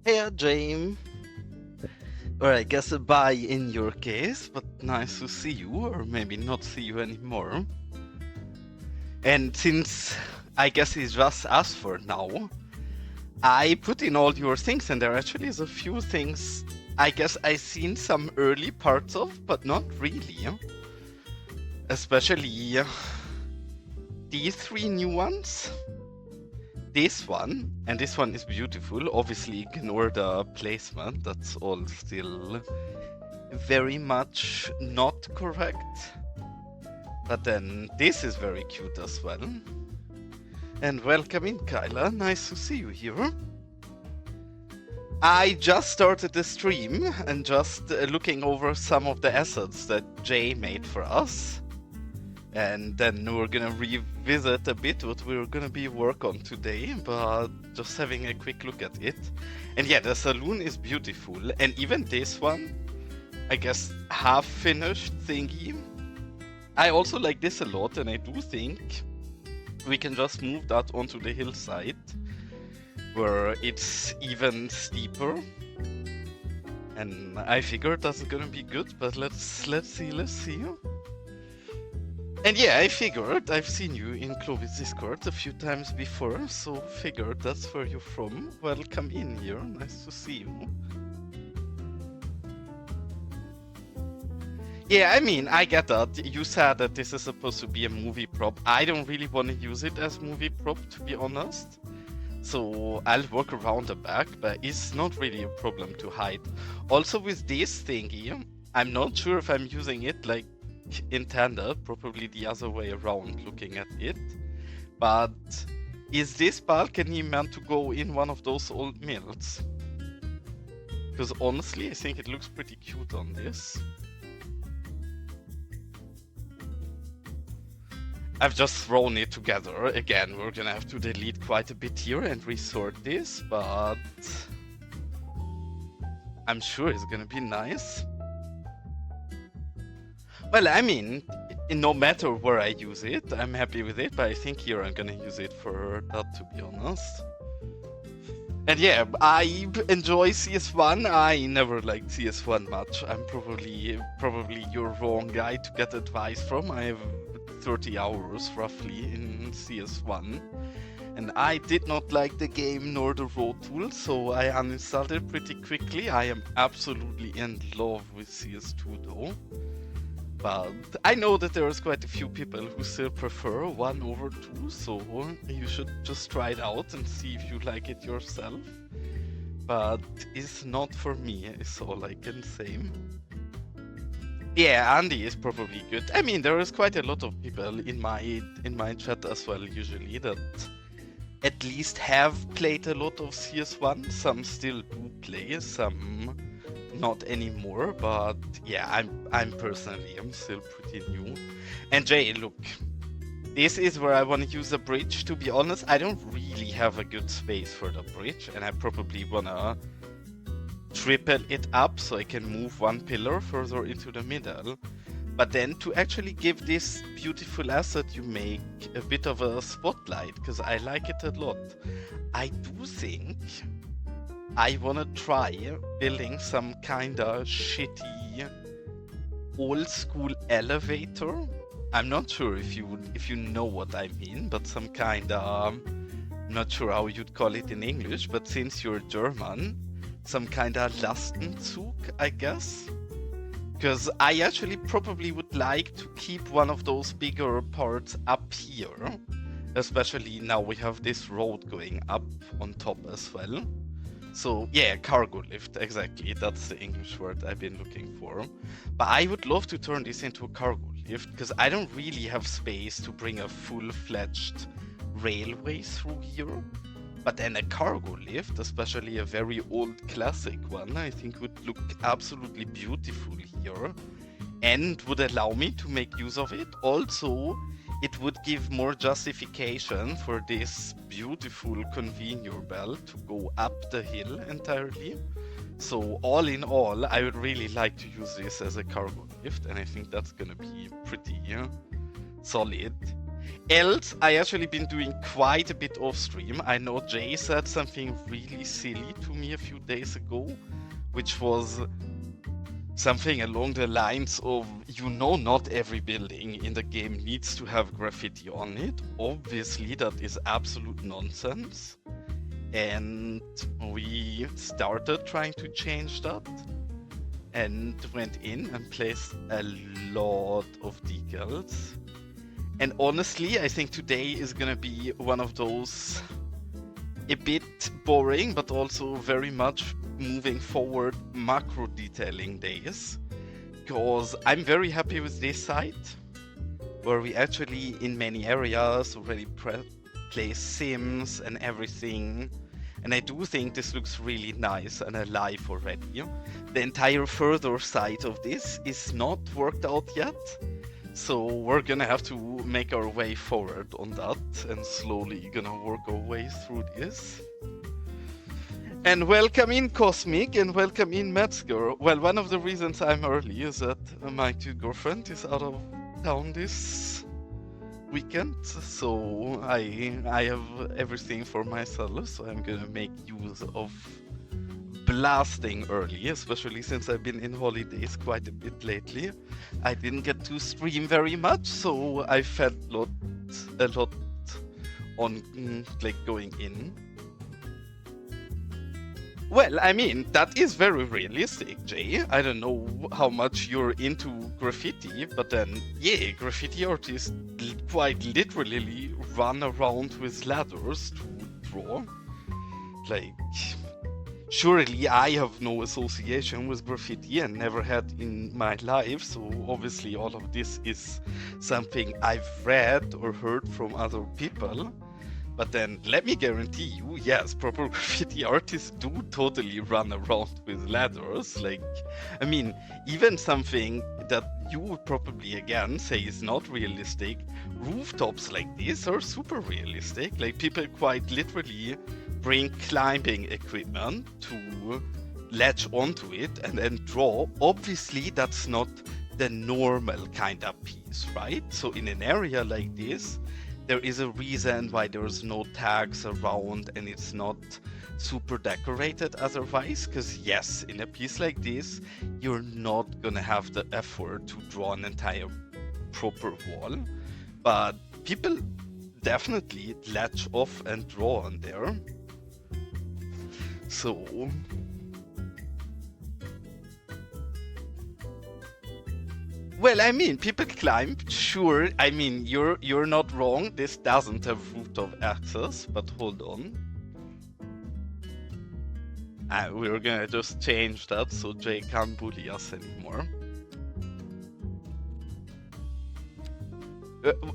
Hey, James. Or I guess a bye in your case, but nice to see you, or maybe not see you anymore. And since I guess it's just us for now, I put in all your things, and there actually is a few things I guess I seen some early parts of, but not really. Especially these three new ones. This one, and this one is beautiful. Obviously, ignore the placement, that's all still very much not correct. But then this is very cute as well. And welcome in, Kyla. Nice to see you here. I just started the stream and just looking over some of the assets that Jay made for us. And then we're gonna revisit a bit what we're gonna be work on today, but just having a quick look at it. And yeah, the saloon is beautiful, and even this one, I guess half finished thingy. I also like this a lot, and I do think we can just move that onto the hillside, where it's even steeper. And I figured that's gonna be good, but let's see. And yeah, I figured, I've seen you in Clovis Discord a few times before, so figured that's where you're from. Welcome in here, nice to see you. Yeah, I mean, I get that. You said that this is supposed to be a movie prop. I don't really want to use it as movie prop, to be honest. So I'll work around the back, but it's not really a problem to hide. Also with this thingy, I'm not sure if I'm using it like intended, probably the other way around looking at it. But is this balcony meant to go in one of those old mills? Because honestly, I think it looks pretty cute on this. I've just thrown it together. Again, we're gonna have to delete quite a bit here and resort this, but I'm sure it's gonna be nice. Well, I mean, no matter where I use it, I'm happy with it, but I think here I'm gonna use it for that, to be honest. And yeah, I enjoy CS1. I never liked CS1 much. I'm probably your wrong guy to get advice from. I have 30 hours roughly in CS1. And I did not like the game nor the road tool, so I uninstalled it pretty quickly. I am absolutely in love with CS2 though. But I know that there's quite a few people who still prefer 1 over 2, so you should just try it out and see if you like it yourself. But it's not for me, is all I can say. Yeah, Andy is probably good. I mean, there is quite a lot of people in my chat as well, usually, that at least have played a lot of CS1. Some still do play, some not anymore, but yeah, I'm still pretty new. And Jay, look, this is where I want to use a bridge. To be honest, I don't really have a good space for the bridge, and I probably wanna triple it up so I can move one pillar further into the middle. But then to actually give this beautiful asset you make a bit of a spotlight, because I like it a lot. I do think I wanna try building some kinda shitty old school elevator. I'm not sure if you know what I mean, but some kinda, I'm not sure how you'd call it in English, but since you're German, some kinda Lastenzug, I guess. Because I actually probably would like to keep one of those bigger parts up here. Especially now we have this road going up on top as well. So yeah, cargo lift, exactly. That's the English word I've been looking for. But I would love to turn this into a cargo lift, because I don't really have space to bring a full-fledged railway through here. But then a cargo lift, especially a very old classic one, I think would look absolutely beautiful here. And would allow me to make use of it. Also, it would give more justification for this beautiful conveyor belt to go up the hill entirely. So all in all, I would really like to use this as a cargo lift, and I think that's gonna be pretty solid. Else, I actually been doing quite a bit off stream. I know Jay said something really silly to me a few days ago, which was something along the lines of, not every building in the game needs to have graffiti on it. Obviously, that is absolute nonsense. And we started trying to change that and went in and placed a lot of decals. And honestly, I think today is gonna be one of those a bit boring, but also very much moving forward macro detailing days. Because I'm very happy with this site, where we actually, in many areas, already place sims and everything. And I do think this looks really nice and alive already. The entire further side of this is not worked out yet. So we're gonna have to make our way forward on that and slowly gonna work our way through this. And welcome in Cosmic and welcome in Metzger. Well, one of the reasons I'm early is that my cute girlfriend is out of town this weekend, so I have everything for myself, so I'm gonna make use of blasting early, especially since I've been in holidays quite a bit lately. I didn't get to stream very much, so I felt a lot on like going in. Well, I mean, that is very realistic, Jay. I don't know how much you're into graffiti, but then, yeah, graffiti artists quite literally run around with ladders to draw. Like, surely I have no association with graffiti and never had in my life, so obviously all of this is something I've read or heard from other people. But then, let me guarantee you, yes, proper graffiti artists do totally run around with ladders. Like, I mean, even something that you would probably, again, say is not realistic, rooftops like this are super realistic. Like, people quite literally bring climbing equipment to latch onto it and then draw. Obviously, that's not the normal kind of piece, right? So in an area like this, there is a reason why there's no tags around and it's not super decorated otherwise, because yes, in a piece like this, you're not gonna have the effort to draw an entire proper wall, but people definitely latch off and draw on there. So well, I mean, people climb, sure. I mean, you're not wrong. This doesn't have rooftop access, but hold on. We're gonna just change that so Jay can't bully us anymore.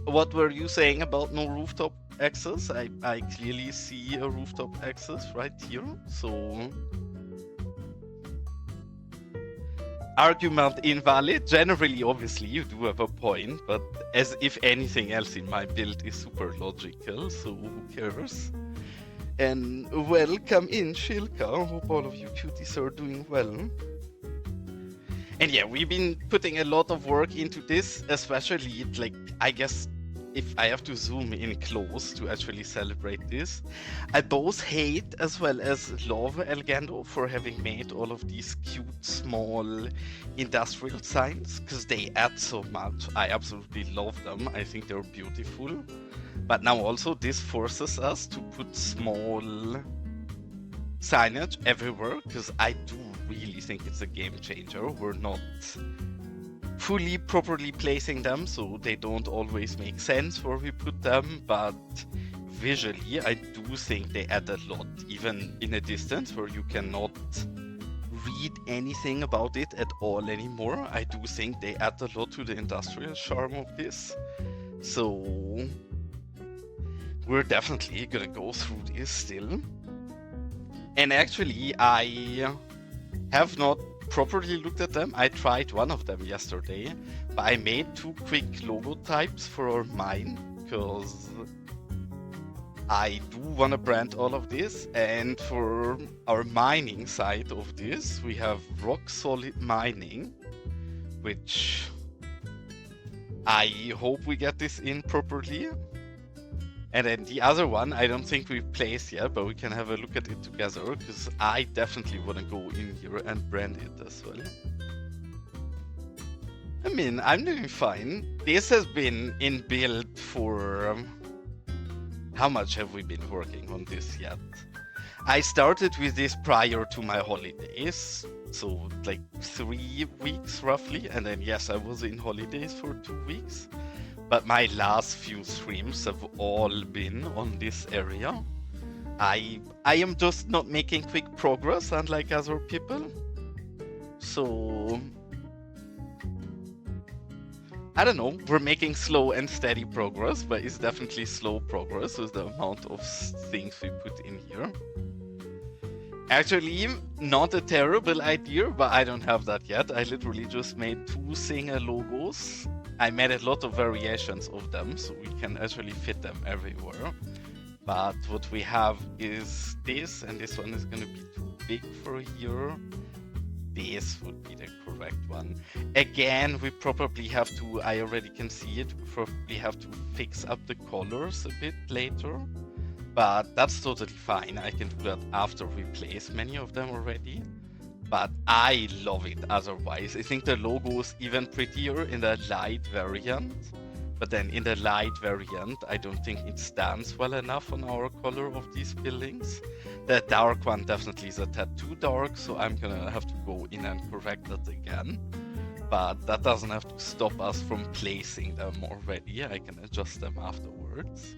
What were you saying about no rooftop access? I clearly see a rooftop access right here, so... Argument invalid. Generally, obviously, you do have a point, but as if anything else in my build is super logical, so who cares? And welcome in, Shilka. Hope all of you cuties are doing well. And yeah, we've been putting a lot of work into this, especially, like, I guess, if I have to zoom in close to actually celebrate this. I both hate as well as love Elgando for having made all of these cute small industrial signs, because they add so much. I absolutely love them. I think they're beautiful. But now also this forces us to put small signage everywhere, because I do really think it's a game changer. We're not fully properly placing them, so they don't always make sense where we put them, but visually I do think they add a lot, even in a distance where you cannot read anything about it at all anymore. I do think they add a lot to the industrial charm of this, so we're definitely gonna go through this still. And actually I have not properly looked at them. I tried one of them yesterday, but I made 2 quick logo types for our mine, because I do want to brand all of this, and for our mining side of this, we have rock solid mining, which I hope we get this in properly. And then the other one, I don't think we've placed yet, but we can have a look at it together, because I definitely want to go in here and brand it as well. I mean, I'm doing fine. This has been in build for... how much have we been working on this yet? I started with this prior to my holidays, so like 3 weeks roughly, and then yes, I was in holidays for 2 weeks. But my last few streams have all been on this area. I am just not making quick progress, unlike other people. So... I don't know, we're making slow and steady progress, but it's definitely slow progress with the amount of things we put in here. Actually, not a terrible idea, but I don't have that yet. I literally just made 2 Singer logos. I made a lot of variations of them, so we can actually fit them everywhere. But what we have is this, and this one is going to be too big for here. This would be the correct one. Again, we probably have to, I already can see it, we probably have to fix up the colors a bit later. But that's totally fine, I can do that after we place many of them already. But I love it otherwise. I think the logo is even prettier in the light variant. But then in the light variant, I don't think it stands well enough on our color of these buildings. The dark one definitely is a tad too dark, so I'm gonna have to go in and correct that again. But that doesn't have to stop us from placing them already. I can adjust them afterwards.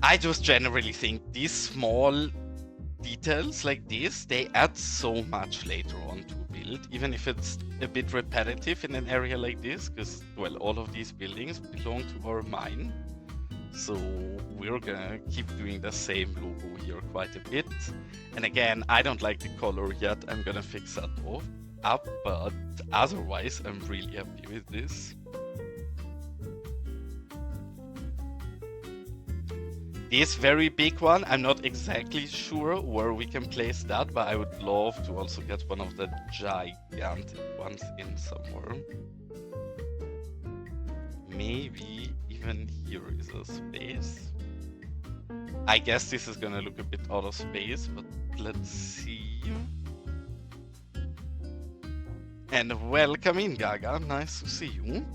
I just generally think these small details like this, they add so much later on to build, even if it's a bit repetitive in an area like this, because, well, all of these buildings belong to our mine. So we're gonna keep doing the same logo here quite a bit. And again, I don't like the color yet, I'm gonna fix that up, but otherwise I'm really happy with this. This very big one, I'm not exactly sure where we can place that, but I would love to also get one of the gigantic ones in somewhere. Maybe even here is a space. I guess this is gonna look a bit out of space, but let's see. And welcome in, Gaga, nice to see you.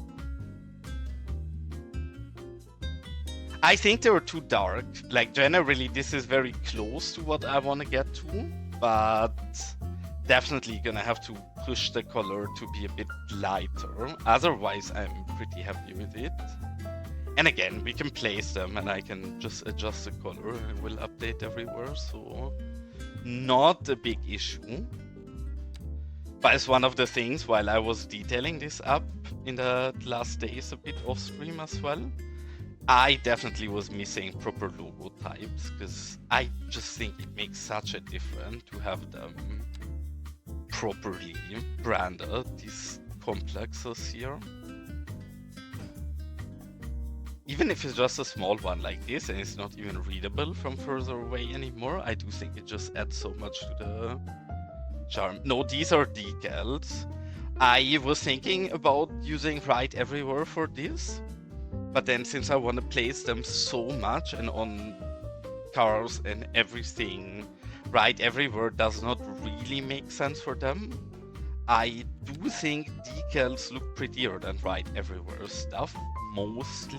I think they were too dark. Like, generally, this is very close to what I want to get to, but definitely gonna have to push the color to be a bit lighter. Otherwise, I'm pretty happy with it. And again, we can place them and I can just adjust the color and it will update everywhere, so not a big issue. But it's one of the things, while I was detailing this up in the last days a bit off stream as well, I definitely was missing proper logo types, because I just think it makes such a difference to have them properly branded, these complexes here. Even if it's just a small one like this and it's not even readable from further away anymore, I do think it just adds so much to the charm. No, these are decals. I was thinking about using right everywhere for this. But then since I want to place them so much and on cars and everything, right everywhere does not really make sense for them. I do think decals look prettier than right everywhere stuff, mostly.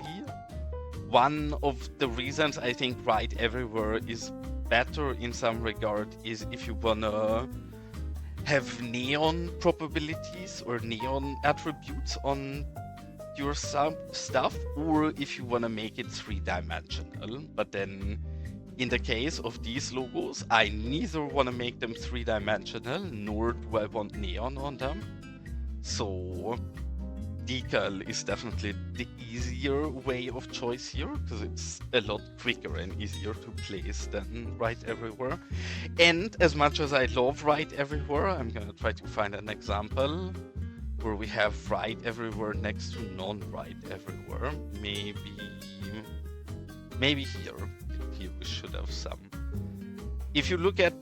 One of the reasons I think right everywhere is better in some regard is if you wanna have neon probabilities or neon attributes on your stuff, or if you want to make it 3-dimensional. But then in the case of these logos, I neither want to make them 3-dimensional nor do I want neon on them. So decal is definitely the easier way of choice here, because it's a lot quicker and easier to place than right everywhere. And as much as I love right everywhere, I'm gonna try to find an example where we have right everywhere next to non-right everywhere. Maybe here. Here we should have some. If you look at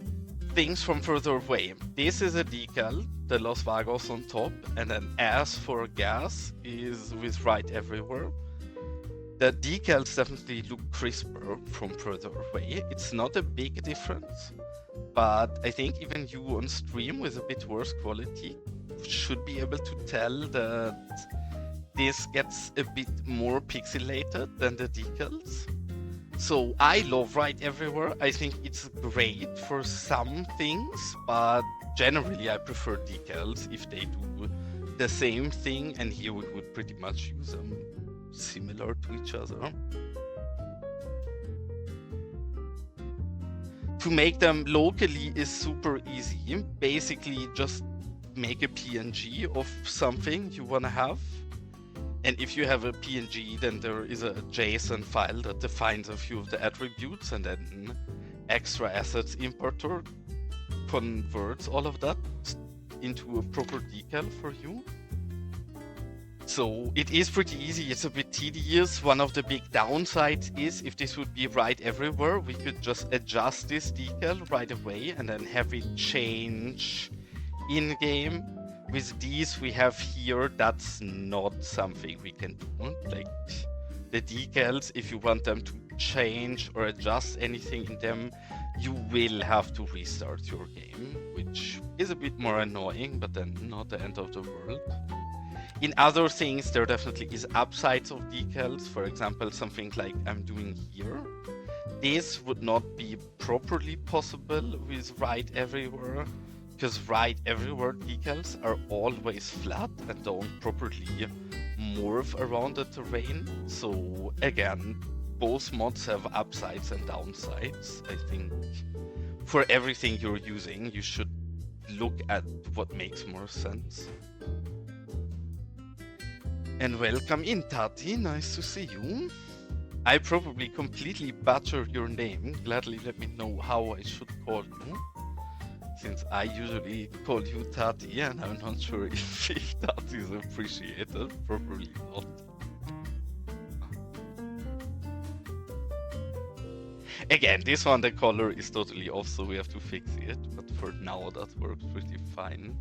things from further away, this is a decal the Los Vagos on top, and then as for gas is with right everywhere. The decals definitely look crisper from further away. It's not a big difference, but I think even you on stream with a bit worse quality should be able to tell that this gets a bit more pixelated than the decals. So I love right everywhere. I think it's great for some things, but generally I prefer decals if they do the same thing, and here we would pretty much use them similar to each other. To make them locally is super easy. Basically just make a PNG of something you want to have. And if you have a PNG, then there is a JSON file that defines a few of the attributes, and then extra assets importer converts all of that into a proper decal for you. So it is pretty easy. It's a bit tedious. One of the big downsides is if this would be right everywhere, we could just adjust this decal right away and then have it change in-game. With these we have here, that's not something we can do. Like the decals, if you want them to change or adjust anything in them, you will have to restart your game, which is a bit more annoying, but then not the end of the world. In other things, there definitely is upsides of decals. For example, something like I'm doing here. This would not be properly possible with right everywhere, because right everywhere decals are always flat and don't properly morph around the terrain. So again, both mods have upsides and downsides. I think for everything you're using, you should look at what makes more sense. And welcome in, Tati. Nice to see you. I probably completely butchered your name. Gladly let me know how I should call you, since I usually call you Tati, and I'm not sure if that is appreciated. Probably not. Again, this one, the color is totally off, so we have to fix it. But for now, that works pretty fine.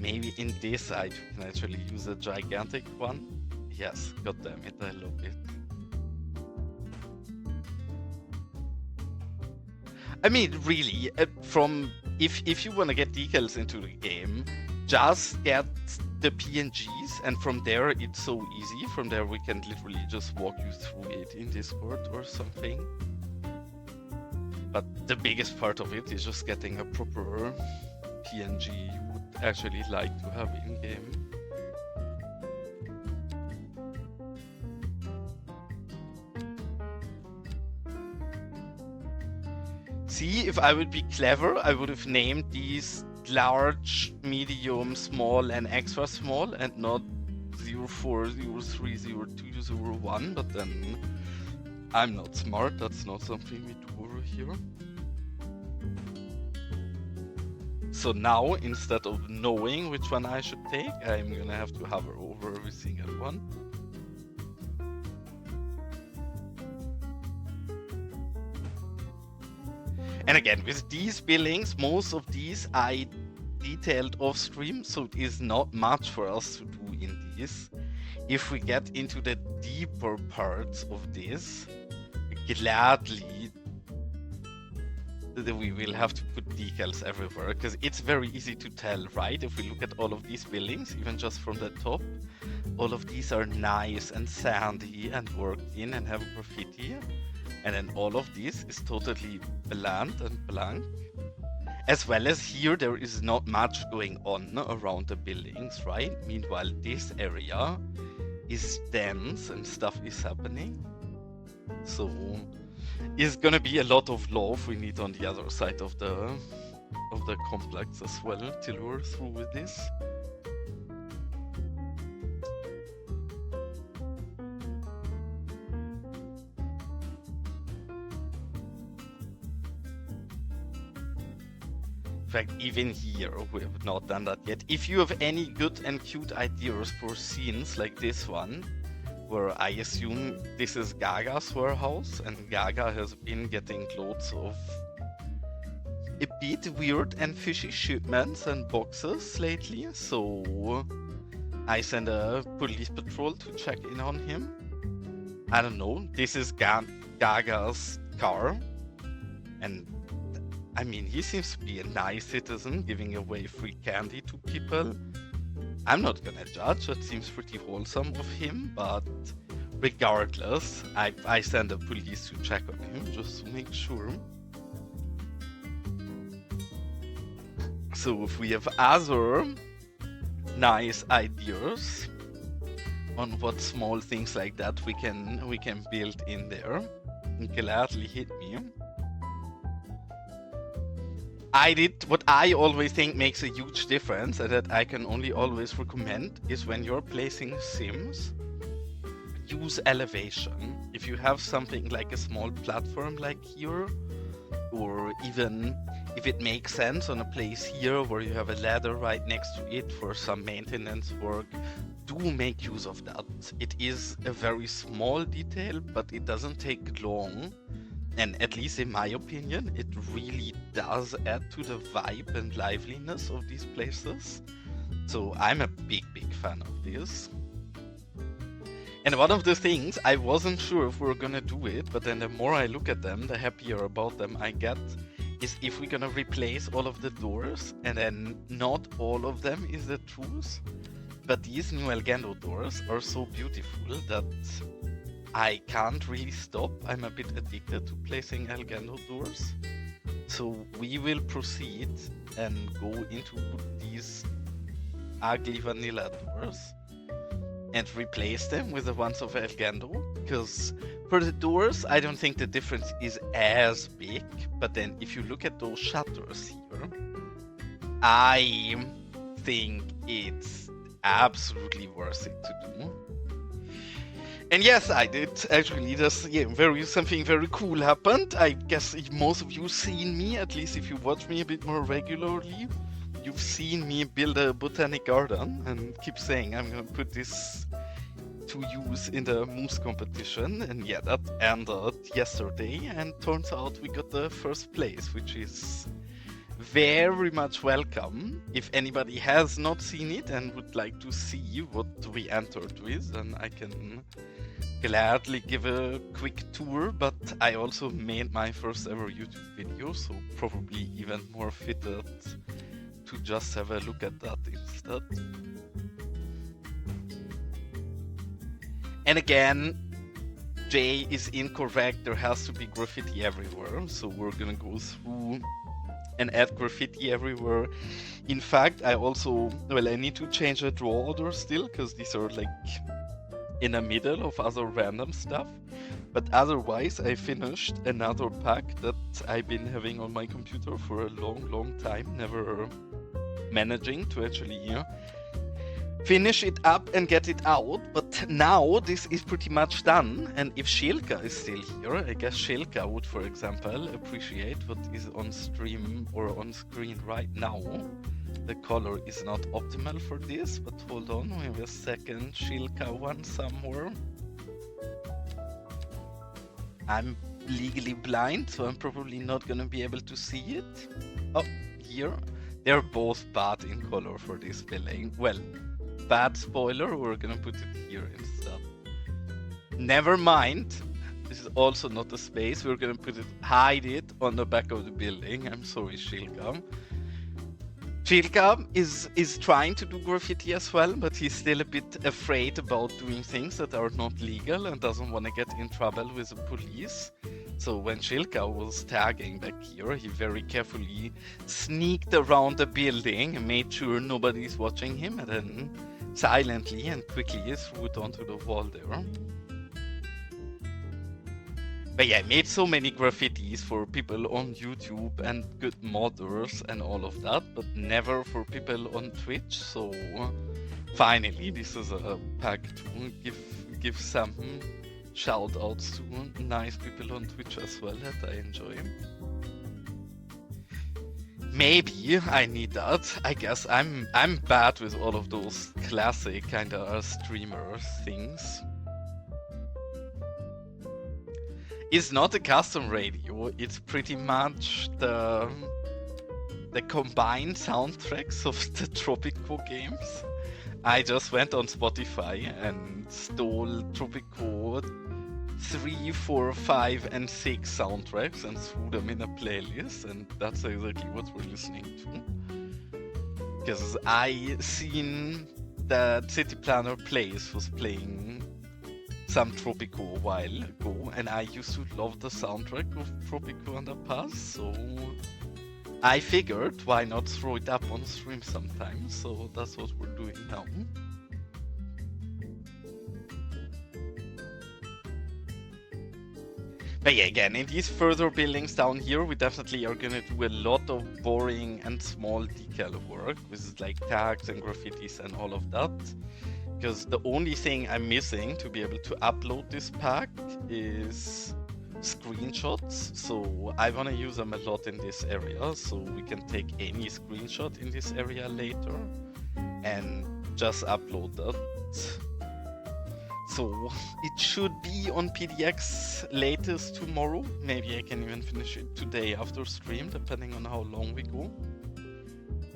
Maybe in this side you can actually use a gigantic one. Yes, goddammit, I love it. I mean, really, if you want to get decals into the game, just get the PNGs, and from there it's so easy. From there we can literally just walk you through it in Discord or something. But the biggest part of it is just getting a proper PNG you would actually like to have in game. See, if I would be clever, I would have named these large, medium, small, and extra small, and not 04, 03, 02, 01, but then I'm not smart. That's not something we do over here. So now, instead of knowing which one I should take, I'm gonna have to hover over every single one. And again, with these buildings, most of these I detailed off stream, so it is not much for us to do in these. If we get into the deeper parts of this, gladly we will have to put decals everywhere, because it's very easy to tell, right? If we look at all of these buildings, even just from the top, all of these are nice and sandy and worked in and have graffiti. And then all of this is totally bland and blank. As well as here, there is not much going on around the buildings, right? Meanwhile, this area is dense and stuff is happening. So it's gonna be a lot of love we need on the other side of the complex as well till we're through with this. In fact, even here, we have not done that yet. If you have any good and cute ideas for scenes like this one, where I assume this is Gaga's warehouse, and Gaga has been getting loads of a bit weird and fishy shipments and boxes lately, so I send a police patrol to check in on him. I don't know, this is Gaga's car, and I mean, he seems to be a nice citizen, giving away free candy to people. I'm not gonna judge, it seems pretty wholesome of him, but regardless, I send the police to check on him, just to make sure. So if we have other nice ideas on what small things like that we can build in there, gladly hit me. I did what I always think makes a huge difference and that I can only always recommend is when you're placing sims, use elevation. If you have something like a small platform like here, or even if it makes sense on a place here where you have a ladder right next to it for some maintenance work, do make use of that. It is a very small detail, but it doesn't take long. And at least in my opinion, it really does add to the vibe and liveliness of these places. So I'm a big fan of this. And one of the things, I wasn't sure if we were gonna do it, but then the more I look at them, the happier about them I get, is if we're gonna replace all of the doors, and then not all of them is the truth, but these new Elgando doors are so beautiful that I can't really stop. I'm a bit addicted to placing Elgando doors. So we will proceed and go into these ugly vanilla doors and replace them with the ones of Elgando, because for the doors I don't think the difference is as big, but then if you look at those shutters here, I think it's absolutely worth it to do. And yes, I did actually. Something very cool happened. I guess most of you seen me, at least if you watch me a bit more regularly. You've seen me build a botanic garden and keep saying I'm gonna put this to use in the moose competition. And yeah, that ended yesterday, and turns out we got the first place, which is very much welcome. If anybody has not seen it and would like to see what we entered with, then I can gladly give a quick tour, but I also made my first ever YouTube video, so probably even more fitted to just have a look at that instead. And again, Jay is incorrect, there has to be graffiti everywhere, so we're gonna go through and add graffiti everywhere. In fact, I need to change the draw order still, because these are like in the middle of other random stuff. But otherwise, I finished another pack that I've been having on my computer for a long time, never managing to actually finish it up and get it out. But now this is pretty much done, and if Shilka is still here, I guess Shilka would, for example, appreciate what is on stream or on screen right now. The color is not optimal for this, but hold on, we have a second Shilka one somewhere. I'm legally blind, so I'm probably not gonna be able to see it. Oh, here. They're both bad in color for this building. Well, bad spoiler, we're gonna put it here instead. Never mind. This is also not a space. We're gonna hide it on the back of the building. I'm sorry, Shilka. Shilka is trying to do graffiti as well, but he's still a bit afraid about doing things that are not legal and doesn't want to get in trouble with the police. So when Shilka was tagging back here, he very carefully sneaked around the building and made sure nobody's watching him, and then silently and quickly threw it onto the wall there. But yeah, I made so many graffitis for people on YouTube and good modders and all of that, but never for people on Twitch, so finally this is a pack to give some shout outs to nice people on Twitch as well that I enjoy. Maybe I need that. I guess I'm bad with all of those classic kinda streamer things. It's not a custom radio, it's pretty much the the combined soundtracks of the Tropico games. I just went on Spotify and stole Tropico 3, 4, 5, and 6 soundtracks and threw them in a playlist, and that's exactly what we're listening to. Because I seen that City Planner Plays was playing some Tropico a while ago, and I used to love the soundtrack of Tropico in the past, so I figured why not throw it up on stream sometime, so that's what we're doing now. But yeah, again, in these further buildings down here, we definitely are gonna do a lot of boring and small decal work with like tags and graffitis and all of that. Because the only thing I'm missing to be able to upload this pack is screenshots. So I want to use them a lot in this area, so we can take any screenshot in this area later and just upload that. So it should be on PDX latest tomorrow. Maybe I can even finish it today after stream, depending on how long we go.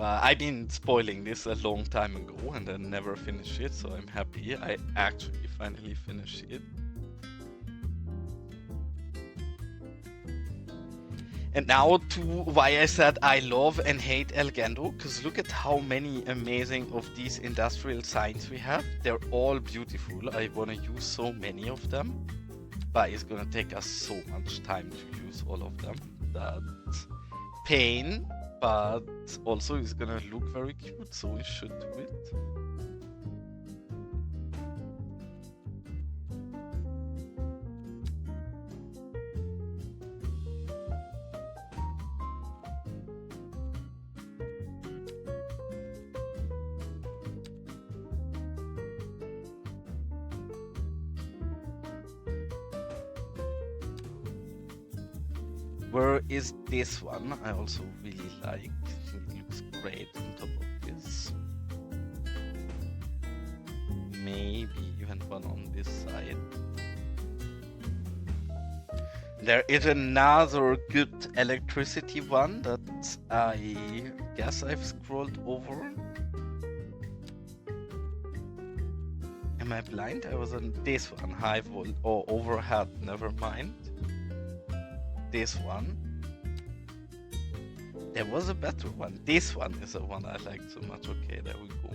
I've been spoiling this a long time ago and then never finished it, so I'm happy I actually finally finished it. And now to why I said I love and hate Elgando, because look at how many amazing of these industrial signs we have. They're all beautiful. I want to use so many of them, but it's gonna take us so much time to use all of them. That's pain, but also it's gonna look very cute, so we should do it. Where is this one? I also really like. It looks great on top of this. Maybe even one on this side. There is another good electricity one that I guess I've scrolled over. Am I blind? I was on this one, high vol or overhead, never mind. This one. There was a better one. This one is the one I like so much. Okay, there we go.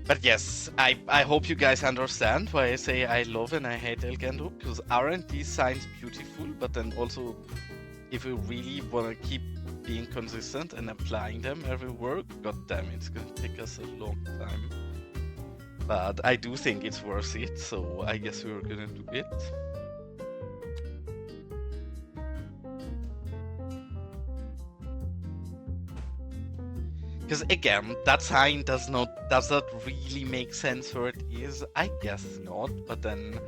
But yes, I hope you guys understand why I say I love and I hate Elgando, because aren't these signs beautiful? But then also, if we really want to keep being consistent and applying them everywhere, god damn, it's gonna take us a long time. But I do think it's worth it, so I guess we're gonna do it. Because again, that sign does that really make sense where it is? I guess not, but then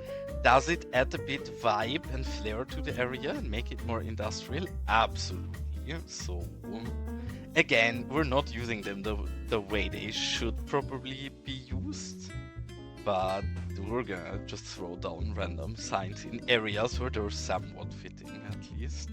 does it add a bit vibe and flair to the area and make it more industrial? Absolutely. So again, we're not using them the way they should probably be used, but we're gonna just throw down random signs in areas where they're somewhat fitting at least.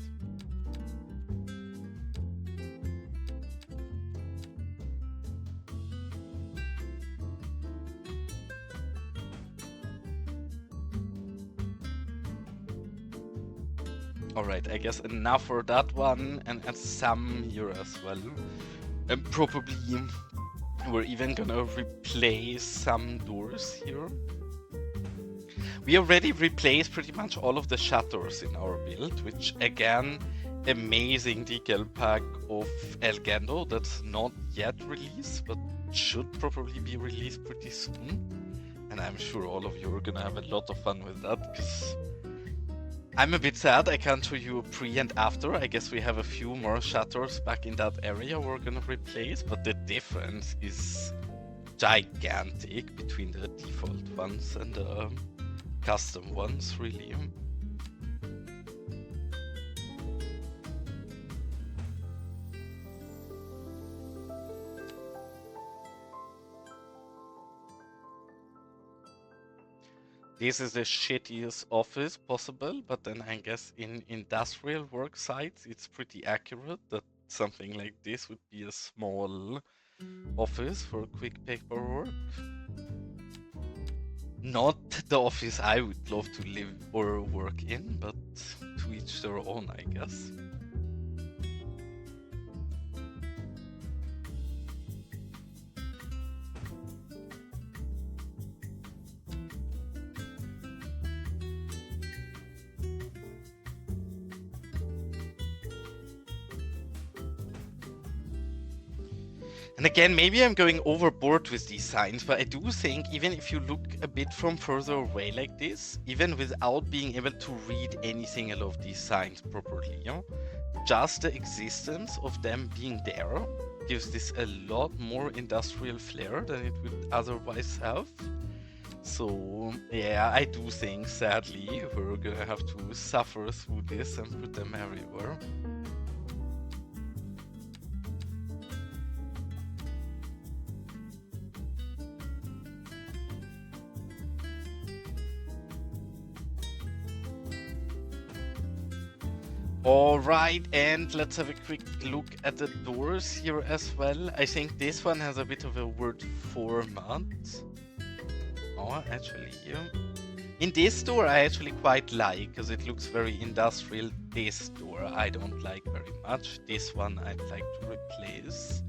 Alright, I guess enough for that one, and some here as well. And probably we're even gonna replace some doors here. We already replaced pretty much all of the shutters in our build, which again, amazing decal pack of Elgando that's not yet released, but should probably be released pretty soon. And I'm sure all of you are gonna have a lot of fun with that, because I'm a bit sad I can't show you pre and after. I guess we have a few more shutters back in that area we're gonna replace, but the difference is gigantic between the default ones and the custom ones, really. This is the shittiest office possible, but then I guess in industrial work sites it's pretty accurate that something like this would be a small office for quick paperwork. Not the office I would love to live or work in, but to each their own, I guess. And again, maybe I'm going overboard with these signs, but I do think even if you look a bit from further away like this, even without being able to read anything of these signs properly, you know, just the existence of them being there gives this a lot more industrial flair than it would otherwise have. So yeah, I do think, sadly, we're gonna have to suffer through this and put them everywhere. Alright, and let's have a quick look at the doors here as well. I think this one has a bit of a weird format. Oh, actually, in this door I actually quite like, because it looks very industrial. This door I don't like very much. This one I'd like to replace.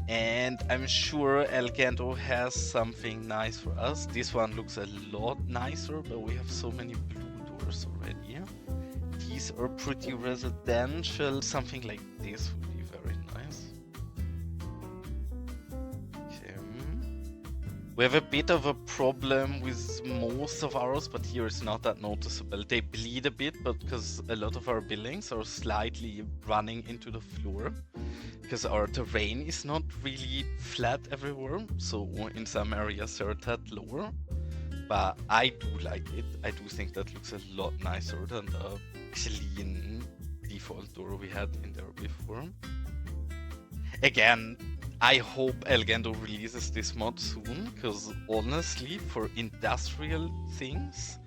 And I'm sure Elgando has something nice for us. This one looks a lot nicer, but we have so many blue doors already. These are pretty residential. Something like this would be very nice. Okay. We have a bit of a problem with most of ours, but here it's not that noticeable. They bleed a bit, but because a lot of our buildings are slightly running into the floor, because our terrain is not really flat everywhere, so in some areas they're a tad lower. But I do like it. I do think that looks a lot nicer than the clean default door we had in there before. Again, I hope Elgando releases this mod soon, because honestly, for industrial things,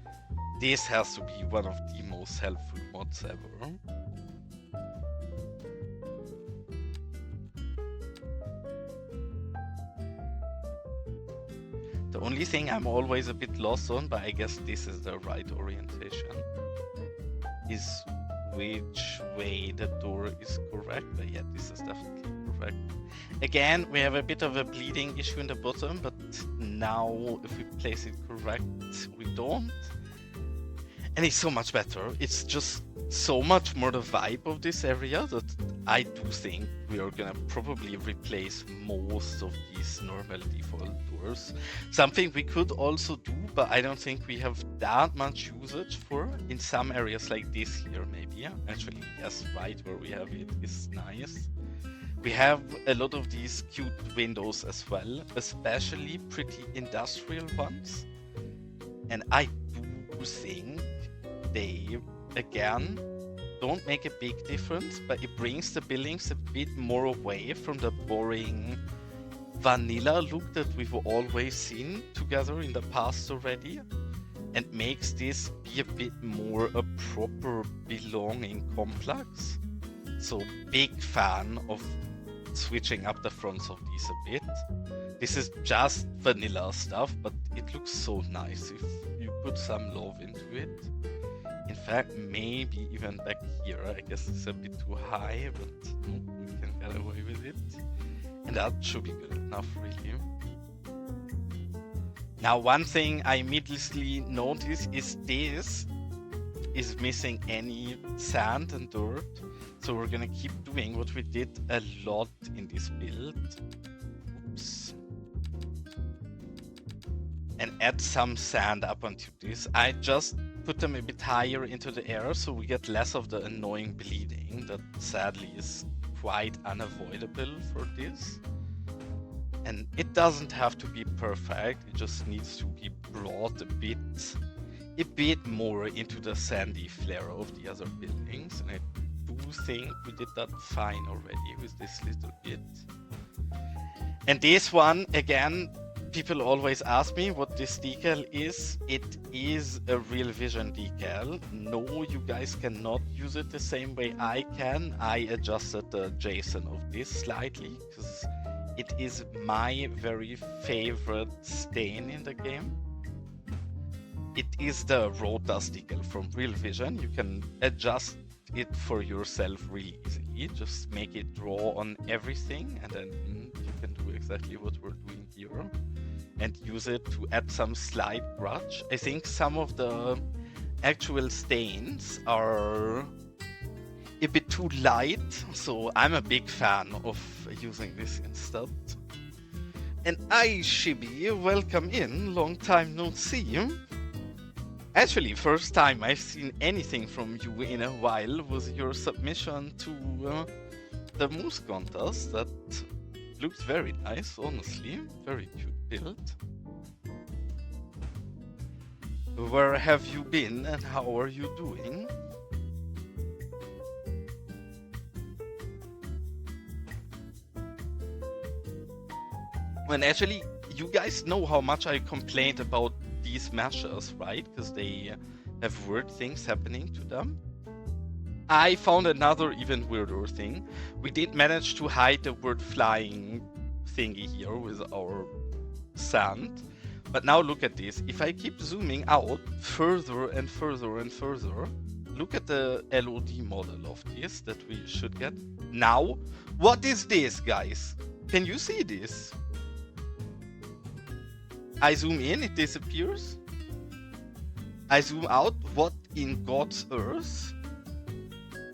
this has to be one of the most helpful mods ever. The only thing I'm always a bit lost on, but I guess this is the right orientation, is which way the door is correct. But yeah, this is definitely correct. Again, we have a bit of a bleeding issue in the bottom, but now if we place it correct, we don't. And it's so much better. It's just so much more the vibe of this area that I do think we are gonna probably replace most of these normal default doors. Something we could also do, but I don't think we have that much usage for, in some areas like this here maybe. Actually, yes, right where we have it is nice. We have a lot of these cute windows as well, especially pretty industrial ones. And I do think they, again, don't make a big difference, but it brings the buildings a bit more away from the boring vanilla look that we've always seen together in the past already, and makes this be a bit more a proper belonging complex. So big fan of switching up the fronts of these a bit. This is just vanilla stuff, but it looks so nice if you put some love into it. In fact, maybe even back here, I guess it's a bit too high, but nope, we can get away with it. And that should be good enough, really. Now, one thing I immediately noticed is this is missing any sand and dirt. So we're gonna keep doing what we did a lot in this build. Oops. And add some sand up onto this. I just put them a bit higher into the air so we get less of the annoying bleeding that sadly is quite unavoidable for this. And it doesn't have to be perfect, it just needs to be brought a bit more into the sandy flair of the other buildings. And I do think we did that fine already with this little bit. And this one, again, people always ask me what this decal is. It is a Real Vision decal. No, you guys cannot use it the same way I can. I adjusted the JSON of this slightly because it is my very favorite stain in the game. It is the road dust decal from Real Vision. You can adjust it for yourself really easily. Just make it draw on everything, and then you can do exactly what we're doing here and use it to add some slight grudge. I think some of the actual stains are a bit too light, so I'm a big fan of using this instead. And I, Shibi, welcome in, long time no see. Actually, first time I've seen anything from you in a while was your submission to the Moose contest. That looks very nice, honestly. Very cute build. Where have you been and how are you doing? And actually, you guys know how much I complained about these meshes, right? Because they have weird things happening to them. I found another even weirder thing. We did manage to hide the word flying thingy here with our sand. But now look at this. If I keep zooming out further and further and further, look at the LOD model of this that we should get. Now, what is this, guys? Can you see this? I zoom in, it disappears. I zoom out, what in God's earth?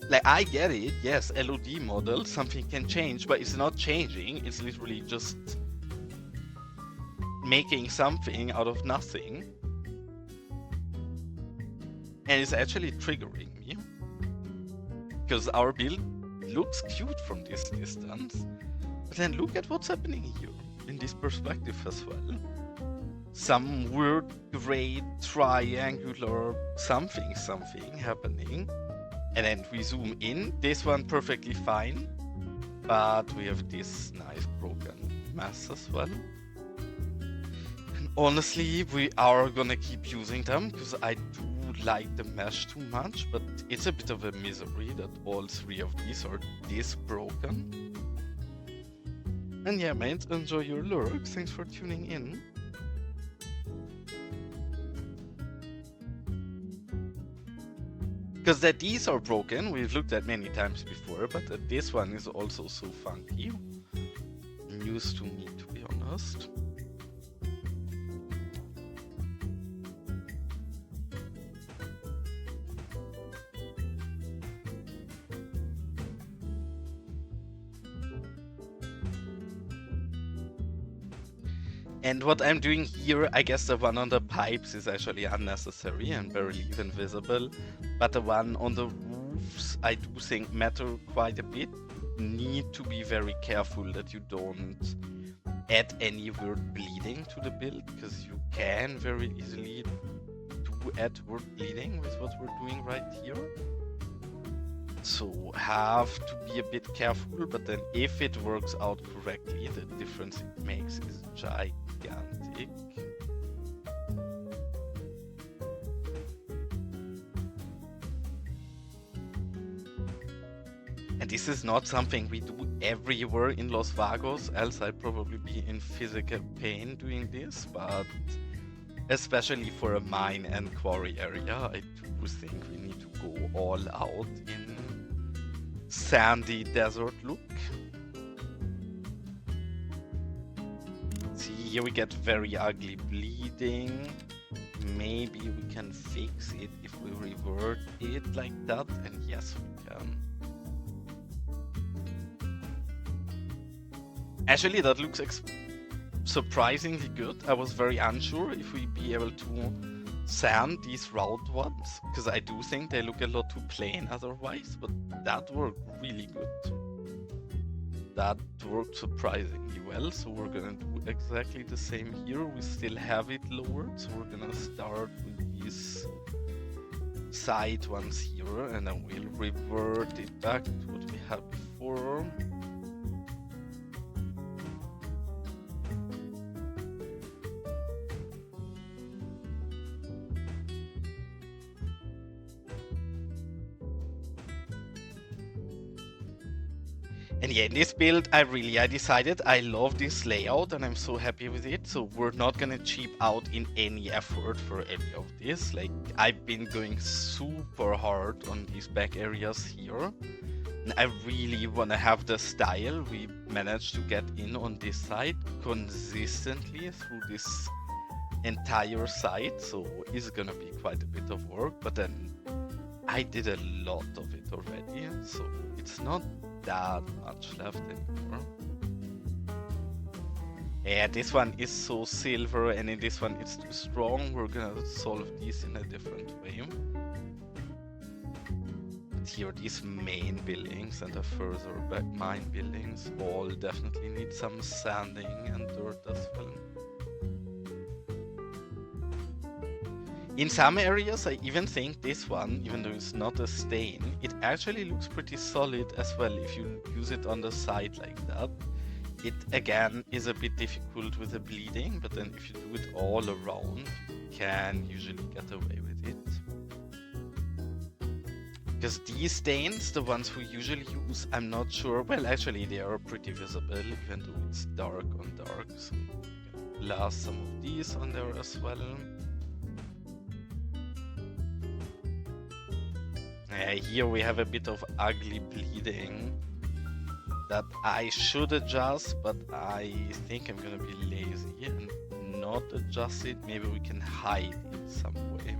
Like, I get it, yes, LOD model, something can change, but it's not changing. It's literally just making something out of nothing. And it's actually triggering me. Because our build looks cute from this distance. But then look at what's happening here, in this perspective as well. Some weird gray triangular something happening. And then we zoom in, this one perfectly fine. But we have this nice broken mess as well. And honestly, we are gonna keep using them because I do like the mesh too much, but it's a bit of a misery that all three of these are this broken. And yeah, mate, enjoy your lurks. Thanks for tuning in. Because that these are broken, we've looked at many times before, but that this one is also so funky. News to me, to be honest. And what I'm doing here, I guess the one on the pipes is actually unnecessary and barely even visible. But the one on the roofs, I do think matter quite a bit. Need to be very careful that you don't add any weird bleeding to the build, because you can very easily do add weird bleeding with what we're doing right here. So have to be a bit careful, but then if it works out correctly, the difference it makes is gigantic. And this is not something we do everywhere in Los Vagos, else I'd probably be in physical pain doing this, but especially for a mine and quarry area, I do think we need to go all out in sandy desert look. See, here we get very ugly bleeding. Maybe we can fix it if we revert it like that, and yes, we can. Actually, that looks surprisingly good. I was very unsure if we'd be able to sand these round ones, because I do think they look a lot too plain otherwise, but that worked really good. That worked surprisingly well, so we're gonna do exactly the same here. We still have it lowered, so we're gonna start with these side ones here, and then we'll revert it back to what we had before. And yeah, in this build, I decided I love this layout and I'm so happy with it. So we're not gonna cheap out in any effort for any of this. Like, I've been going super hard on these back areas here. And I really wanna have the style we managed to get in on this side consistently through this entire site. So it's gonna be quite a bit of work, but then I did a lot of it already. So it's not that much left anymore. Yeah, this one is so silver, and in this one it's too strong. We're gonna solve these in a different way. But here, these main buildings and the further back mine buildings all definitely need some sanding and dirt as well. In some areas, I even think this one, even though it's not a stain, it actually looks pretty solid as well if you use it on the side like that. It, again, is a bit difficult with the bleeding, but then if you do it all around, you can usually get away with it. Because these stains, the ones we usually use, I'm not sure. Well, actually, they are pretty visible, even though it's dark on dark. So you can blast some of these on there as well. Here we have a bit of ugly bleeding that I should adjust, but I think I'm gonna be lazy and not adjust it. Maybe we can hide it some way.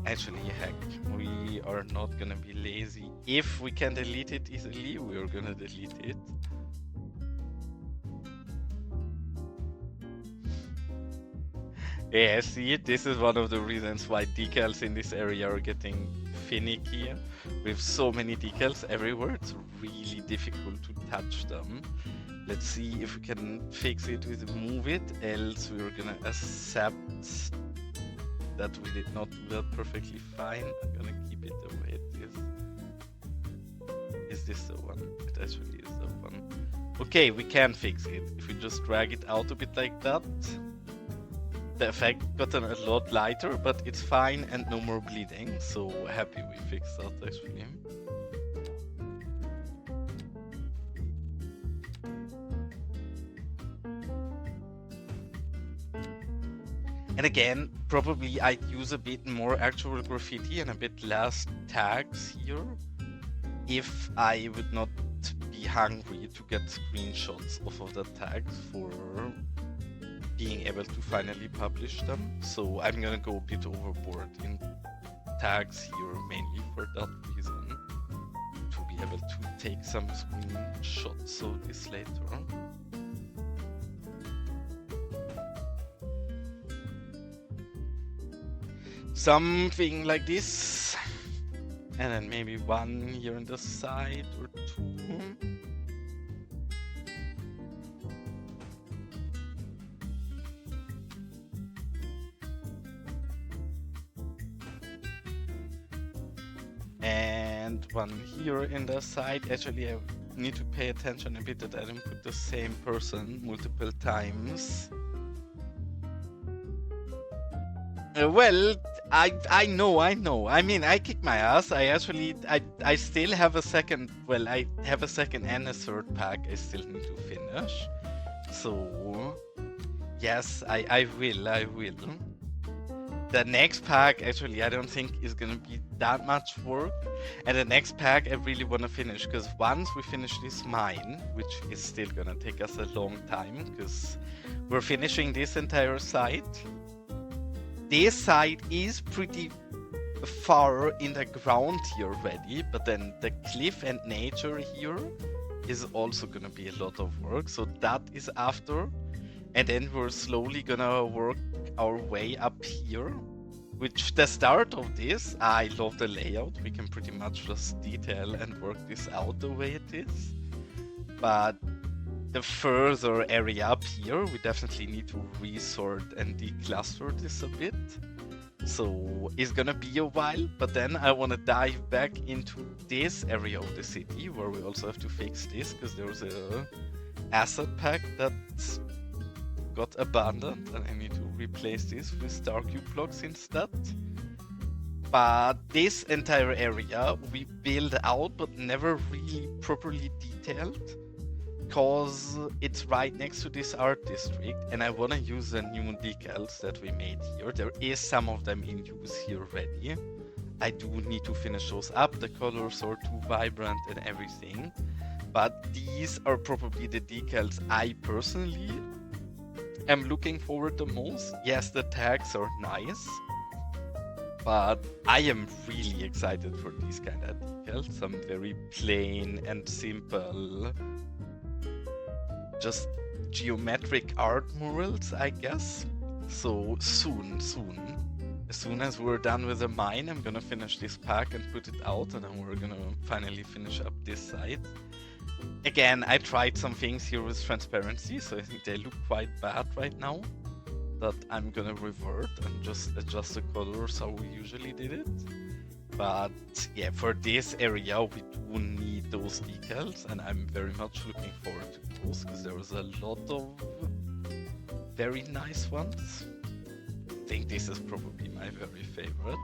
Actually, heck, we are not gonna be lazy. If we can delete it easily, we're gonna delete it. Yeah, see, this is one of the reasons why decals in this area are getting finicky. We have so many decals everywhere, it's really difficult to touch them. Let's see if we can fix it with move it, else we're gonna accept that we did not do that perfectly fine. I'm gonna keep it the way it is. Is this the one? It actually is the one. Okay, we can fix it. If we just drag it out a bit like that. The effect gotten a lot lighter, but it's fine and no more bleeding, so happy we fixed that actually. And again, probably I'd use a bit more actual graffiti and a bit less tags here if I would not be hungry to get screenshots of the tags for being able to finally publish them. So I'm gonna go a bit overboard in tags here, mainly for that reason, to be able to take some screenshots of this later. Something like this, and then maybe one here on the side or two. And one here in the side. Actually, I need to pay attention a bit that I don't put the same person multiple times. Well, I know. I mean, I kick my ass. I still have a second. Well, I have a second and a third pack I still need to finish. So, yes, I will. The next pack, actually, I don't think is gonna be that much work. And the next pack, I really want to finish, because once we finish this mine, which is still gonna take us a long time, because we're finishing this entire site. This side is pretty far in the ground here already, but then the cliff and nature here is also gonna be a lot of work. So that is after. And then we're slowly gonna work our way up here, which the start of this, I love the layout. We can pretty much just detail and work this out the way it is. But the further area up here, we definitely need to resort and decluster this a bit. So it's gonna be a while, but then I wanna dive back into this area of the city where we also have to fix this, because there's a asset pack that's got abandoned and I need to replace this with star cube blocks instead. But this entire area we build out, but never really properly detailed, because it's right next to this art district, and I want to use the new decals that we made here. There is some of them in use here already. I do need to finish those up. The colors are too vibrant and everything. But these are probably the decals I personally am looking forward the most. Yes, the tags are nice, but I am really excited for these kind of decals. Some very plain and simple, just geometric art murals, I guess. So soon. As soon as we're done with the mine, I'm gonna finish this pack and put it out, and then we're gonna finally finish up this side. Again, I tried some things here with transparency, so I think they look quite bad right now. That I'm gonna revert and just adjust the colors how we usually did it. But yeah, for this area we do need those decals, and I'm very much looking forward to those, because there was a lot of very nice ones. I think this is probably my very favorite.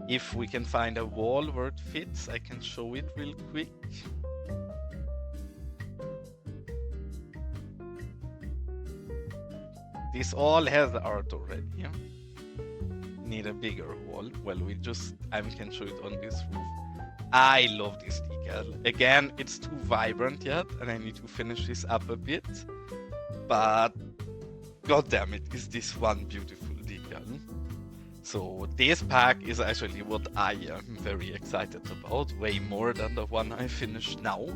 If we can find a wall where it fits, I can show it real quick. This all has art already. Need a bigger wall. Well, I can show it on this roof. I love this decal. Again, it's too vibrant yet, and I need to finish this up a bit. But god damn it, is this one beautiful decal. So this pack is actually what I am very excited about, way more than the one I finished now.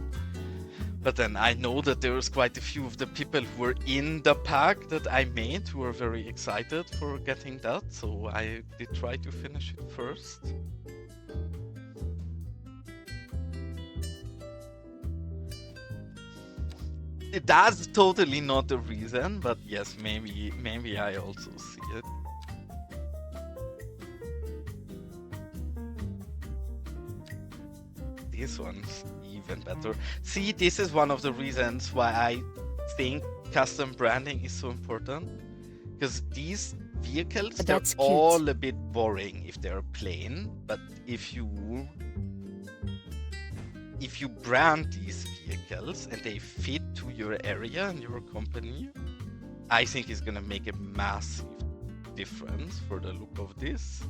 But then I know that there's quite a few of the people who were in the pack that I made who are very excited for getting that, so I did try to finish it first. That's totally not the reason, but yes, maybe I also see it. This one's even better. See, this is one of the reasons why I think custom branding is so important, because these vehicles, they're all a bit boring if they're plain, but if you brand these vehicles and they fit to your area and your company, I think it's gonna make a massive difference for the look of this.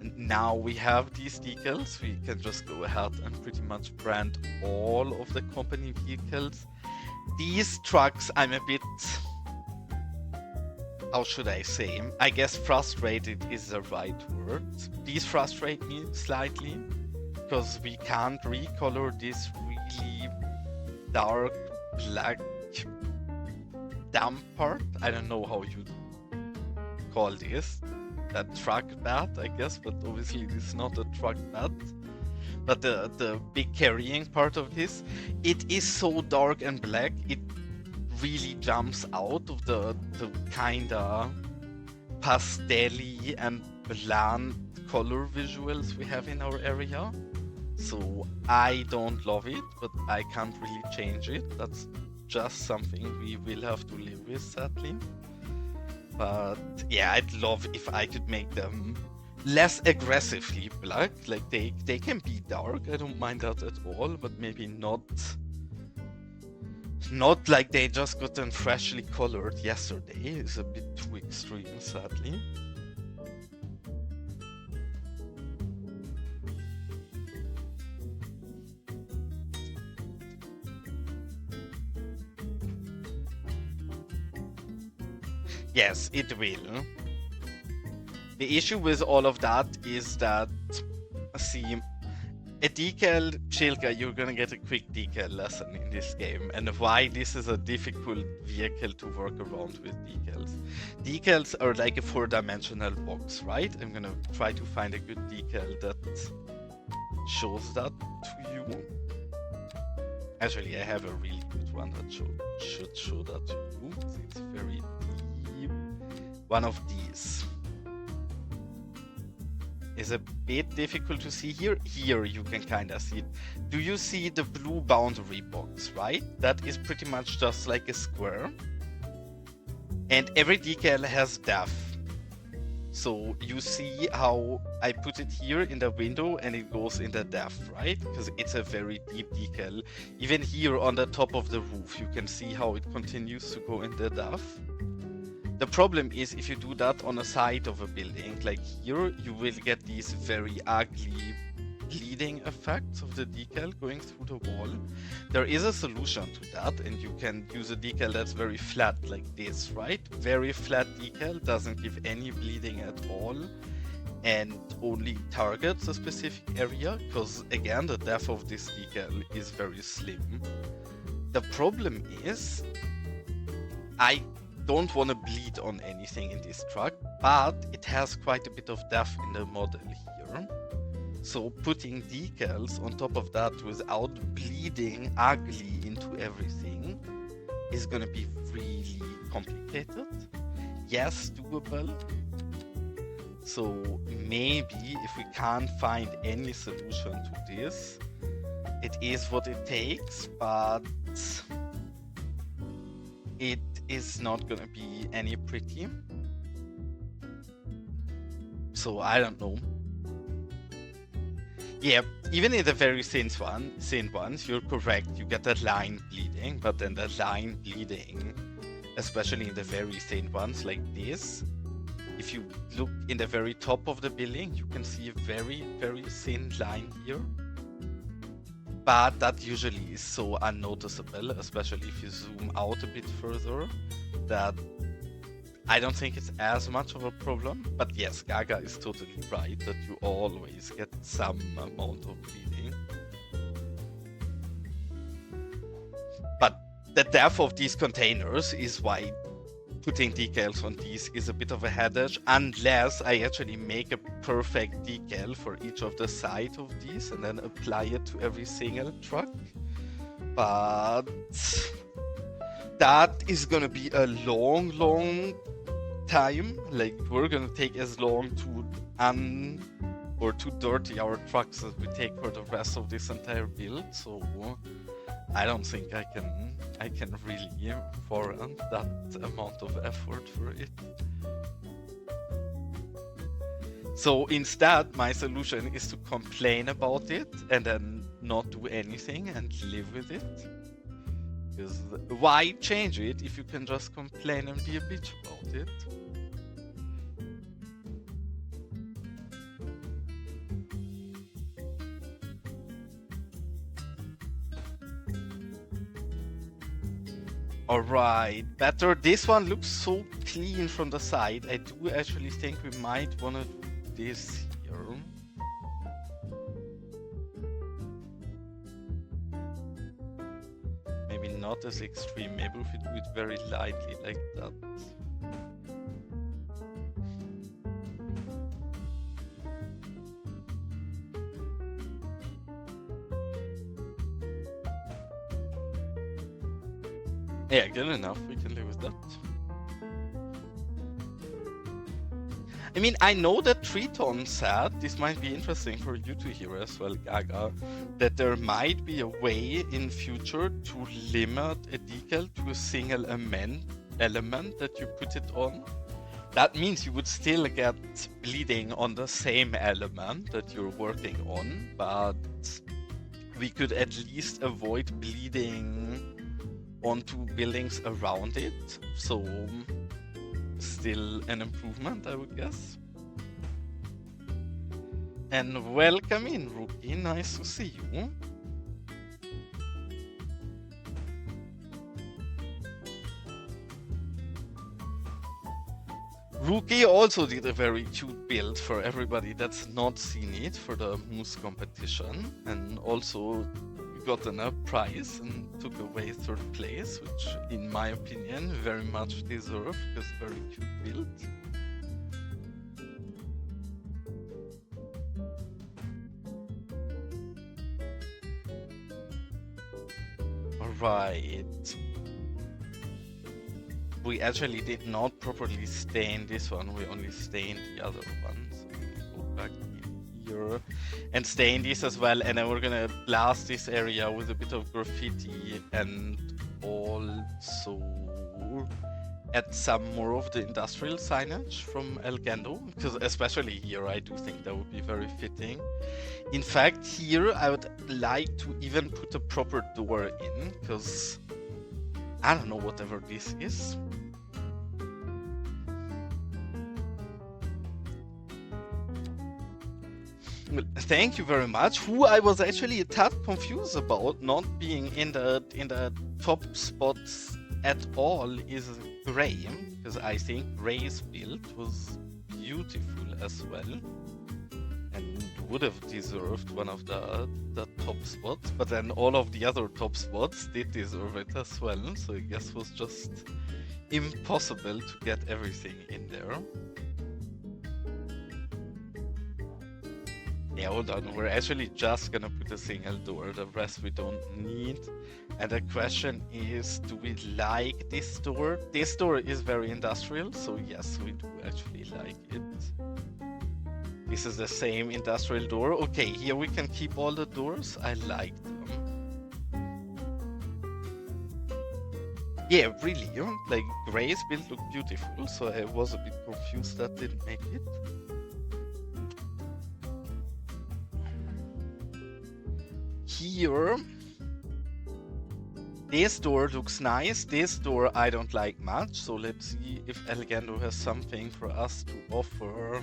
And now we have these decals, we can just go ahead and pretty much brand all of the company vehicles. These trucks, I'm a bit, how should I say? I guess frustrated is the right word. These frustrate me slightly, because we can't recolor this really dark black damp part. I don't know how you call this. That truck bat, I guess, but obviously this is not a truck bat. But the big carrying part of this, it is so dark and black, it really jumps out of the kinda pastel-y and bland color visuals we have in our area. So I don't love it, but I can't really change it. That's just something we will have to live with, sadly. But yeah, I'd love if I could make them less aggressively black. Like they can be dark, I don't mind that at all, but maybe not like they just gotten freshly colored yesterday. It's a bit too extreme, sadly. Yes, it will. The issue with all of that is that, see, a decal, Chilka, you're gonna get a quick decal lesson in this game, and why this is a difficult vehicle to work around with decals. Decals are like a 4-dimensional box, right? I'm gonna try to find a good decal that shows that to you. Actually, I have a really good one that should show that to you. It's very deep. One of these is a bit difficult to see here. Here you can kind of see it. Do you see the blue boundary box, right? That is pretty much just like a square. And every decal has depth. So you see how I put it here in the window and it goes in the depth, right? Because it's a very deep decal. Even here on the top of the roof, you can see how it continues to go in the depth. The problem is if you do that on a side of a building, like here, you will get these very ugly bleeding effects of the decal going through the wall. There is a solution to that, and you can use a decal that's very flat like this, right? Very flat decal, doesn't give any bleeding at all, and only targets a specific area, because again, the depth of this decal is very slim. The problem is, I don't want to bleed on anything in this truck, but it has quite a bit of depth in the model here. So putting decals on top of that without bleeding ugly into everything is gonna be really complicated. Yes, doable. So maybe if we can't find any solution to this, it is what it takes, but it is not gonna be any pretty. So I don't know. Yeah, even in the very thin ones, you're correct. You get that line bleeding, but then that line bleeding, especially in the very thin ones like this, if you look in the very top of the building, you can see a very, very thin line here. But that usually is so unnoticeable, especially if you zoom out a bit further, that I don't think it's as much of a problem. But yes, Gaga is totally right that you always get some amount of bleeding. But the depth of these containers is why putting decals on these is a bit of a headache, unless I actually make a perfect decal for each of the sides of these and then apply it to every single truck. But that is gonna be a long time. Like, we're gonna take as long to dirty our trucks as we take for the rest of this entire build. So I don't think I can really warrant that amount of effort for it. So instead, my solution is to complain about it and then not do anything and live with it. Because why change it if you can just complain and be a bitch about it? Alright, better. This one looks so clean from the side. I do actually think we might want to do this here. Maybe not as extreme. Maybe if we do it very lightly like that. Yeah, good enough. We can live with that. I mean, I know that Triton said, this might be interesting for you to hear as well, Gaga, that there might be a way in future to limit a decal to a single element that you put it on. That means you would still get bleeding on the same element that you're working on, but we could at least avoid bleeding onto buildings around it. So still an improvement, I would guess. And welcome in, Rookie. Nice to see you. Rookie also did a very cute build for everybody that's not seen it for the Moose competition, and also gotten a prize and took away third place, which in my opinion very much deserved, because very cute build. Alright. We actually did not properly stain this one, we only stained the other one. So we go back here and stain this as well, and then we're gonna blast this area with a bit of graffiti and also add some more of the industrial signage from Elgando, because especially here I do think that would be very fitting. In fact, here I would like to even put a proper door in, because I don't know whatever this is. Well, thank you very much. Who I was actually a tad confused about not being in the top spots at all is Gray, because I think Gray's build was beautiful as well, and would have deserved one of the top spots. But then all of the other top spots did deserve it as well. So I guess it was just impossible to get everything in there. Yeah, hold on, we're actually just gonna put a single door, the rest we don't need. And the question is, do we like this door? This door is very industrial, so yes, we do actually like it. This is the same industrial door. Okay, here we can keep all the doors. I like them. Yeah, really, like Gray's build looked beautiful, so I was a bit confused that didn't make it. Here, this door looks nice. This door I don't like much, so let's see if Elgando has something for us to offer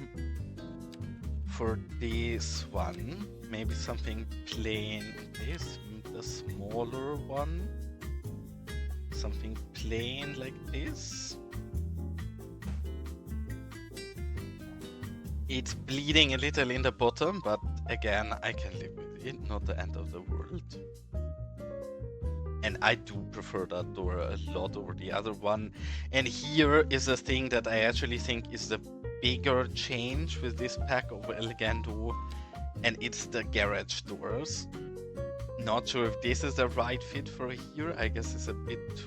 for this one. Maybe something plain. This, the smaller one. Something plain like this. It's bleeding a little in the bottom, but again, I can live with it, not the end of the world. And I do prefer that door a lot over the other one. And here is a thing that I actually think is the bigger change with this pack of Elgando, and it's the garage doors. Not sure if this is the right fit for here. I guess it's a bit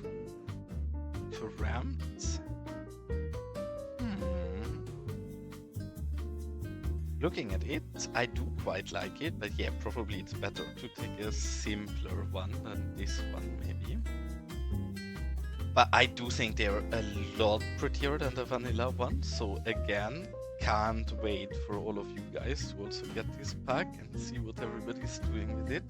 too ramped. Looking at it, I do quite like it, but yeah, probably it's better to take a simpler one than this one, maybe. But I do think they're a lot prettier than the vanilla one, so again, can't wait for all of you guys to also get this pack and see what everybody's doing with it.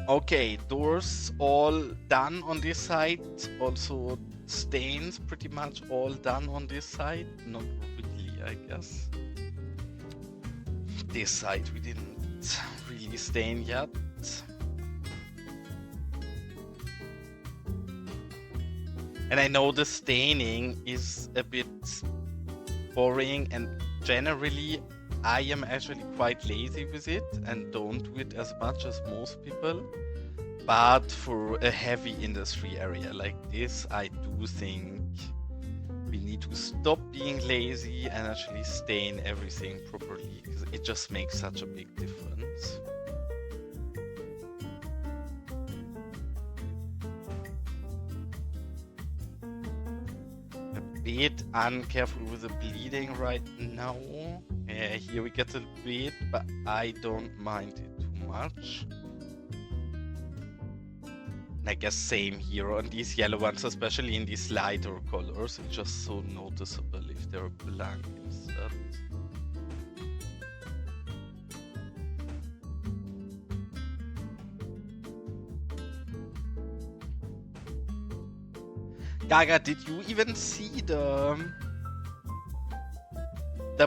Okay, doors all done on this side. Also stains pretty much all done on this side. Not really, I guess. This side we didn't really stain yet. And I know the staining is a bit boring, and generally I am actually quite lazy with it and don't do it as much as most people. But for a heavy industry area like this, I do think we need to stop being lazy and actually stain everything properly, because it just makes such a big difference. A bit uncareful with the bleeding right now. Yeah, here we get a bit, but I don't mind it too much. I guess same here on these yellow ones, especially in these lighter colors. It's just so noticeable if they're blank instead. Gaga, did you even see the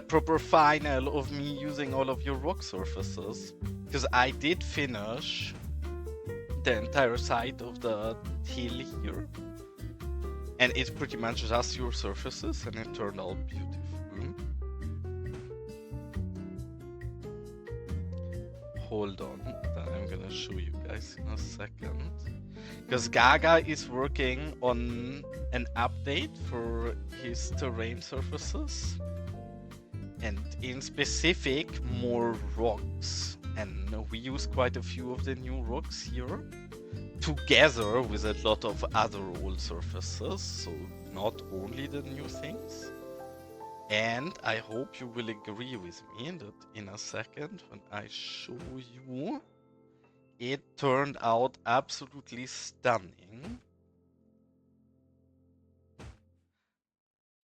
proper final of me using all of your rock surfaces? Because I did finish the entire side of the hill here, and it's pretty much just your surfaces, and it turned out beautiful. Hold on, I'm gonna show you guys in a second, because Gaga is working on an update for his terrain surfaces, and in specific more rocks. And we use quite a few of the new rocks here, together with a lot of other old surfaces, so not only the new things. And I hope you will agree with me that in a second, when I show you, it turned out absolutely stunning.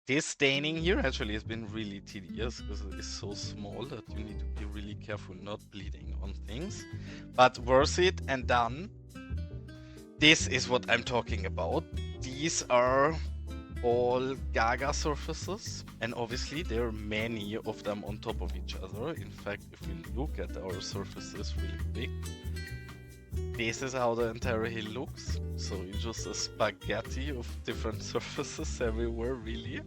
This staining here actually has been really tedious because it is so small that you need to be really careful not bleeding on things. But worth it and done. This is what I'm talking about. These are all Gaga surfaces, and obviously there are many of them on top of each other. In fact, if we look at our surfaces really quick, this is how the entire hill looks. So it's just a spaghetti of different surfaces everywhere, really.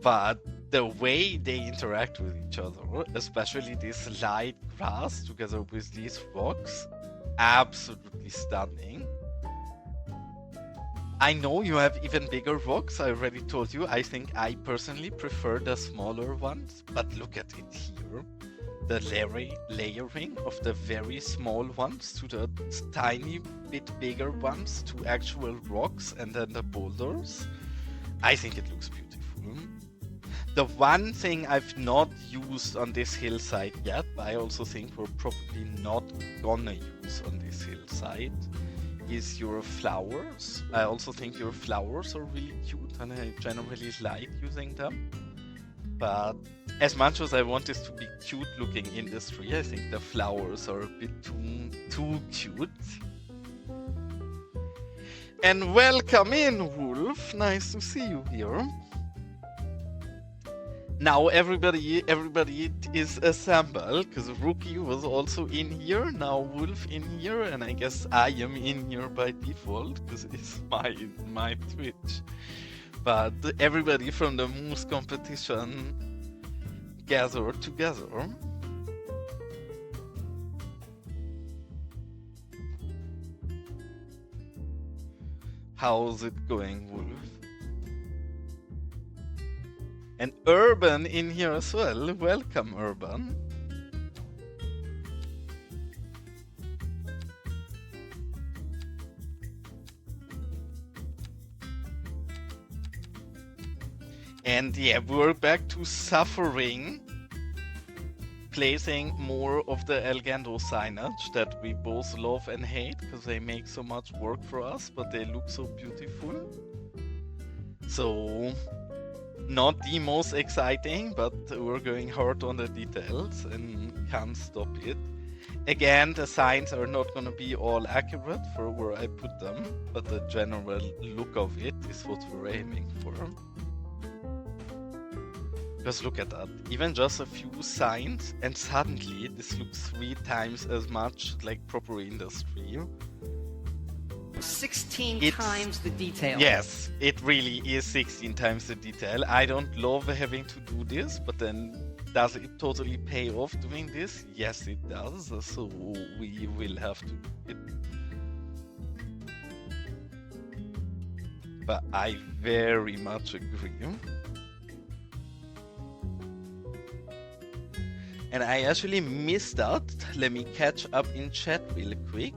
But the way they interact with each other, especially this light grass together with these rocks, absolutely stunning. I know you have even bigger rocks, I already told you. I think I personally prefer the smaller ones, but look at it here. The layering of the very small ones to the tiny bit bigger ones to actual rocks and then the boulders. I think it looks beautiful. The one thing I've not used on this hillside yet, but I also think we're probably not gonna use on this hillside, is your flowers. I also think your flowers are really cute and I generally like using them. But as much as I want this to be cute looking industry, I think the flowers are a bit too cute. And welcome in, Wolf. Nice to see you here. Now everybody is assembled, because Rookie was also in here, now Wolf in here, and I guess I am in here by default, because it's my Twitch. But everybody from the Moose competition gathered together. How's it going, Wolf? And Urban in here as well. Welcome, Urban. And yeah, we're back to suffering, placing more of the Elgando signage that we both love and hate because they make so much work for us, but they look so beautiful. So, not the most exciting, but we're going hard on the details and can't stop it. Again, the signs are not going to be all accurate for where I put them, but the general look of it is what we're aiming for. Because look at that, even just a few signs and suddenly this looks 3 times as much like proper industry. 16 times the detail. Yes, it really is 16 times the detail. I don't love having to do this, but then does it totally pay off doing this? Yes, it does, so we will have to do it. But I very much agree. And I actually missed that. Let me catch up in chat real quick.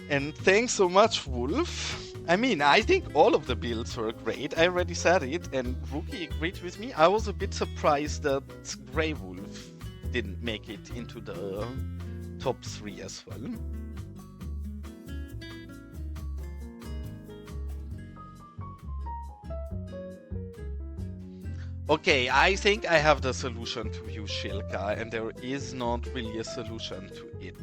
And thanks so much, Wolf. I mean, I think all of the builds were great. I already said it, and Rookie agreed with me. I was a bit surprised that Grey Wolf didn't make it into the top 3 as well. Okay, I think I have the solution to you, Shilka, and there is not really a solution to it.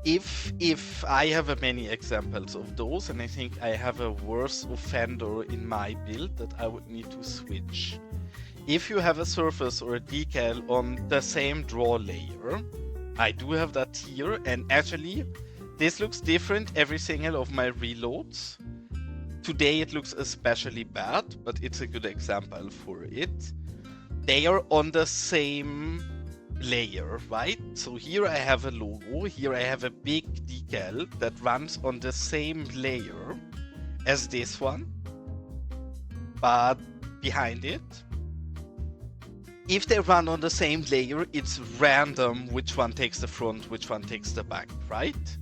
If I have many examples of those, and I think I have a worse offender in my build that I would need to switch. If you have a surface or a decal on the same draw layer, I do have that here, and actually this looks different every single of my reloads. Today it looks especially bad, but it's a good example for it. They are on the same layer, right? So here I have a logo, here I have a big decal that runs on the same layer as this one, but behind it. If they run on the same layer, it's random which one takes the front, which one takes the back, right?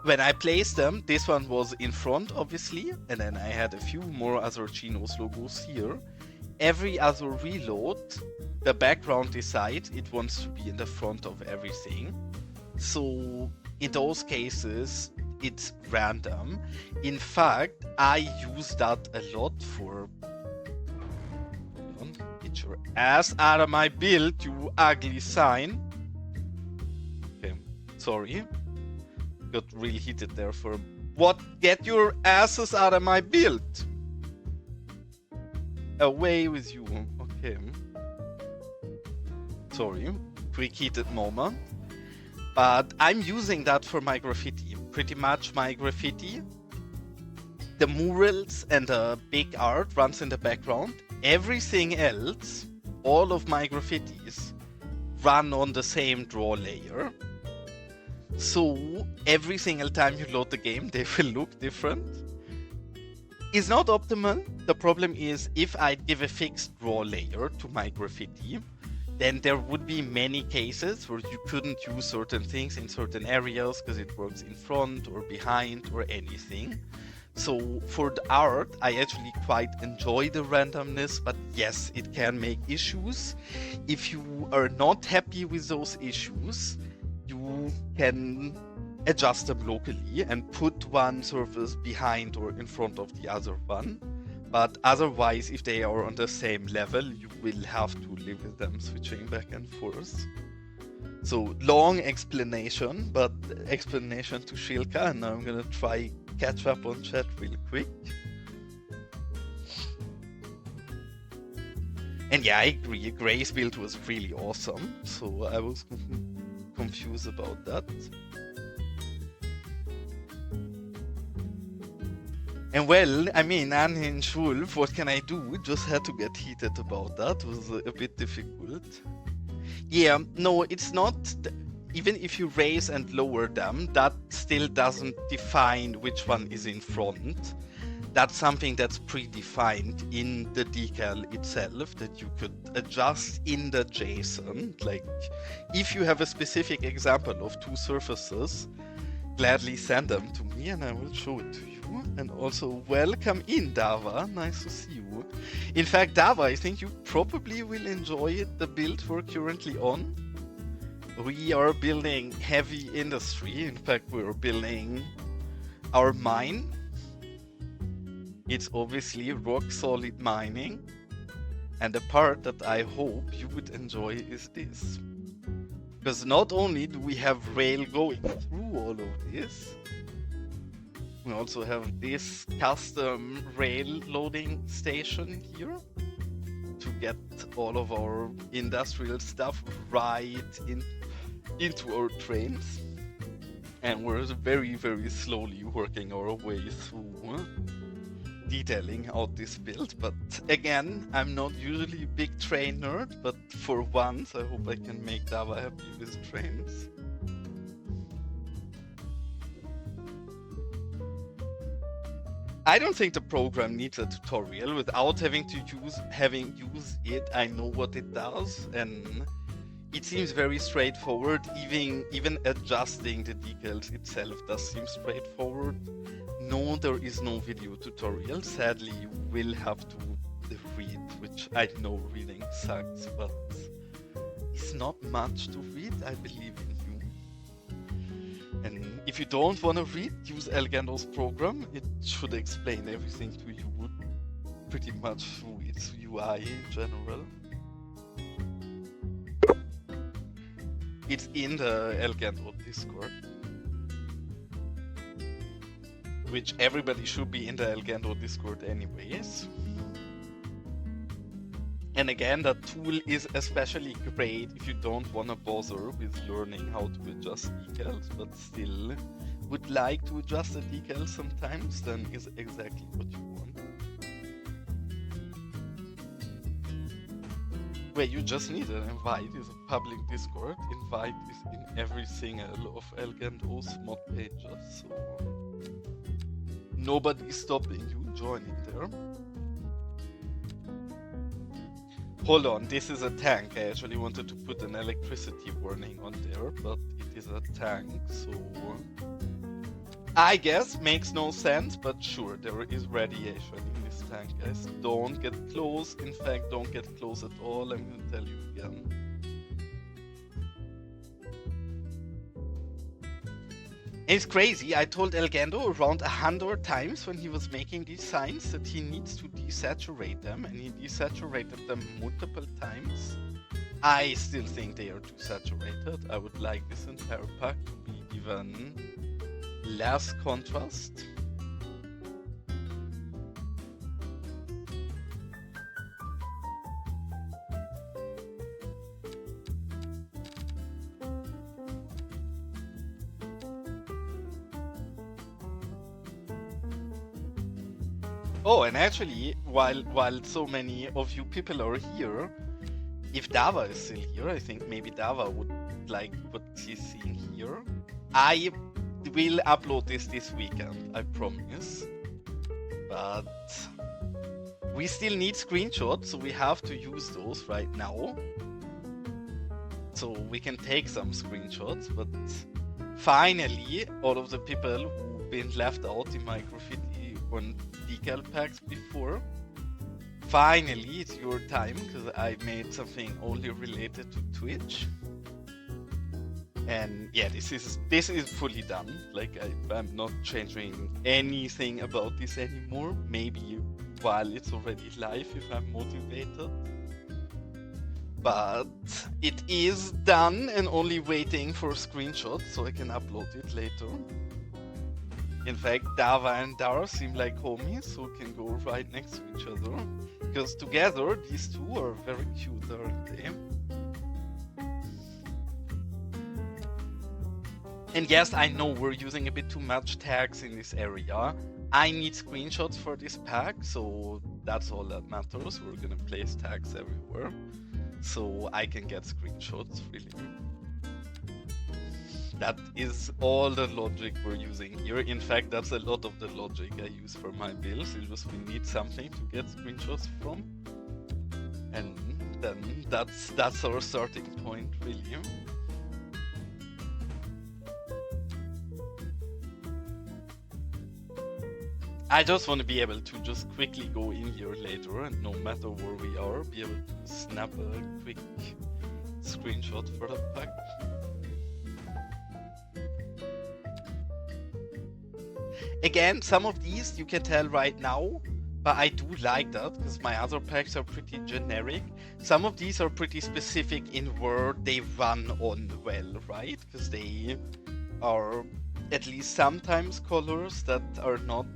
when I placed them, this one was in front, obviously, and then I had a few more other Chinos logos here. Every other reload, the background decides it wants to be in the front of everything. So in those cases, it's random. In fact, I use that a lot for... Get your ass out of my build, you ugly sign. Okay, sorry. Got really heated there for... What? Get your asses out of my build! Away with you. Okay. Sorry. Quick heated moment. But I'm using that for my graffiti. Pretty much my graffiti. The murals and the big art runs in the background. Everything else, all of my graffitis, run on the same draw layer. So every single time you load the game, they will look different. It's not optimal. The problem is if I give a fixed draw layer to my graffiti, then there would be many cases where you couldn't use certain things in certain areas because it works in front or behind or anything. So for the art, I actually quite enjoy the randomness, but yes, it can make issues. If you are not happy with those issues, you can adjust them locally and put one surface behind or in front of the other one. But otherwise, if they are on the same level, you will have to live with them switching back and forth. So long explanation, but explanation to Shilka, and now I'm gonna try catch up on chat real quick. And yeah, I agree, Gray's build was really awesome, so I was confused about that. And well, I mean, Unhinged Wolf, what can I do? Just had to get heated about that, it was a bit difficult. Yeah, no, it's not... Even if you raise and lower them, that still doesn't define which one is in front. That's something that's predefined in the decal itself that you could adjust in the JSON. Like, if you have a specific example of two surfaces, gladly send them to me and I will show it to you. And also, welcome in, Dava. Nice to see you. In fact, Dava, I think you probably will enjoy the build we're currently on. We are building heavy industry. In fact, we're building our mine. It's obviously rock solid mining. And the part that I hope you would enjoy is this. Because not only do we have rail going through all of this, we also have this custom rail loading station here to get all of our industrial stuff right into our trains. And we're very, very slowly working our way through detailing out this build. But again, I'm not usually a big train nerd, but for once I hope I can make Dava happy with trains. I don't think the program needs a tutorial. Without having used it, I know what it does, and it seems very straightforward. Even adjusting the decals itself does seem straightforward. No, there is no video tutorial. Sadly, you will have to read, which I know reading sucks, but it's not much to read. I believe in you. And if you don't want to read, use Elgando's program. It should explain everything to you pretty much through its UI in general. It's in the Elgando Discord, which everybody should be in the Elgando Discord anyways. And again, that tool is especially great if you don't want to bother with learning how to adjust decals, but still would like to adjust the decals sometimes, then is exactly what you want. Wait, you just need an invite. It's a public Discord. Invite is in every single of Elgando's mod pages, so nobody's stopping you joining there. Hold on, this is a tank. I actually wanted to put an electricity warning on there, but it is a tank, so I guess makes no sense, but sure, there is radiation in this tank, guys. Don't get close. In fact, don't get close at all. I'm gonna tell you again. It's crazy. I told Elgando around 100 times when he was making these signs that he needs to desaturate them, and he desaturated them multiple times. I still think they are too saturated. I would like this entire pack to be even less contrast. Oh, and actually, while so many of you people are here, if Dava is still here, I think maybe Dava would like what he's seeing here. I will upload this weekend, I promise. But we still need screenshots, so we have to use those right now. So we can take some screenshots, but finally, all of the people who've been left out in my graffiti on decal packs before, finally it's your time, because I made something only related to Twitch. And yeah, this is fully done. Like I'm not changing anything about this anymore. Maybe while it's already live if I'm motivated. But it is done and only waiting for screenshots so I can upload it later. In fact, Dava and Dara seem like homies, so we can go right next to each other. Because together, these two are very cute, aren't they? And yes, I know we're using a bit too much tags in this area. I need screenshots for this pack, so that's all that matters. We're gonna place tags everywhere, so I can get screenshots, really. That is all the logic we're using here. In fact, that's a lot of the logic I use for my builds. It's just we need something to get screenshots from. And then that's our starting point, really. I just want to be able to just quickly go in here later, and no matter where we are, be able to snap a quick screenshot for the pack. Again, some of these you can tell right now, but I do like that because my other packs are pretty generic. Some of these are pretty specific in where they run on well, right? Because they are at least sometimes colors that are not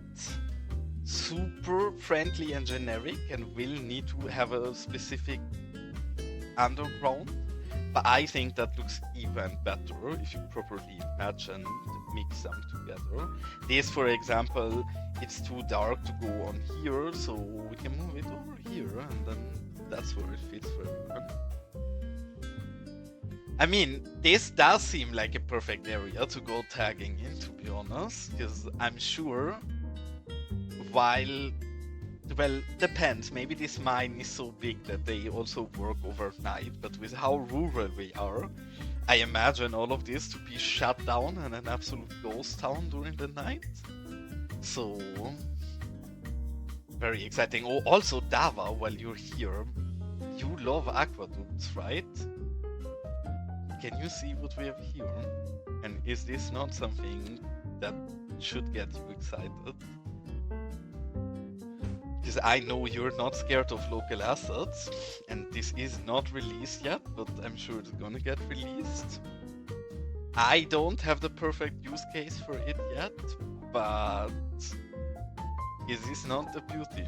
super friendly and generic and will need to have a specific underground. But I think that looks even better if you properly match and mix them together. This, for example, it's too dark to go on here, so we can move it over here, and then that's where it fits for everyone. I mean, this does seem like a perfect area to go tagging in, to be honest, because I'm sure while, well, depends, maybe this mine is so big that they also work overnight, but with how rural we are, I imagine all of this to be shut down and an absolute ghost town during the night. So, very exciting. Oh, also Dava, while you're here, you love aqueducts, right? Can you see what we have here? And is this not something that should get you excited? Because I know you're not scared of local assets, and this is not released yet, but I'm sure it's gonna get released. I don't have the perfect use case for it yet, but is this not the beauty?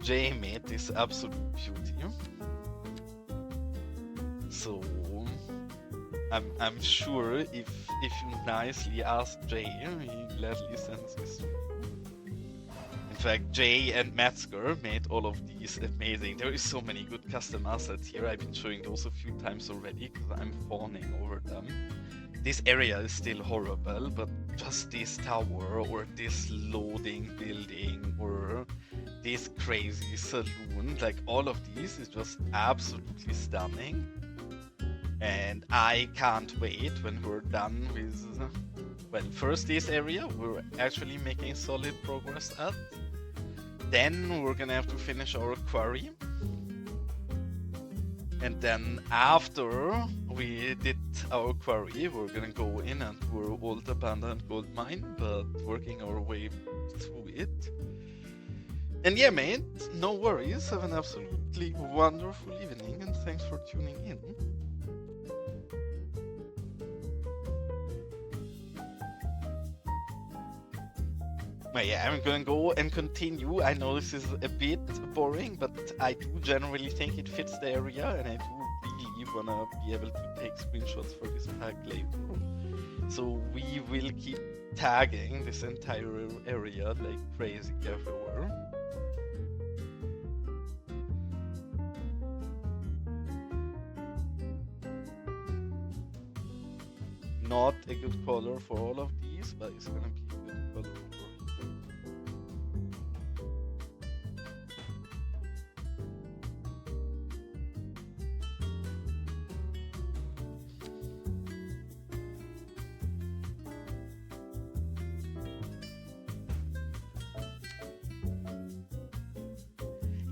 Jay made this absolute beauty. So I'm sure if you nicely ask Jay, he gladly sends this to you. In fact, Jay and Metzger made all of these amazing. There is so many good custom assets here. I've been showing those a few times already because I'm fawning over them. This area is still horrible, but just this tower or this loading building or this crazy saloon, like all of these is just absolutely stunning. And I can't wait when we're done with well, first this area we're actually making solid progress at. Then we're gonna have to finish our quarry. And then after we did our quarry, we're gonna go in and do our old abandoned gold mine, but working our way through it. And yeah, mate, no worries. Have an absolutely wonderful evening, and thanks for tuning in. But yeah, I'm gonna go and continue. I know this is a bit boring, but I do generally think it fits the area, and I do really wanna be able to take screenshots for this pack later. So we will keep tagging this entire area like crazy everywhere. Not a good color for all of these, but it's gonna be a good color for here.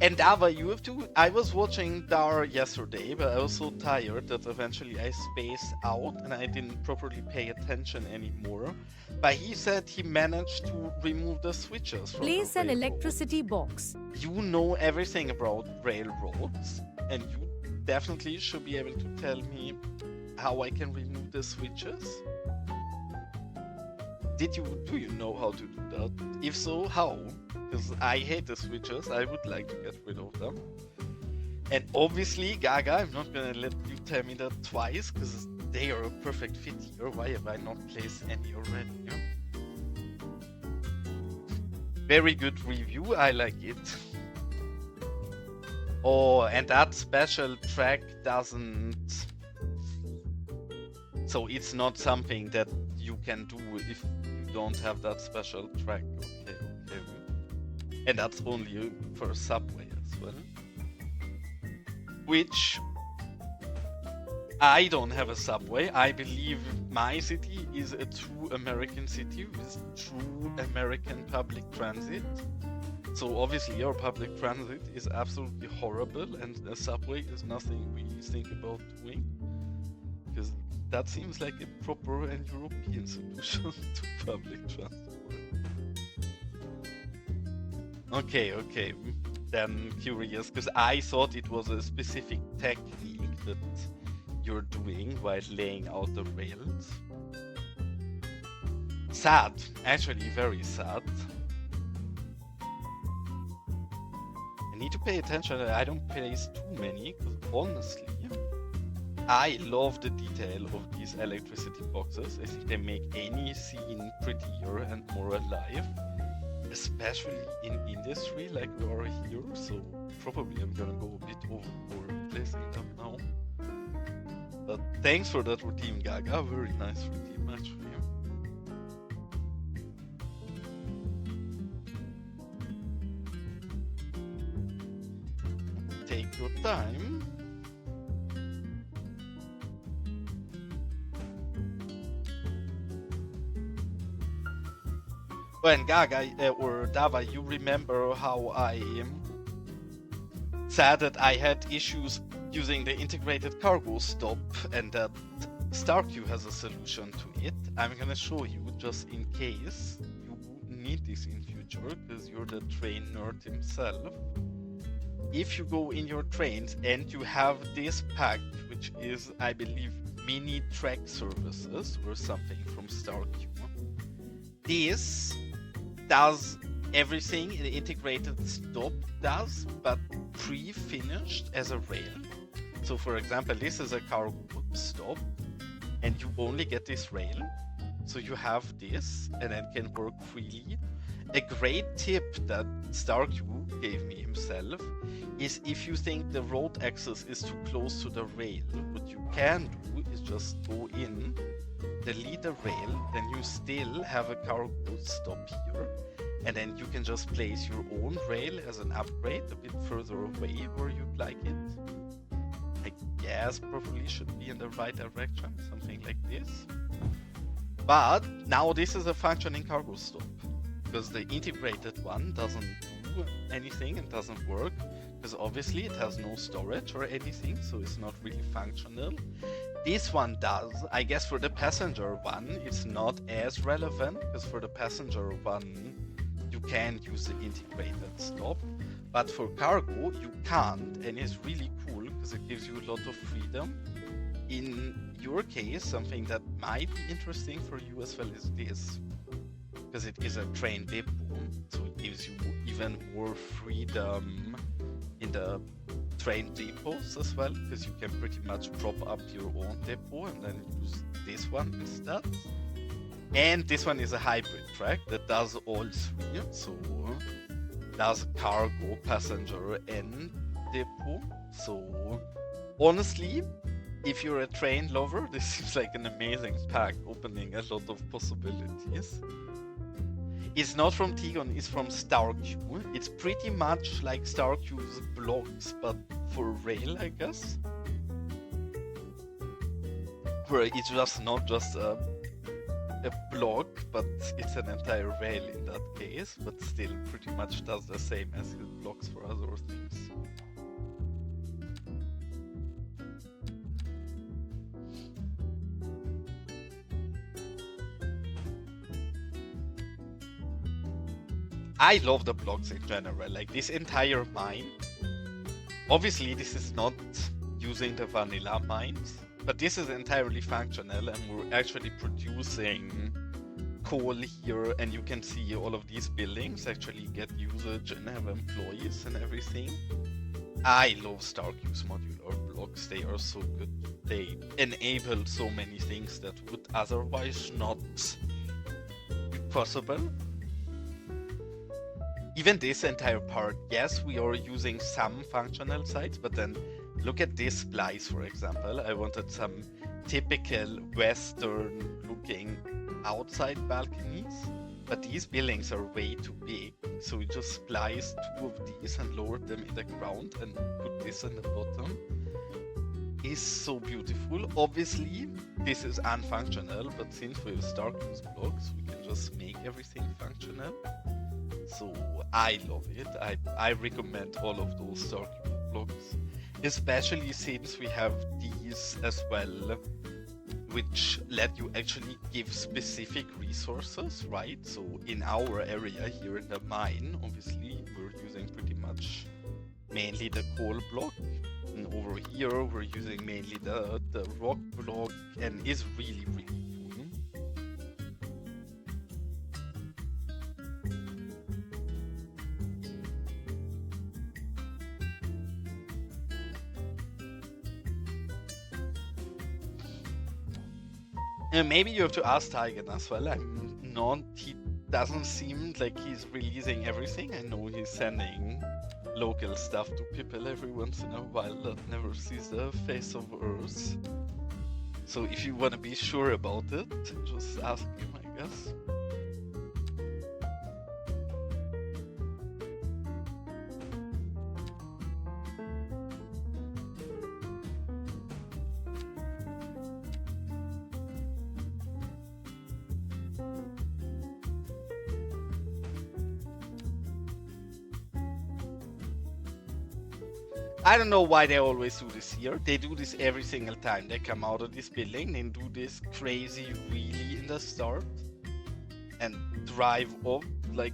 And Dava, you have to. I was watching Dar yesterday, but I was so tired that eventually I spaced out and I didn't properly pay attention anymore. But he said he managed to remove the switches from Place the an railroad. electricity box. You know everything about railroads, and you definitely should be able to tell me how I can remove the switches. Do you know how to do that? If so, how? Because I hate the switches, I would like to get rid of them. And obviously, Gaga, I'm not gonna let you tell me that twice, because they are a perfect fit here. Why have I not placed any already? Yeah? Very good review, I like it. Oh, and that special track doesn't... So it's not something that you can do if you don't have that special track. Okay. And that's only for subway as well. Which... I don't have a subway. I believe my city is a true American city with true American public transit. So obviously our public transit is absolutely horrible, and a subway is nothing we think about doing. Because that seems like a proper and European solution to public transport. Okay. Then curious, because I thought it was a specific technique that you're doing while laying out the rails. Sad, actually very sad. I need to pay attention that I don't place too many, because honestly, I love the detail of these electricity boxes. I think they make any scene prettier and more alive. Especially in industry like we are here, so probably I'm gonna go a bit overboard placing them now. But thanks for that routine, Gaga. Very nice routine, actually. Take your time. When Gaga or Dava, you remember how I said that I had issues using the integrated cargo stop, and that StarQ has a solution to it. I'm gonna show you just in case you need this in future, because you're the train nerd himself. If you go in your trains and you have this pack, which is, I believe, mini track services or something from StarQ, this does everything an integrated stop does, but pre-finished as a rail. So for example, this is a cargo stop, and you only get this rail. So you have this, and it can work freely. A great tip that StarQ gave me himself is if you think the road access is too close to the rail, what you can do is just go in, delete the rail, then you still have a cargo stop here, and then you can just place your own rail as an upgrade a bit further away where you'd like it. I guess probably should be in the right direction, something like this. But now this is a functioning cargo stop, because the integrated one doesn't do anything and doesn't work, because obviously it has no storage or anything, so it's not really functional. This one does. I guess for the passenger one, it's not as relevant, because for the passenger one, you can use the integrated stop. But for cargo, you can't, and it's really cool, because it gives you a lot of freedom. In your case, something that might be interesting for you as well is this, because it is a train depot, so it gives you even more freedom in the train depots as well, because you can pretty much prop up your own depot and then use this one instead. And this one is a hybrid track that does all three, so does cargo, passenger, and depot. So honestly, if you're a train lover, this seems like an amazing pack, opening a lot of possibilities. It's not from Tigon, it's from StarQ. It's pretty much like StarQ's blocks, but for rail, I guess. Where it's just not just a block, but it's an entire rail in that case, but still pretty much does the same as his blocks for other things. I love the blocks in general, like this entire mine. Obviously this is not using the vanilla mines, but this is entirely functional, and we're actually producing coal here, and you can see all of these buildings actually get usage and have employees and everything. I love StarQ's modular blocks, they are so good. They enable so many things that would otherwise not be possible. Even this entire part, yes, we are using some functional sites, but then look at this splice, for example. I wanted some typical Western looking outside balconies, but these buildings are way too big. So we just spliced two of these and lowered them in the ground and put this in the bottom. It's so beautiful. Obviously, this is unfunctional, but since we have StarQ's blocks, we can just make everything functional. So I love it. I recommend all of those StarQ blocks, especially since we have these as well, which let you actually give specific resources, right? So in our area here in the mine, obviously we're using pretty much mainly the coal block, and over here we're using mainly the rock block, and it's really cool. Maybe you have to ask Tigan as well. He doesn't seem like he's releasing everything. I know he's sending local stuff to people every once in a while that never sees the face of Earth. So if you want to be sure about it, just ask him, I guess. I don't know why they always do this here. They do this every single time. They come out of this building and do this crazy wheelie in the start and drive off like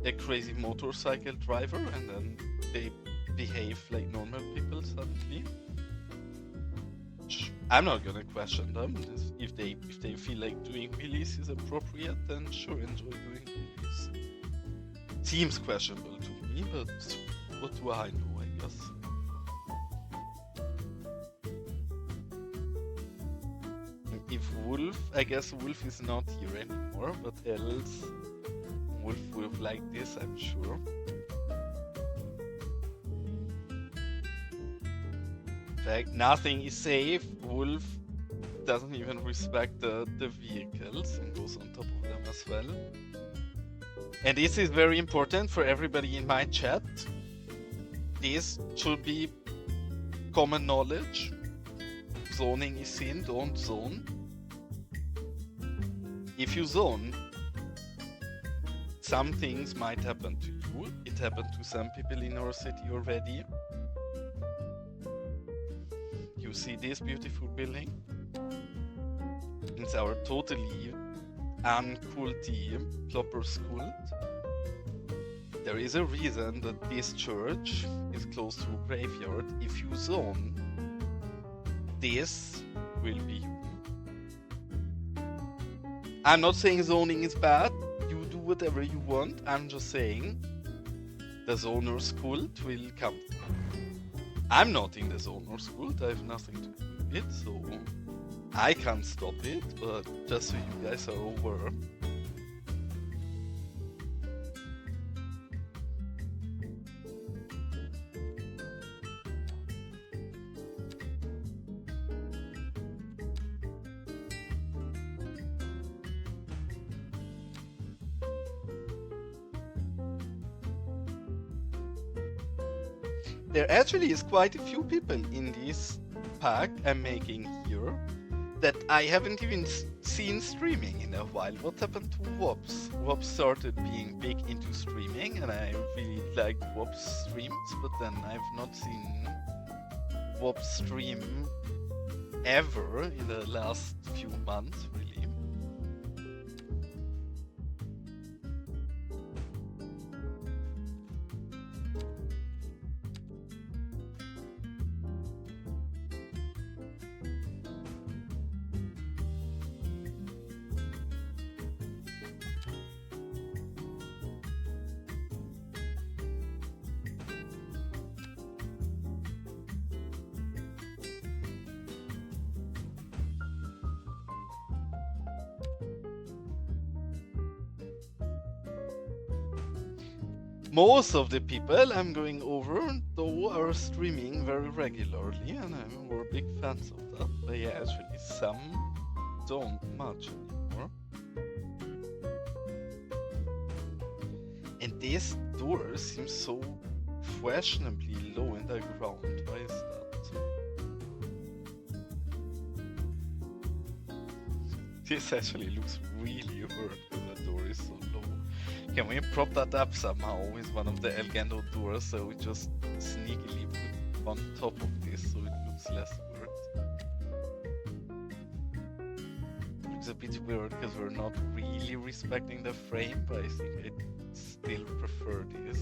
a crazy motorcycle driver, and then they behave like normal people suddenly. I'm not gonna question them. If they feel like doing wheelies is appropriate, then sure, enjoy doing wheelies. Seems questionable to me, but what do I know, I guess. If Wolf, I guess Wolf is not here anymore, but else Wolf would have liked this, I'm sure. In fact, nothing is safe. Wolf doesn't even respect the vehicles and goes on top of them as well. And this is very important for everybody in my chat. This should be common knowledge. Zoning is in, don't zone. if you zone, some things might happen to you. It happened to some people in our city already. You see this beautiful building? It's our totally unculty Kloppers cult. There is a reason that this church is close to a graveyard. If you zone, this will be you. I'm not saying zoning is bad. You do whatever you want. I'm just saying the zoner's cult will come. I'm not in the zoner's cult. I have nothing to do with it, so I can't stop it. But just so you guys are aware. There actually is quite a few people in this pack I'm making here that I haven't even seen streaming in a while. What happened to Wops? Wops started being big into streaming and I really liked Wops streams, but then I've not seen Wops stream ever in the last few months, really. Most of the people I'm going over, though, are streaming very regularly, and we're big fans of that. But yeah, actually, some don't much anymore. And this door seems so questionably low in the ground. Why is that? This actually looks really hurt when the door is so low. Can we prop that up somehow with one of the Elgando doors so we just sneakily put on top of this so it looks less weird? Looks a bit weird because we're not really respecting the frame, but I think I'd still prefer this.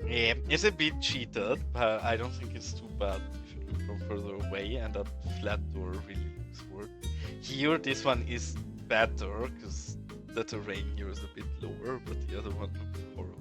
Yeah, it's a bit cheated, but I don't think it's too bad if you look from further away, and that flat door really looks weird. Here, this one is better because the terrain here is a bit lower, but the other one looks horrible.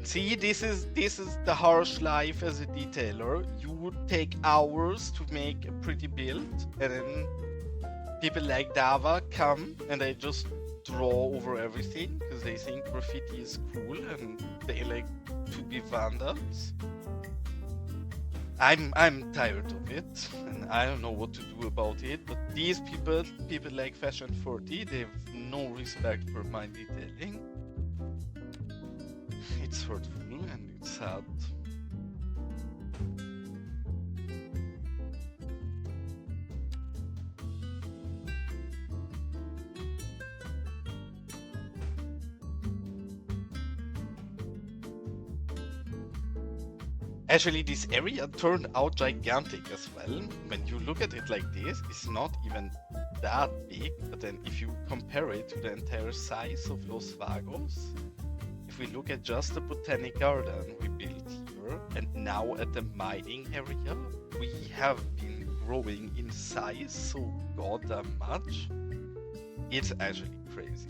See, this is the harsh life as a detailer. You would take hours to make a pretty build, and then people like Dava come and they just draw over everything because they think graffiti is cool and they like to be vandals. I'm tired of it, and I don't know what to do about it. But these people like Fashion 40, they have no respect for my detailing. It's hurtful and it's sad. Actually, this area turned out gigantic as well. When you look at it like this, it's not even that big. But then if you compare it to the entire size of Los Vagos, if we look at just the botanic garden we built here, and now at the mining area, we have been growing in size so goddamn much. It's actually crazy.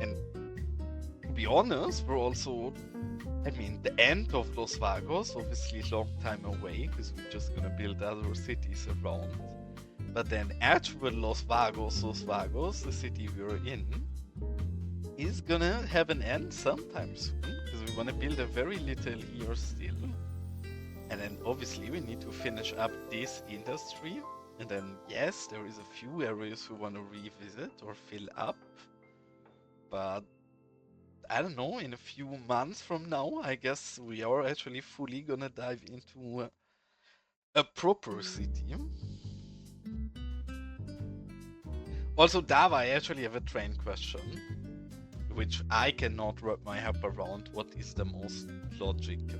And to be honest, we're also, I mean, the end of Los Vagos, obviously long time away, because we're just gonna build other cities around. But then actual Los Vagos, the city we're in, is gonna have an end sometime soon, because we want to build a very little here still. And then obviously we need to finish up this industry. And then yes, there is a few areas we want to revisit or fill up. But I don't know, in a few months from now, I guess we are actually fully gonna dive into a proper city. Also, Dava, I actually have a train question, which I cannot wrap my head around. What is the most logical?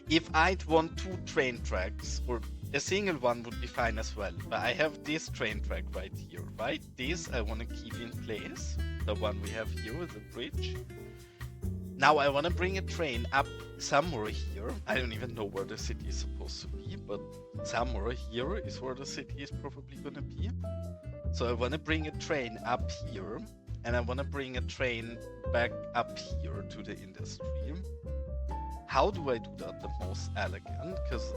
If I'd want 2 train tracks, or a single one would be fine as well, but I have this train track right here, right? This I want to keep in place, the one we have here with the bridge. Now I want to bring a train up somewhere here. I don't even know where the city is supposed to be, but somewhere here is where the city is probably going to be. So I want to bring a train up here, and I want to bring a train back up here to the industry. How do I do that the most elegant? Because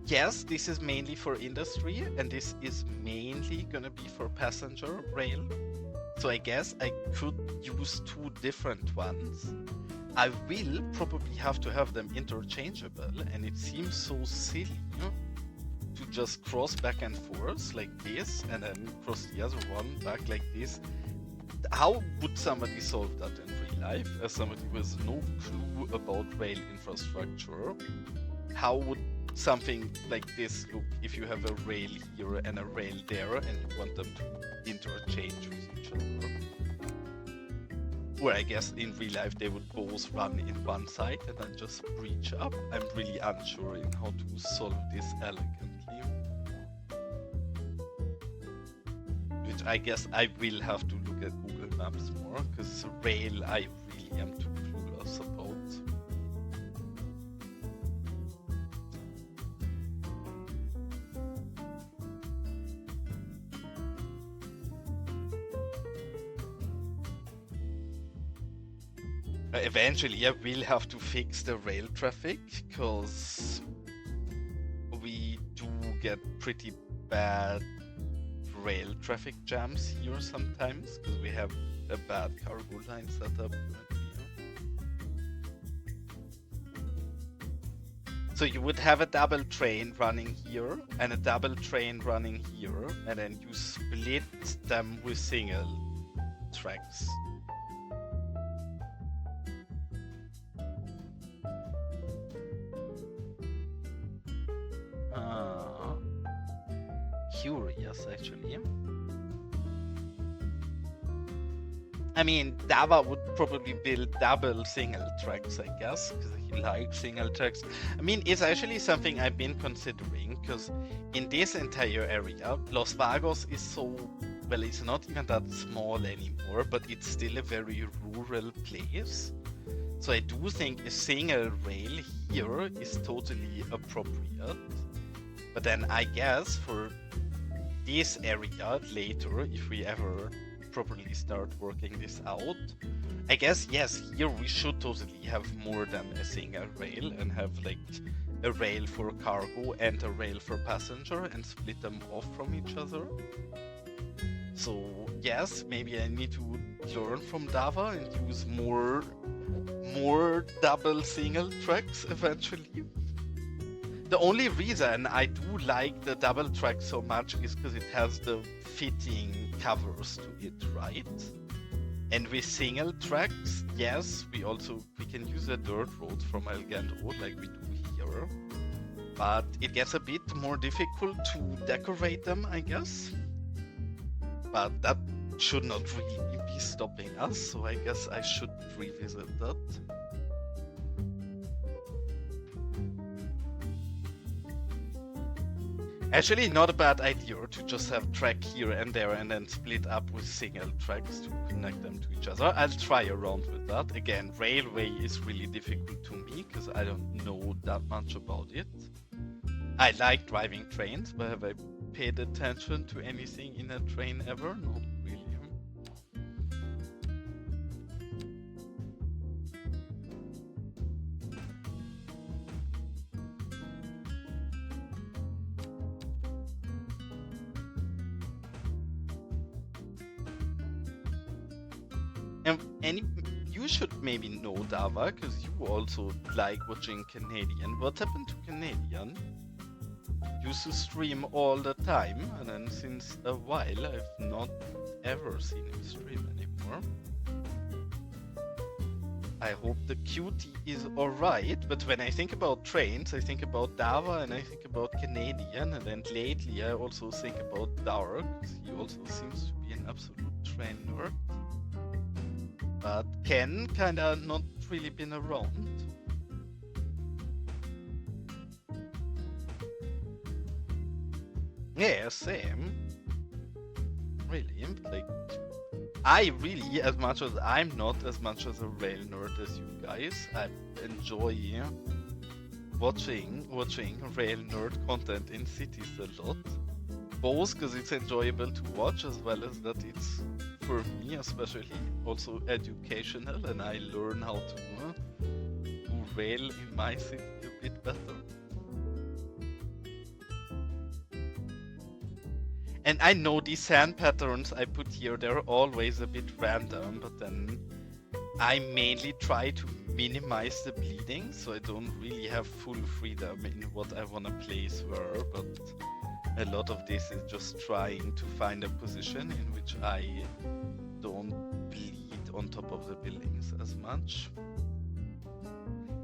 yes, this is mainly for industry, and this is mainly gonna be for passenger rail. So I guess I could use 2 different ones. I will probably have to have them interchangeable, and it seems so silly to just cross back and forth like this, and then cross the other one back like this. How would somebody solve that in real life, as somebody with no clue about rail infrastructure? How would something like this look if you have a rail here and a rail there and you want them to interchange with each other? Where I guess in real life they would both run in one side and then just breach up. I'm really unsure in how to solve this elegantly. Which I guess I will have to look at Google Maps more, because rail I really am too clueless about. Eventually I will have to fix the rail traffic, because we do get pretty bad rail traffic jams here sometimes, because we have a bad cargo line set up currently. So you would have a double train running here and a double train running here, and then you split them with single tracks. Curious, actually. I mean, Dava would probably build double single tracks, I guess, because he likes single tracks. I mean, it's actually something I've been considering, because in this entire area, Los Vagos is so, well, it's not even that small anymore, but it's still a very rural place. So I do think a single rail here is totally appropriate. But then I guess for this area later, if we ever properly start working this out, I guess yes, here we should totally have more than a single rail and have like a rail for cargo and a rail for passenger and split them off from each other. So yes, maybe I need to learn from Dava and use more double single tracks eventually. The only reason I do like the double track so much is because it has the fitting covers to it, right? And with single tracks, yes, we can use a dirt road from El Gando like we do here. But it gets a bit more difficult to decorate them, I guess. But that should not really be stopping us, so I guess I should revisit that. Actually, not a bad idea to just have track here and there and then split up with single tracks to connect them to each other. I'll try around with that. Again, railway is really difficult to me because I don't know that much about it. I like driving trains, but have I paid attention to anything in a train ever? Not really. And you should maybe know Dava, because you also like watching Canadian. What happened to Canadian? Used to stream all the time, and then since a while I've not ever seen him stream anymore. I hope the cutie is alright, but when I think about trains, I think about Dava and I think about Canadian, and then lately I also think about Dark. He also seems to be an absolute train nerd. But Ken kinda not really been around. Yeah, same. Really, like, I really, as much as I'm not as much as a rail nerd as you guys, I enjoy watching rail nerd content in Cities a lot. Both because it's enjoyable to watch, as well as that it's, for me especially, also educational, and I learn how to do rail in my city a bit better. And I know these sand patterns I put here, they're always a bit random, but then I mainly try to minimize the bleeding, so I don't really have full freedom in what I want to place where, but a lot of this is just trying to find a position in which I don't bleed on top of the buildings as much.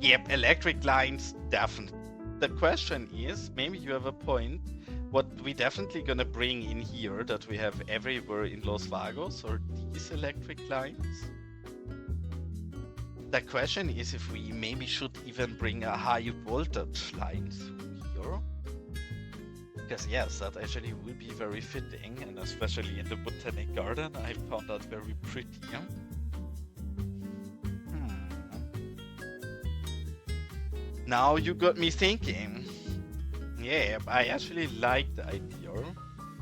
Yep, electric lines, definitely. The question is, maybe you have a point, what we definitely gonna bring in here that we have everywhere in Los Vagos are these electric lines. The question is if we maybe should even bring a high voltage line through here. Because yes, that actually will be very fitting, and especially in the Botanic Garden, I found that very pretty. Now you got me thinking. Yeah, I actually like the idea.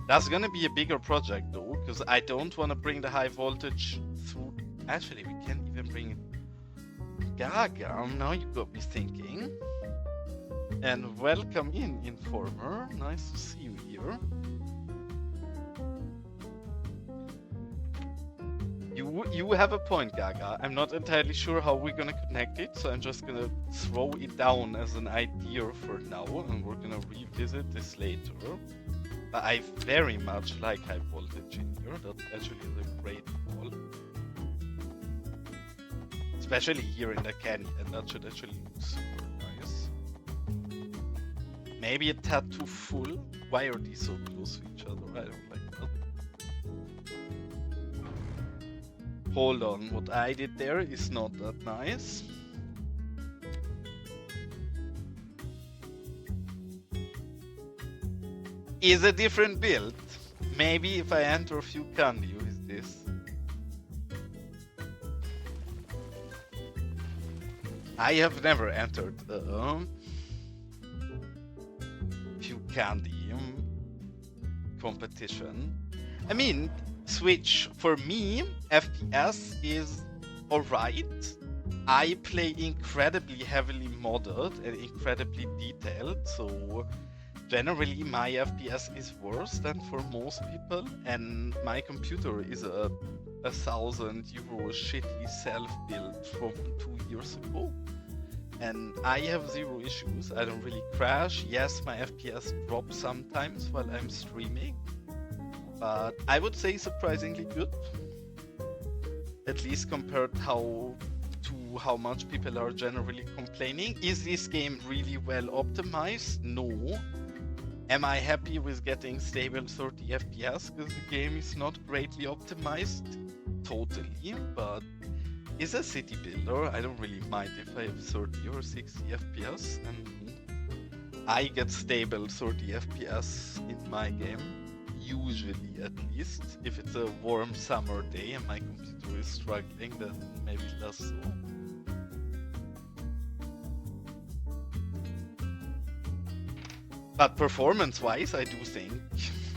That's gonna be a bigger project though, because I don't want to bring the high voltage through. Actually, we can't even bring it. Gaga, now you got me thinking. And welcome in, Informer. Nice to see you here. You have a point, Gaga. I'm not entirely sure how we're gonna connect it, so I'm just gonna throw it down as an idea for now, and we're gonna revisit this later. But I very much like high voltage in here. That actually is a great call. Especially here in the canyon, that should actually look super nice. Maybe a tad too full. Why are these so close to each other? I don't like that. Hold on, what I did there is not that nice. Is a different build. Maybe if I enter a few candy with this. I have never entered few candy competition. I mean, Switch, for me, FPS is alright. I play incredibly heavily modded and incredibly detailed, so generally my FPS is worse than for most people, and my computer is a 1,000 euro shitty self-built from 2 years ago. And I have zero issues, I don't really crash. Yes, my FPS drops sometimes while I'm streaming, but I would say surprisingly good. At least compared to how much people are generally complaining. Is this game really well optimized? No. Am I happy with getting stable 30 FPS because the game is not greatly optimized? Totally, but is a city builder. I don't really mind if I have 30 or 60 FPS, and I get stable 30 FPS in my game. Usually, at least. If it's a warm summer day and my computer is struggling, then maybe less so. But performance-wise, I do think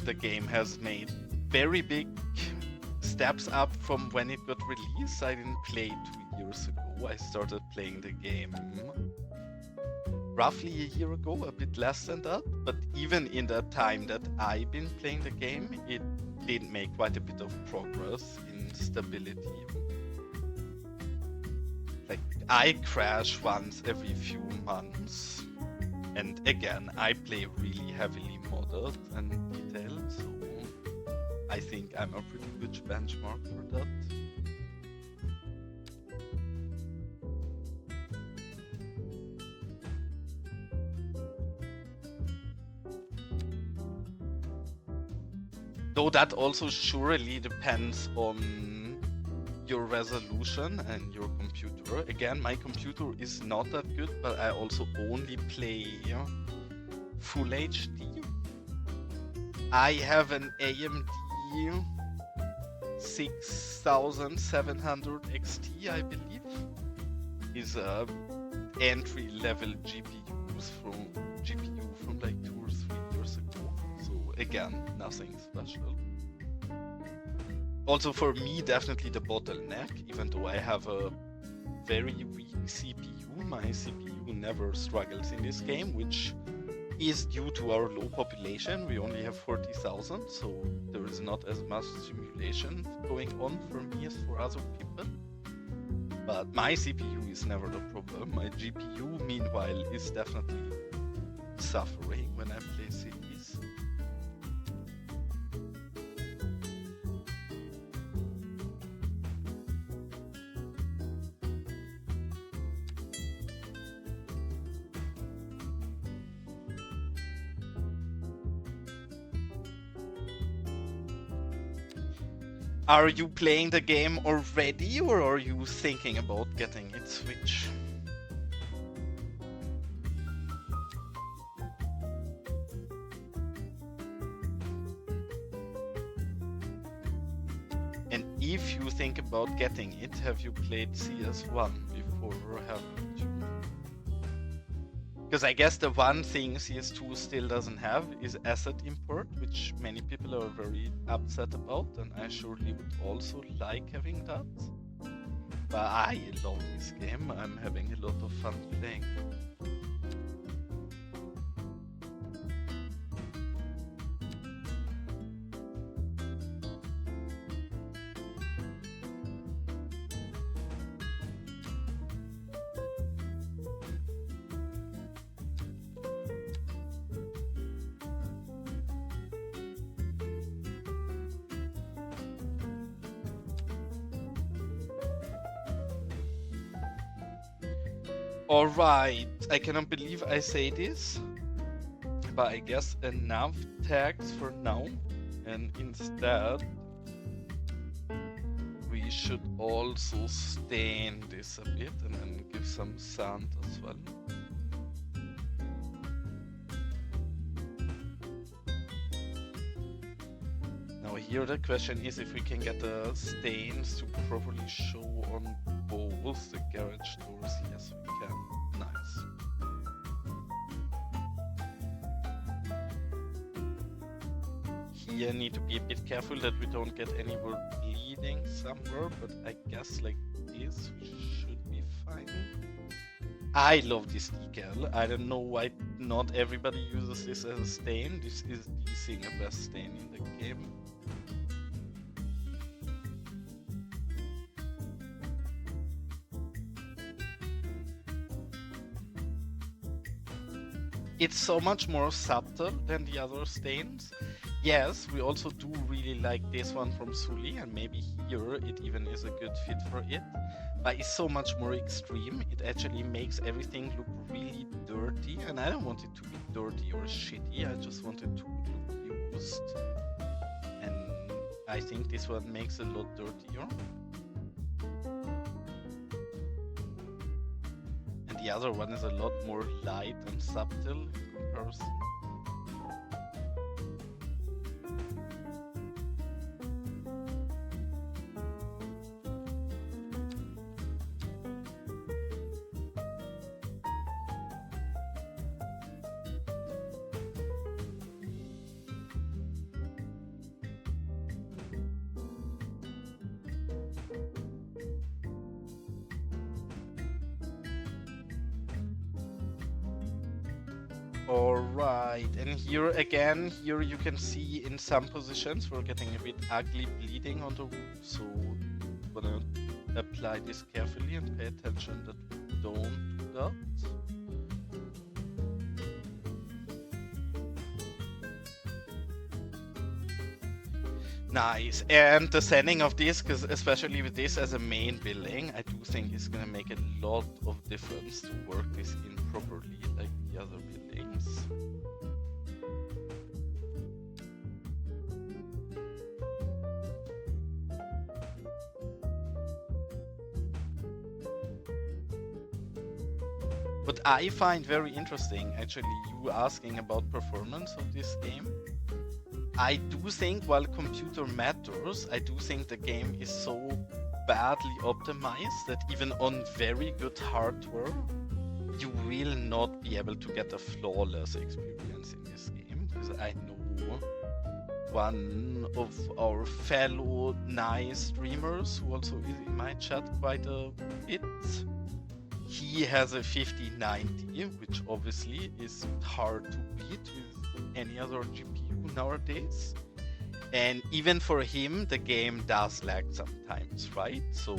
the game has made very big steps up from when it got released. I didn't play 2 years ago. I started playing the game roughly a year ago, a bit less than that. But even in that time that I've been playing the game, it did make quite a bit of progress in stability. I crash once every few months. And again, I play really heavily modded and detailed, so I think I'm a pretty good benchmark for that. Though that also surely depends on your resolution and your computer. Again, my computer is not that good, but I also only play Full HD. I have an AMD 6700 XT, I believe. Is a entry-level GPU from like 2 or 3 years ago. So again, nothing special. Also for me, definitely the bottleneck, even though I have a very weak CPU, my CPU never struggles in this game, which is due to our low population. We only have 40,000, so there is not as much simulation going on for me as for other people. But my CPU is never the problem. My GPU, meanwhile, is definitely suffering when I play Cities. Are you playing the game already, or are you thinking about getting it Switch? And if you think about getting it, have you played CS1 before, or haven't you? Because I guess the one thing CS2 still doesn't have is asset import, which many people are very upset about, and I surely would also like having that. But I love this game, I'm having a lot of fun playing. Alright, I cannot believe I say this, but I guess enough tags for now, and instead we should also stain this a bit and then give some sand as well. Now here the question is if we can get the stains to properly show on both the garage doors. Yes, we can. Nice. Here need to be a bit careful that we don't get any more bleeding somewhere, but I guess like this we should be fine. I love this decal. I don't know why not everybody uses this as a stain. This is the single best stain in the game. It's so much more subtle than the other stains. Yes, we also do really like this one from Sully, and maybe here it even is a good fit for it. But it's so much more extreme. It actually makes everything look really dirty, and I don't want it to be dirty or shitty. I just want it to look used. And I think this one makes a lot dirtier. The other one is a lot more light and subtle in comparison. Alright, and here again, here you can see in some positions we're getting a bit ugly bleeding on the roof, so I'm gonna apply this carefully and pay attention that we don't do that. Nice, and the setting of this, because especially with this as a main building, I do think it's gonna make a lot of difference to work this in properly, like the other buildings. What I find very interesting, actually, you asking about performance of this game. I do think while computer matters, I do think the game is so badly optimized that even on very good hardware, you will not be able to get a flawless experience in this game. Because I know one of our fellow nice streamers, who also is in my chat quite a bit, he has a 5090, which obviously is hard to beat with any other GPU nowadays. And even for him, the game does lag sometimes, right? So,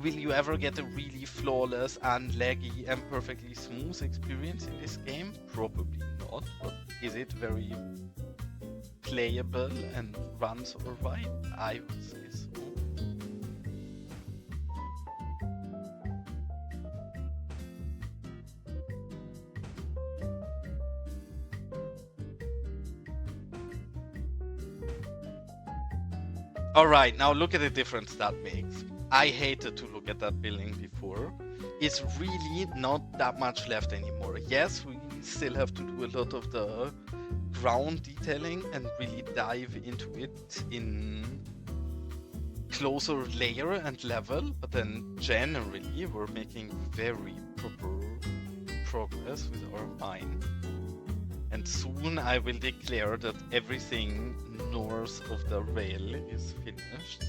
will you ever get a really flawless, unlaggy, and perfectly smooth experience in this game? Probably not, but is it very playable and runs alright? I would say so. Alright, now look at the difference that makes. I hated to look at that building before. It's really not that much left anymore. Yes, we still have to do a lot of the ground detailing and really dive into it in closer layer and level, but then generally we're making very proper progress with our mine. And soon I will declare that everything north of the rail is finished.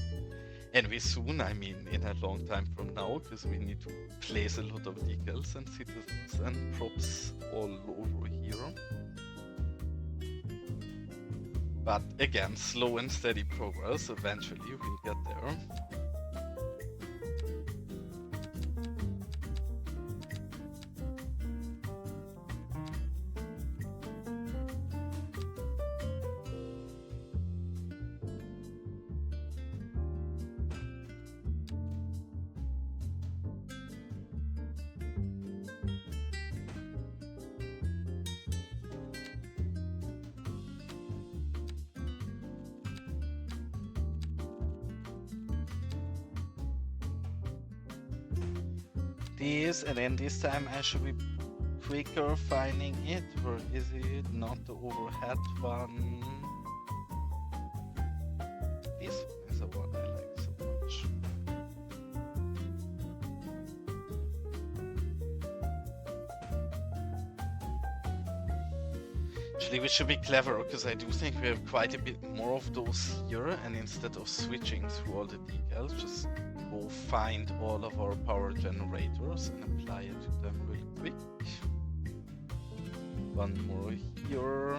And with soon, I mean in a long time from now, because we need to place a lot of decals and citizens and props all over here. But again, slow and steady progress, eventually we'll get there. This, and then this time I should be quicker finding it, or is it not the overhead one? This one is the one I like so much. Actually, we should be clever, because I do think we have quite a bit more of those here, and instead of switching through all the decals, just go find all of our power generators and apply it to them real quick. One more here.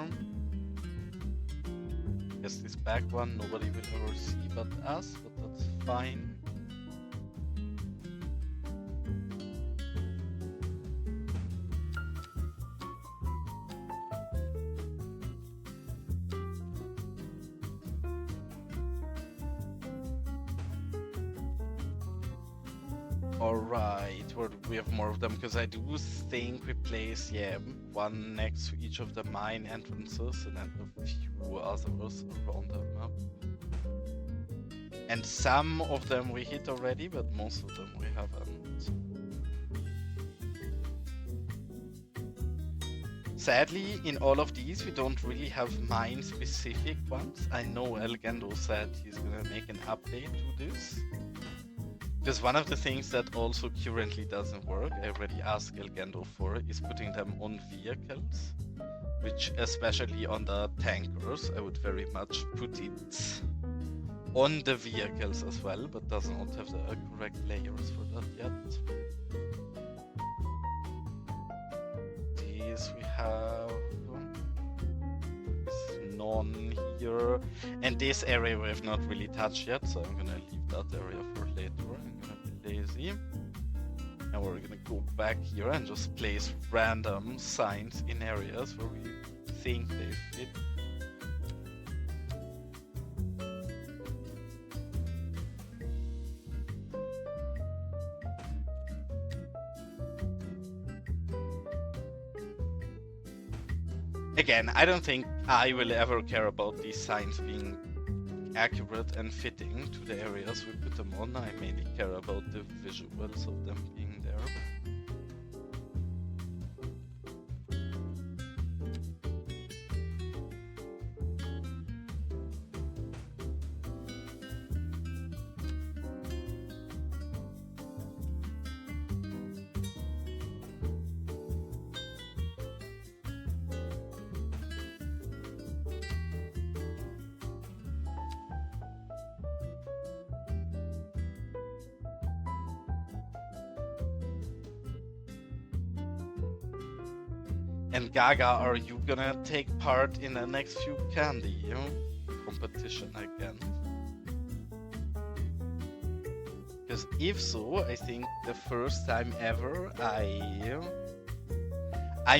Guess this back one nobody will ever see but us, but that's fine. Alright, where do we have more of them? Because I do think we place, one next to each of the mine entrances and then a few others around the map. And some of them we hit already, but most of them we haven't. Sadly, in all of these, we don't really have mine-specific ones. I know Elgendo said he's gonna make an update to this. Because one of the things that also currently doesn't work, I already asked Elgendo for, is putting them on vehicles. Which, especially on the tankers, I would very much put it on the vehicles as well, but does not have the correct layers for that yet. These we have... none here. And this area we have not really touched yet, so I'm gonna leave that area for later. I'm gonna be lazy. And we're gonna go back here and just place random signs in areas where we think they fit. Again, I don't think I will ever care about these signs being accurate and fitting to the areas we put them on. I mainly care about the visuals of them being there. And Gaga, are you gonna take part in the next few candy competition again? Because if so, I think the first time ever I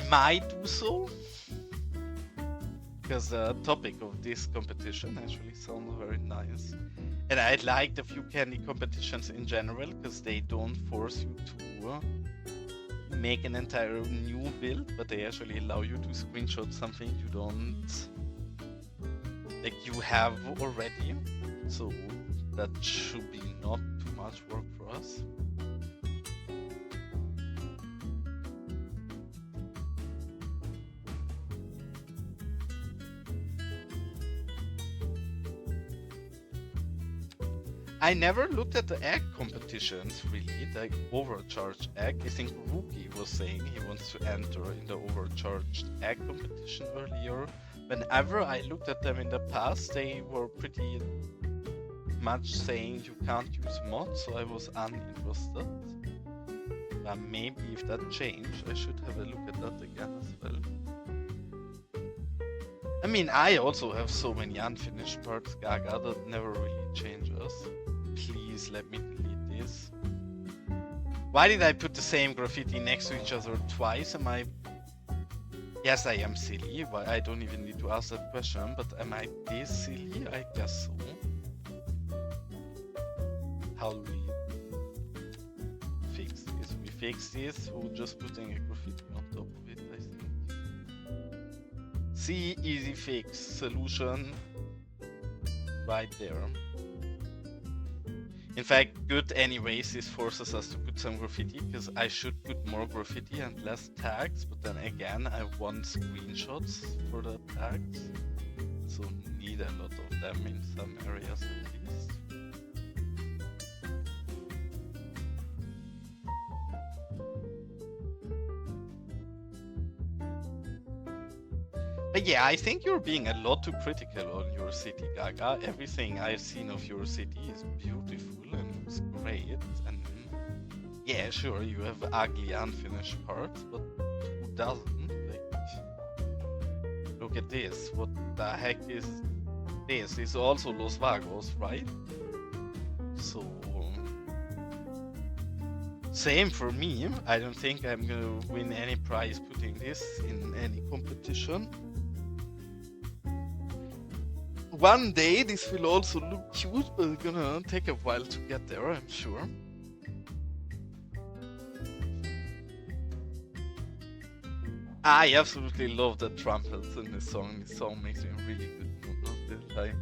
might do so. Because the topic of this competition actually sounds very nice. And I like the few candy competitions in general because they don't force you to make an entire new build, but they actually allow you to screenshot something you don't like you have already, so that should be not too much work for us. I never looked at the egg competitions really, the overcharged egg. I think Rookie was saying he wants to enter in the overcharged egg competition earlier. Whenever I looked at them in the past, they were pretty much saying you can't use mods, so I was uninterested. Maybe if that changed, I should have a look at that again as well. I mean, I also have so many unfinished parts, Gaga, that never really changes. Please let me delete this. Why did I put the same graffiti next to each other twice? Am I... Yes, I am silly. Why? I don't even need to ask that question, but am I this silly? I guess so. How do we fix this? We fix this, or just putting a graffiti on top of it, I think. See, easy fix, solution right there. In fact, good anyways, this forces us to put some graffiti, because I should put more graffiti and less tags, but then again, I want screenshots for the tags, so need a lot of them in some areas at least. But yeah, I think you're being a lot too critical on your city, Gaga. Everything I've seen of your city is beautiful and looks great. And yeah, sure, you have ugly unfinished parts, but who doesn't? Like, look at this. What the heck is this? It's also Los Vagos, right? So same for me. I don't think I'm gonna win any prize putting this in any competition. One day this will also look cute, but it's gonna take a while to get there, I'm sure. I absolutely love the trumpets in this song. This song makes me really good mood most of the time.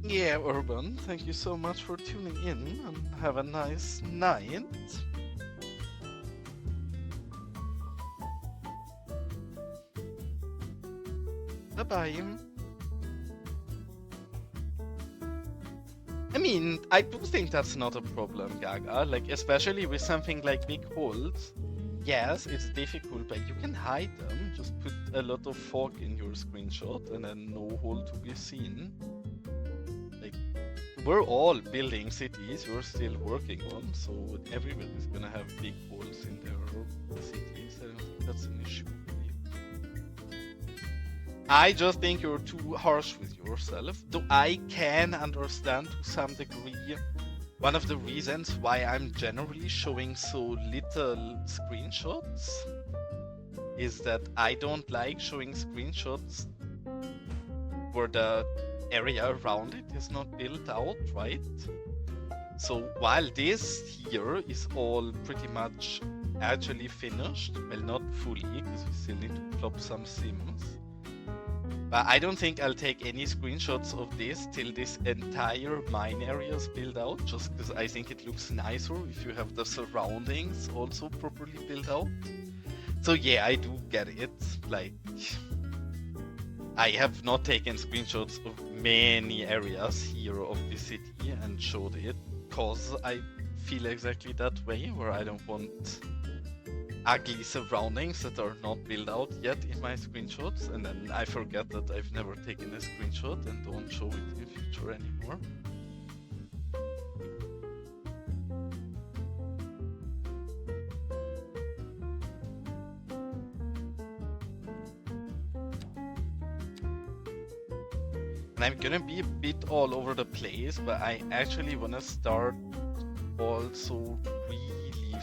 Yeah, Urban, thank you so much for tuning in and have a nice night. Bye-bye. I mean, I do think that's not a problem, Gaga. Like, especially with something like big holes. Yes, it's difficult, but you can hide them. Just put a lot of fog in your screenshot and then no hole to be seen. Like, we're all building cities. We're still working on, so everybody's gonna have big holes in their cities. I don't think that's an issue. I just think you're too harsh with yourself, though I can understand to some degree. One of the reasons why I'm generally showing so little screenshots is that I don't like showing screenshots where the area around it is not built out, right? So while this here is all pretty much actually finished, well, not fully, because we still need to plop some sims. But I don't think I'll take any screenshots of this till this entire mine area is built out, just because I think it looks nicer if you have the surroundings also properly built out. So yeah, I do get it. Like, I have not taken screenshots of many areas here of the city and showed it, because I feel exactly that way, where I don't want ugly surroundings that are not built out yet in my screenshots, and then I forget that I've never taken a screenshot and don't show it in future anymore. And I'm gonna be a bit all over the place, but I actually wanna start also really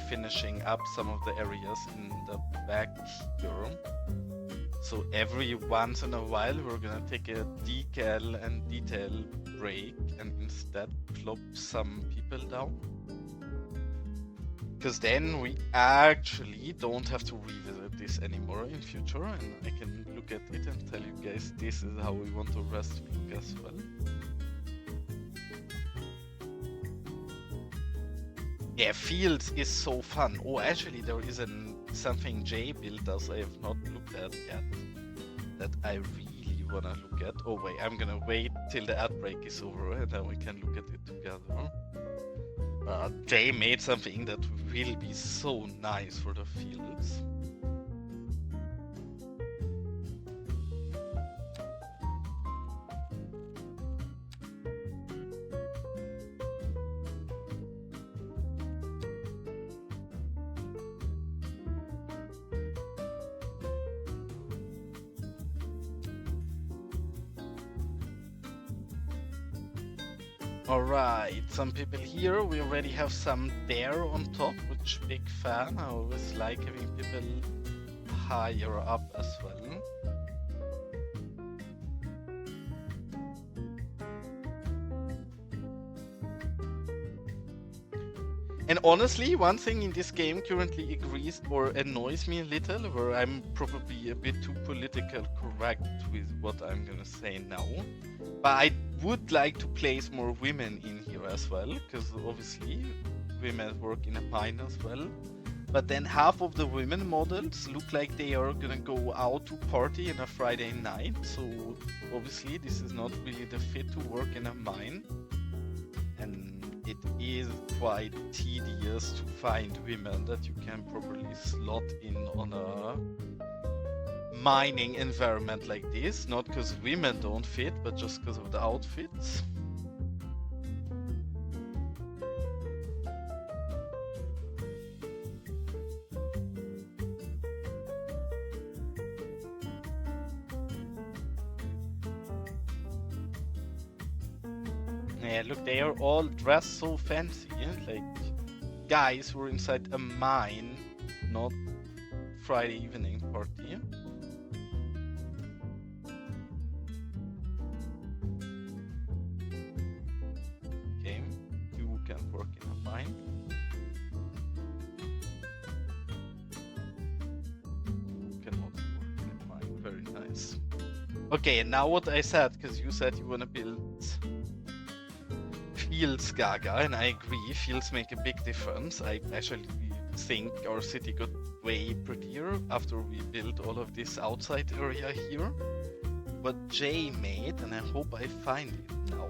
finishing up some of the areas in the back here. So every once in a while we're gonna take a decal and detail break and instead plop some people down. Because then we actually don't have to revisit this anymore in future, and I can look at it and tell you guys this is how we want the rest to look as well. Yeah, fields is so fun. Oh, actually there is something Jay built us I have not looked at yet that I really wanna look at. Oh wait, I'm gonna wait till the ad break is over and then we can look at it together. Jay made something that will be so nice for the fields. Alright, some people here. We already have some there on top, which big fan. I always like having people higher up as well. And honestly, one thing in this game currently agrees or annoys me a little, where I'm probably a bit too political correct with what I'm gonna say now. But I would like to place more women in here as well, because obviously women work in a mine as well. But then half of the women models look like they are gonna go out to party on a Friday night, so obviously this is not really the fit to work in a mine. And it is quite tedious to find women that you can properly slot in on a mining environment like this, not because women don't fit, but just because of the outfits. Yeah, look, they are all dressed so fancy, like guys who are inside a mine, not Friday evening party. Okay, you can work in a mine. You can also work in a mine, very nice. Okay, and now what I said, because you said you want to build fields, Gaga, and I agree, fields make a big difference. I actually think our city got way prettier after we built all of this outside area here. What Jay made, and I hope I find it now.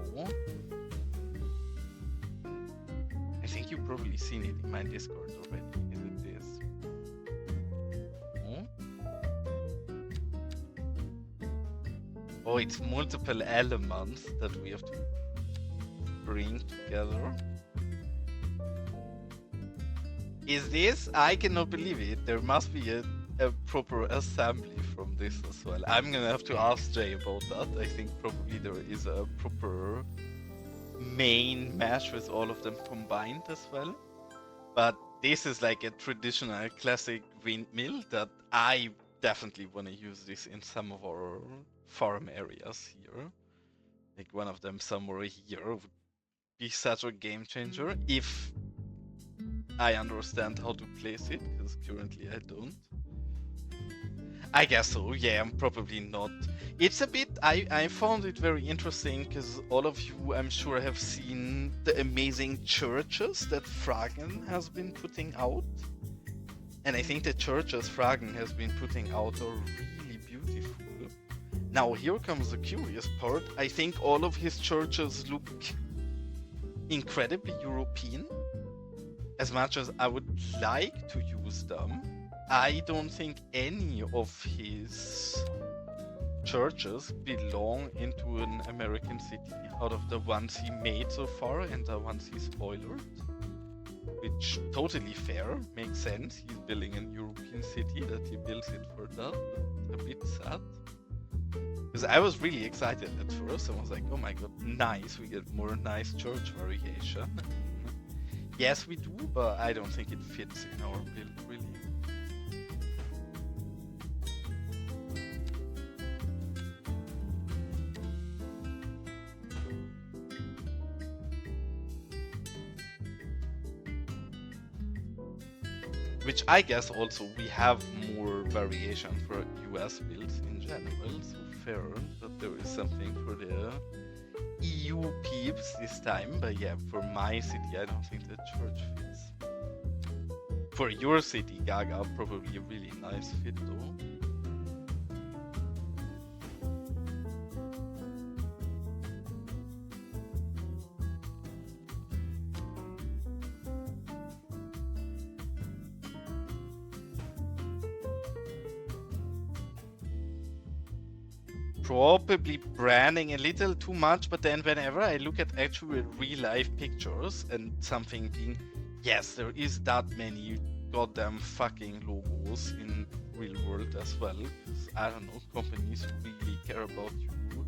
I think you've probably seen it in my Discord already. Is it this? No? Oh, it's multiple elements that we have to bring together. Is this? I cannot believe it. There must be a proper assembly from this as well. I'm gonna have to ask Jay about that. I think probably there is a proper main mesh with all of them combined as well. But this is like a traditional classic windmill that I definitely want to use this in some of our farm areas here. Like one of them somewhere here would be such a game changer if I understand how to place it, because currently I don't. I guess so, yeah, I'm probably not. It's a bit, I found it very interesting, because all of you, I'm sure, have seen the amazing churches that Fragen has been putting out. And I think the churches Fragen has been putting out are really beautiful. Now, here comes the curious part. I think all of his churches look incredibly European. As much as I would like to use them, I don't think any of his churches belong into an American city out of the ones he made so far and the ones he spoiled. Which totally fair, makes sense. He's building a European city that he builds it for that, but a bit sad. Because I was really excited at first. I was like, oh my god, nice, we get more nice church variation. Yes, we do, but I don't think it fits in our build, really. Which I guess also we have more variation for US builds in general, so fair that there is something for the EU peeps this time, but yeah, for my city I don't think the church fits. For your city, Gaga, probably a really nice fit though. Probably branding a little too much, but then whenever I look at actual real life pictures and something being, yes, there is that many goddamn fucking logos in real world as well, because I don't know, companies really care about you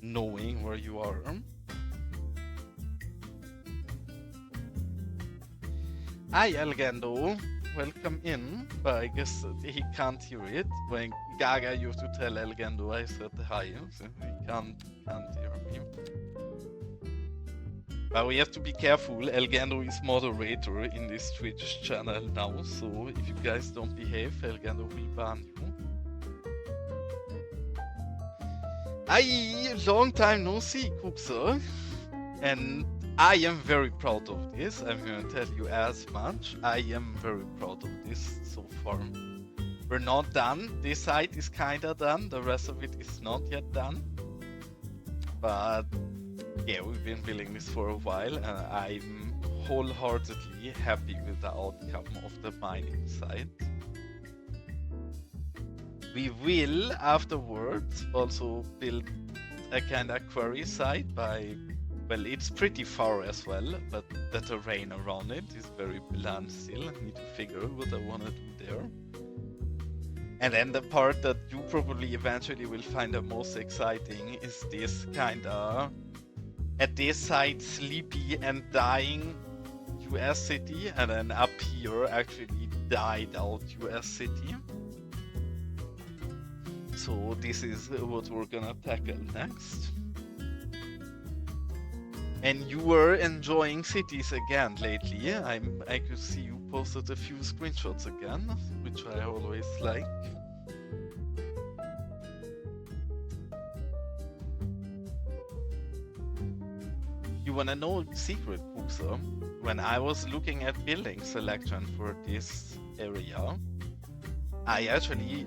knowing where you are. Hi Elgando, welcome in, but I guess he can't hear it. When Gaga, you have to tell Elgando I said hi, so he can't hear me. But we have to be careful, Elgando is moderator in this Twitch channel now, so if you guys don't behave, Elgando will ban you. Aye, long time no see, Kuxer. And I am very proud of this, I'm gonna tell you as much. I am very proud of this so far. We're not done, this side is kinda done, the rest of it is not yet done. But yeah, we've been building this for a while and I'm wholeheartedly happy with the outcome of the mining side. We will afterwards also build a kinda quarry site by, well, it's pretty far as well, but the terrain around it is very bland still. I need to figure out what I want to do there. And then the part that you probably eventually will find the most exciting is this kinda, at this side, sleepy and dying US city, and then up here actually died out US city. So this is what we're gonna tackle next. And you were enjoying cities again lately. I could see you posted a few screenshots again, which I always like. You wanna know the secret, Kuxa? When I was looking at building selection for this area, I actually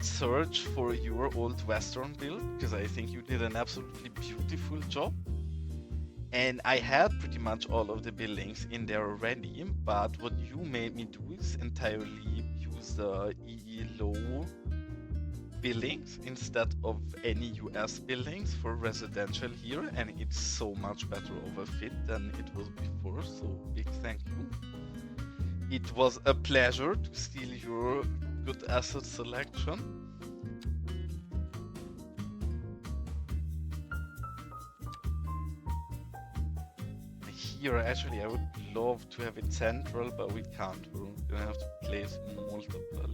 searched for your old Western build, because I think you did an absolutely beautiful job. And I had pretty much all of the buildings in there already, but what you made me do is entirely use the EE low buildings instead of any US buildings for residential here, and it's so much better overfit than it was before, so big thank you. It was a pleasure to steal your good asset selection. Here, actually, I would love to have it central, but we can't. We're gonna have to place multiple.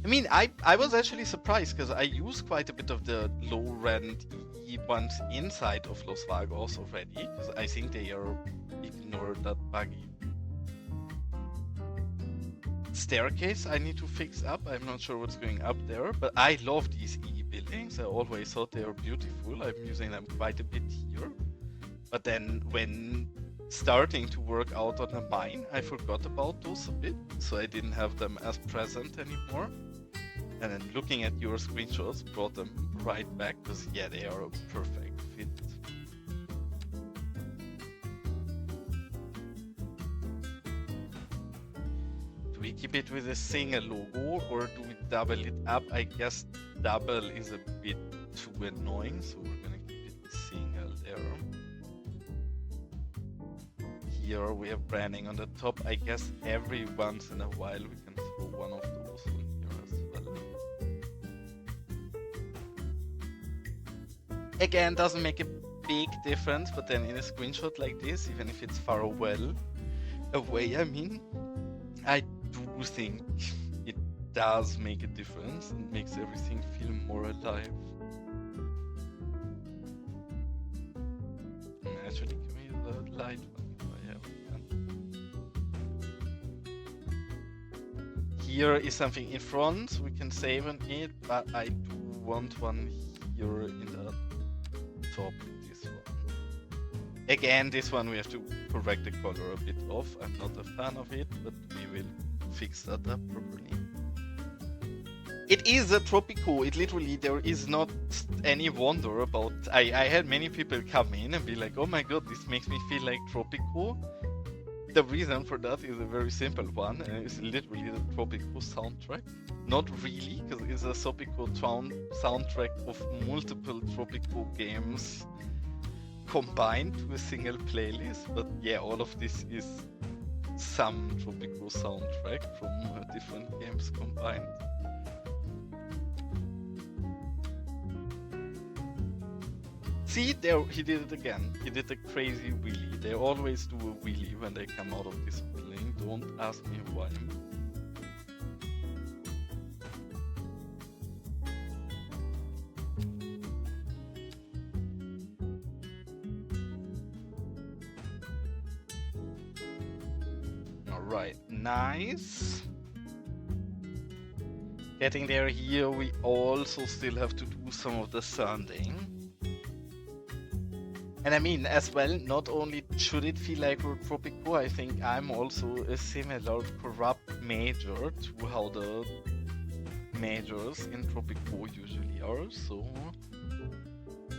I mean, I was actually surprised because I use quite a bit of the low-rent EE ones inside of Los Vagos already, because I think they are ignored that buggy. Staircase I need to fix up. I'm not sure what's going up there, but I love these EE buildings. I always thought they were beautiful. I'm using them quite a bit here. But then when starting to work out on a mine, I forgot about those a bit, so I didn't have them as present anymore. And then looking at your screenshots brought them right back, because yeah, they are a perfect fit. Do we keep it with a single logo or do we double it up? I guess double is a bit too annoying, so we're gonna keep it single there. Here we have branding on the top. I guess every once in a while we can throw one of those on here as well. Again, doesn't make a big difference, but then in a screenshot like this, even if it's far away, I mean, I do think it does make a difference and makes everything feel more alive. Actually, can we use the light one? Here is something in front, so we can save on it, but I do want one here in the top, this one. Again, this one we have to correct the color a bit off. I'm not a fan of it, but we will fix that up properly. It is a Tropico. It literally, there is not any wonder about... I had many people come in and be like, oh my god, this makes me feel like Tropico. The reason for that is a very simple one, and it's literally the Tropico soundtrack. Not really, because it's a Tropico soundtrack of multiple Tropico games combined to a single playlist, but yeah, all of this is some Tropico soundtrack from different games combined. See, there he did it again. He did a crazy wheelie. They always do a wheelie when they come out of this building. Don't ask me why. Alright, nice. Getting there here, we also still have to do some of the sanding. And I mean, as well, not only should it feel like we're Tropico, I think I'm also a similar corrupt major to how the majors in Tropico usually are, so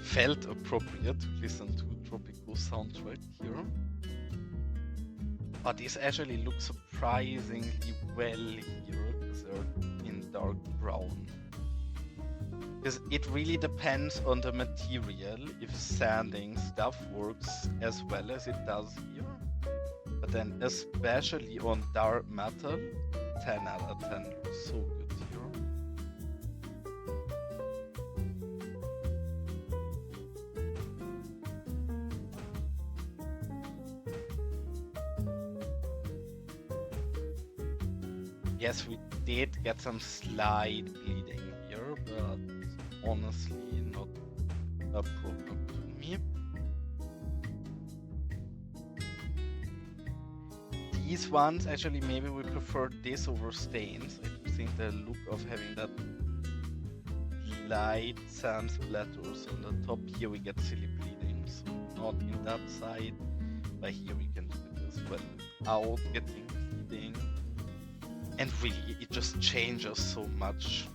felt appropriate to listen to Tropico soundtrack here. But this actually looks surprisingly well here, because they're in dark brown. Because it really depends on the material if sanding stuff works as well as it does here. But then especially on dark metal, 10 out of 10 looks so good here. Yes, we did get some slight bleeding here, but honestly not a problem to me. These ones, actually maybe we prefer this over stains. I do think the look of having that light sand splatters on the top here, we get silly bleeding, so not in that side, but here we can do it as well without getting bleeding. And really, it just changes so much.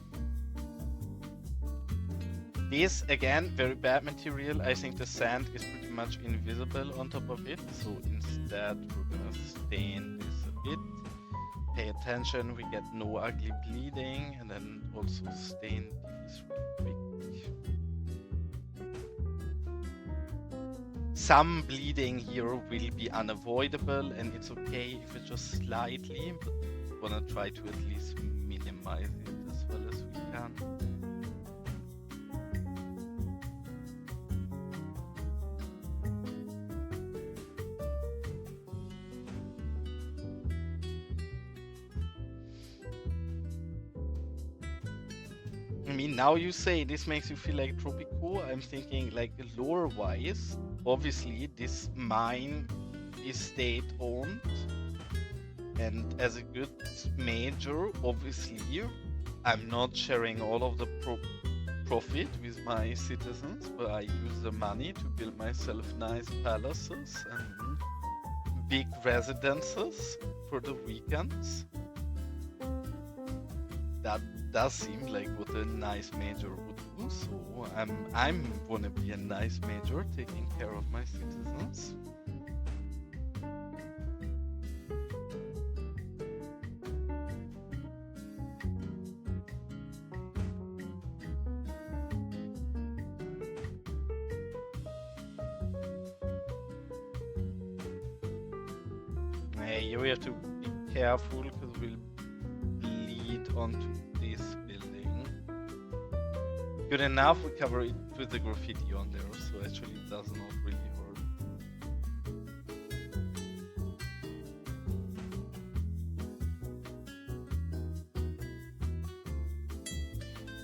This, again, very bad material. I think the sand is pretty much invisible on top of it. So instead, we're gonna stain this a bit. Pay attention, we get no ugly bleeding, and then also stain these really quick. Some bleeding here will be unavoidable, and it's okay if it's just slightly, but we wanna try to at least minimize it as well as we can. I mean, now you say this makes you feel like Tropico. I'm thinking like lore-wise, obviously this mine is state-owned, and as a good major, obviously, I'm not sharing all of the profit with my citizens, but I use the money to build myself nice palaces and big residences for the weekends. That does seem like what a nice major would do, so I'm wanna be a nice major taking care of my citizens. Hey, we have to be careful because we'll bleed onto this building. Good enough, we cover it with the graffiti on there, so actually it does not really hurt.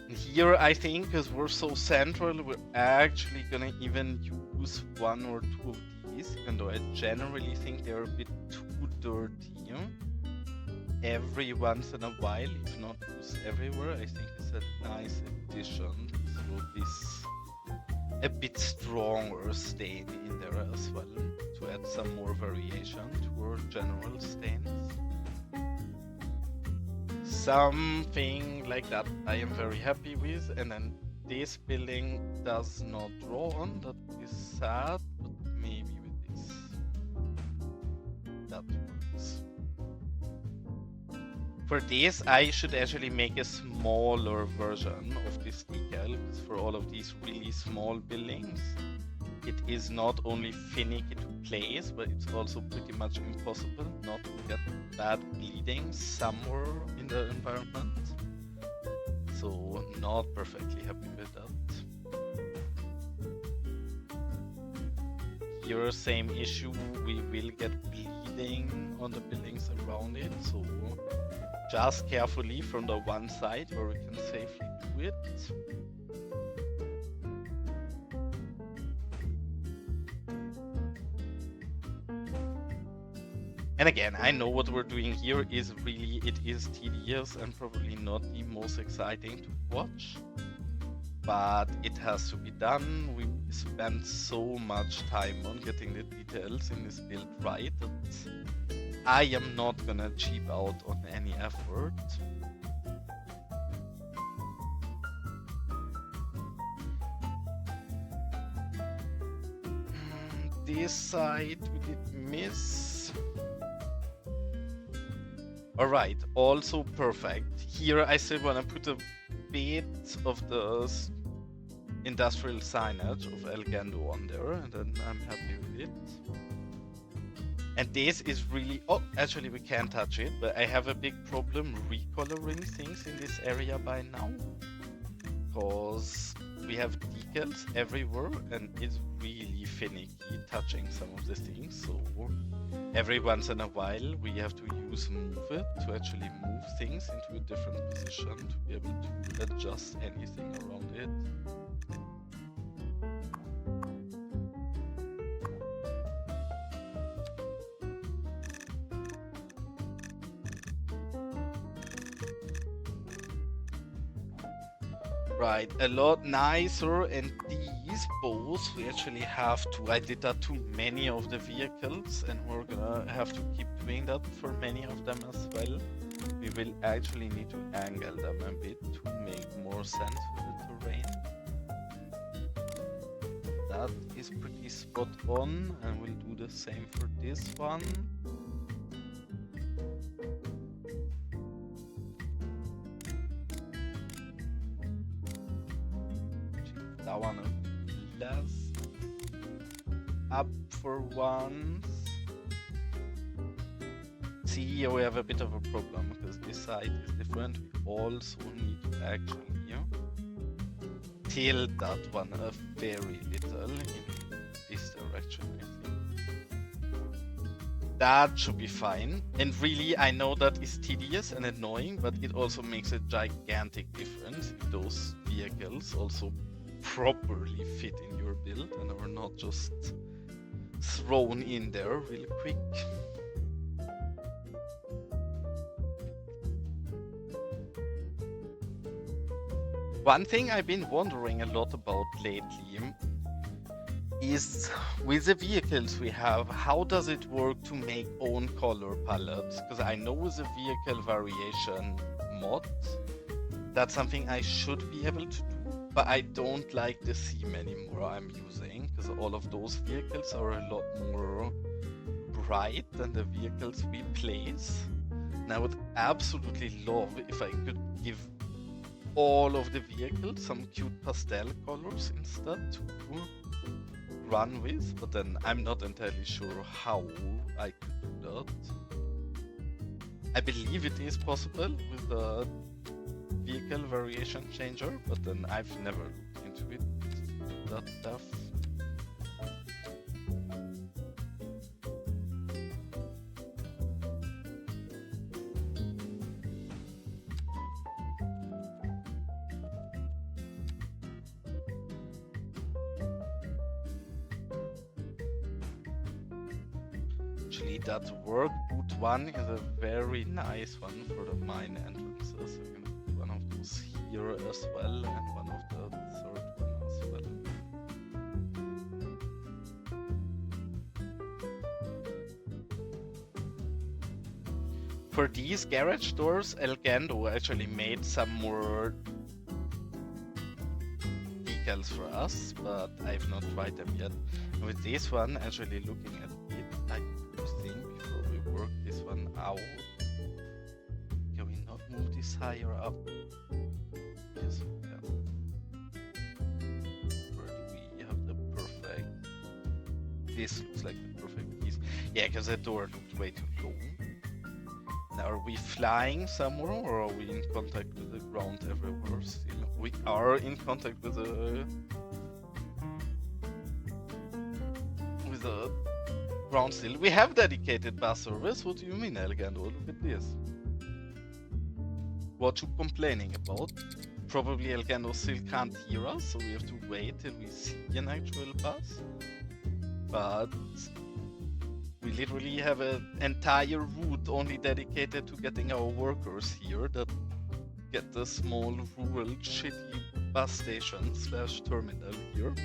And here, I think, because we're so central, we're actually gonna even use one or two of these, even though I generally think they're a bit too dirty. Every once in a while, if not used everywhere, I think it's a nice addition to throw this a bit stronger stain in there as well, to add some more variation to our general stains. Something like that I am very happy with, and then this building does not draw on, that is sad, but maybe with this, that works. For this, I should actually make a smaller version of this decal, because for all of these really small buildings, it is not only finicky to place, but it's also pretty much impossible not to get bad bleeding somewhere in the environment. So, not perfectly happy with that. Here, same issue, we will get bleeding on the buildings around it, so just carefully from the one side where we can safely do it. And again, I know what we're doing here is really, it is tedious and probably not the most exciting to watch, but it has to be done. We spent so much time on getting the details in this build right that I am not gonna cheap out on any effort. This side we did miss. Alright, also perfect. Here I still wanna put a bit of the industrial signage of El Gando on there, and then I'm happy with it. And this is really, oh, actually we can't touch it, but I have a big problem recoloring things in this area by now. Because we have decals everywhere and it's really finicky touching some of the things. So every once in a while we have to use Move It to actually move things into a different position to be able to adjust anything around it. Right, a lot nicer, and these both we actually have to, I did that to many of the vehicles and we're gonna have to keep doing that for many of them as well. We will actually need to angle them a bit to make more sense with the terrain. That is pretty spot on, and we'll do the same for this one. wanna blast up for once. See, here we have a bit of a problem because this side is different. We also need to actually tilt that one a very little in this direction, I think. That should be fine. And really, I know that is tedious and annoying, but it also makes a gigantic difference if those vehicles also properly fit in your build and are not just thrown in there really quick. One thing I've been wondering a lot about lately is with the vehicles we have, how does it work to make own color palettes? Because I know with the vehicle variation mod, that's something I should be able to do, but I don't like the theme anymore I'm using, because all of those vehicles are a lot more bright than the vehicles we place. And I would absolutely love if I could give all of the vehicles some cute pastel colors instead to run with, but then I'm not entirely sure how I could do that. I believe it is possible with the vehicle variation changer, but then I've never looked into it that depth. Actually, that work boot one is a very nice one for the mine entrances. I'm gonna put one of those here as well, and one of the third one as well. For these garage doors, Elgando actually made some more decals for us, but I've not tried them yet. And with this one, actually looking at it, I think before we work this one out, can we not move this higher up? Yes, we can. Where do we have the perfect? This looks like the perfect piece. Yeah, because that door looked way too low. Now, are we flying somewhere, or are we in contact with the ground everywhere still? We are in contact with the ground still. We have dedicated bus service. What do you mean, Elgando? Look at this. What you complaining about? Probably Elgando still can't hear us, so we have to wait till we see an actual bus. But we literally have an entire route only dedicated to getting our workers here that get the small rural shitty bus station / terminal here.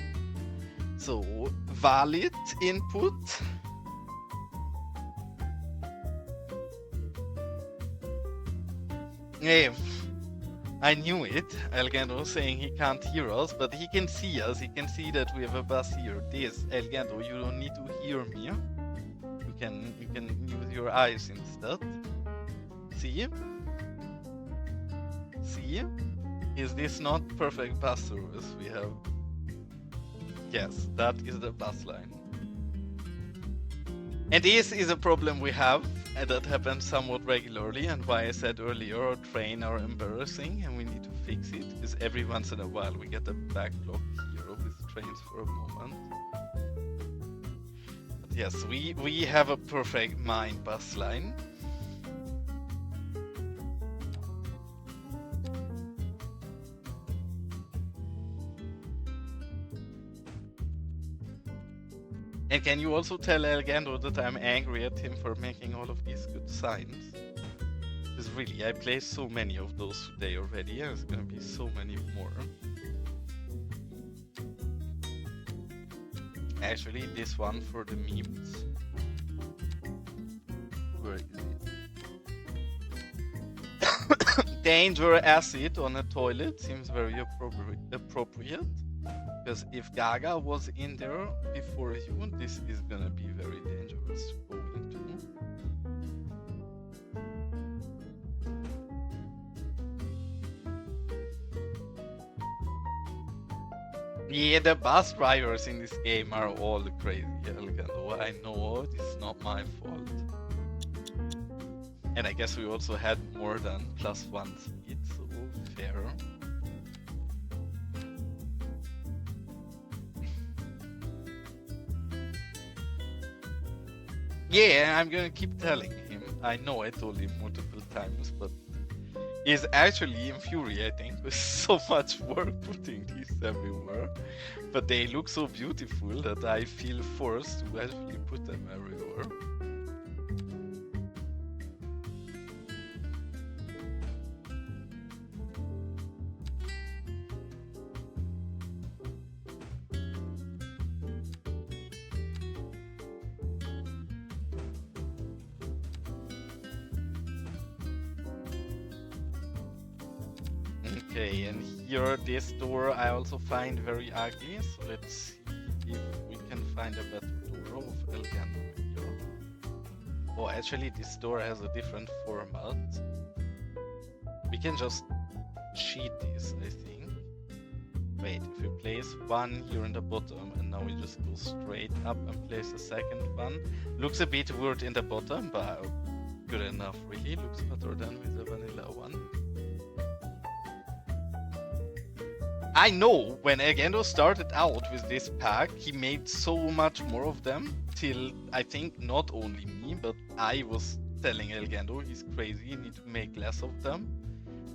So, valid input. Hey, I knew it. Elgando saying he can't hear us, but he can see us. He can see that we have a bus here. This, Elgando, you don't need to hear me. You can use your eyes instead. See? See? Is this not perfect bus service we have? Yes, that is the bus line. And this is a problem we have, and that happens somewhat regularly, and why I said earlier our trains are embarrassing and we need to fix it, because every once in a while we get a backlog here with trains for a moment. But yes, we have a perfect mine bus line. And can you also tell Elgando that I'm angry at him for making all of these good signs? Because really, I placed so many of those today already, and there's gonna be so many more. Actually, this one for the memes. Where is it? Danger acid on a toilet seems very appropriate. Because if Gaga was in there before you, this is gonna be very dangerous to go into. Yeah, the bus drivers in this game are all crazy, Elgando. I know, it's not my fault. And I guess we also had more than +1 speed, so fair. Yeah, I'm gonna keep telling him. I know I told him multiple times, but it's actually infuriating with so much work putting these everywhere. But they look so beautiful that I feel forced to actually put them everywhere. Okay, and here this door I also find very ugly, so let's see if we can find a better door of Elgando here. Oh, actually this door has a different format. We can just cheat this, I think. Wait, if we place one here in the bottom and now we just go straight up and place a second one. Looks a bit weird in the bottom, but good enough really. Looks better than with the vanilla one. I know when Elgando started out with this pack, he made so much more of them till I think not only me, but I was telling Elgando he's crazy, you need to make less of them.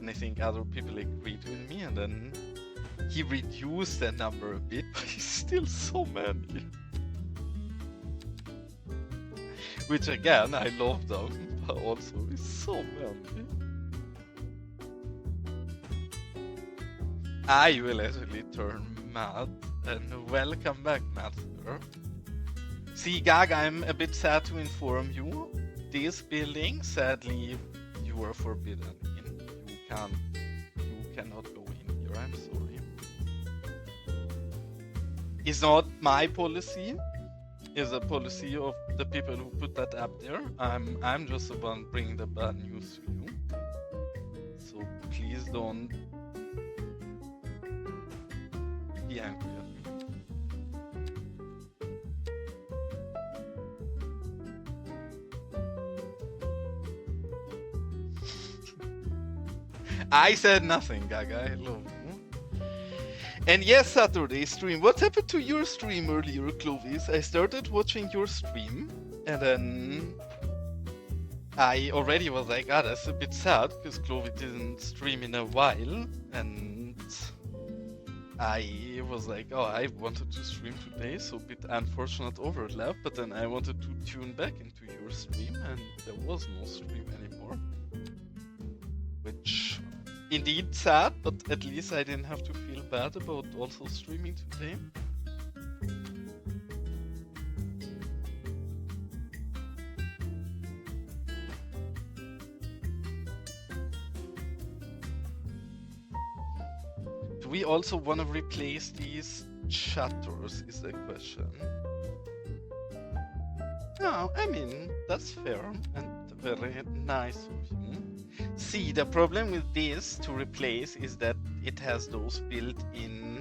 And I think other people agreed with me, and then he reduced the number a bit, but he's still so many. Which again, I love them, but also it's so many. I will actually turn mad, and welcome back, Master. See, Gag, I'm a bit sad to inform you. This building, sadly, you are forbidden in. You cannot go in here, I'm sorry. It's not my policy. It's a policy of the people who put that up there. I'm just the one bringing the bad news to you. So please don't be angry at me. I said nothing, Gaga. I love you. And yes, Saturday stream. What happened to your stream earlier, Clovis? I started watching your stream, and then I already was like, ah, that's a bit sad, because Clovis didn't stream in a while, and I was like, oh, I wanted to stream today, so a bit unfortunate overlap, but then I wanted to tune back into your stream, and there was no stream anymore. Which, indeed sad, but at least I didn't have to feel bad about also streaming today. Do we also want to replace these shutters, is the question. No, I mean, that's fair and very nice of you. See, the problem with this to replace is that it has those built-in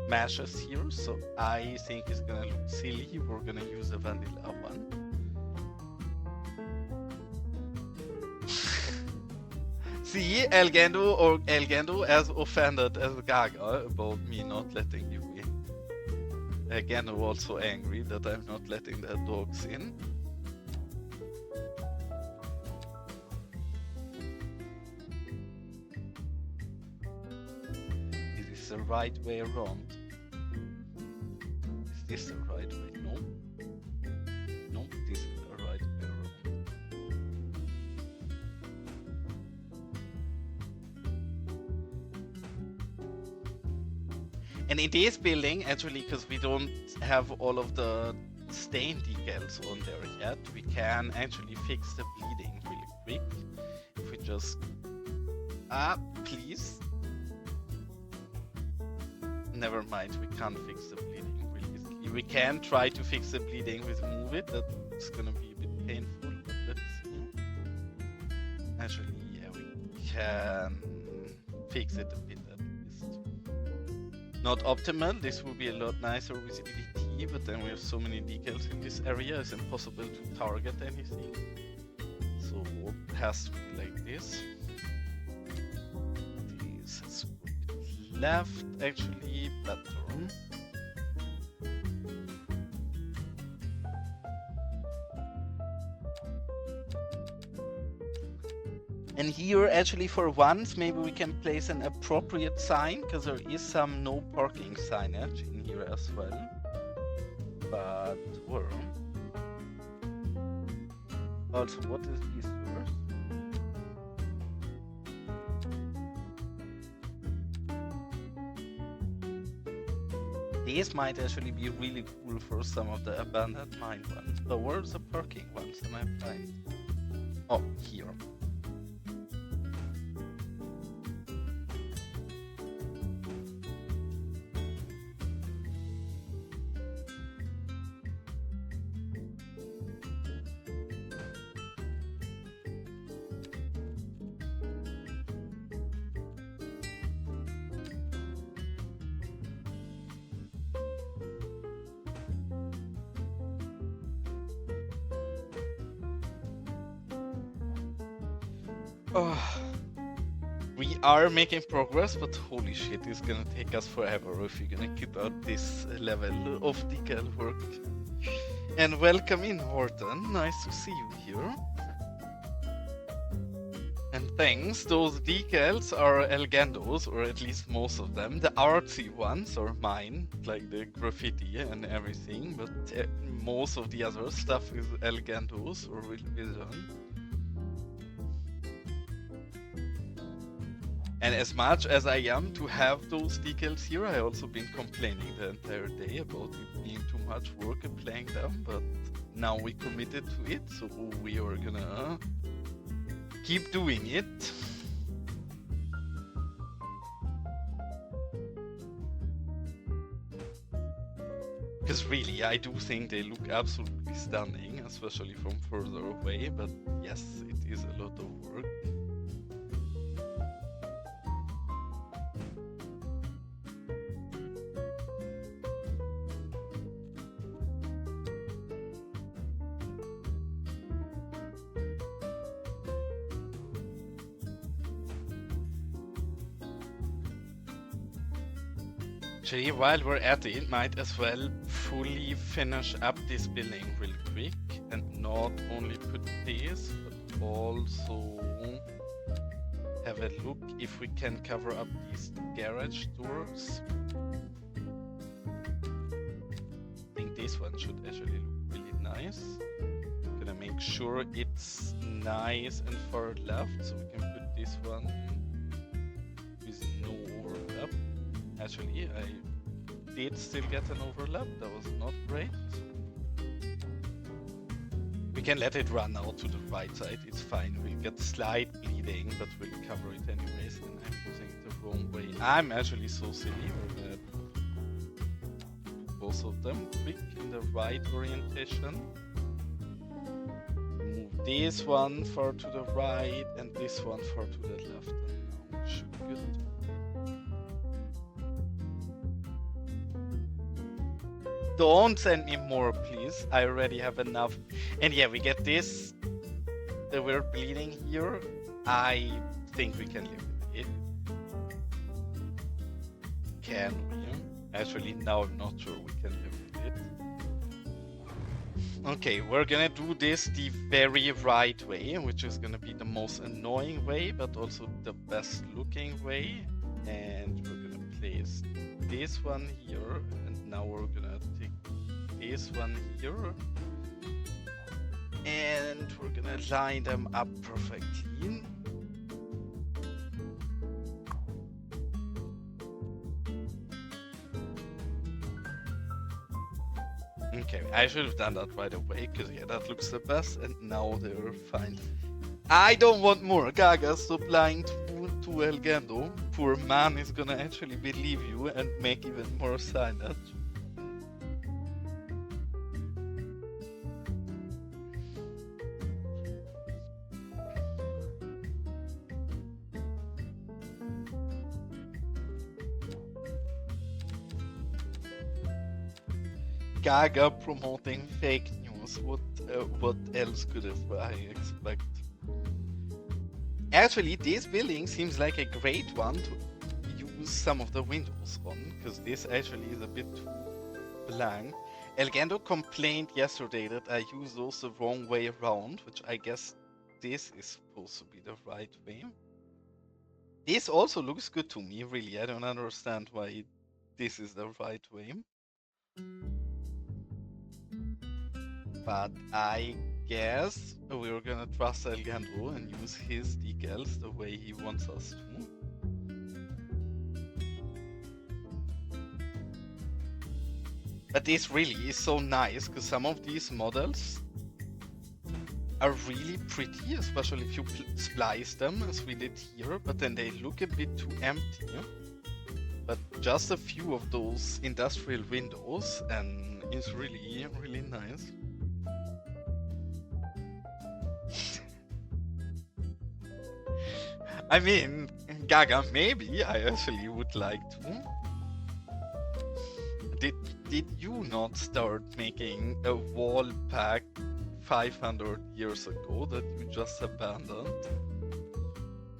meshes here, so I think it's gonna look silly. We're gonna use a vanilla one. See, Elgando as offended as Gaga about me not letting you in. Elgando also angry that I'm not letting the dogs in. Is this the right way around? Is this the right way? No. No, this is the right way around. And in this building, actually, because we don't have all of the stain decals on there yet, we can actually fix the bleeding really quick. If we just... please. Never mind, we can't fix the bleeding really easily. We can try to fix the bleeding with Move It, that's gonna be a bit painful, but let's see. Actually, yeah, we can fix it a bit at least. Not optimal, this would be a lot nicer with EDT, but then we have so many decals in this area, it's impossible to target anything. So it has to be like this. This is left, actually better. And here, actually, for once, maybe we can place an appropriate sign, because there is some no parking signage in here as well. But, well. Also, what is this first? These might actually be really cool for some of the abandoned mine ones. But where's the parking ones? Am I blind? Oh, here. We are making progress, but holy shit, it's gonna take us forever if you're gonna keep out this level of decal work. And welcome in, Horton. Nice to see you here. And thanks, those decals are Elgando's, or at least most of them. The artsy ones are mine, like the graffiti and everything, but most of the other stuff is Elgando's or Real Vision. And as much as I am to have those decals here, I also been complaining the entire day about it being too much work and playing them, but now we committed to it, so we are gonna keep doing it. Because really, I do think they look absolutely stunning, especially from further away, but yes, it is a lot of work. Actually, while we're at it, might as well fully finish up this building real quick, and not only put this, but also have a look if we can cover up these garage doors. I think this one should actually look really nice. Gonna make sure it's nice and far left, so we can put this one with no overlap. Actually, I did still get an overlap, that was not great. We can let it run out to the right side, it's fine. We'll get slight bleeding, but we'll cover it anyways, and I'm using it the wrong way. I'm actually so silly, we're gonna do both of them quick in the right orientation. Move this one far to the right, and this one far to the left, and now it should be good. Don't send me more, please. I already have enough. And yeah, we get this. We're bleeding here. I think we can live with it. Can we? Actually, now I'm not sure we can live with it. Okay, we're gonna do this the very right way, which is gonna be the most annoying way, but also the best looking way. And we're gonna place this one here, and now we're gonna take this one here, and we're gonna line them up perfectly. Okay, I should have done that right away, because yeah, that looks the best, and now they're fine. I don't want more. Gaga, stop lying to Elgando. Poor man is gonna actually believe you and make even more signage. Gaga promoting fake news. What else could I expect? Actually, this building seems like a great one to use some of the windows on, because this actually is a bit too blank. Elgando complained yesterday that I used those the wrong way around, which I guess this is supposed to be the right way. This also looks good to me, really. I don't understand why this is the right way. But I guess we're gonna trust Elgando and use his decals the way he wants us to. But this really is so nice, because some of these models are really pretty, especially if you splice them, as we did here, but then they look a bit too empty. But just a few of those industrial windows, and it's really, really nice. I mean, Gaga, maybe I actually would like to. Did you not start making a wall pack 500 years ago that you just abandoned?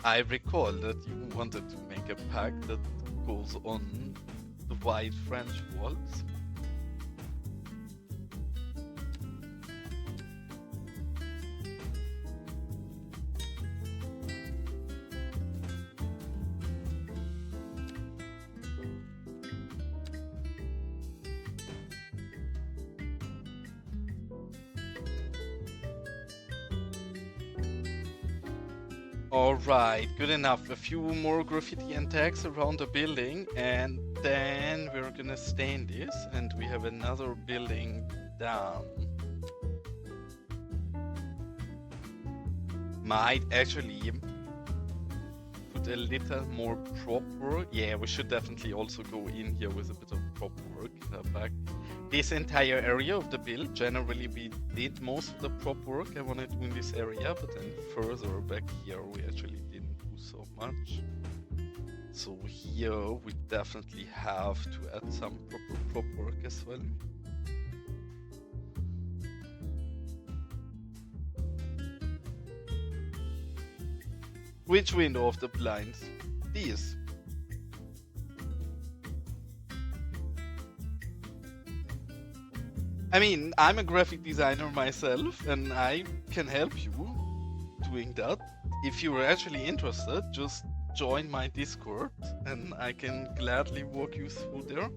I recall that you wanted to make a pack that goes on the wide French walls. Alright, good enough. A few more graffiti and tags around the building, and then we're gonna stain this, and we have another building down. Might actually put a little more prop work. Yeah, we should definitely also go in here with a bit of prop work in the back. This entire area of the build, generally we did most of the prop work I wanted to do in this area, but then further back here we actually didn't do so much. So here we definitely have to add some proper prop work as well. Which window of the blinds? These. I mean, I'm a graphic designer myself, and I can help you doing that. If you're actually interested, just join my Discord, and I can gladly walk you through there.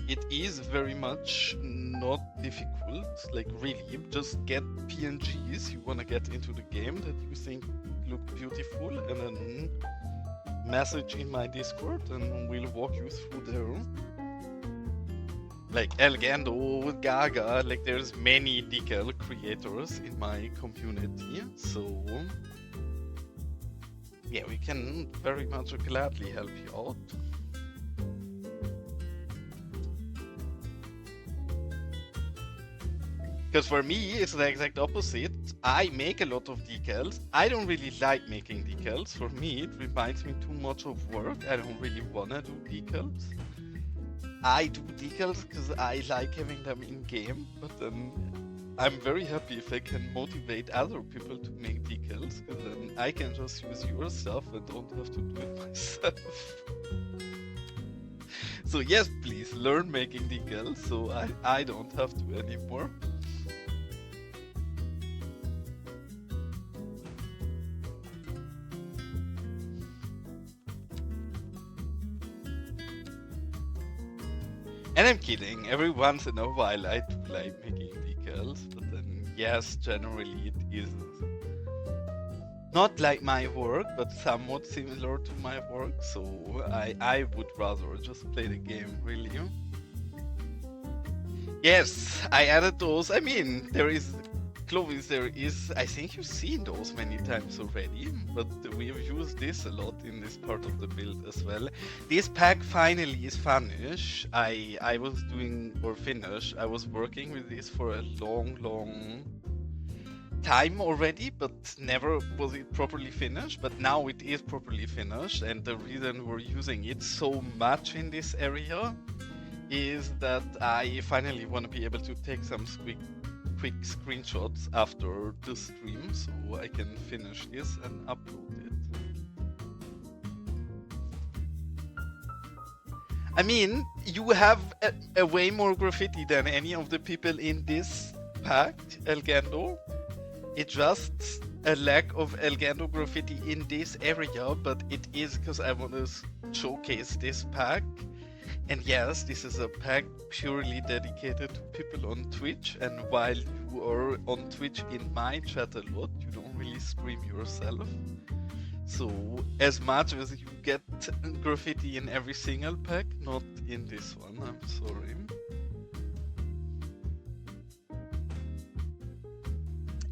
It is very much not difficult, like really, just get PNGs you want to get into the game that you think look beautiful, and then message in my Discord, and we'll walk you through there. Like Elgando, Gaga, like there's many decal creators in my community, so yeah, we can very much gladly help you out. Because for me, it's the exact opposite. I make a lot of decals. I don't really like making decals. For me, it reminds me too much of work. I don't really wanna do decals. I do decals because I like having them in game, but then I'm very happy if I can motivate other people to make decals, because then I can just use your stuff and don't have to do it myself. So yes, please learn making decals so I don't have to anymore. And I'm kidding, every once in a while I do like making decals, but then yes, generally it is not like my work, but somewhat similar to my work, so I would rather just play the game, really. Yes, I added those. I mean, there is Clovis, there is, I think you've seen those many times already, but we have used this a lot in this part of the build as well. This pack finally is finished. I was doing, or finished, I was working with this for a long time already, but never was it properly finished, but now it is properly finished, and the reason we're using it so much in this area is that I finally want to be able to take some quick screenshots after the stream so I can finish this and upload it. I mean, you have a way more graffiti than any of the people in this pack, Elgando. It's just a lack of Elgando graffiti in this area, but it is because I want to showcase this pack. And yes, this is a pack purely dedicated to people on Twitch, and while you are on Twitch in my chat a lot, you don't really stream yourself. So, as much as you get graffiti in every single pack, not in this one, I'm sorry.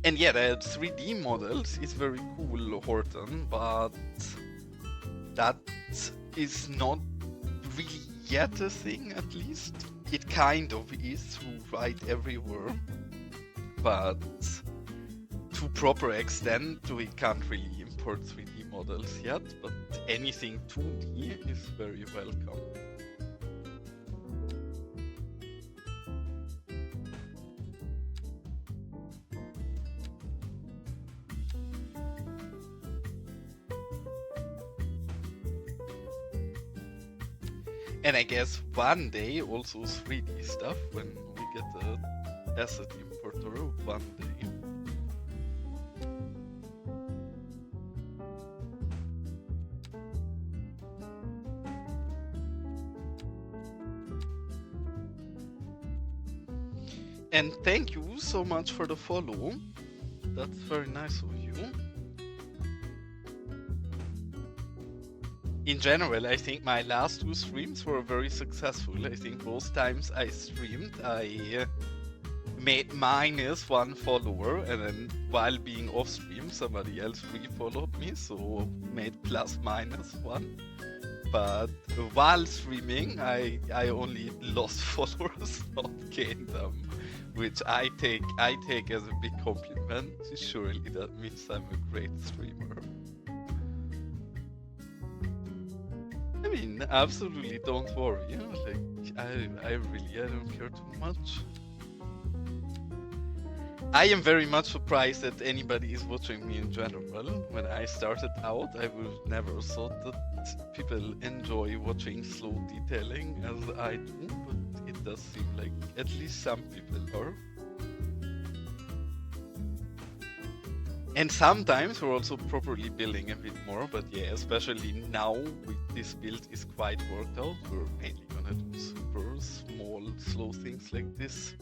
And yeah, the 3D models is very cool, Horton, but that is not really yet a thing, at least. It kind of is right everywhere, but to proper extent, we can't really import 3D models yet, but anything 2D is very welcome. And I guess one day also 3D stuff when we get the asset importer one day. And thank you so much for the follow. That's very nice of you. In general, I think my last 2 streams were very successful. I think both times I streamed, I made -1 follower, and then while being off stream, somebody else re-followed me, so made +-1. But while streaming, I only lost followers, not gained them, which I take as a big compliment. Surely that means I'm a great streamer. I mean, absolutely, don't worry. Like, I don't care too much. I am very much surprised that anybody is watching me in general. When I started out, I would never thought that people enjoy watching slow detailing as I do, but it does seem like at least some people are. And sometimes we're also properly building a bit more, but yeah, especially now with this build is quite worked out. We're mainly gonna do super small, slow things like this.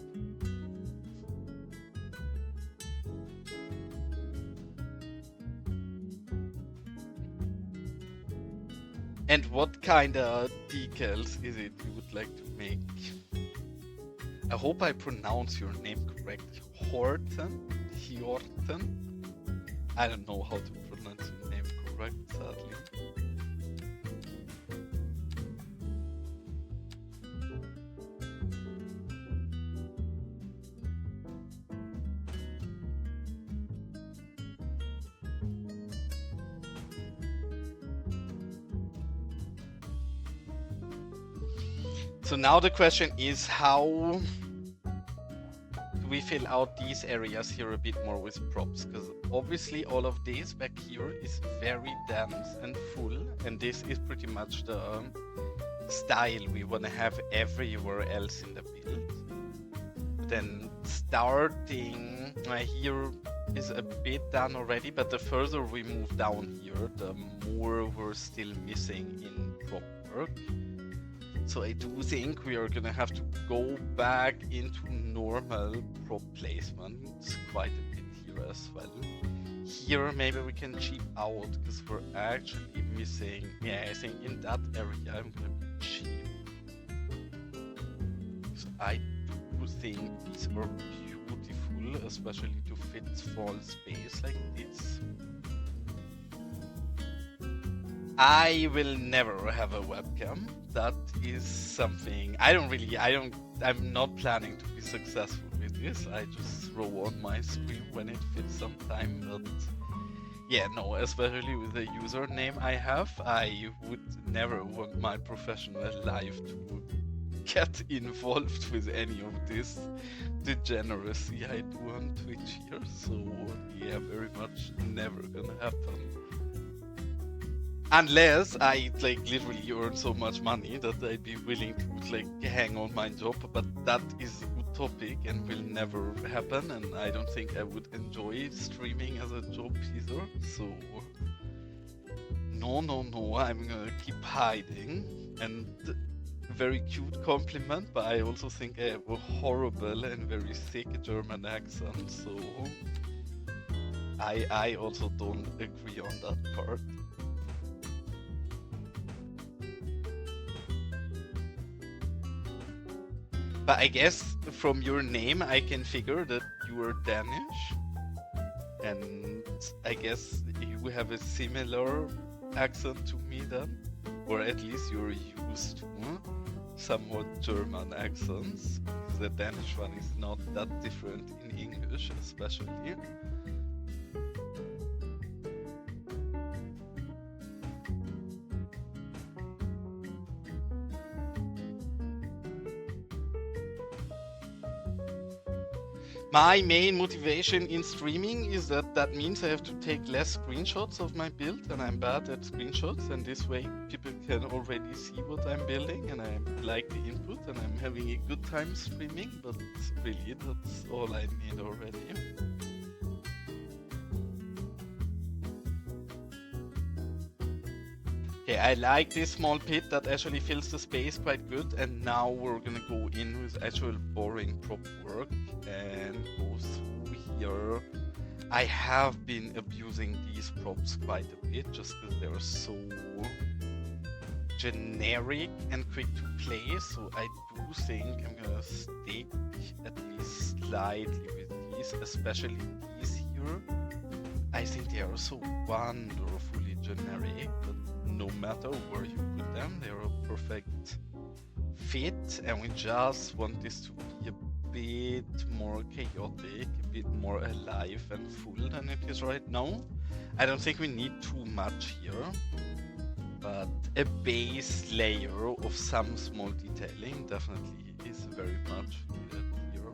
And what kind of decals is it you would like to make? I hope I pronounce your name correctly. Horton? I don't know how to pronounce your name correct, sadly. So now the question is, how do we fill out these areas here a bit more with props? Because obviously all of this back here is very dense and full, and this is pretty much the style we want to have everywhere else in the build. Then starting here is a bit done already, but the further we move down here, the more we're still missing in prop work. So I do think we are gonna have to go back into normal prop placement quite a bit here as well. Here maybe we can cheap out because we're actually missing, yeah, I think in that area I'm gonna be cheap. So I do think these are beautiful, especially to fit small space like this. I will never have a webcam. That is something I'm not planning to be successful with this. I just throw on my stream when it fits sometime, but yeah, no, especially with the username I have, I would never want my professional life to get involved with any of this degeneracy I do on Twitch here, so yeah, very much never gonna happen. Unless I like literally earn so much money that I'd be willing to like hang on my job, but that is utopic and will never happen, and I don't think I would enjoy streaming as a job either, so no, I'm gonna keep hiding. And very cute compliment, but I also think I have a horrible and very thick German accent, so I also don't agree on that part. But I guess from your name I can figure that you are Danish, and I guess you have a similar accent to me then, or at least you're used to somewhat German accents, because the Danish one is not that different in English especially. My main motivation in streaming is that means I have to take less screenshots of my build, and I'm bad at screenshots, and this way people can already see what I'm building, and I like the input, and I'm having a good time streaming, but really that's all I need already. Okay, I like this small pit that actually fills the space quite good, and now we're gonna go in with actual boring prop work and go through here. I have been abusing these props quite a bit just because they're so generic and quick to play, so I do think I'm gonna stick at least slightly with these, especially these here. I think they are so wonderfully generic, but no matter where you put them, they're a perfect fit, and we just want this to be a bit more chaotic, a bit more alive and full than it is right now. I don't think we need too much here, but a base layer of some small detailing definitely is very much needed here.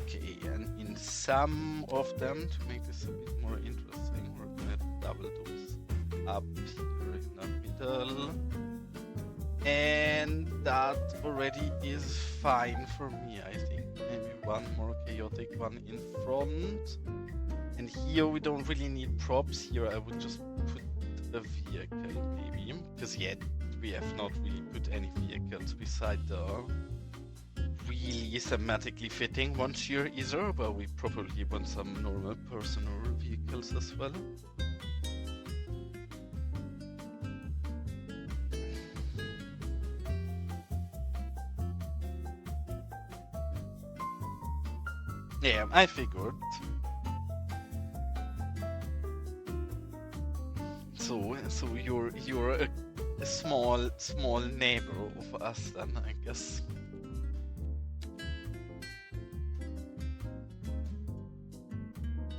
Okay, and in some of them, to make this a bit more interesting, we're gonna double those up here in the middle. And that already is fine for me, I think. Maybe one more chaotic one in front. And here we don't really need props. Here I would just put a vehicle, maybe. Because yet we have not really put any vehicles beside the really thematically fitting ones here either. But we probably want some normal personal vehicles as well. Yeah, I figured. So you're a small neighbor of us then, I guess.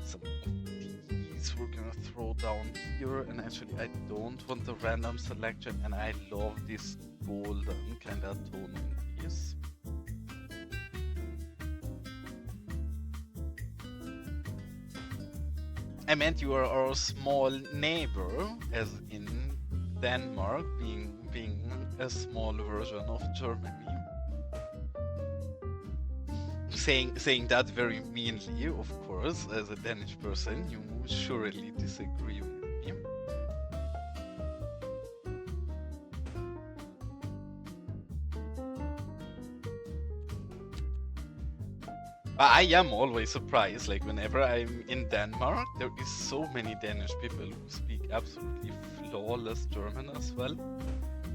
Some of these we're gonna throw down here, and actually I don't want the random selection, and I love this golden kind of tone in these. I meant you are our small neighbor, as in Denmark being a small version of Germany. Saying that very meanly, of course, as a Danish person, you surely disagree with me. I am always surprised, like whenever I'm in Denmark, there is so many Danish people who speak absolutely flawless German as well.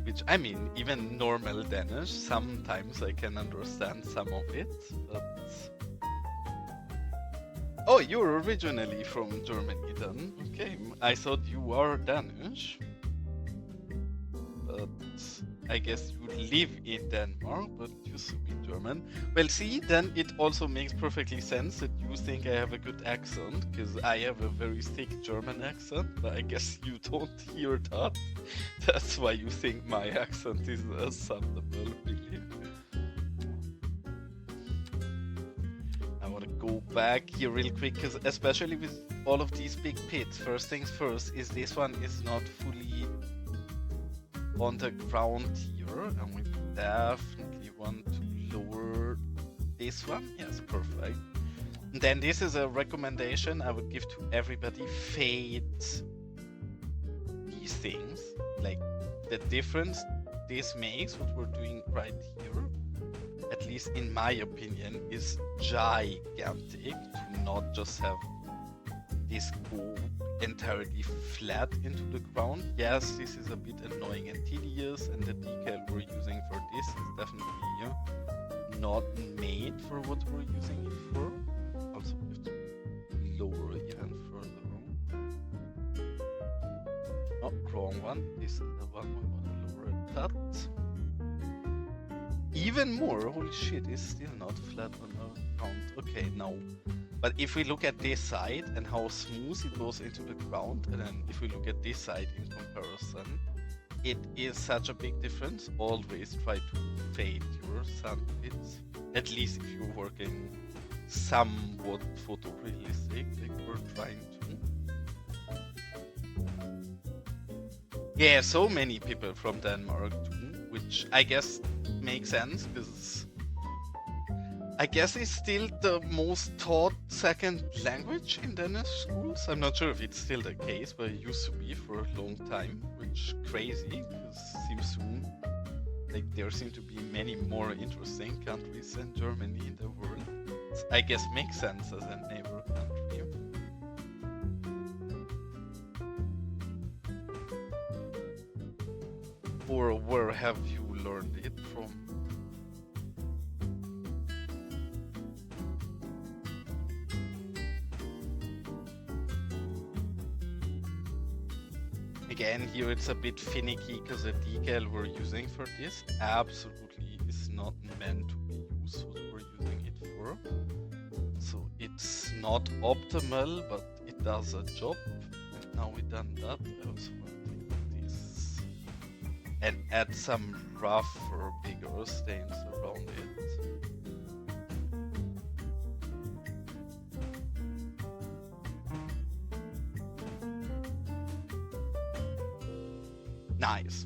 Which, I mean, even normal Danish, sometimes I can understand some of it, but... Oh, you're originally from Germany then? Okay, I thought you are Danish. But I guess you live in Denmark, but used to be German. Well, see, then it also makes perfectly sense that you think I have a good accent, because I have a very thick German accent, but I guess you don't hear that. That's why you think my accent is acceptable, really. I want to go back here real quick, because especially with all of these big pits, first things first, is this one is not fully on the ground here, and we definitely want to lower this one. Yes, perfect. And then this is a recommendation I would give to everybody: fade these things. Like, the difference this makes, what we're doing right here, at least in my opinion, is gigantic. To not just have this go entirely flat into the ground. Yes, this is a bit annoying and tedious, and the decal we're using for this is definitely not made for what we're using it for. Also, we have to lower even further on. Oh, wrong one. This is the one we want to lower at that. Even more. Holy shit, it's still not flat on the ground. Okay, now. But if we look at this side and how smooth it goes into the ground, and then if we look at this side in comparison, it is such a big difference. Always try to fade your sand pits, at least if you're working somewhat photorealistic, like we're trying to. Yeah, so many people from Denmark too, which I guess makes sense, because I guess it's still the most taught second language in Danish schools. I'm not sure if it's still the case, but it used to be for a long time, which is crazy, because seems soon like there seem to be many more interesting countries than Germany in the world. I guess makes sense as a neighbor country. Or where have you learned it from? Again, here it's a bit finicky because the decal we're using for this absolutely is not meant to be used what we're using it for. So it's not optimal, but it does a job. And now we've done that, I also want to take this and add some rougher, bigger stains around it. Nice.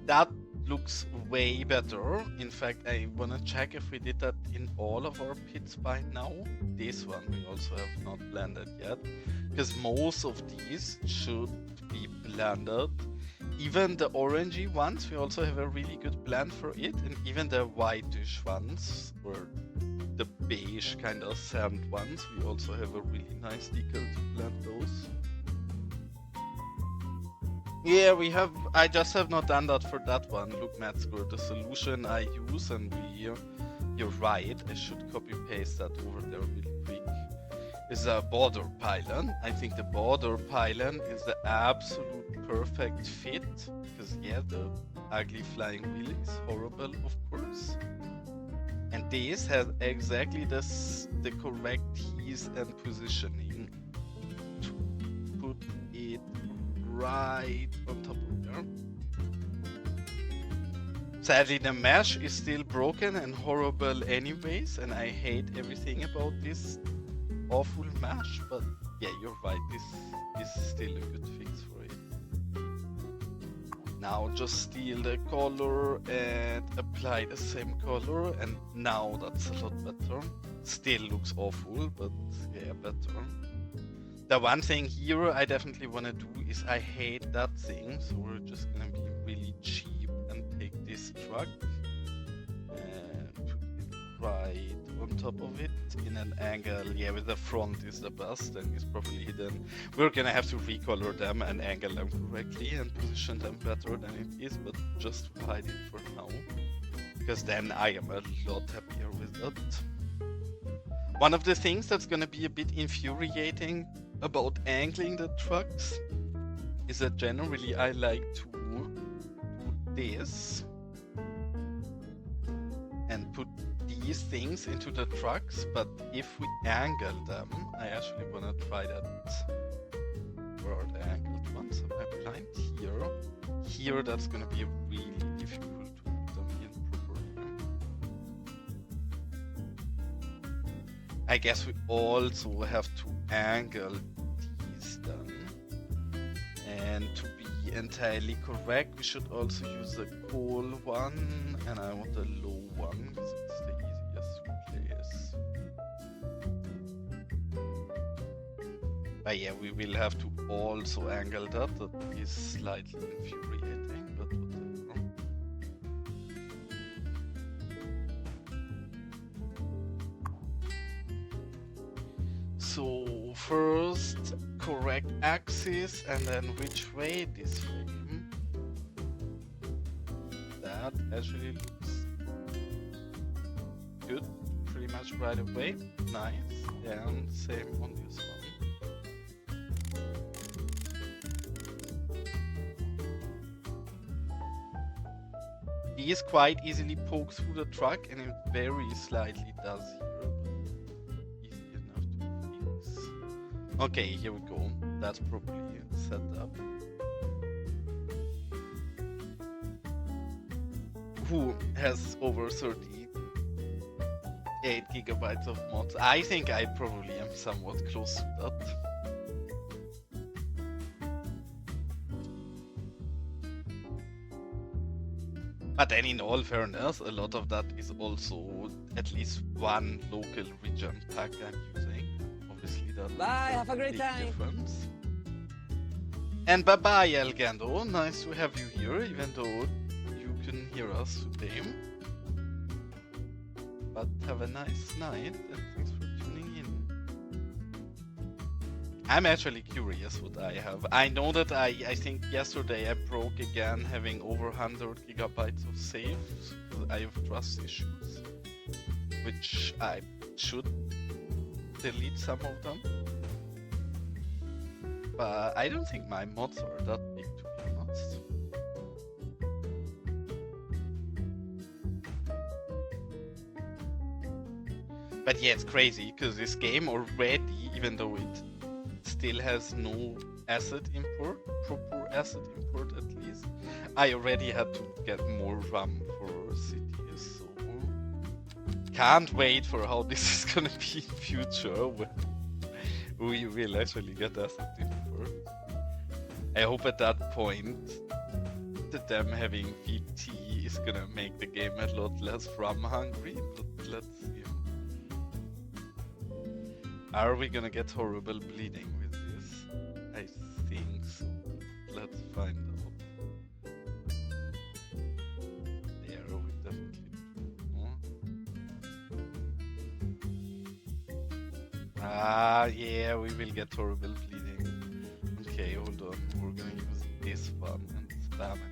That looks way better. In fact, I wanna check if we did that in all of our pits by now. This one we also have not blended yet, because most of these should be blended. Even the orangey ones, we also have a really good blend for it, and even the whitish ones, or the beige kind of sand ones, we also have a really nice decal to blend those. Yeah, we have. I just have not done that for that one. Look, Metzger, the solution I use, and you're right, I should copy paste that over there really quick, is a border pylon. I think the border pylon is the absolute perfect fit, because yeah, the ugly flying wheel is horrible, of course. And this has exactly the correct ease and positioning to put it right on top of there. Sadly, the mesh is still broken and horrible anyways, and I hate everything about this awful mesh, but yeah, you're right, this is still a good fix for it. Now just steal the color and apply the same color, and now that's a lot better. Still looks awful, but yeah, better. The one thing here I definitely want to do is I hate that thing, so we're just gonna be really cheap and take this truck and put it right on top of it in an angle. Yeah, with the front is the best, and it's probably hidden. We're gonna have to recolor them and angle them correctly and position them better than it is, but just hide it for now, because then I am a lot happier with that. One of the things that's gonna be a bit infuriating about angling the trucks is that generally I like to do this put these things into the trucks, but if we angle them, I actually want to try that. Where are the angled ones? Am I blind? Here. Here, that's going to be really difficult to put them in properly. I guess we also have to angle these then. And to be entirely correct, we should also use a coal one, and I want a low one because it's the easiest to place. But yeah, we will have to also angle that. That is slightly infuriating, but whatever. So first, correct axis, and then which way? This way. That actually looks good, pretty much right away. Nice, and same on this one. These quite easily poke through the truck, and it very slightly does here. Easy enough to fix. Okay, here we go. That's properly set up. Who has over 38 gigabytes of mods? I think I probably am somewhat close to that. But then in all fairness, a lot of that is also at least one local region pack I'm using. Obviously that Bye, have a great time. Difference. And bye-bye, Elgando. Nice to have you here, even though you couldn't hear us today. But have a nice night, and thanks for tuning in. I'm actually curious what I have. I know that I think yesterday I broke again having over 100 gigabytes of saves because I have trust issues, which I should delete some of them. But I don't think my mods are that big, to be honest. But yeah, it's crazy because this game already, even though it still has no asset import, proper asset import at least, I already had to get more RAM for cities, so can't wait for how this is gonna be in future when we will actually get asset import. I hope at that point that them having VT is gonna make the game a lot less RAM hungry, but let's see. Are we gonna get horrible bleeding with this? I think so. Let's find out. There, we definitely do more. Ah, yeah, we will get horrible bleeding. Okay, hold on. We're gonna use this one and spam it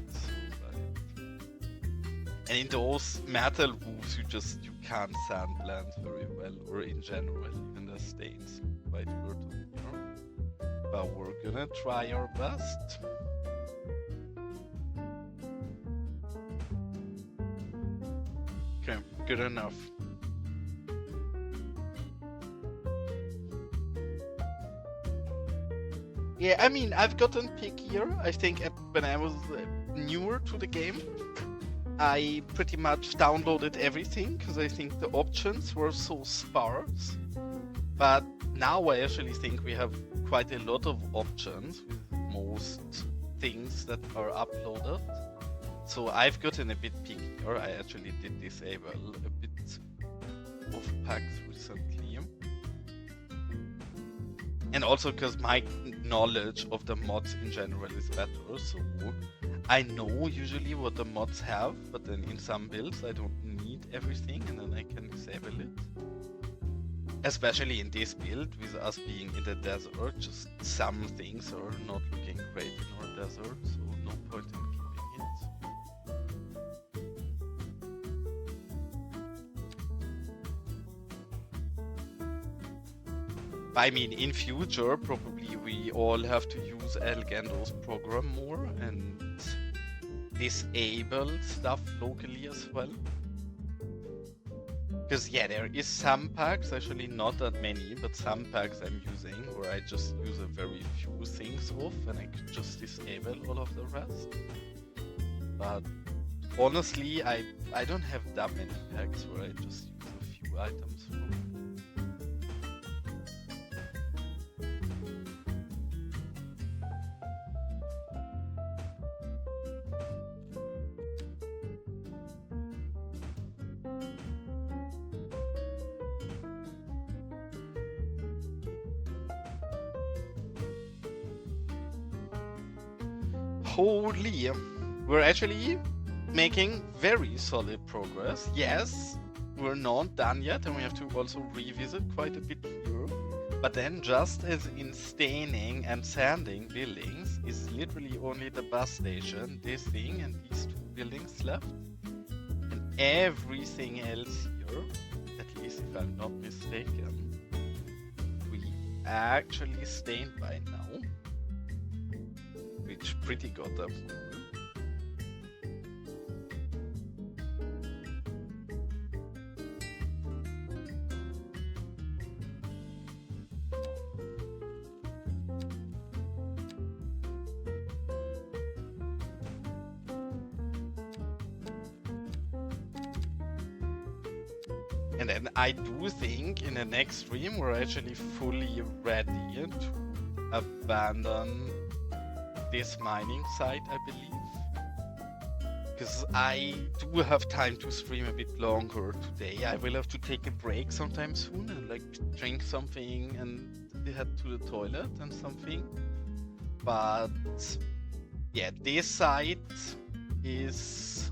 instead. And in those metal roofs, you can't sand blend very well, or in general, even the stains quite hurt on here. But we're gonna try our best. Okay, good enough. Yeah, I mean, I've gotten pickier. I think when I was newer to the game, I pretty much downloaded everything because I think the options were so sparse. But now I actually think we have quite a lot of options with most things that are uploaded. So I've gotten a bit pickier. I actually did disable a bit of packs recently. And also because my knowledge of the mods in general is better, so I know usually what the mods have, but then in some builds I don't need everything and then I can disable it. Especially in this build, with us being in the desert, just some things are not looking great in our desert, so no point in keeping it. I mean, in future, probably we all have to use Elgando's program more and disable stuff locally as well. Because yeah, there is some packs, actually not that many, but some packs I'm using where I just use a very few things off and I can just disable all of the rest. But honestly, I don't have that many packs where I just use a few items for. Holy, we're actually making very solid progress. Yes, we're not done yet, and we have to also revisit quite a bit here. But then, just as in staining and sanding buildings, is literally only the bus station, this thing, and these two buildings left. And everything else here, at least if I'm not mistaken, we actually stained by now. Which pretty goddamn cool. And then I do think in the next stream we're actually fully ready to abandon this mining site, I believe. Because I do have time to stream a bit longer today. I will have to take a break sometime soon and like drink something and head to the toilet and something. But yeah, this site is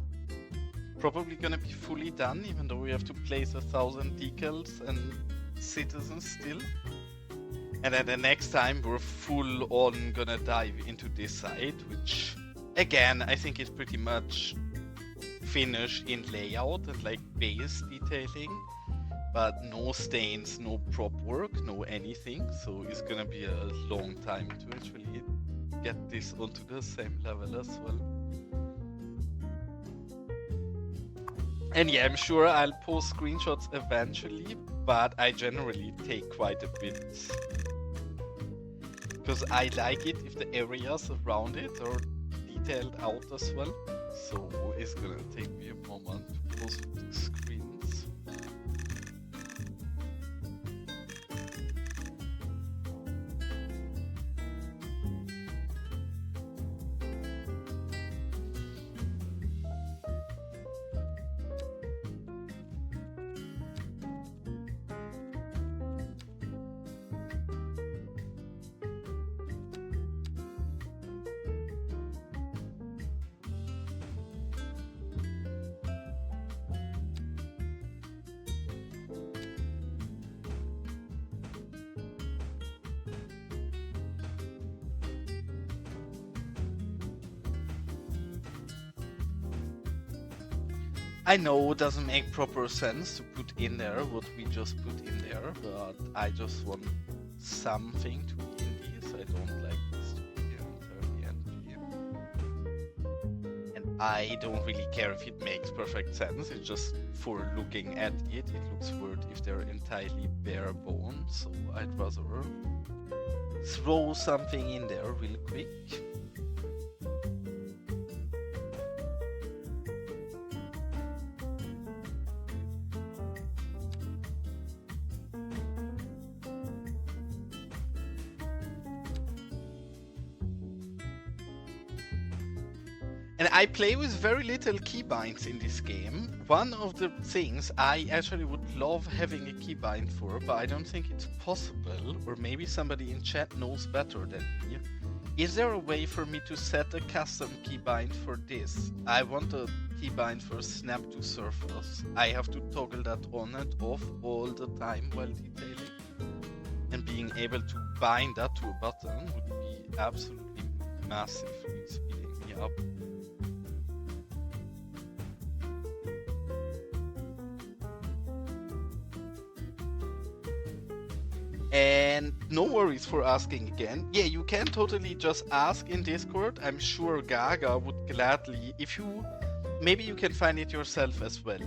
probably gonna be fully done, even though we have to place 1,000 decals and citizens still. And then the next time we're full on gonna dive into this site, which again I think is pretty much finished in layout and like base detailing, but no stains, no prop work, no anything. So it's gonna be a long time to actually get this onto the same level as well. And yeah, I'm sure I'll post screenshots eventually, but I generally take quite a bit. Because I like it if the areas around it are detailed out as well. So it's gonna take me a moment to post the screens. I know it doesn't make proper sense to put in there what we just put in there, but I just want something to be in these. I don't like this to be entirely empty. And I don't really care if it makes perfect sense, it's just for looking at it, it looks weird if they're entirely bare bones, so I'd rather throw something in there real quick. And I play with very little keybinds in this game. One of the things I actually would love having a keybind for, but I don't think it's possible, or maybe somebody in chat knows better than me. Is there a way for me to set a custom keybind for this? I want a keybind for snap to surface. I have to toggle that on and off all the time while detailing. And being able to bind that to a button would be absolutely massively speeding me up. And no worries for asking again. Yeah, you can totally just ask in Discord. I'm sure Gaga would gladly, if you, maybe you can find it yourself as well.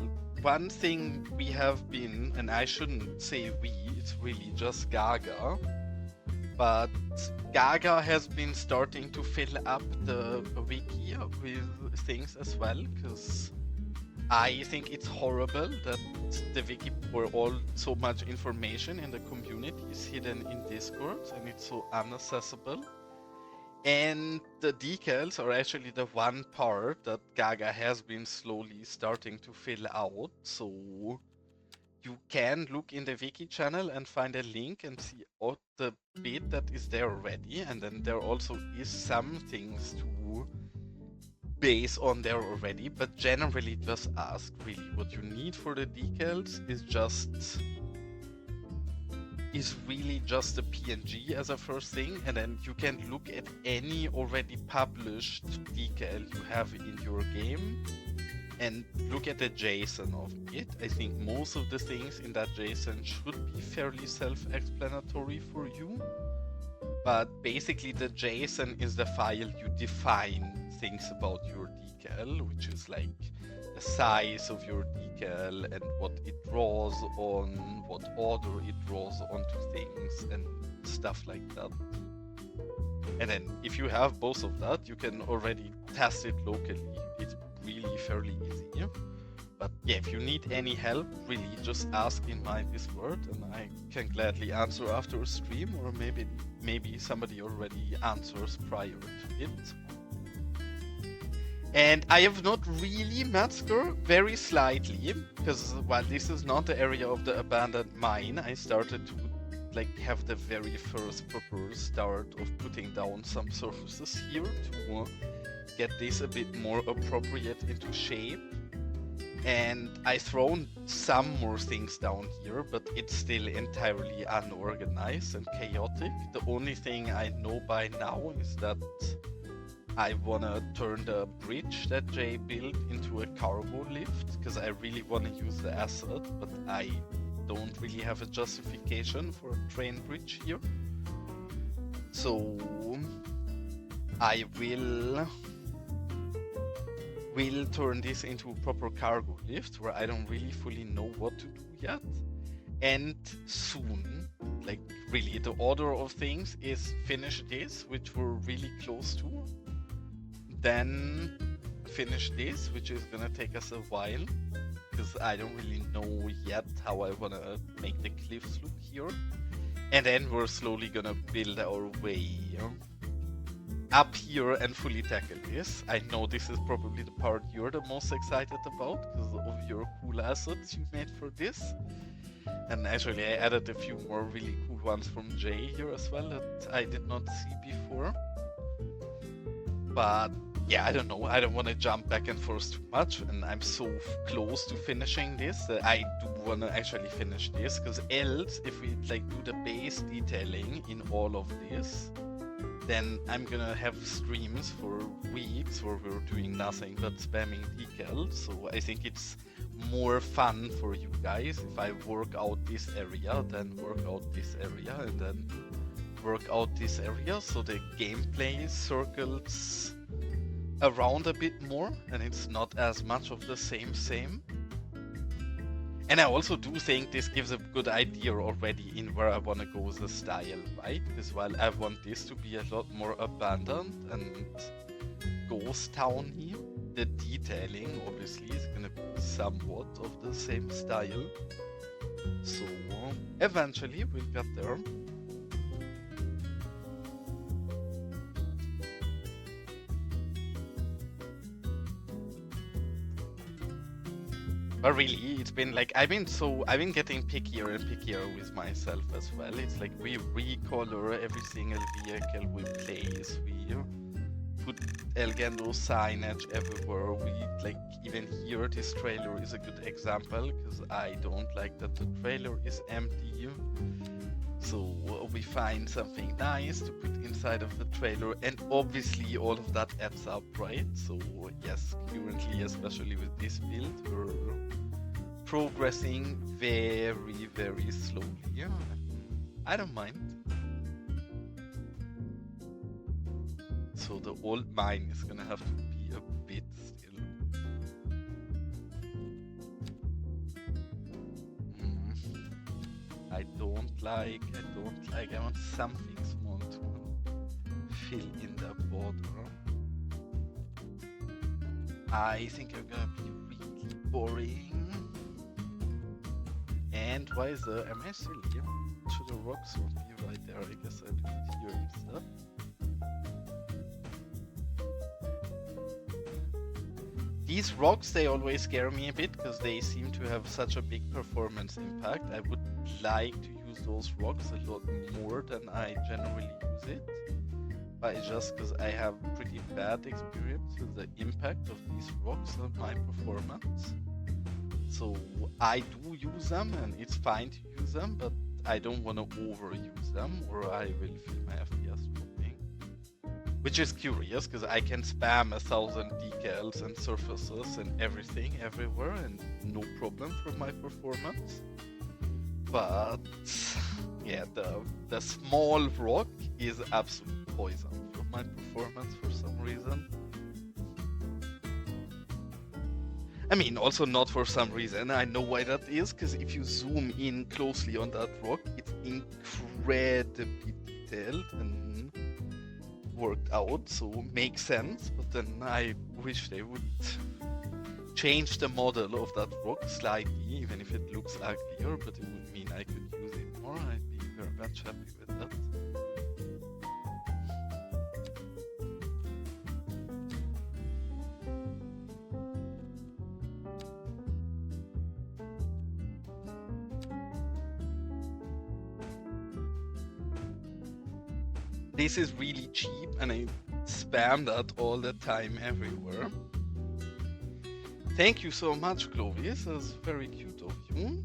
one thing we have been, and I shouldn't say we, it's really just Gaga, but Gaga has been starting to fill up the wiki with things as well, because I think it's horrible that the wiki for all so much information in the community is hidden in Discord and it's so inaccessible. And the decals are actually the one part that Gaga has been slowly starting to fill out. So you can look in the wiki channel and find a link and see all the bit that is there already. And then there also is some things to base on there already, but generally just ask really what you need for the decals is really just a PNG as a first thing, and then you can look at any already published decal you have in your game and look at the JSON of it. I think most of the things in that JSON should be fairly self-explanatory for you, but basically the JSON is the file you define things about your decal, which is like the size of your decal and what it draws on, what order it draws onto things and stuff like that. And then if you have both of that, you can already test it locally. It's really fairly easy. But yeah, if you need any help, really just ask in my Discord and I can gladly answer after a stream, or maybe somebody already answers prior to it. And I have not really met Skur, very slightly, because while this is not the area of the abandoned mine, I started to like have the very first proper start of putting down some surfaces here to get this a bit more appropriate into shape. And I thrown some more things down here, but it's still entirely unorganized and chaotic. The only thing I know by now is that I wanna turn the bridge that Jay built into a cargo lift, because I really wanna use the asset, but I don't really have a justification for a train bridge here. So I will turn this into a proper cargo lift where I don't really fully know what to do yet. And soon, like really the order of things is finish this, which we're really close to. Then finish this, which is gonna take us a while, because I don't really know yet how I wanna make the cliffs look here. And then we're slowly gonna build our way up here and fully tackle this. I know this is probably the part you're the most excited about because of your cool assets you made for this. And actually I added a few more really cool ones from Jay here as well that I did not see before. But yeah, I don't know. I don't want to jump back and forth too much, and I'm so close to finishing this that I do want to actually finish this, because else, if we like do the base detailing in all of this, then I'm gonna have streams for weeks where we're doing nothing but spamming decals. So I think it's more fun for you guys if I work out this area, then work out this area, and then work out this area, so the gameplay circles around a bit more and it's not as much of the same. And I also do think this gives a good idea already in where I want to go with the style, right? Because while I want this to be a lot more abandoned and ghost towny, the detailing obviously is going to be somewhat of the same style. So eventually we'll get there. But really, it's been like, I've been getting pickier and pickier with myself as well. It's like we recolor every single vehicle we place. We put Elgando signage everywhere. We like, even here, this trailer is a good example because I don't like that the trailer is empty. So we find something nice to put inside of the trailer, and obviously all of that adds up, right? So yes, currently, especially with this build, we're progressing very, very slowly. Yeah, I don't mind. So the old mine is gonna have to be a bit still. I don't like. I want something small to fill in the border. I think I'm gonna be really boring. And why is the... Am I still here? Should the rocks not be right there? I guess I didn't hear stuff. These rocks, they always scare me a bit because they seem to have such a big performance impact. I would like to use those rocks a lot more than I generally use it. But just because I have pretty bad experience with the impact of these rocks on my performance. So I do use them and it's fine to use them, but I don't want to overuse them or I will feel my FPS dropping. Which is curious because I can spam 1,000 decals and surfaces and everything everywhere and no problem for my performance. But yeah, the small rock is absolute poison for my performance for some reason. I mean, also not for some reason. I know why that is, because if you zoom in closely on that rock, it's incredibly detailed and worked out, so makes sense. But then I wish they would change the model of that rock slightly, even if it looks uglier, but it would mean I could use it more. I'd be very much happy with that. This is really cheap and I spam that all the time everywhere. Thank you so much, Clovis. That's very cute of you.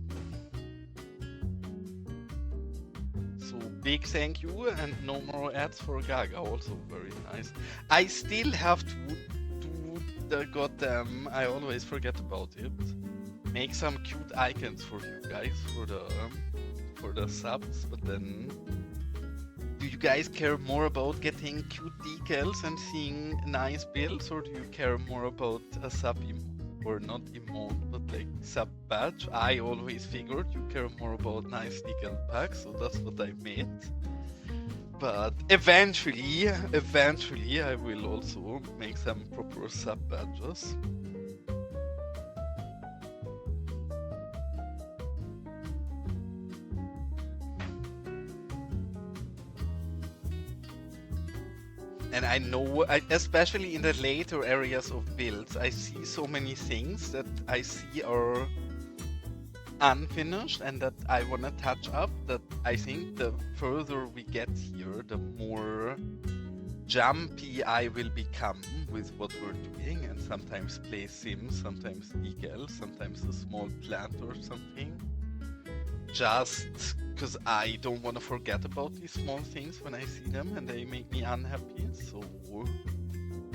So big thank you and no more ads for Gaga. Also very nice. I still have to do the goddamn... I always forget about it. Make some cute icons for you guys for the subs, but then... Do you guys care more about getting cute decals and seeing nice builds, or do you care more about a sub emote, or not emote, but like sub badge? I always figured you care more about nice decal packs, so that's what I made. But eventually I will also make some proper sub badges. And I know, especially in the later areas of builds, I see so many things that I see are unfinished and that I want to touch up, that I think the further we get here, the more jumpy I will become with what we're doing, and sometimes play sims, sometimes decals, sometimes a small plant or something. Just because I don't want to forget about these small things when I see them and they make me unhappy. So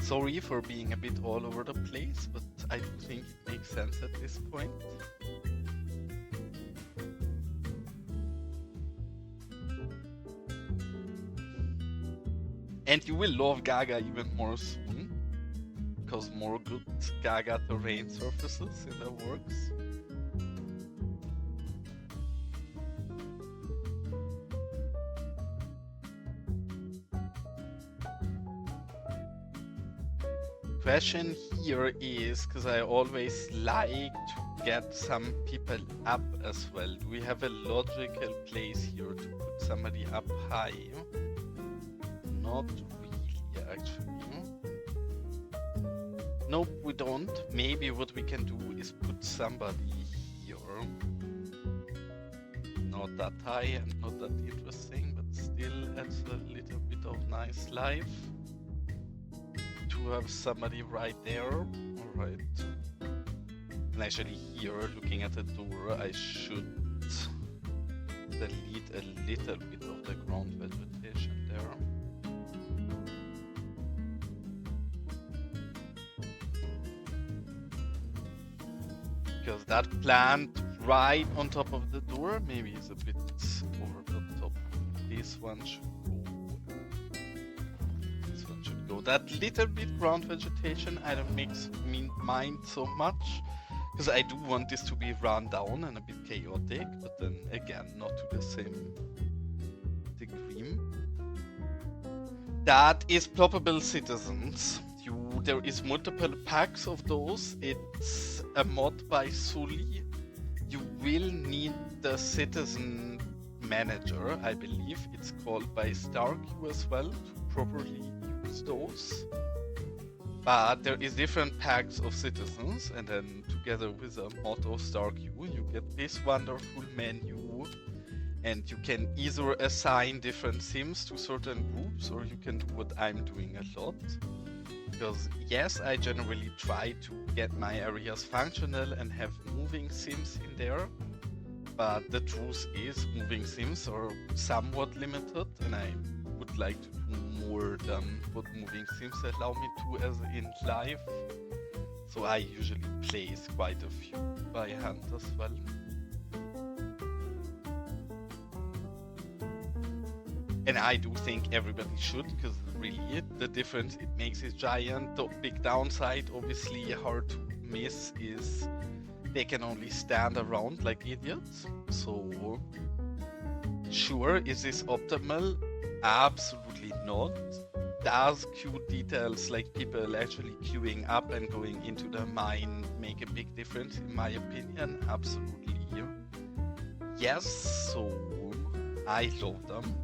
sorry for being a bit all over the place, but I do think it makes sense at this point. And you will love Gaga even more soon, because more good Gaga terrain surfaces in the works. Question here is, because I always like to get some people up as well. Do we have a logical place here to put somebody up high? Not really, actually. Nope, we don't. Maybe what we can do is put somebody here. Not that high and not that interesting, but still adds a little bit of nice life. To have somebody right there. Alright. And actually here, looking at the door, I should delete a little bit of the ground vegetation there. Because that plant right on top of the door maybe is a bit over the top. This one should go. That little bit ground vegetation I don't mind so much, Because I do want this to be run down and a bit chaotic, but then again, not to the same degree. That is probable citizens. There is multiple packs of those. It's a mod by Sully. You will need the citizen manager, I believe it's called by StarQ as well, to properly use those. But there is different packs of citizens, and then together with a mod of StarQ, you get this wonderful menu, and you can either assign different sims to certain groups, or you can do what I'm doing a lot. Because yes, I generally try to get my areas functional and have moving sims in there, but the truth is moving sims are somewhat limited, and I would like to do more than what moving sims allow me to as in life. So I usually place quite a few by hand as well. And I do think everybody should, because really the difference it makes is giant. The big downside, obviously hard to miss, is they can only stand around like idiots. So sure, is this optimal? Absolutely not. Does cute details like people actually queuing up and going into the mine make a big difference? In my opinion, absolutely. Yes, so I love them.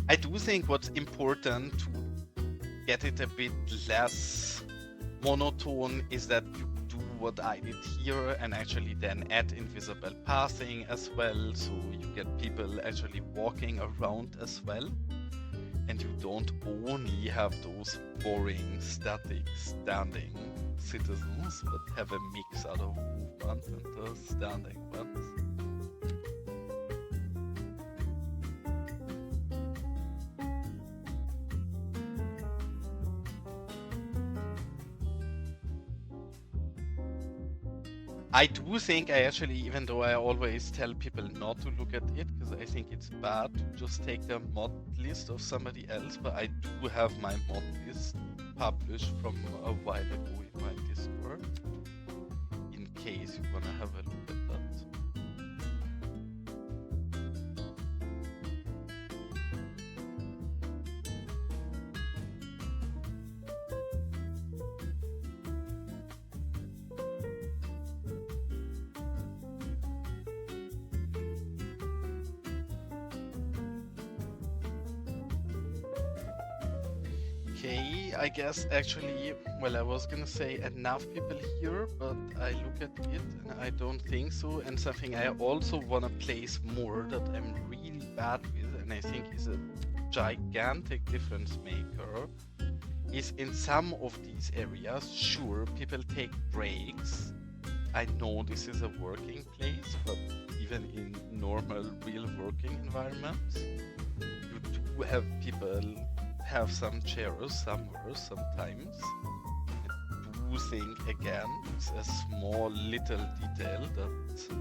I do think what's important to get it a bit less monotone is that you do what I did here and actually then add invisible pathing as well, so you get people actually walking around as well, and you don't only have those boring static standing citizens, but have a mix out of movement and the standing ones. I do think I actually, even though I always tell people not to look at it, because I think it's bad to just take the mod list of somebody else, but I do have my mod list published from a while ago in my Discord, in case you want to have a look at that. Okay, I guess actually, well, I was gonna say enough people here, but I look at it and I don't think so. And something I also wanna place more that I'm really bad with, and I think is a gigantic difference maker, is in some of these areas, sure, people take breaks. I know this is a working place, but even in normal, real working environments, you do have people have some chairs somewhere sometimes. I do think, again, it's a small little detail that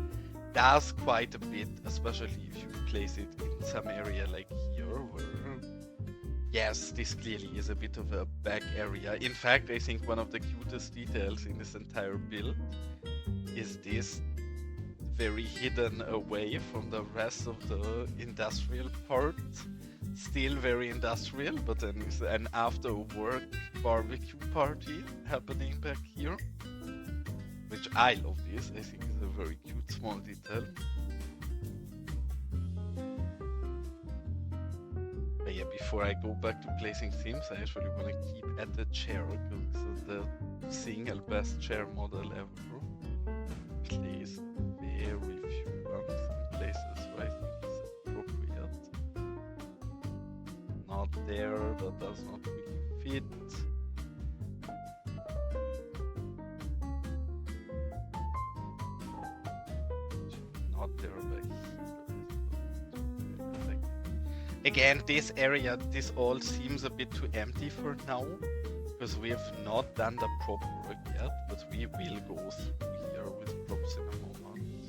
does quite a bit, especially if you place it in some area like here, where, yes, this clearly is a bit of a back area. In fact, I think one of the cutest details in this entire build is this very hidden away from the rest of the industrial part. Still very industrial, but then it's an after-work barbecue party happening back here, which I love this. I think it's a very cute small detail. But yeah, before I go back to placing themes, I actually want to keep at the chair, because this is the single best chair model ever. Place very few ones in places where I think it's appropriate. Not there, that does not really fit. Not there back here. Again, this area, this all seems a bit too empty for now, because we have not done the prop work yet, but we will go through here with props in a moment.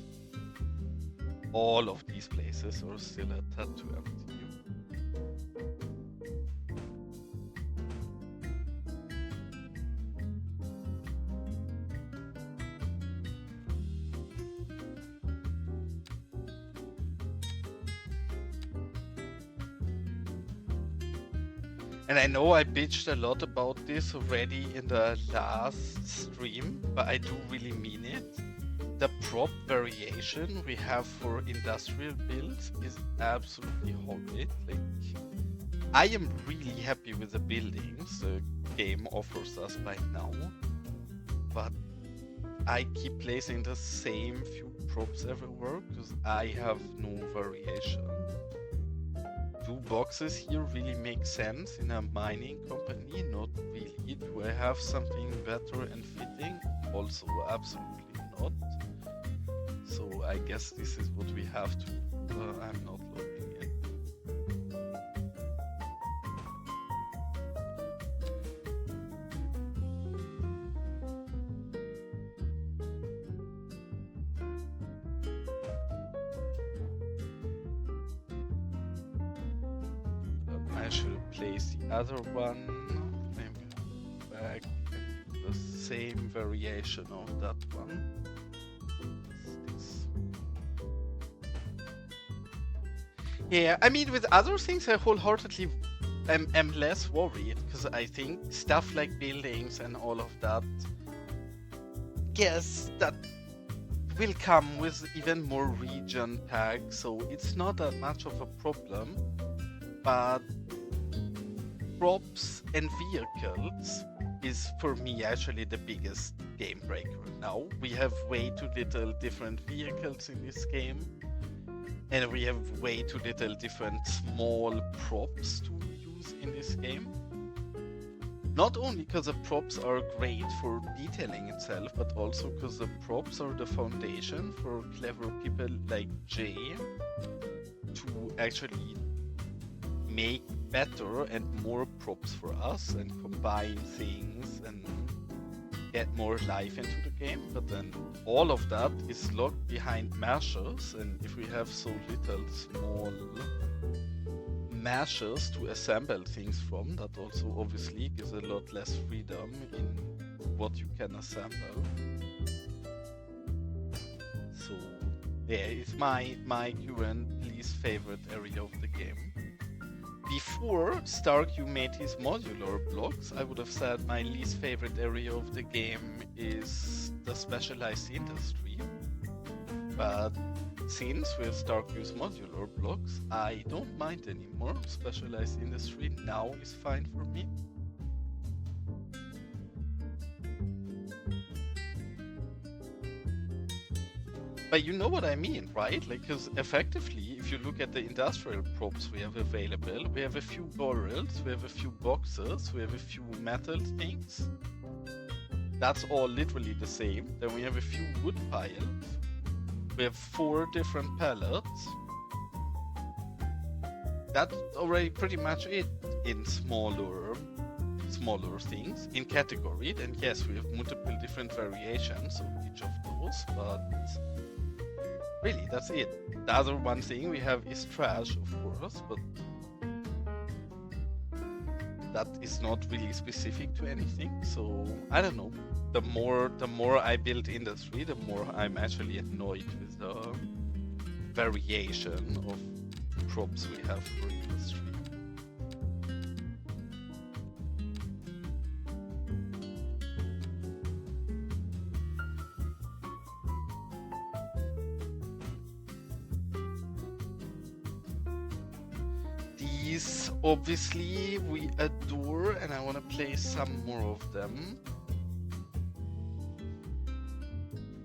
All of these places are still a tad too empty. And I know I bitched a lot about this already in the last stream, but I do really mean it. The prop variation we have for industrial builds is absolutely horrid. Like, I am really happy with the buildings the game offers us by now, but I keep placing the same few props everywhere because I have no variation. Do boxes here really make sense in a mining company? Not really. Do I have something better and fitting? Also, absolutely not. So I guess this is what we have to do. I'm not logging in. I should place the other one. I'm gonna go back and do the same variation of that one. Yeah, I mean, with other things, I wholeheartedly am less worried because I think stuff like buildings and all of that, yes, that will come with even more region packs, so it's not that much of a problem. But props and vehicles is for me actually the biggest game breaker now. We have way too little different vehicles in this game, and we have way too little different small props to use in this game. Not only because the props are great for detailing itself, but also because the props are the foundation for clever people like Jay to actually make better and more props for us and combine things and get more life into the game. But then all of that is locked behind meshes, and if we have so little small meshes to assemble things from, that also obviously gives a lot less freedom in what you can assemble. So yeah, it's my current least favorite area of the game. Before Stark you made his modular blocks, I would have said my least favorite area of the game is the specialized industry. But since we have Stark use modular blocks, I don't mind anymore. Specialized industry now is fine for me. But you know what I mean, right? Like, because effectively, if you look at the industrial props we have available, we have a few barrels, we have a few boxes, we have a few metal things. That's all literally the same. Then we have a few wood piles. We have 4 different pallets. That's already pretty much it in smaller things. In category, then yes, we have multiple different variations of each of those, but really, that's it. The other one thing we have is trash, of course, but that is not really specific to anything. So I don't know. The more I build industry, the more I'm actually annoyed with the variation of props we have for industry. These obviously we adore, and I want to play some more of them.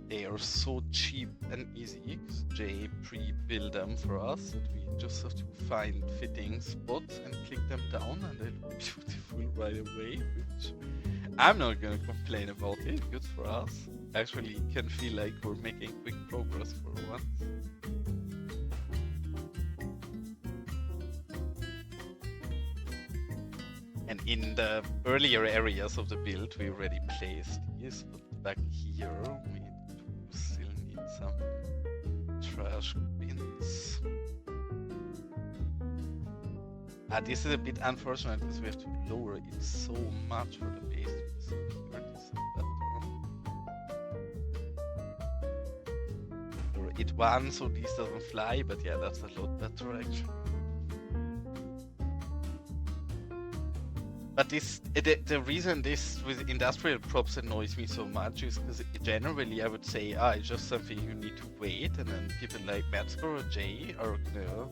They are so cheap and easy because Jay pre-built them for us that we just have to find fitting spots and click them down, and they look beautiful right away, which I'm not gonna complain about it. Good for us. Actually, it can feel like we're making quick progress for once. And in the earlier areas of the build, we already placed these, but back here, we still need some trash bins. This is a bit unfortunate because we have to lower it so much for the base. So here this is better. Lower it once so this doesn't fly, but yeah, that's a lot better actually. But the reason this with industrial props annoys me so much is because generally I would say, it's just something you need to wait, and then people like Metzger or Jay are gonna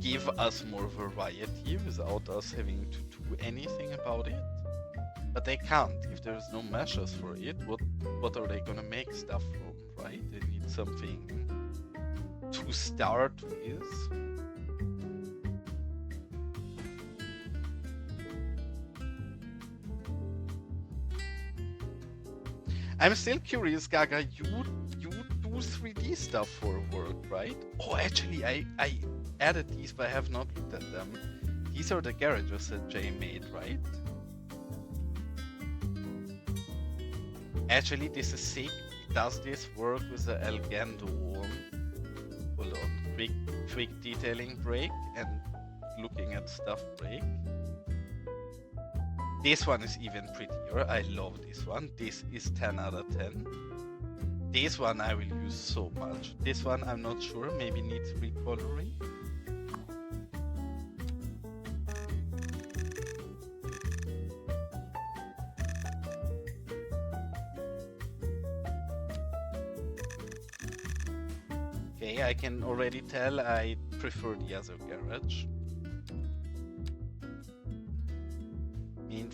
give us more variety without us having to do anything about it. But they can't. If there's no measures for it, what are they gonna make stuff from, right? They need something to start with. I'm still curious, Gaga, you do 3D stuff for work, right? Oh, actually, I added these, but I have not looked at them. These are the garages that Jay made, right? Actually, this is sick. Does this work with the Elgando? Hold on, quick detailing break and looking at stuff break. This one is even prettier. I love this one. This is 10 out of 10. This one I will use so much. This one I'm not sure. Maybe needs recoloring. Okay, I can already tell I prefer the other garage.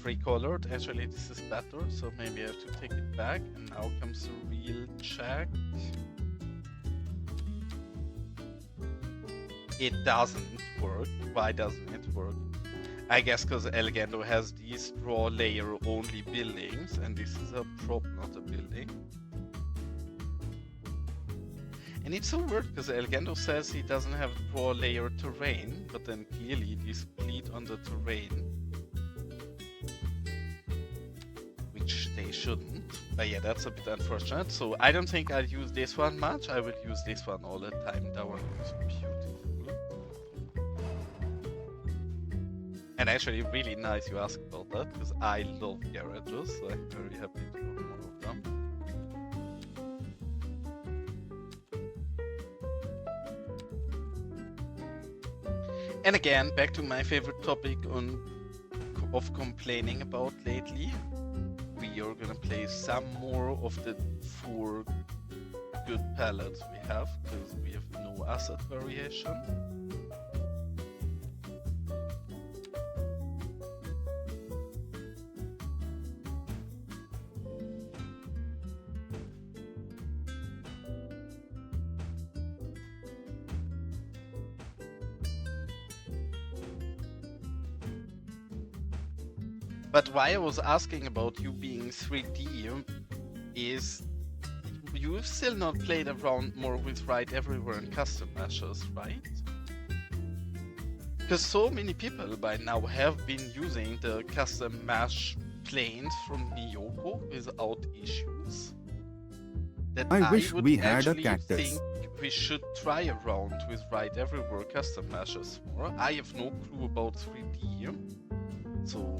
Recolored. Actually, this is better, so maybe I have to take it back. And now comes the real check. It doesn't work. Why doesn't it work? I guess because Elgando has these draw layer only buildings, and this is a prop, not a building. And it's so weird because Elgando says he doesn't have draw layer terrain, but then clearly they split on the terrain. They shouldn't, but yeah, that's a bit unfortunate. So I don't think I'll use this one much. I will use this one all the time. That one is beautiful. And actually really nice you asked about that, because I love garages, so I'm very happy to have more of them. And again, back to my favorite topic of complaining about lately. We are gonna play some more of the 4 good palettes we have, because we have no asset variation. But why I was asking about you being 3D is you've still not played around more with Right Everywhere and custom meshes, right? Because so many people by now have been using the custom mesh planes from Niyoko without issues. That I wish we had a cactus. Think we should try around with Right Everywhere custom meshes more. I have no clue about 3D, so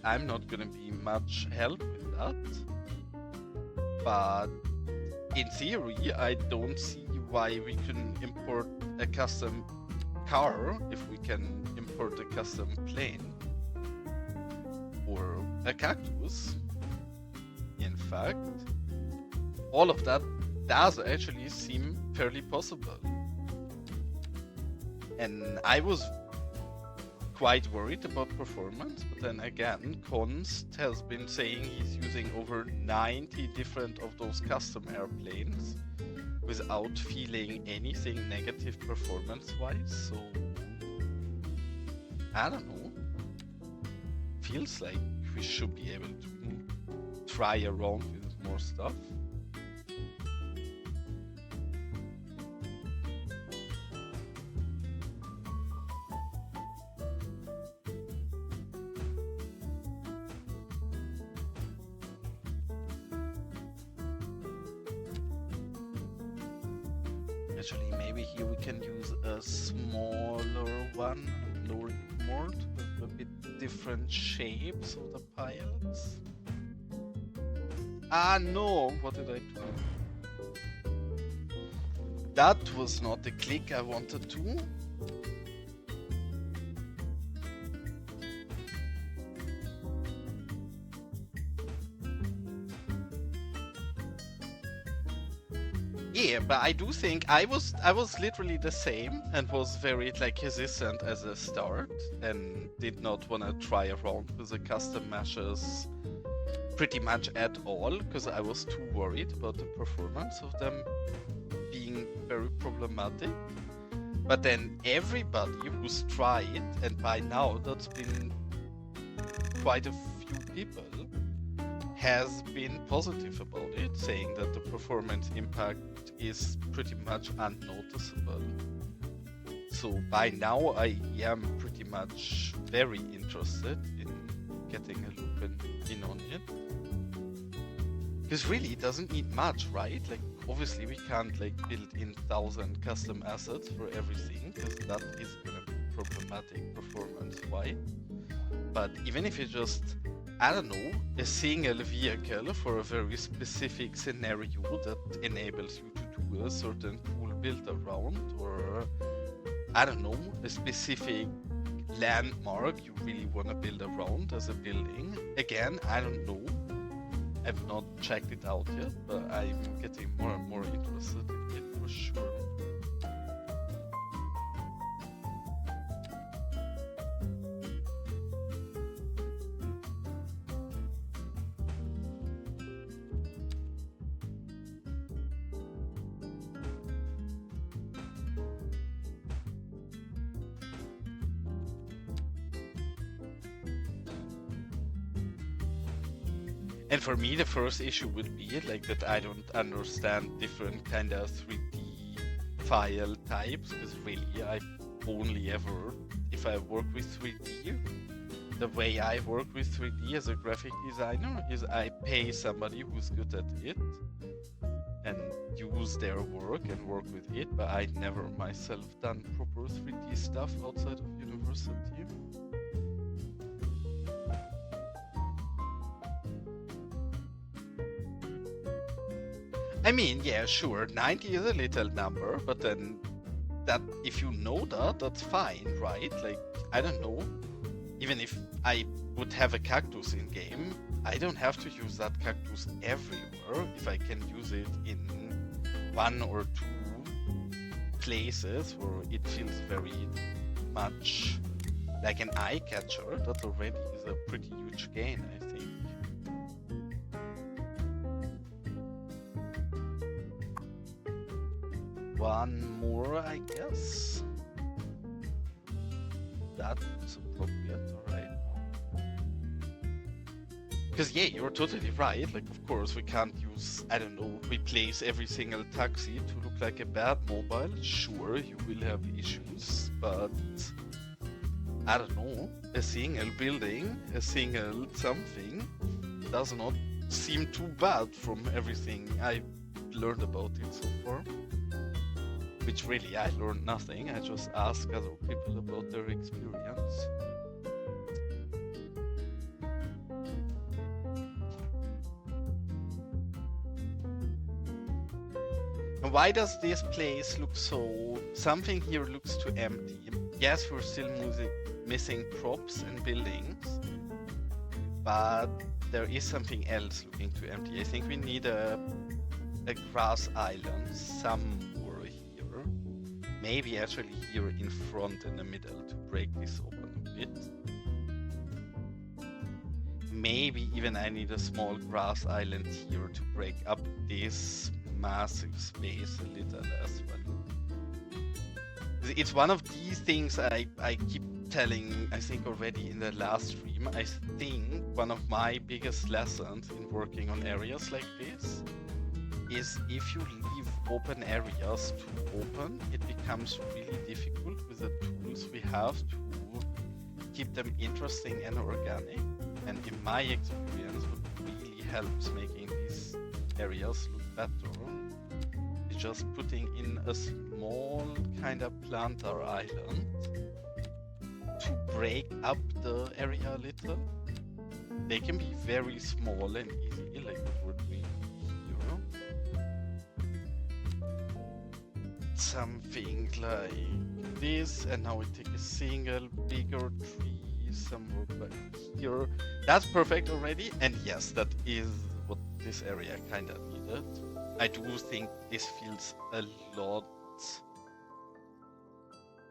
I'm not gonna be much help with that. But in theory, I don't see why we couldn't import a custom car if we can import a custom plane. Or a cactus. In fact, all of that does actually seem fairly possible. And I was quite worried about performance, but then again, Const has been saying he's using over 90 different of those custom airplanes without feeling anything negative performance-wise, so I don't know. Feels like we should be able to try around with more stuff. Actually, maybe here we can use a smaller one, lower it more to have a bit different shapes of the piles. Ah no, what did I do? That was not the click I wanted to. Yeah, but I do think I was literally the same and was very like hesitant as a start and did not want to try around with the custom meshes pretty much at all because I was too worried about the performance of them being very problematic. But then everybody who's tried, and by now that's been quite a few people, has been positive about it, saying that the performance impact is pretty much unnoticeable. So by now I am pretty much very interested in getting a look in on it. Because really it doesn't need much, right? Like obviously we can't like build in 1,000 custom assets for everything, because that is gonna be problematic performance-wise. But even if you just, I don't know, a single vehicle for a very specific scenario that enables you to do a certain cool build around, or I don't know, a specific landmark you really want to build around as a building. Again, I don't know. I've not checked it out yet, but I'm getting more and more interested in it for sure. And for me, the first issue would be like that I don't understand different kind of 3D file types, because really I've only ever, if I work with 3D, the way I work with 3D as a graphic designer is I pay somebody who's good at it and use their work and work with it, but I never myself done proper 3D stuff outside of university. I mean, yeah, sure, 90 is a little number, but then that if you know that, that's fine, right? Like, I don't know. Even if I would have a cactus in game, I don't have to use that cactus everywhere if I can use it in 1 or 2 places where it feels very much like an eye catcher. That already is a pretty huge gain, I think. One more, I guess. That's appropriate, alright. Because yeah, you're totally right. Like, of course, we can't use, I don't know, replace every single taxi to look like a bad mobile. Sure, you will have issues, but I don't know. A single building, a single something does not seem too bad from everything I've learned about it so far. Which really, I learned nothing. I just ask other people about their experience. And why does this place look so... Something here looks too empty. Yes, we're still missing props and buildings, but there is something else looking too empty. I think we need a grass island somewhere. Maybe actually here in front in the middle to break this open a bit. Maybe even I need a small grass island here to break up this massive space a little as well. It's one of these things I keep telling, I think already in the last stream. I think one of my biggest lessons in working on areas like this is if you leave open areas too open, it becomes really difficult with the tools we have to keep them interesting and organic. And in my experience, what really helps making these areas look better is just putting in a small kind of planter island to break up the area a little. They can be very small and easy, like what we're doing. Something like this, and now we take a single bigger tree somewhere back here. That's perfect already, and yes, that is what this area kind of needed. I do think this feels a lot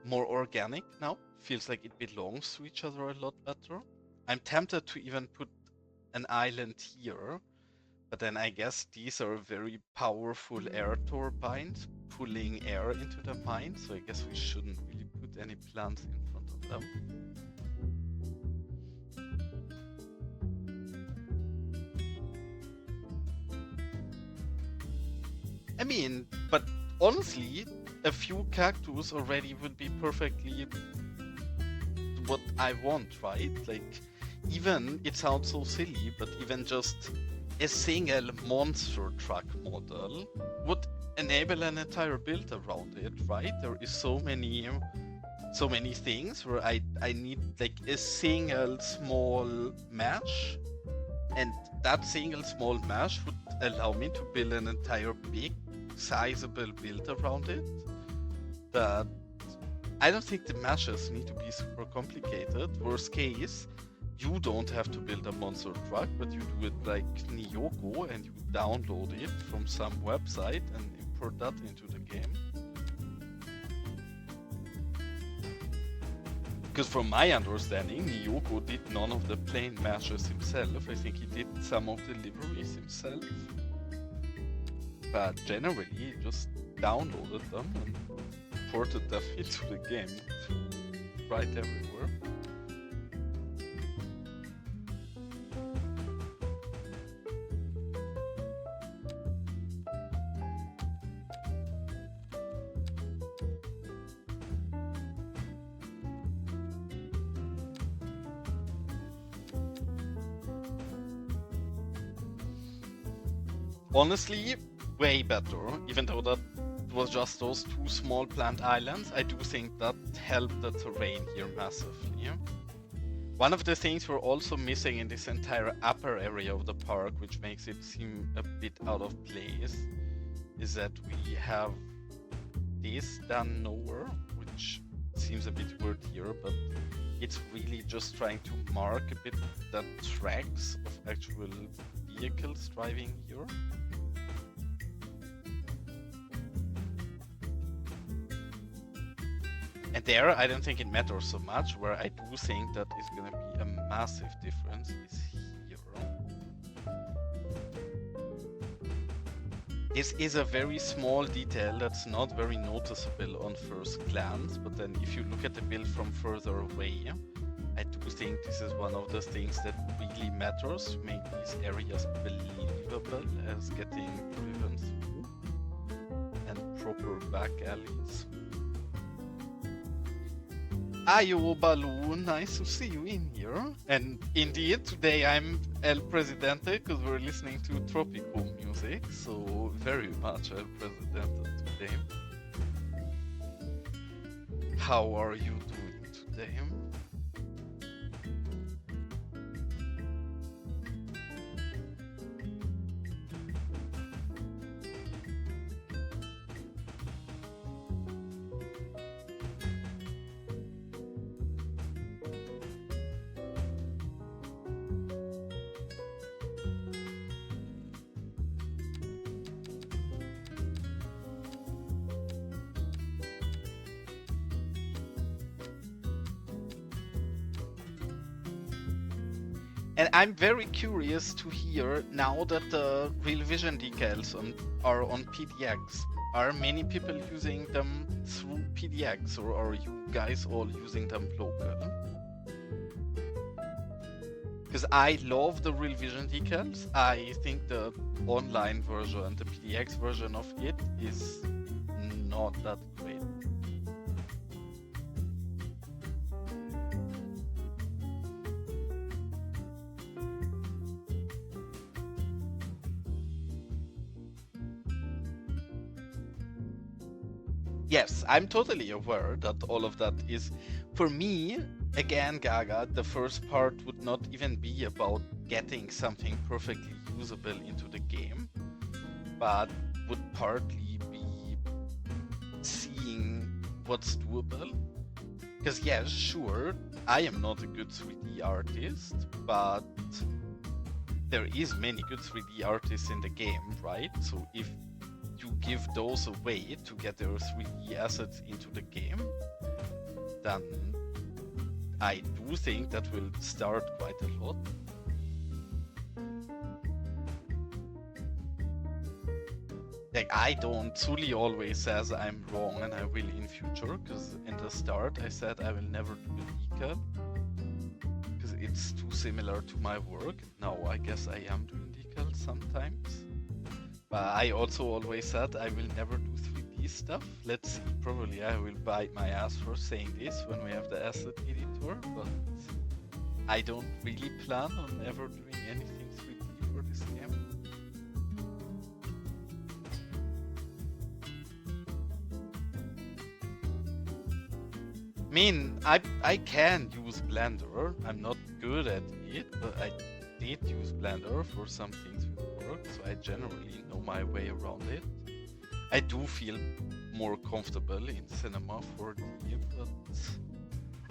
more organic now. Feels like it belongs to each other a lot better. I'm tempted to even put an island here, but then I guess these are very powerful air turbines pulling air into the mine, so I guess we shouldn't really put any plants in front of them. I mean, but honestly, a few cactus already would be perfectly what I want, right? Like, even, it sounds so silly, but even just a single monster truck model would enable an entire build around it, right? There is so many things where I need like a single small mesh, and that single small mesh would allow me to build an entire big sizable build around it. But I don't think the meshes need to be super complicated. Worst case, you don't have to build a monster truck, but you do it like Nyoko and you download it from some website and import that into the game. Because from my understanding, Nyoko did none of the plain meshes himself. I think he did some of the liveries himself. But generally, he just downloaded them and ported them into the game to write everywhere. Honestly, way better, even though that was just those two small plant islands. I do think that helped the terrain here massively. One of the things we're also missing in this entire upper area of the park, which makes it seem a bit out of place, is that we have this done nowhere, which seems a bit weird here, but it's really just trying to mark a bit the tracks of actual vehicles driving here. And there, I don't think it matters so much. Where I do think that is going to be a massive difference is here. This is a very small detail that's not very noticeable on first glance, but then if you look at the build from further away, I do think this is one of the things that really matters to make these areas believable as getting driven through, and proper back alleys. Ayo Baloo, nice to see you in here. And indeed, today I'm El Presidente because we're listening to tropical music, so very much El Presidente today. How are you doing today? And I'm very curious to hear, now that the Real Vision decals are on PDX, are many people using them through PDX, or are you guys all using them local? Because I love the Real Vision decals. I think the online version, the PDX version of it, is not that great. Yes, I'm totally aware that all of that is, for me, again, Gaga, the first part would not even be about getting something perfectly usable into the game, but would partly be seeing what's doable. Because yes, sure, I am not a good 3D artist, but there is many good 3D artists in the game, right? So if give those away to get their 3D assets into the game, then I do think that will start quite a lot. Like, I don't, Sully always says I'm wrong and I will in future, because in the start I said I will never do a decal, because it's too similar to my work. Now I guess I am doing decals sometimes. But I also always said I will never do 3D stuff. Let's see, probably I will bite my ass for saying this when we have the asset editor, but I don't really plan on ever doing anything 3D for this game. I mean, I can use Blender. I'm not good at it, but I did use Blender for some things with work, so I generally know my way around it. I do feel more comfortable in cinema 4D, but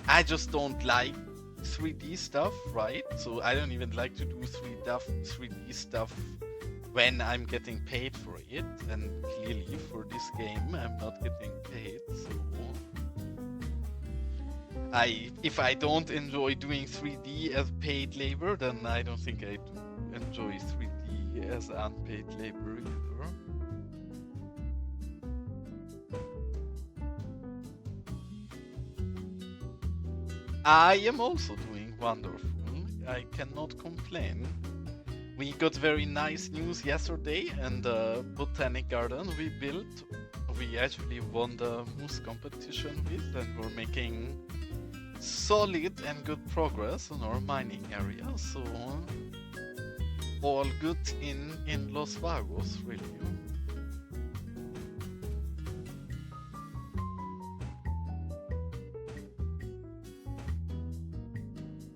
I just don't like 3D stuff, right? So I don't even like to do 3D stuff when I'm getting paid for it, and clearly for this game I'm not getting paid, so if I don't enjoy doing 3D as paid labor, then I don't think I do enjoy 3D as unpaid labor either. I am also doing wonderful. I cannot complain. We got very nice news yesterday, and the botanic garden we built, we actually won the moose competition with, and we're making solid and good progress on our mining area, so all good in Los Vagos, really.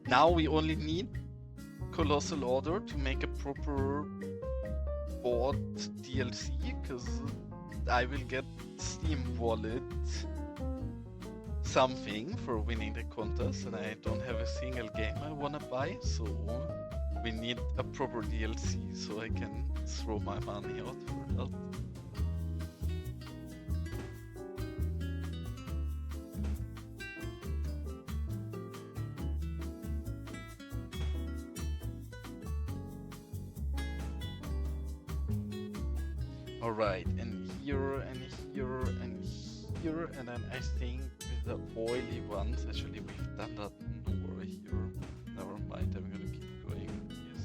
Now we only need Colossal Order to make a proper board DLC, because I will get Steam Wallet something for winning the contest, and I don't have a single game I wanna buy, so we need a proper DLC so I can throw my money out for that. Alright, and here, and here, and here, and then I think with the oily ones, actually we've done that more here. Never mind, I'm gonna keep going. Yes.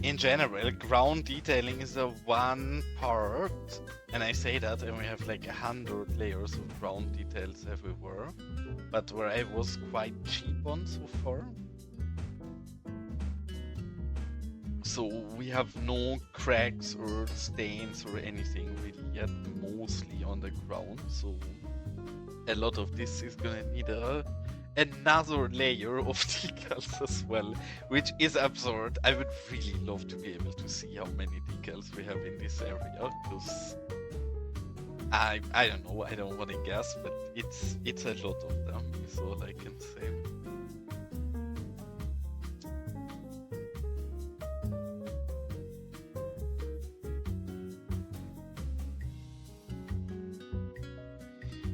In general, ground detailing is the one part, and I say that, and we have like 100 layers of ground details everywhere, but where I was quite cheap on so far. So we have no cracks or stains or anything really yet, mostly on the ground. So a lot of this is gonna need another layer of decals as well, which is absurd. I would really love to be able to see how many decals we have in this area, because I don't know, I don't want to guess, but it's a lot of them, is all I can say.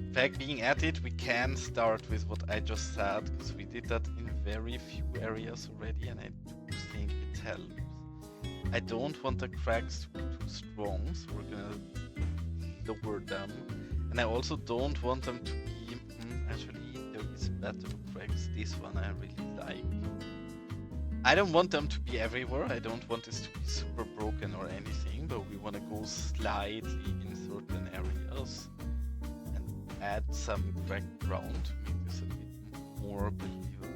In fact, being at it, we can start with what I just said, because we did that in very few areas already, and I do think it helps. I don't want the cracks to be too strong, so we're gonna lower them. And I also don't want them to be... actually, there is better cracks. This one I really like. I don't want them to be everywhere. I don't want this to be super broken or anything, but we want to go slightly in certain areas. Add some cracked ground to make this a bit more believable.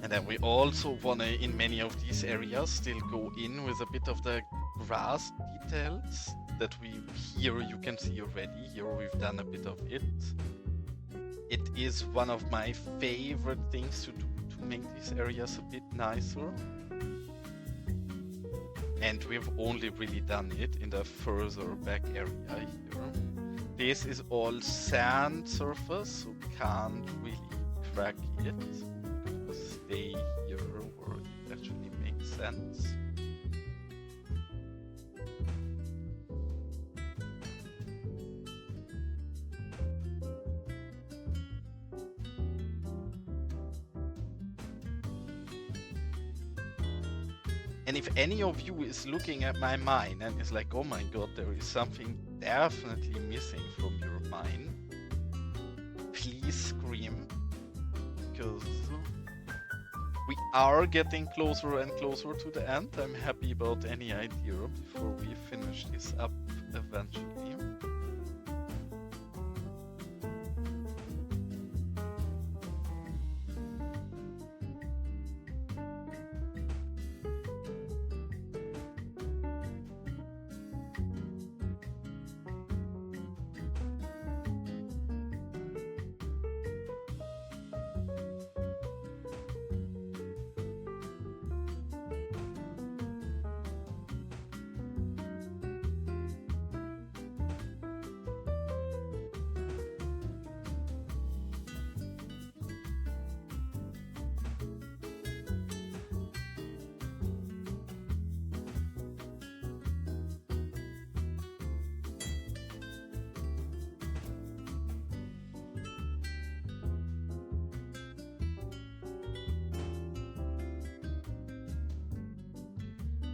And then we also want to, in many of these areas, still go in with a bit of the grass details that we here you can see already. Here we've done a bit of it. It is one of my favorite things to do to make these areas a bit nicer. And we've only really done it in the further back area here. This is all sand surface, so we can't really crack it because they here where it actually makes sense. And if any of you is looking at my mine and is like, oh my god, there is something definitely missing from your mine, please scream, because we are getting closer and closer to the end. I'm happy about any idea before we finish this up eventually.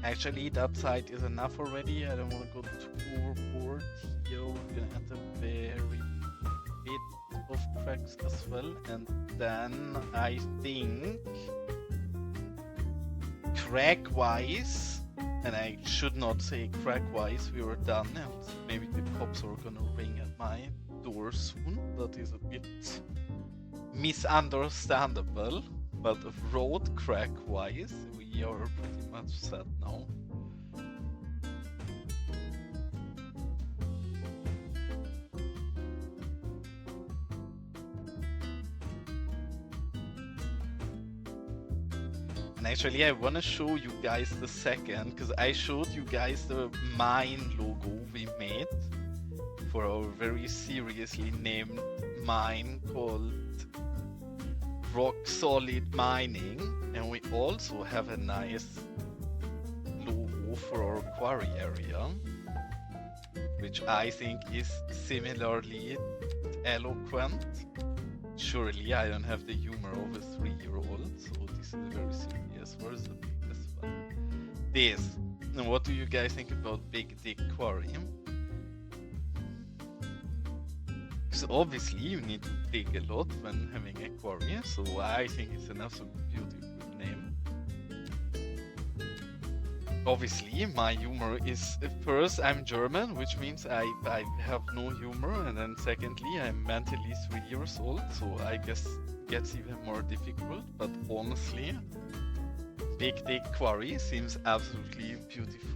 Actually, that side is enough already. I don't want to go too overboard here. We're gonna add a very bit of cracks as well, and then I think crack-wise, and I should not say crack-wise, we were done, and maybe the cops are gonna ring at my door soon. That is a bit misunderstandable, but road crack-wise, we are pretty much set now. And actually I want to show you guys the second, because I showed you guys the mine logo we made for our very seriously named mine called Rock Solid Mining, and we also have a nice logo for our quarry area, which I think is similarly eloquent. Surely I don't have the humor of a 3-year-old, so this is very serious. Where's the biggest one? This. And what do you guys think about Big Dick Quarry? Because obviously you need to dig a lot when having a quarry, so I think it's an absolutely beautiful name. Obviously my humor is, first I'm German, which means I have no humor, and then secondly I'm mentally 3 years old, so I guess it gets even more difficult, but honestly, Big Dick Quarry seems absolutely beautiful.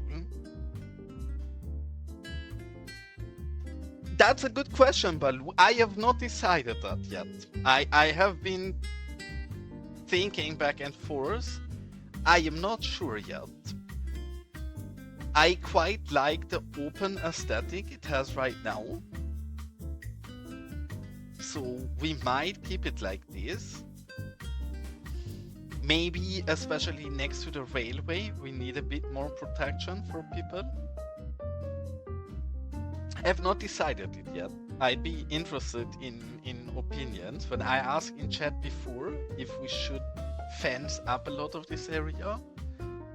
That's a good question, but I have not decided that yet. I have been thinking back and forth. I am not sure yet. I quite like the open aesthetic it has right now. So we might keep it like this. Maybe, especially next to the railway, we need a bit more protection for people. I have not decided it yet. I'd be interested in opinions. When I asked in chat before if we should fence up a lot of this area,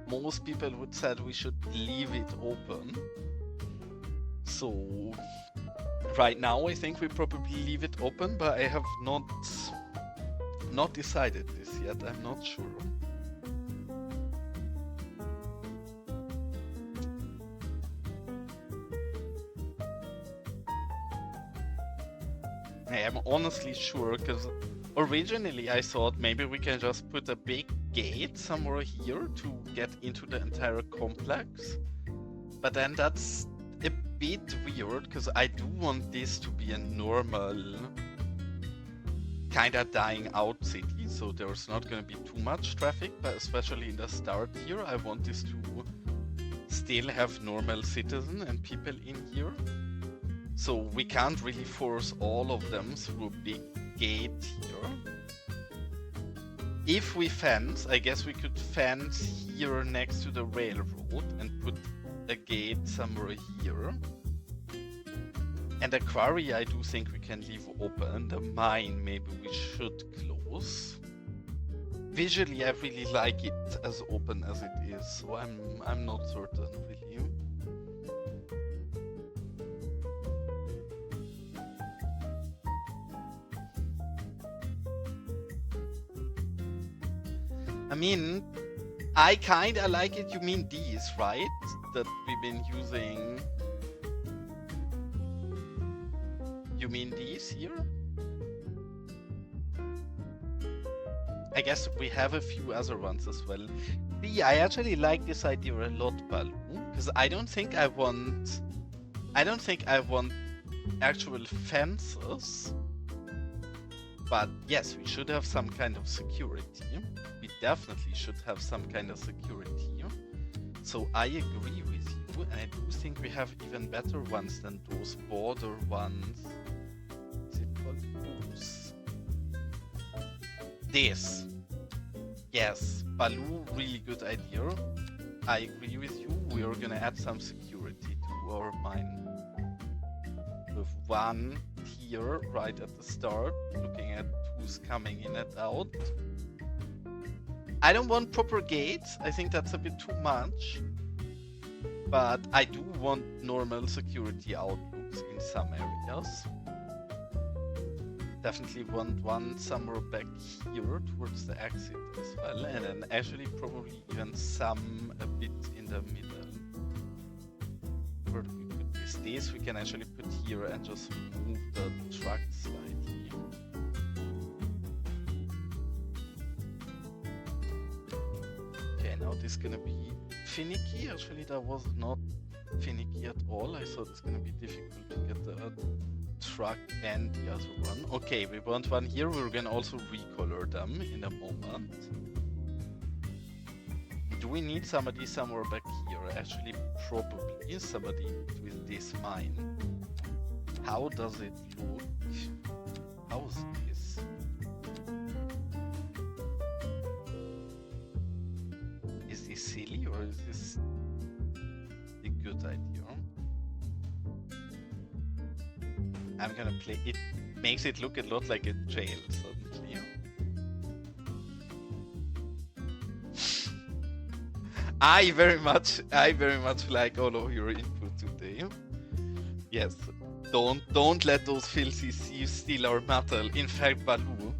most people would say we should leave it open. So right now I think we probably leave it open, but I have not decided this yet. I'm not sure. I am honestly sure, because originally I thought maybe we can just put a big gate somewhere here to get into the entire complex. But then that's a bit weird, because I do want this to be a normal, kinda dying out city, so there's not gonna be too much traffic, but especially in the start here, I want this to still have normal citizens and people in here. So we can't really force all of them through a big gate here. If we fence, I guess we could fence here next to the railroad and put a gate somewhere here. And the quarry I do think we can leave open. The mine maybe we should close. Visually I really like it as open as it is, so I'm not certain really. I mean, I kinda like it. You mean these, right? That we've been using. You mean these here? I guess we have a few other ones as well. See, I actually like this idea a lot, Baloo, because I don't think I want actual fences. But yes, we should have some kind of security. We definitely should have some kind of security. So I agree with you, and I do think we have even better ones than those border ones. Is it called those? This. Yes, Baloo, really good idea. I agree with you. We are gonna add some security to our mine. With one here right at the start, looking at who's coming in and out. I don't want proper gates. I think that's a bit too much. But I do want normal security outlooks in some areas. Definitely want one somewhere back here towards the exit as well. And then actually probably even some a bit in the middle. Where do we put this? This we can actually put here and just move the truck slightly. Okay, now this is gonna be finicky. Actually, that was not finicky at all. I thought it's gonna be difficult to get the truck and the other one. Okay, we want one here. We're gonna also recolor them in a moment. Do we need somebody somewhere back here? Actually, probably somebody with this mine. How does it look? How's this? Is this silly or is this a good idea? I'm gonna play it. Makes it look a lot like a jail suddenly. I very much like all of your input today. Yes, don't let those filthy thieves steal our metal. In fact, Baloo,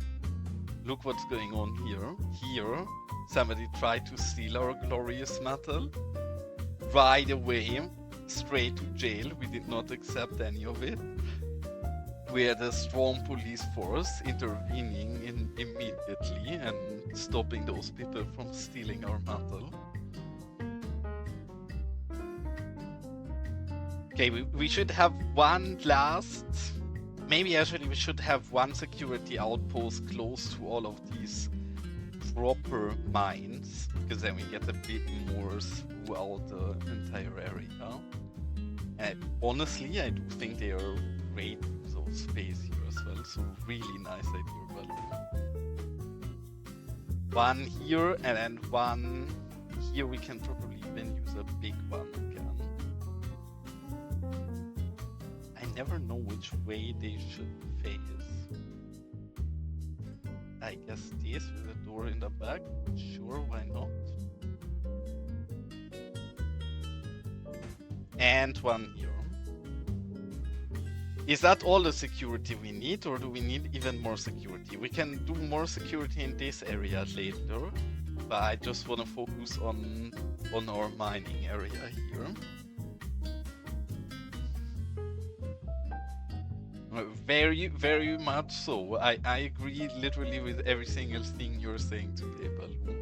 look what's going on here. Here, somebody tried to steal our glorious metal. Right away, straight to jail. We did not accept any of it. We had a strong police force intervening immediately and stopping those people from stealing our metal. Okay, we should have one last... Maybe actually we should have one security outpost close to all of these proper mines, because then we get a bit more throughout the entire area. And honestly, I do think they are great use of space here as well, so really nice idea, Baloo. One here, and then one here. We can probably even use a big one again. I never know which way they should face. I guess this with a door in the back. Sure, why not? And one here. Is that all the security we need, or do we need even more security? We can do more security in this area later, but I just want to focus on our mining area here. Very, very much so. I agree literally with every single thing you're saying today, Baloo.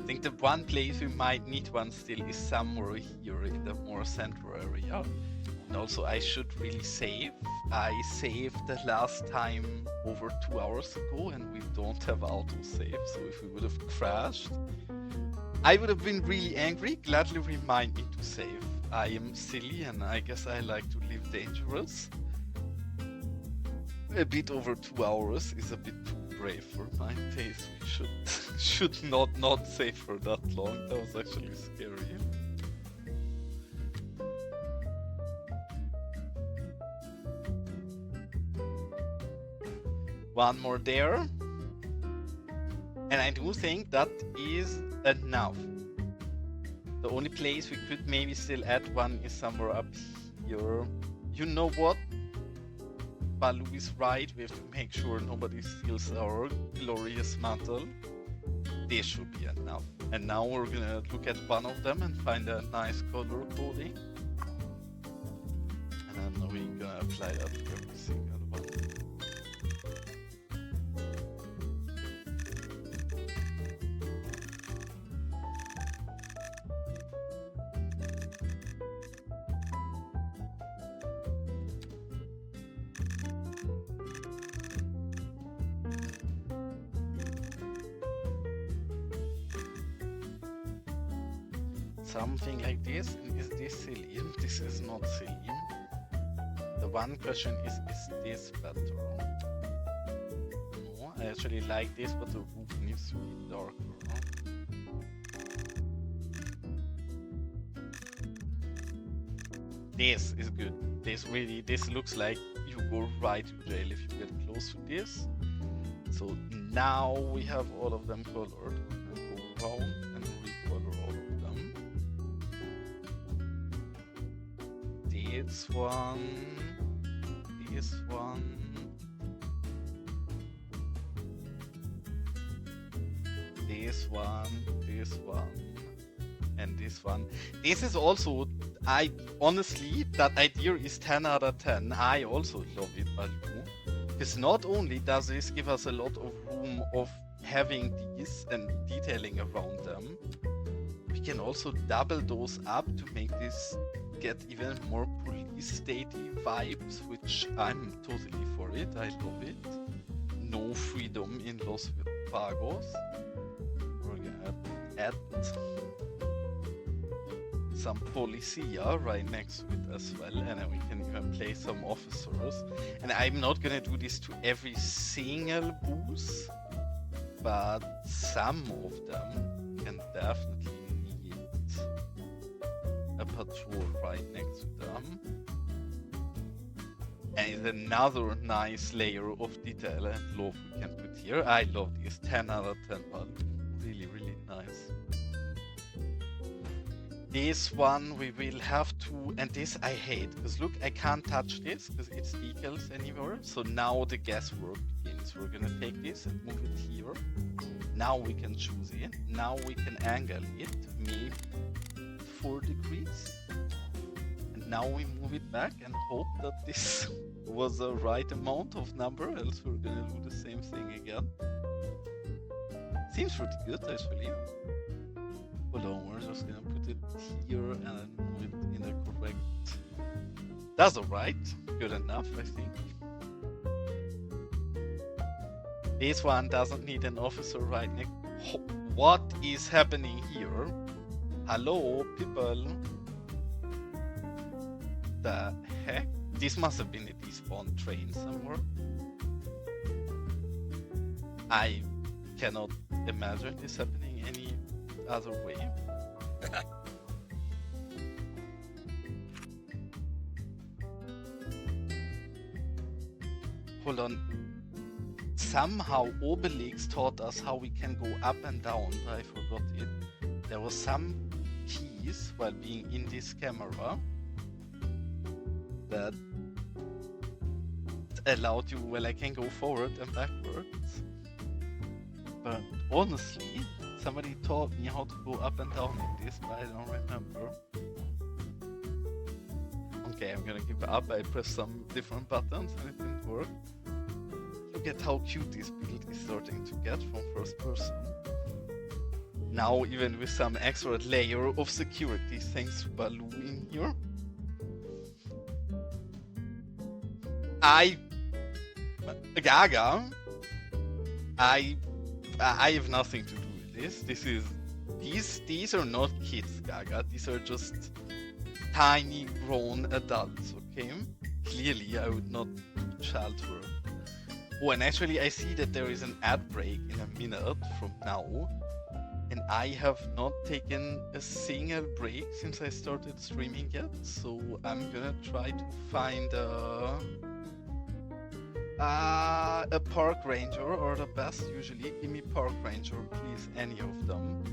I think the one place we might need one still is somewhere here in the more central area. And also I should really save. I saved the last time over 2 hours ago and we don't have autosave, so if we would have crashed, I would have been really angry. Gladly remind me to save. I am silly and I guess I like to live dangerous. a bit over 2 hours is a bit too brave for my taste. We should not stay for that long. That was actually scary. One more there. And I do think that is enough. The only place we could maybe still add one is somewhere up here. You know what? Baloo is right. We have to make sure nobody steals our glorious mantle. This should be enough. And now we're gonna look at one of them and find a nice color coding. And then we're gonna apply that to every single one. Something like this, and is this silly? This is not silly. The one question is this better? No, I actually like this, but the roof needs to be darker. This is good. This looks like you go right to jail if you get close to this. So now we have all of them colored. We're gonna go around and recolor all of them. This one, this one, this one, this one, and this one. This is also, honestly, that idea is 10 out of 10. I also love it, Baloo. Because not only does this give us a lot of room of having these and detailing around them, we can also double those up to make this get even more police statey vibes, which I'm totally for it. I love it. No freedom in Los Vagos. We're gonna add some policia right next to it as well, and then we can even place some officers. And I'm not gonna do this to every single booth, but some of them can definitely need a patrol right next to them. And it's another nice layer of detail and love we can put here. I love this. 10 out of 10 Baloo. Really, really nice. This one we will have to, and this I hate, because look, I can't touch this because it's decals anymore. So now the guesswork begins. We're gonna take this and move it here. Now we can choose it. Now we can angle it, maybe 4 degrees. And now we move it back and hope that this was the right amount of number, else we're gonna do the same thing again. Seems pretty good actually. Hold on, we're just gonna put it here and then move it in the correct. That's alright. Good enough, I think. This one doesn't need an officer right next. What is happening here? Hello, people. The heck? This must have been a despawned train somewhere. I cannot imagine this happening any other way. Hold on. Somehow Obelix taught us how we can go up and down. I forgot it. There was some keys while being in this camera that allowed you, well, I can go forward and backwards. But honestly, somebody taught me how to go up and down in this, but I don't remember. Okay, I'm gonna give up. I pressed some different buttons and it didn't work. Look at how cute this build is starting to get from first person. Now even with some extra layer of security thanks to Baloo in here. Gaga, I have nothing to do with this. These are not kids, Gaga. These are just tiny grown adults, okay? Clearly I would not do child work. Oh, and actually I see that there is an ad break in a minute from now. And I have not taken a single break since I started streaming yet. So I'm gonna try to find a park ranger or the best usually. Give me park ranger, please, any of them.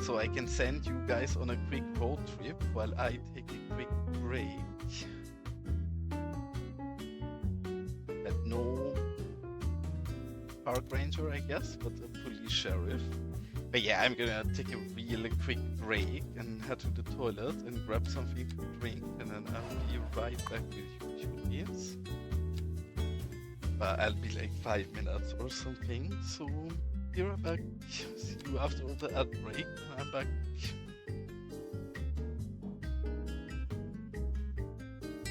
So I can send you guys on a quick road trip while I take a quick break. But no park ranger, I guess, but a police sheriff. But yeah, I'm gonna take a really quick break and head to the toilet and grab something to drink, and then I'll be right back with you, please. But I'll be like 5 minutes or something, so be right back. See you after the ad break. I'm back.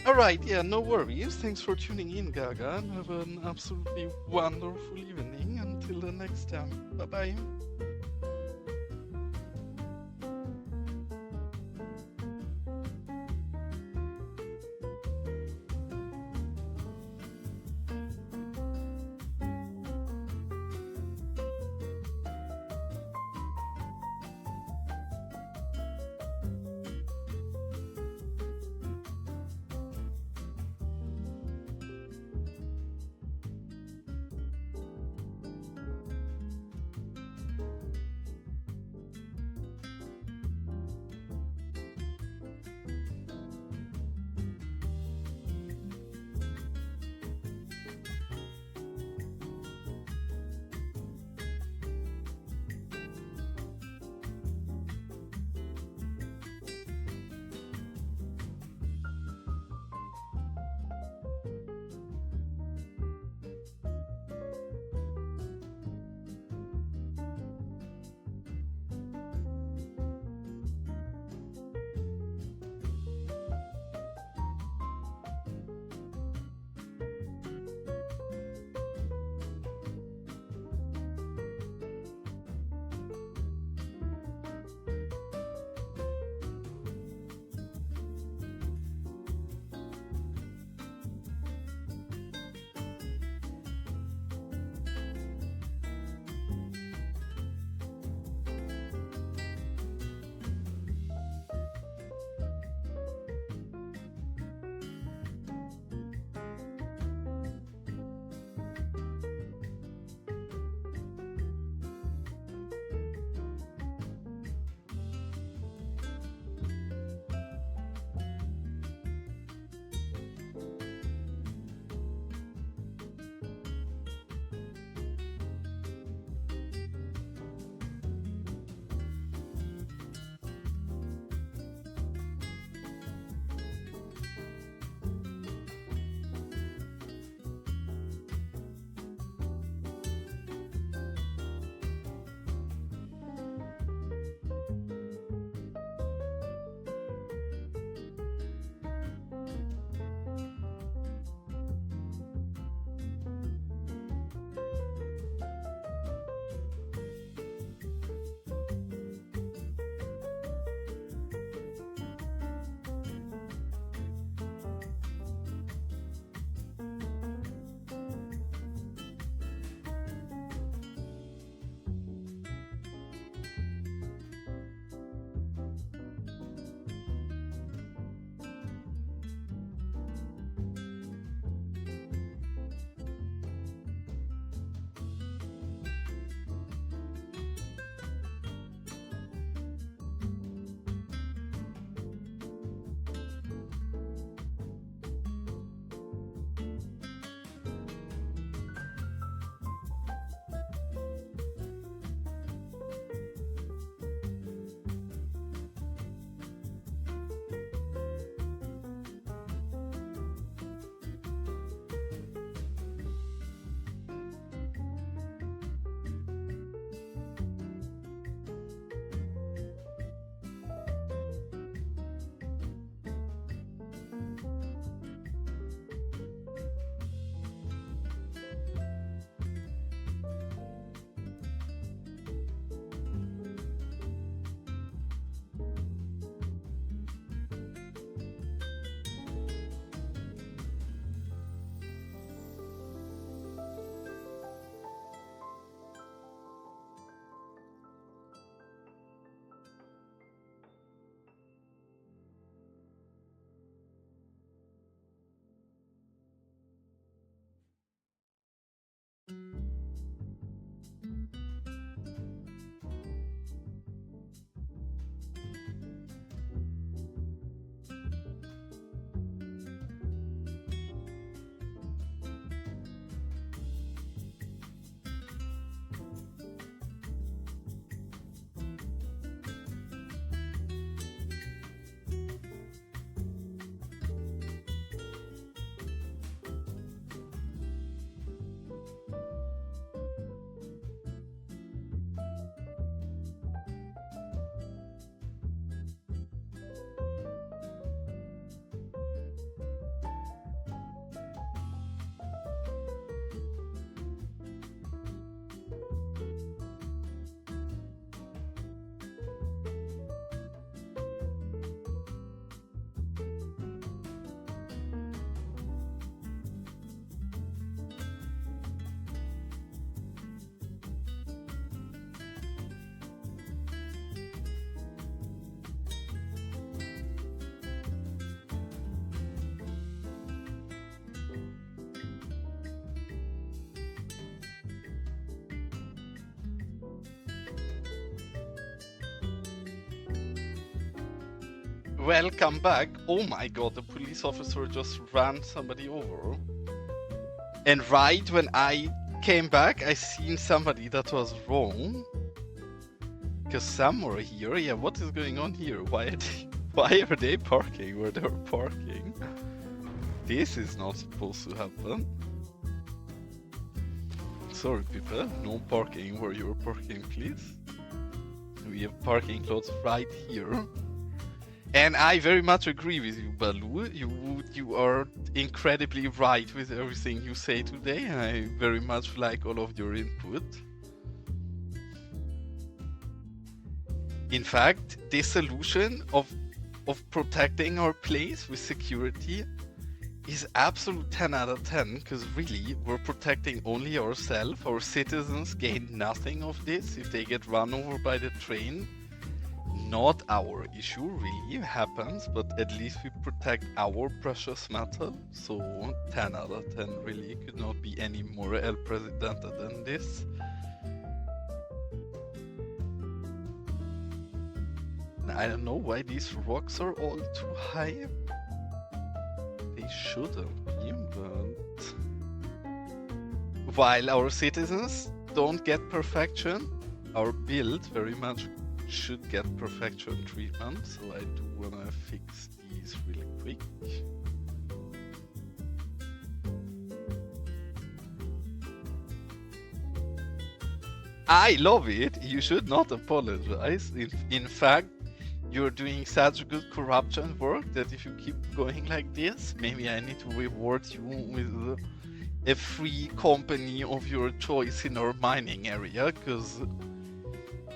Alright, yeah, no worries. Thanks for tuning in, Gaga, and have an absolutely wonderful evening. Until the next time. Bye-bye. welcome back. Oh my god, the police officer just ran somebody over. And right when I came back, I seen somebody that was wrong. Because some were here. Yeah, what is going on here? Why are they parking where they're parking? This is not supposed to happen. Sorry people, no parking where you're parking, please. We have parking lots right here. And I very much agree with you, Baloo. You are incredibly right with everything you say today. I very much like all of your input. In fact, this solution of protecting our place with security is absolute 10 out of 10, because really, we're protecting only ourselves. Our citizens gain nothing of this if they get run over by the train. Not our issue, really, happens, but at least we protect our precious metal. So 10 out of 10 really could not be any more El Presidente than this. I don't know why these rocks are all too high. They shouldn't be, but while our citizens don't get perfection, our build very much should get perfection treatment. So I do wanna fix these really quick. I love it. You should not apologize. In fact, you're doing such good corruption work that if you keep going like this, maybe I need to reward you with a free company of your choice in our mining area, because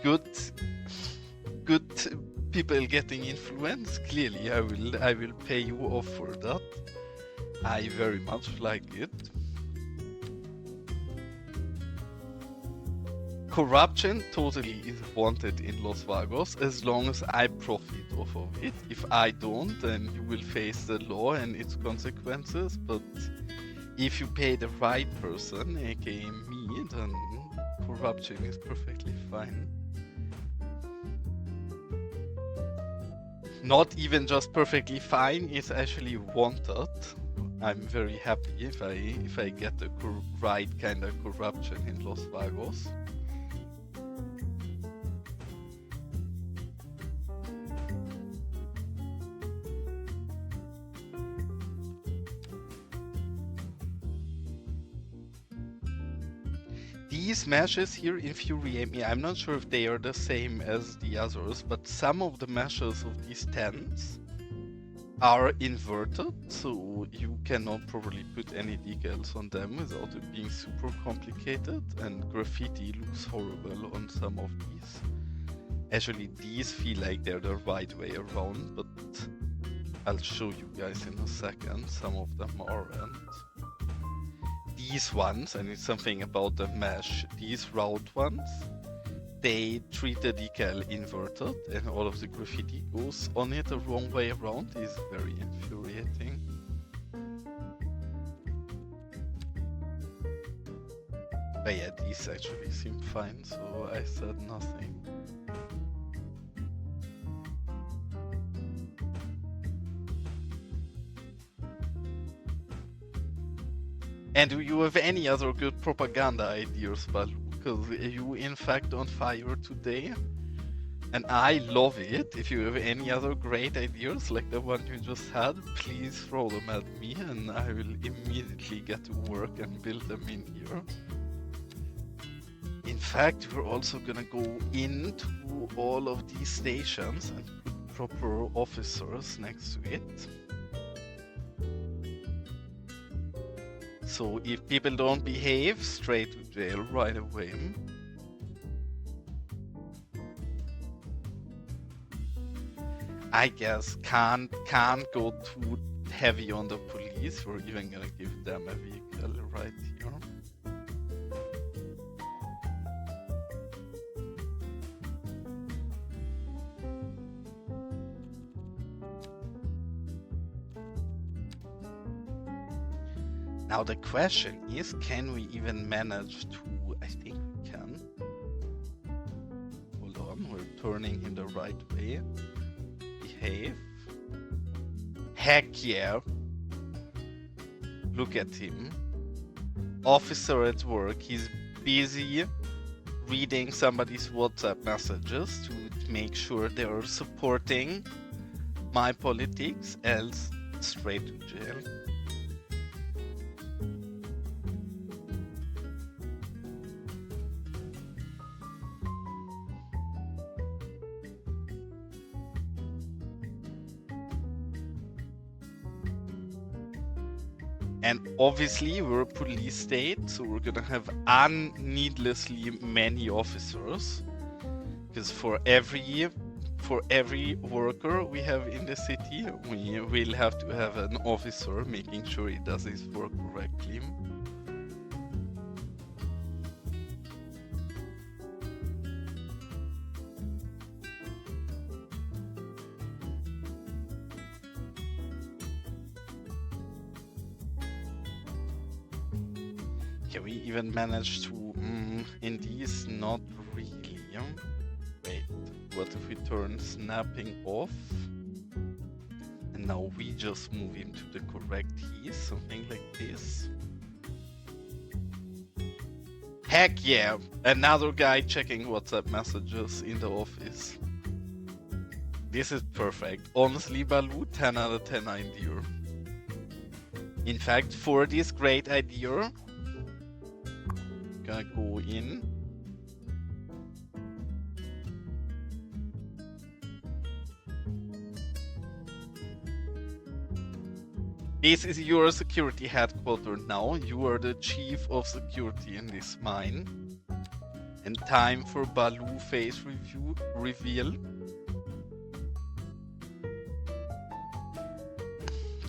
good people getting influence, clearly I will pay you off for that. I very much like it. Corruption totally is wanted in Los Vagos as long as I profit off of it. If I don't, then you will face the law and its consequences, but if you pay the right person, aka me, then corruption is perfectly fine. Not even just perfectly fine, it's actually wanted. I'm very happy if I get the right kind of corruption in Los Vagos. These meshes here infuriate me. I'm not sure if they are the same as the others, but some of the meshes of these tents are inverted, so you cannot probably put any decals on them without it being super complicated, and graffiti looks horrible on some of these. Actually, these feel like they're the right way around, but I'll show you guys in a second. Some of them aren't. These ones, and it's something about the mesh, these round ones, they treat the decal inverted and all of the graffiti goes on it the wrong way around. Is very infuriating. But yeah, these actually seem fine, so I said nothing. And do you have any other good propaganda ideas, Baloo? Because you in fact on fire today. And I love it. If you have any other great ideas like the one you just had, please throw them at me and I will immediately get to work and build them in here. In fact, we're also gonna go into all of these stations and put proper officers next to it. So if people don't behave, straight to jail right away. I guess can't go too heavy on the police. We're even gonna give them a vehicle right here. Now the question is, can we even manage to... I think we can. Hold on, we're turning in the right way. Behave. Heck yeah. Look at him. Officer at work. He's busy reading somebody's WhatsApp messages to make sure they're supporting my politics, else straight to jail. And obviously we're a police state, so we're gonna have needlessly many officers. Because for every worker we have in the city, we will have to have an officer making sure he does his work correctly. Can we even manage to, in these, not really. Wait, what if we turn snapping off? And now we just move into the correct keys, something like this. Heck yeah! Another guy checking WhatsApp messages in the office. This is perfect. Honestly, Baloo, 10 out of 10 idea. In fact, for this great idea, gonna go in. This is your security headquarters now. You are the chief of security in this mine. And time for Baloo face reveal.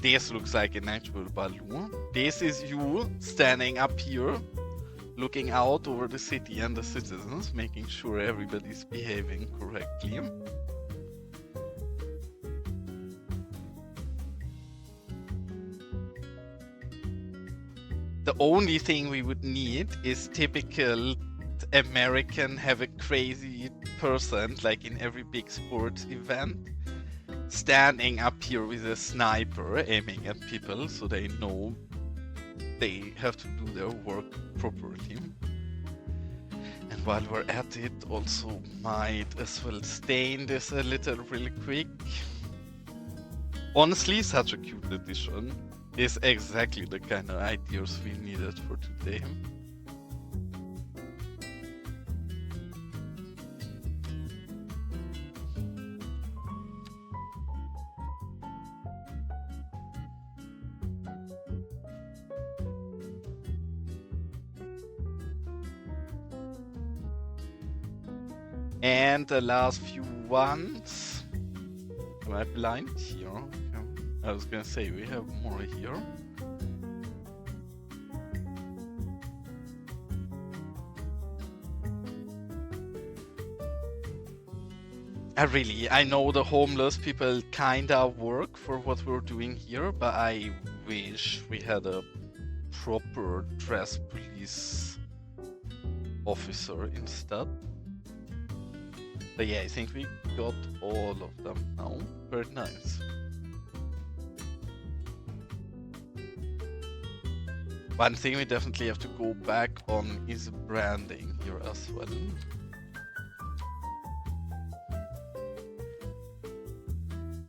This looks like an actual Baloo. This is you standing up here, looking out over the city and the citizens, making sure everybody's behaving correctly. The only thing we would need is typical American, have a crazy person, like in every big sports event, standing up here with a sniper aiming at people so they know they have to do their work properly. And while we're at it, also might as well stain this a little really quick. Honestly, such a cute addition. Is exactly the kind of ideas we needed for today. And the last few ones. Am I blind here? I was gonna say, we have more here. I know the homeless people kinda work for what we're doing here, but I wish we had a proper dress police officer instead. But yeah, I think we got all of them now. Very nice. One thing we definitely have to go back on is branding here as well.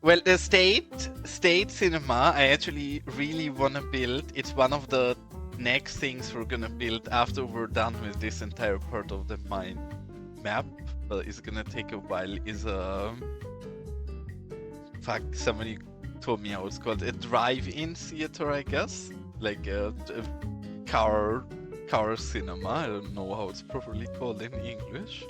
Well, the state cinema, I actually really want to build. It's one of the next things we're gonna build after we're done with this entire part of the mine map. But it's gonna take a while. Is a fuck. Somebody told me how it's called, a drive-in theater, I guess. Like a car cinema. I don't know how it's properly called in English,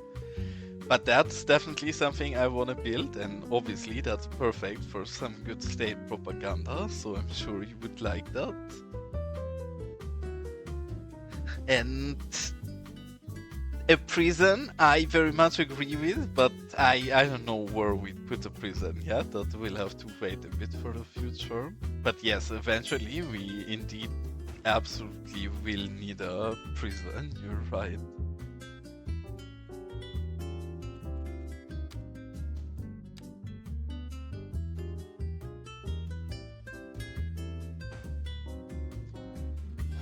but that's definitely something I want to build, and obviously that's perfect for some good state propaganda, so I'm sure you would like that. And a prison, I very much agree with, but I don't know where we put a prison yet. That we'll have to wait a bit for the future. But yes, eventually we indeed absolutely will need a prison, you're right.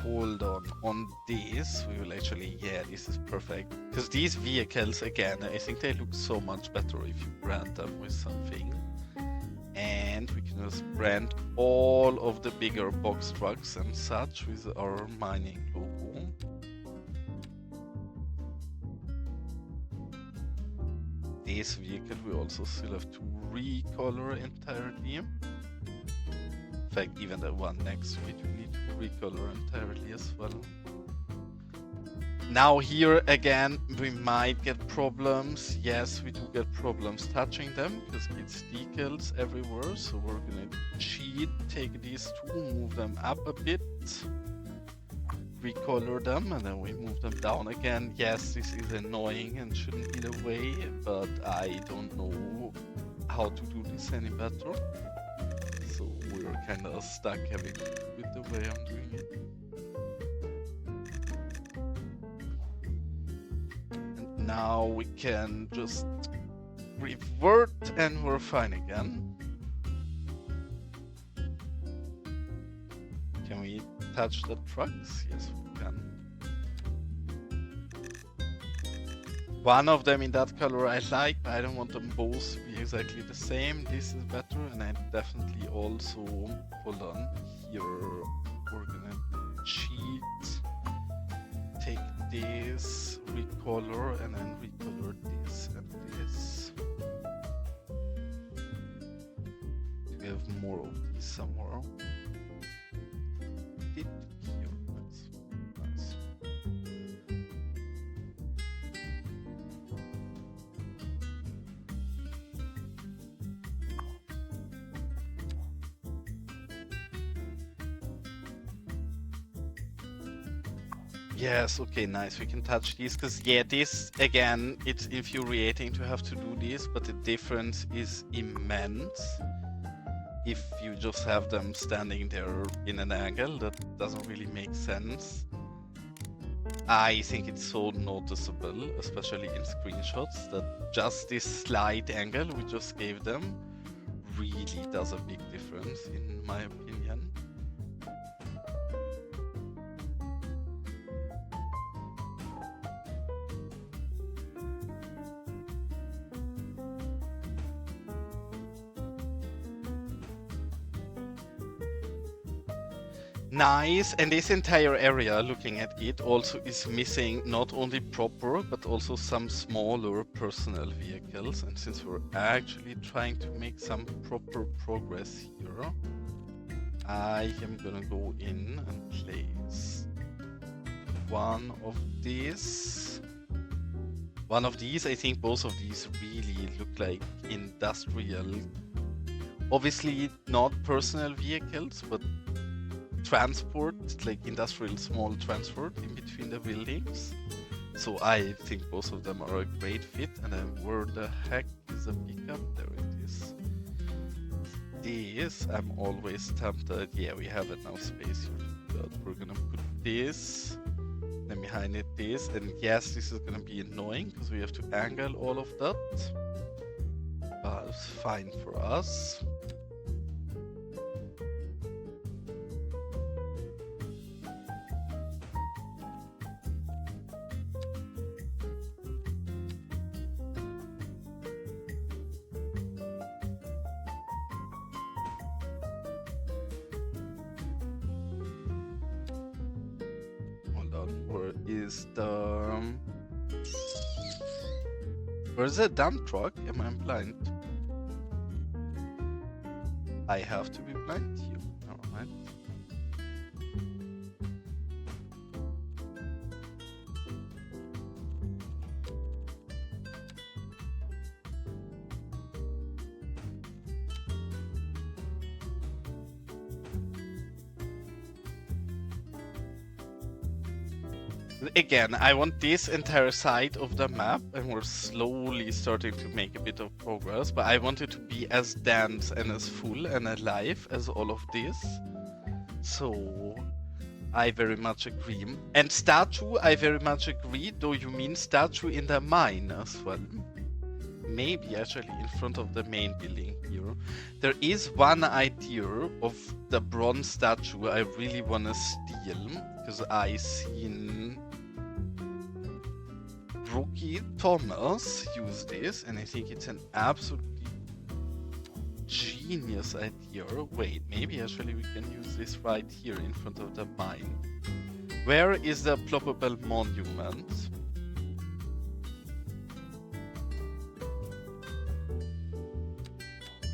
hold on this, we will actually, yeah, this is perfect. Because these vehicles, again, I think they look so much better if you brand them with something. And we can just brand all of the bigger box trucks and such with our mining logo. This vehicle we also still have to recolor entirely. In fact, even the one next to it we need to recolor entirely as well. Now here again we might get problems. Yes, we do get problems touching them because it's decals everywhere. So we're gonna cheat, take these two, move them up a bit, recolor them, and then we move them down again. Yes, this is annoying and shouldn't be the way, but I don't know how to do this any better. So we're kind of stuck having with the way I'm doing it. And now we can just revert and we're fine again. Can we touch the trucks? Yes, we can. One of them in that color I like, but I don't want them both to be exactly the same. This is better, and I definitely also, hold on, here we're gonna cheat, take this, recolor, and then recolor this and this. We have more of these somewhere. Here, nice. Yes, okay, nice. We can touch these because, yeah, this again, it's infuriating to have to do this, but the difference is immense. If you just have them standing there in an angle, that doesn't really make sense. I think it's so noticeable, especially in screenshots, that just this slight angle we just gave them really does a big difference, in my opinion. Nice, and this entire area, looking at it, also is missing not only proper, but also some smaller personal vehicles. And since we're actually trying to make some proper progress here, I am gonna go in and place one of these. One of these, I think both of these really look like industrial, obviously not personal vehicles, but transport, like industrial small transport in between the buildings. So I think both of them are a great fit. And then where the heck is the pickup? There it is. This, I'm always tempted. Yeah, we have enough space here to do that. We're gonna put this, and behind it this. And yes, this is gonna be annoying because we have to angle all of that. But it's fine for us. Where's the dump truck? Am I blind? I have to be blind here. Never mind. Again, I want this entire side of the map, and we're slowly starting to make a bit of progress, but I want it to be as dense and as full and alive as all of this. So I very much agree. And statue, I very much agree, though you mean statue in the mine as well. maybe actually in front of the main building here. There is one idea of the bronze statue I really want to steal, because I seen Rookie Thomas use this, and I think it's an absolutely genius idea. Wait, maybe actually we can use this right here in front of the mine. Where is the ploppable monument?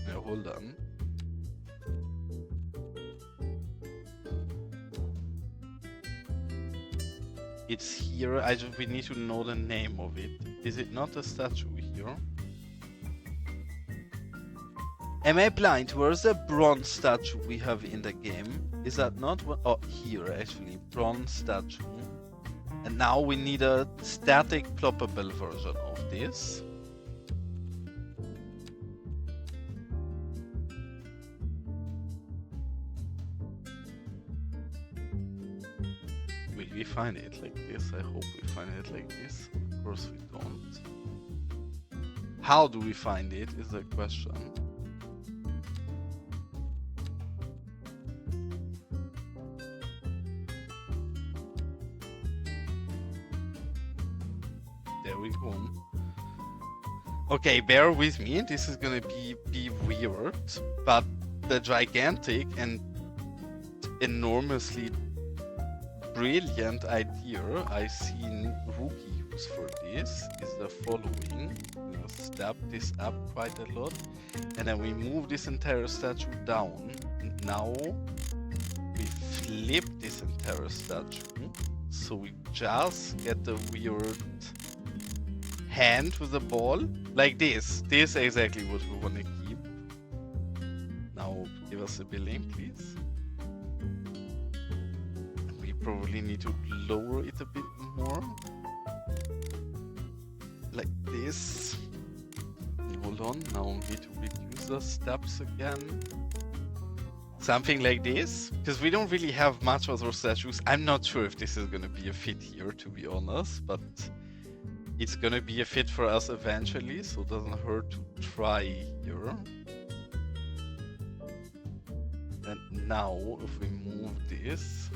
Now, hold on. It's here. We need to know the name of it. Is it not a statue here? Am I blind? Where's the bronze statue we have in the game? Is that not what? Oh, here actually, bronze statue. And now we need a static ploppable version of this. Will we find it like this? I hope we find it like this. Of course we don't. How do we find it is the question. There we go. Okay, bear with me. This is gonna be weird, but the gigantic and enormously brilliant idea I seen Rookie use for this is the following. I'm gonna step this up quite a lot, and then we move this entire statue down. And now we flip this entire statue, so we just get the weird hand with the ball, like this. This is exactly what we want to keep. Now give us a building, please. We probably need to lower it a bit more, like this. Hold on, now we need to reduce the steps again. Something like this, because we don't really have much other statues. I'm not sure if this is gonna be a fit here, to be honest, but it's gonna be a fit for us eventually, so it doesn't hurt to try here. And now, if we move this,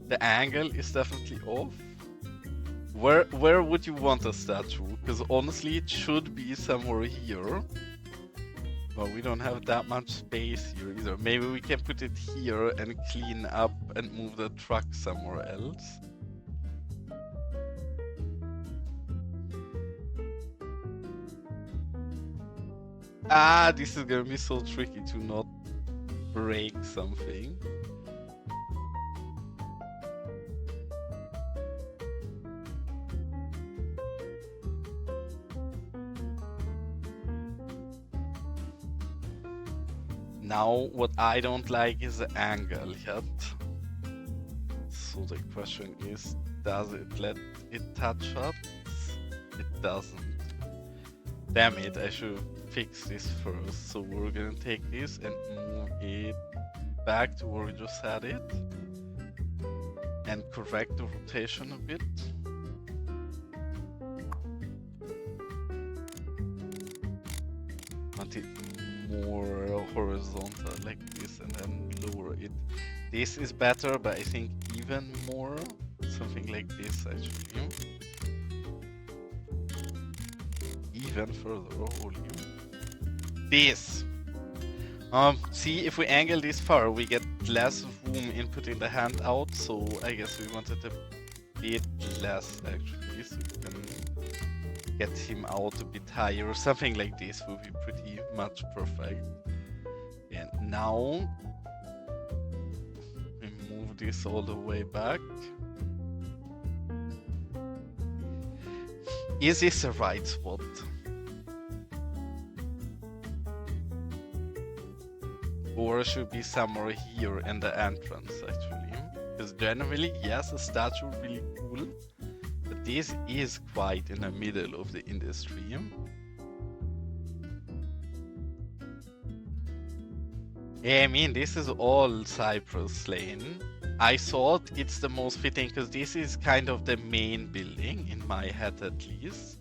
the angle is definitely off. Where would you want a statue? Because honestly, it should be somewhere here. Well, we don't have that much space here either. Maybe we can put it here and clean up and move the truck somewhere else. Ah, this is gonna be so tricky to not break something. Now, what I don't like is the angle yet. So the question is, does it let it touch us? It doesn't. Damn it, I should fix this first. So we're gonna take this and move it back to where we just had it. And correct the rotation a bit. Want it more horizontal like this and then lower it. This is better, but I think even more. Something like this actually. Even further, holy. This. See, if we angle this far, we get less room in putting the hand out, so I guess we wanted a bit less actually, so we can get him out a bit higher. Something like this would be pretty much perfect. And now we move this all the way back. Is this the right spot? Or should be somewhere here in the entrance actually. Because generally, yes, a statue really cool, but this is quite in the middle of the industry. Yeah, I mean, this is all Cypress Lane. I thought it's the most fitting because this is kind of the main building, in my head at least.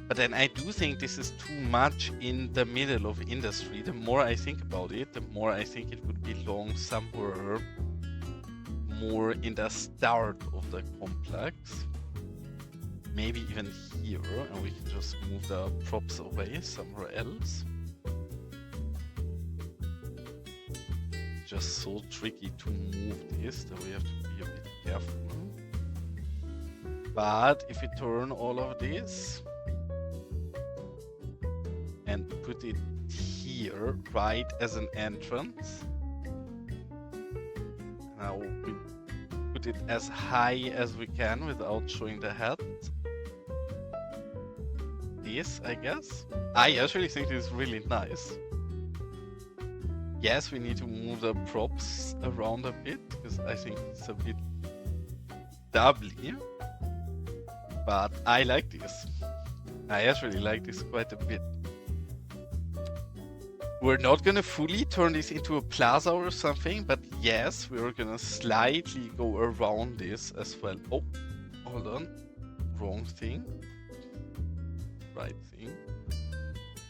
But then I do think this is too much in the middle of industry. The more I think about it, the more I think it would belong somewhere more in the start of the complex. Maybe even here, and we can just move the props away somewhere else. Just so tricky to move this that we have to be a bit careful. But if we turn all of this and put it here, right as an entrance, now we put it as high as we can without showing the head. This, I guess. I actually think this is really nice. Yes, we need to move the props around a bit, because I think it's a bit doubly. But I like this. I actually like this quite a bit. We're not gonna fully turn this into a plaza or something, but yes, we're gonna slightly go around this as well. Oh, hold on. Wrong thing. Right thing.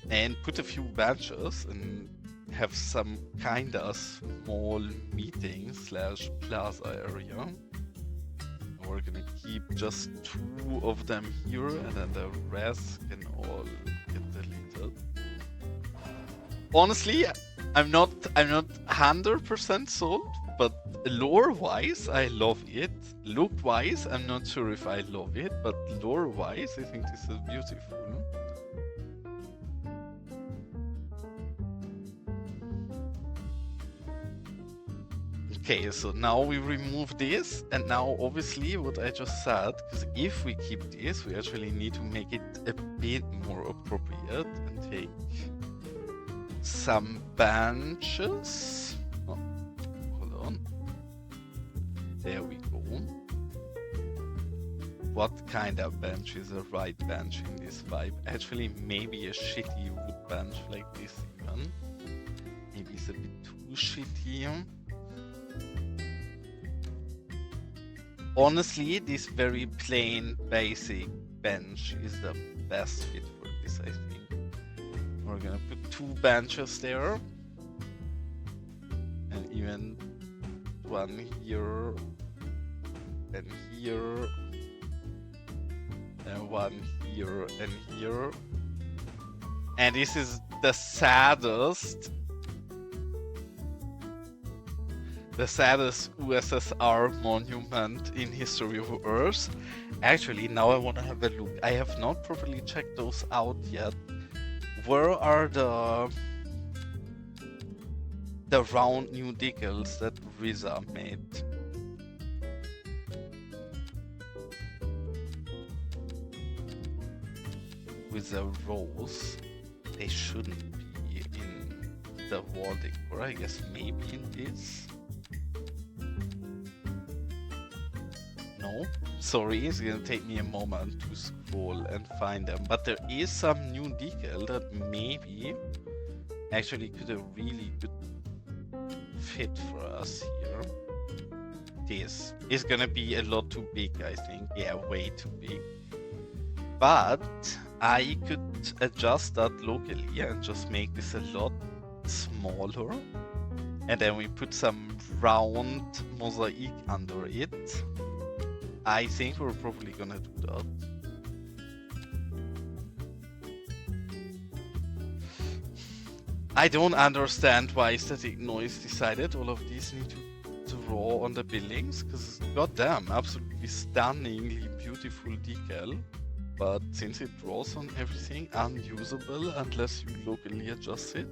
And put a few benches and have some kinda small meeting slash plaza area. And we're gonna keep just 2 of them here, and then the rest can all get deleted. Honestly, I'm not 100% sold, but lore-wise, I love it. Look-wise, I'm not sure if I love it, but lore-wise, I think this is beautiful. Okay, so now we remove this, and now obviously what I just said, because if we keep this, we actually need to make it a bit more appropriate and take some benches. Oh, hold on. There we go. What kind of bench is a right bench in this vibe? Actually, maybe a shitty wood bench like this even. Maybe it's a bit too shitty. Honestly, this very plain, basic bench is the best fit for this, I think. We're gonna put 2 benches there. And even 1 here, and here, and 1 here, and here. And this is the saddest USSR monument in history of Earth. Actually, now I want to have a look. I have not properly checked those out yet. Where are the round new decals that Riza made? With the rose, they shouldn't be in the wall decor. I guess maybe in this. No, sorry, it's gonna take me a moment to scroll and find them. But there is some new decal that maybe actually could have really good fit for us here. This is gonna be a lot too big, I think. Yeah, way too big. But I could adjust that locally and just make this a lot smaller. And then we put some round mosaic under it. I think we're probably gonna do that. I don't understand why Static Noise decided all of these need to draw on the buildings, because goddamn, absolutely stunningly beautiful decal. But since it draws on everything, unusable unless you locally adjust it.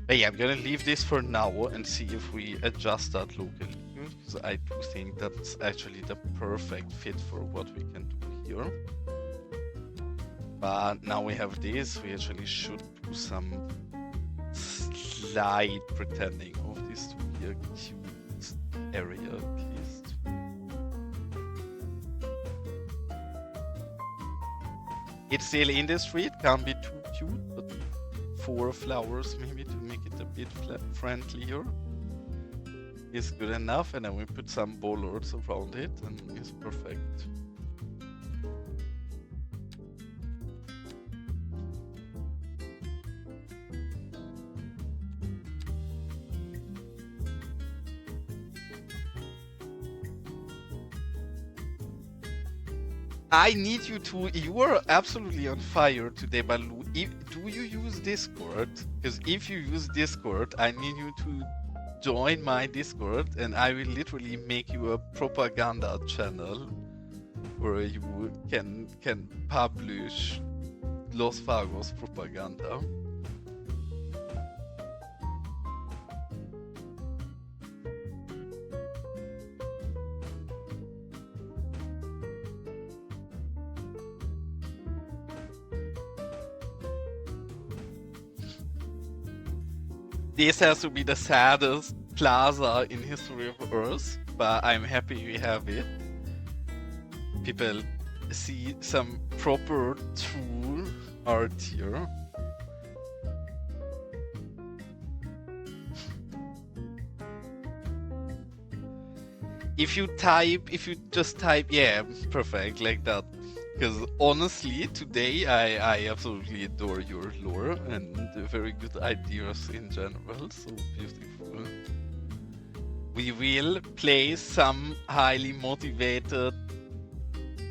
But yeah, I'm gonna leave this for now and see if we adjust that locally. Because I do think that's actually the perfect fit for what we can do here. But now we have this, we actually should do some slight pretending of this to be a cute area at least. It's still industry, it can't be too cute, but 4 flowers maybe to make it a bit friendlier is good enough, and then we put some bollards around it and it's perfect. I need you to. You are absolutely on fire today, Baloo. Do you use Discord? Because if you use Discord, I need you to join my Discord, and I will literally make you a propaganda channel where you can publish Los Vagos propaganda. This has to be the saddest plaza in history of Earth, but I'm happy we have it. People see some proper, true art here. If you just type, yeah, perfect, like that. Because honestly, today I absolutely adore your lore and very good ideas in general, so beautiful. We will place some highly motivated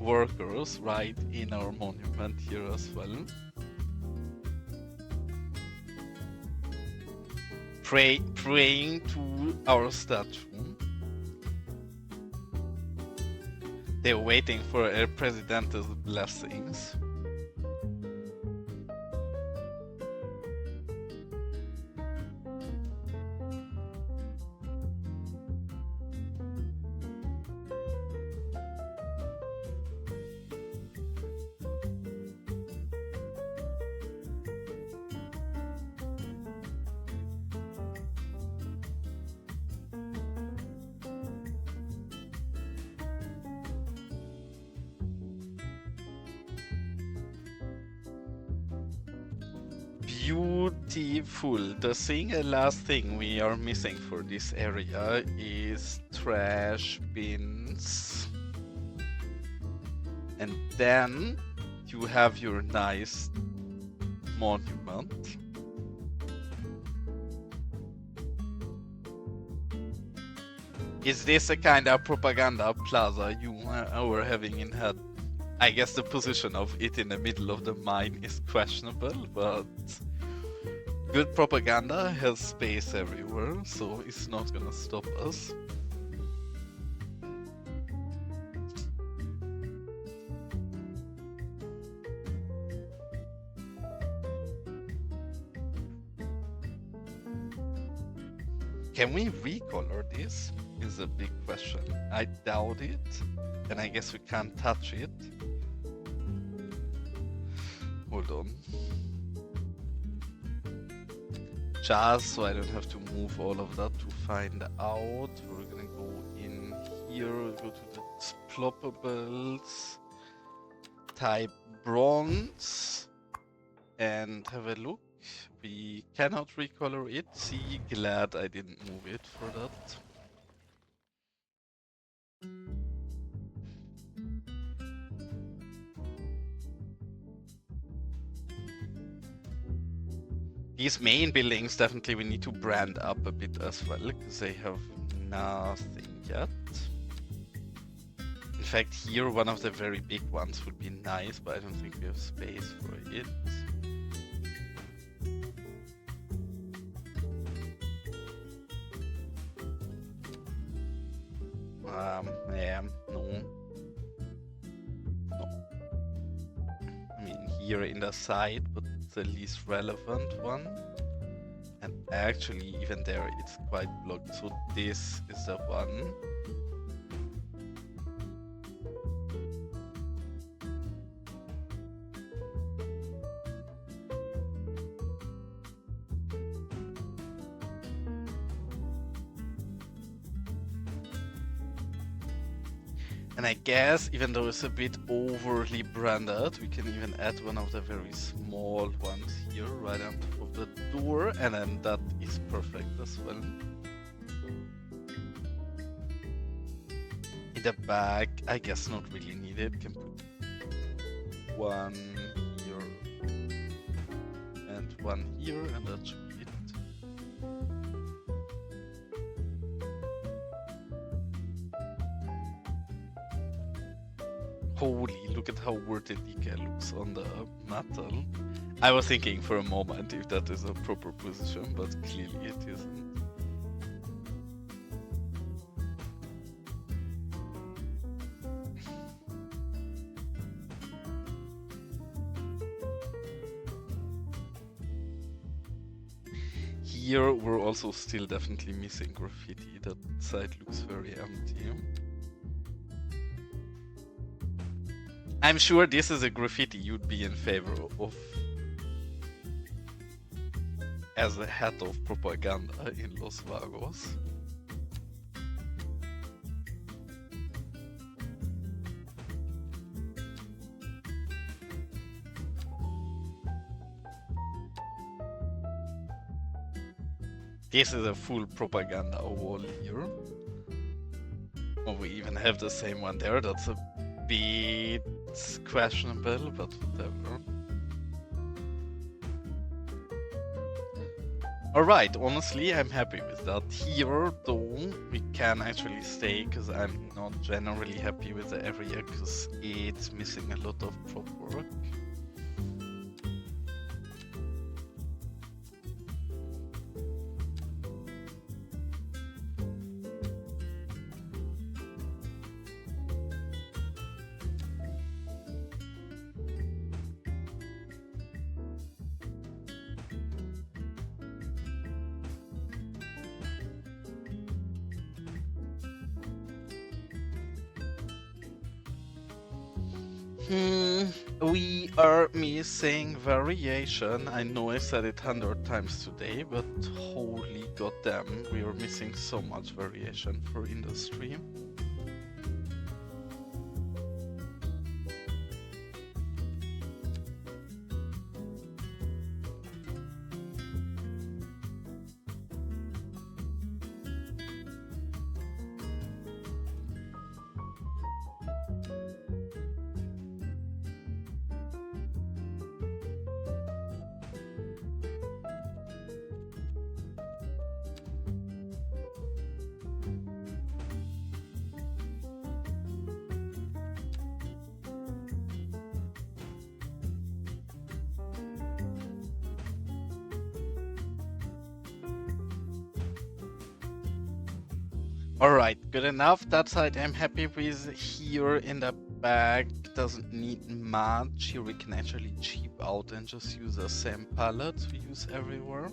workers right in our monument here as well. Praying to our statue. They're waiting for El Presidente's blessings. Beautiful. The last thing we are missing for this area is trash bins. And then you have your nice monument. Is this a kind of propaganda plaza you were having in head? I guess the position of it in the middle of the mine is questionable, but good propaganda has space everywhere, so it's not gonna stop us. Can we recolor this? Is a big question. I doubt it, and I guess we can't touch it. Hold on. Just so I don't have to move all of that to find out. We're gonna go in here, go to the ploppables, type bronze, and have a look. We cannot recolor it. See, glad I didn't move it for that. These main buildings definitely we need to brand up a bit as well, because they have nothing yet. In fact, here one of the very big ones would be nice, but I don't think we have space for it. Yeah, no. I mean, here in the side, but the least relevant one. And actually, even there, it's quite blocked. So this is the one. And I guess, even though it's a bit overly branded, we can even add one of the very small ones here, right on top of the door, and then that is perfect as well. In the back, I guess not really needed. Can put one here and one here, and that should be it. Holy, look at how weird the decal looks on the metal. I was thinking for a moment if that is a proper position, but clearly it isn't. Here we're also still definitely missing graffiti. That side looks very empty. I'm sure this is a graffiti you'd be in favor of as a head of propaganda in Los Vagos. This is a full propaganda wall here. Oh, we even have the same one there. That's a bit questionable, but whatever. Alright, honestly, I'm happy with that. Here, though, we can actually stay, because I'm not generally happy with the area, because it's missing a lot of prop work. We are missing variation. I know I said it 100 times today, but holy goddamn, we are missing so much variation for industry. Alright, good enough. That side I'm happy with. Here in the back doesn't need much. Here we can actually cheap out and just use the same palettes we use everywhere.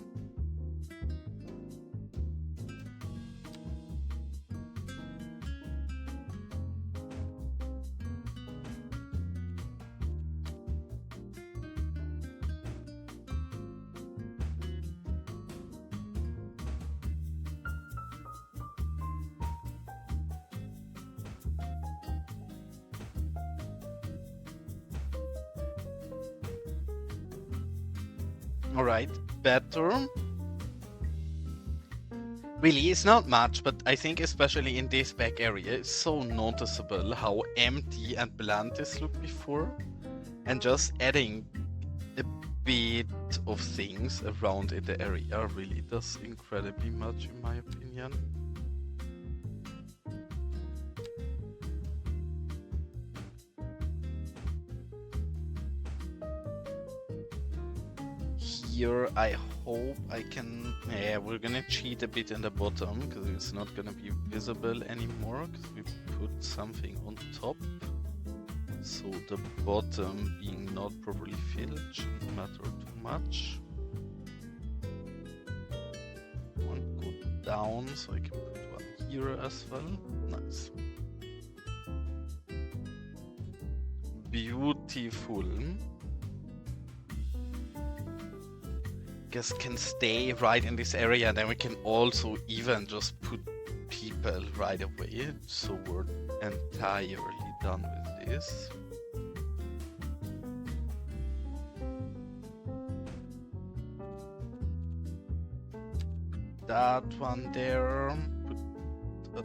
Alright, better. Really, it's not much, but I think especially in this back area, it's so noticeable how empty and bland this looked before. And just adding a bit of things around in the area really does incredibly much, in my opinion. Here, I hope I can... Yeah, we're gonna cheat a bit in the bottom, because it's not gonna be visible anymore, because we put something on top. So the bottom being not properly filled shouldn't matter too much. One go down, so I can put one here as well. Nice. Beautiful. Guess can stay right in this area, and then we can also even just put people right away. So we're entirely done with this. That one there. Put a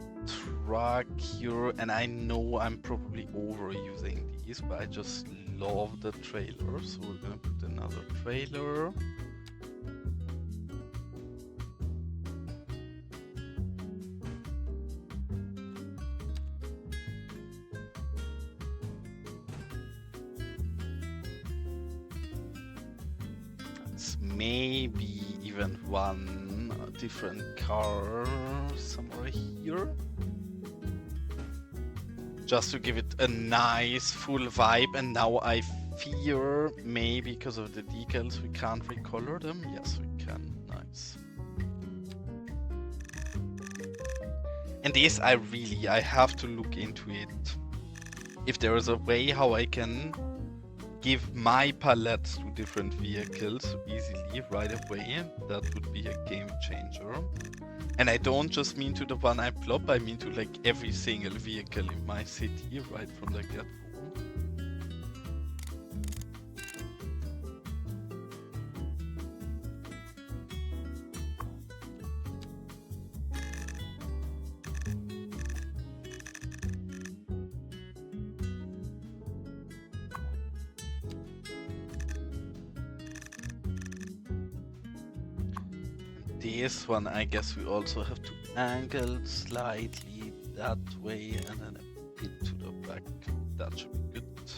truck here, and I know I'm probably overusing these, but I just love the trailer, so we're gonna put another trailer. maybe even one different car somewhere here. Just to give it a nice full vibe. And now I fear maybe because of the decals we can't recolor them. Yes, we can. Nice. And this I have to look into it. If there is a way how I can give my palettes to different vehicles easily right away, that would be a game changer. And I don't just mean to the one I plop, I mean to like every single vehicle in my city right from the get-go. This one, I guess we also have to angle slightly that way and then a bit to the back. That should be good.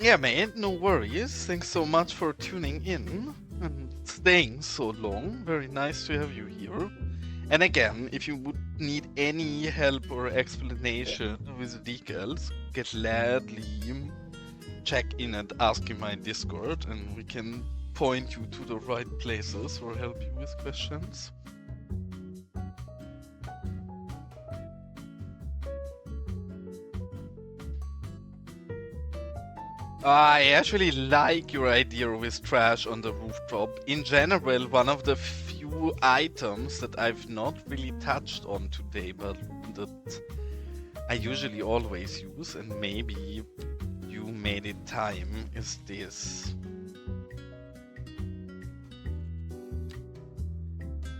Yeah, mate, no worries. Thanks so much for tuning in and staying so long. Very nice to have you here. And again, if you would need any help or explanation with decals, gladly check in and ask in my Discord, and we can point you to the right places or help you with questions. I actually like your idea with trash on the rooftop. In general, one of the few items that I've not really touched on today, but that I usually always use, and maybe you made it time, is this.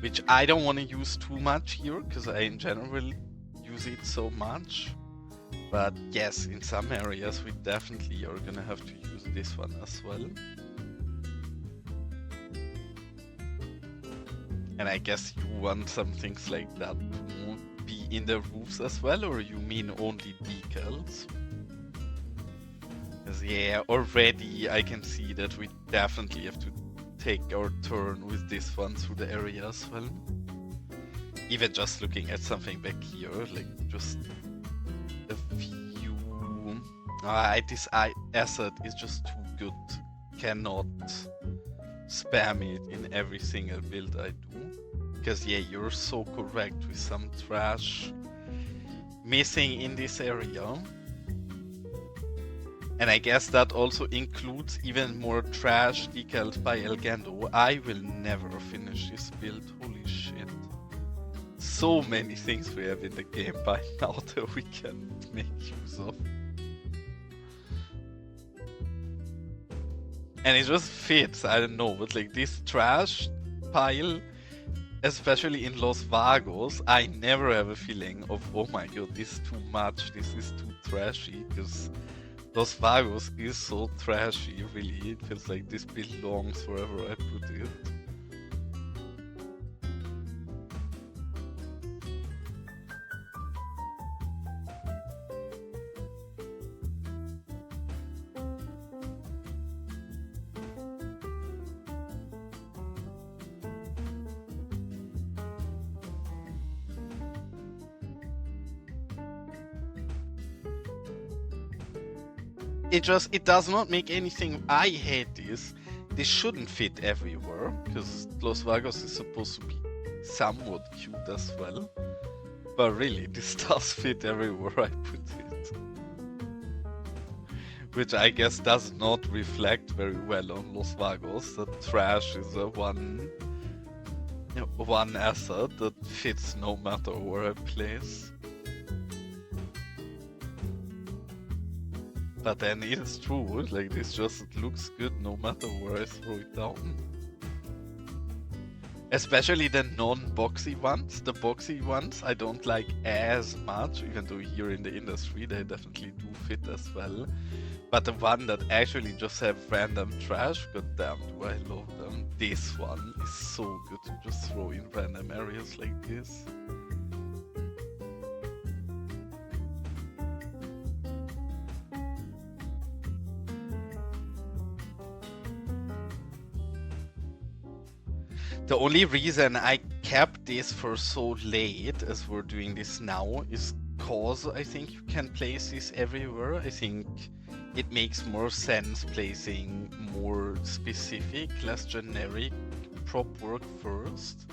Which I don't want to use too much here, because I in general use it so much. But yes, in some areas we definitely are gonna have to use this one as well. And I guess you want some things like that to be in the roofs as well, or you mean only decals? Because yeah, already I can see that we definitely have to take our turn with this one through the area as well. Even just looking at something back here, like just a view. This asset is just too good. Cannot spam it in every single build I do. Because yeah, you're so correct with some trash missing in this area. And I guess that also includes even more trash decals by Elgando. I will never finish this build, holy shit. So many things we have in the game by now that we can make use of. And it just fits, I don't know, but like this trash pile, especially in Los Vagos, I never have a feeling of, oh my god, this is too much, this is too trashy, because Los Vagos is so trashy, really. It feels like this belongs wherever I put it. It does not make anything. I hate this. This shouldn't fit everywhere, because Los Vagos is supposed to be somewhat cute as well. But really, this does fit everywhere I put it. Which I guess does not reflect very well on Los Vagos. That trash is a one asset that fits no matter where I place. But then it is true, like this just looks good no matter where I throw it down. Especially the non-boxy ones. The boxy ones I don't like as much, even though here in the industry they definitely do fit as well. But the one that actually just have random trash, goddamn do I love them. This one is so good to just throw in random areas like this. The only reason I kept this for so late as we're doing this now is cause I think you can place this everywhere. I think it makes more sense placing more specific, less generic prop work first.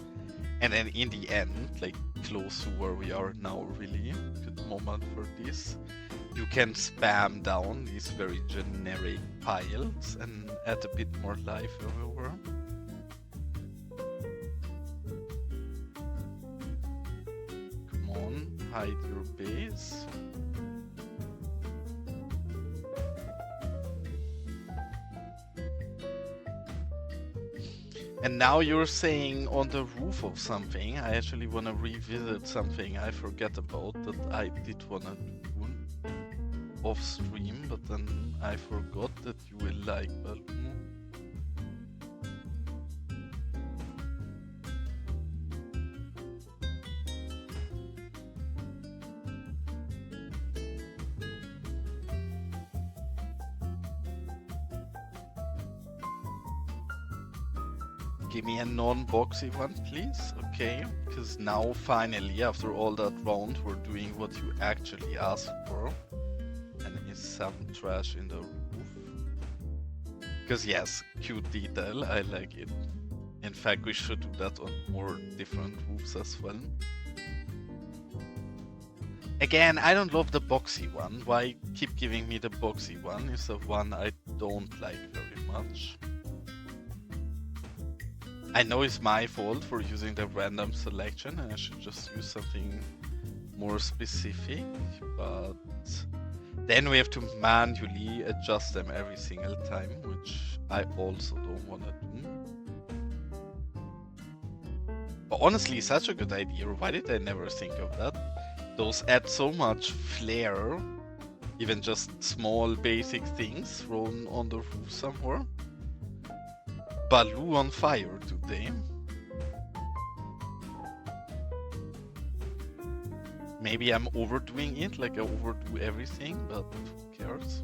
And then in the end, like close to where we are now, really, good moment for this. You can spam down these very generic piles and add a bit more life everywhere. Come on, hide your base. And now you're saying on the roof of something. I actually want to revisit something I forget about that I did want to do off stream, but then I forgot that you will like Balloon. Give me a non-boxy one, please. Okay, because now finally, after all that round, we're doing what you actually asked for. And it's some trash in the roof. Because yes, cute detail, I like it. In fact, we should do that on more different roofs as well. Again, I don't love the boxy one. Why keep giving me the boxy one? It's the one I don't like very much. I know it's my fault for using the random selection and I should just use something more specific, but then we have to manually adjust them every single time, which I also don't want to do. But honestly, such a good idea. Why did I never think of that? Those add so much flair, even just small basic things thrown on the roof somewhere. Baloo on fire today. Maybe I'm overdoing it, like I overdo everything, but who cares?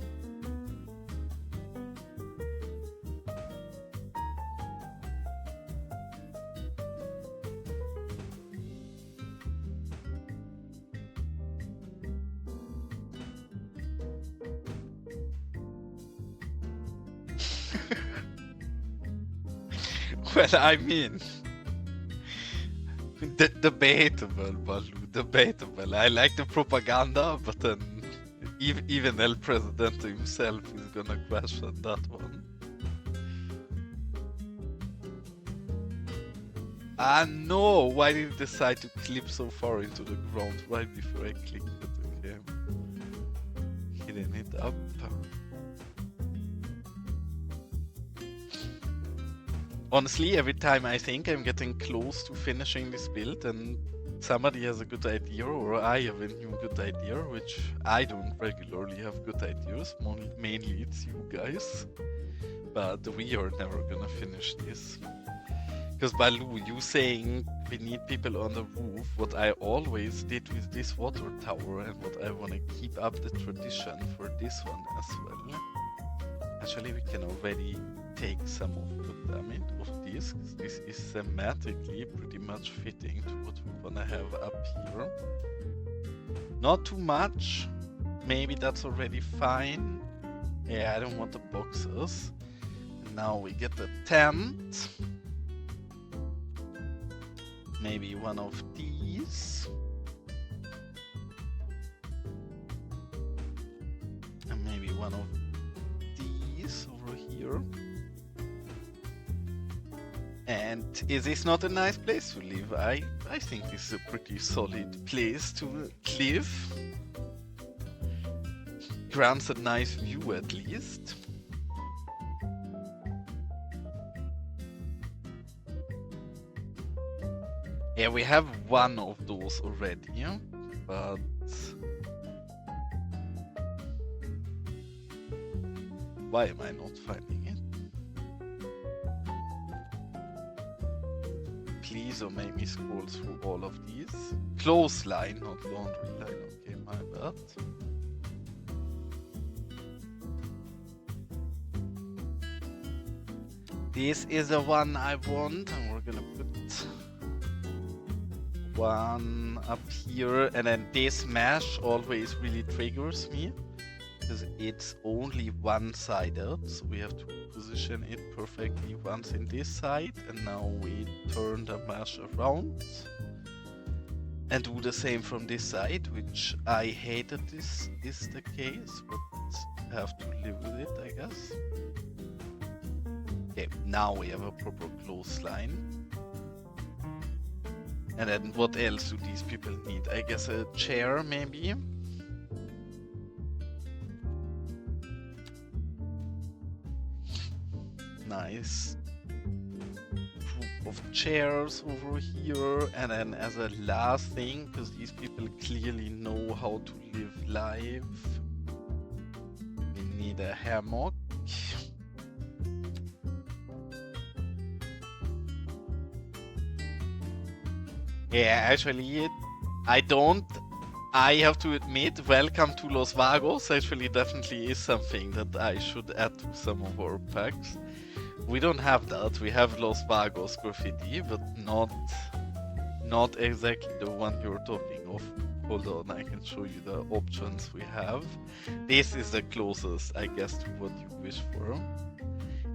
Well, I mean, debatable, Baloo, debatable. I like the propaganda, but then even El Presidente himself is gonna question that one. Ah no! Why did it decide to clip so far into the ground right before I clicked it? Okay. Hitting it up. Honestly, every time I think I'm getting close to finishing this build and somebody has a good idea or I have a new good idea, which I don't regularly have good ideas, mainly it's you guys, but we are never gonna finish this. Because Baloo, you saying we need people on the roof, what I always did with this water tower and what I want to keep up the tradition for this one as well. Actually, we can already take some of the damage of this, because this is thematically pretty much fitting to what we want to have up here. Not too much, maybe that's already fine. Yeah, I don't want the boxes. And now we get the tent. Maybe one of these. And maybe one of these over here. And is this not a nice place to live? I think this is a pretty solid place to live. Grants a nice view at least. Yeah, we have one of those already, but why am I not finding it? Please don't make me scroll through all of these. Clothesline, not laundry line. Okay, my bad. This is the one I want, and we're gonna put one up here, and then this mesh always really triggers me because it's only one-sided, so we have to position it perfectly once in this side, and now we turn the mesh around and do the same from this side, which I hate that this is the case, but have to live with it, I guess. Okay, now we have a proper close line. And then what else do these people need? I guess a chair, maybe? Nice. Group of chairs over here. And then as a last thing, because these people clearly know how to live life, we need a hammock. Yeah, actually, I have to admit, welcome to Los Vagos actually definitely is something that I should add to some of our packs. We don't have that, we have Los Vagos graffiti, but not exactly the one you're talking of. Hold on, I can show you the options we have. This is the closest, I guess, to what you wish for.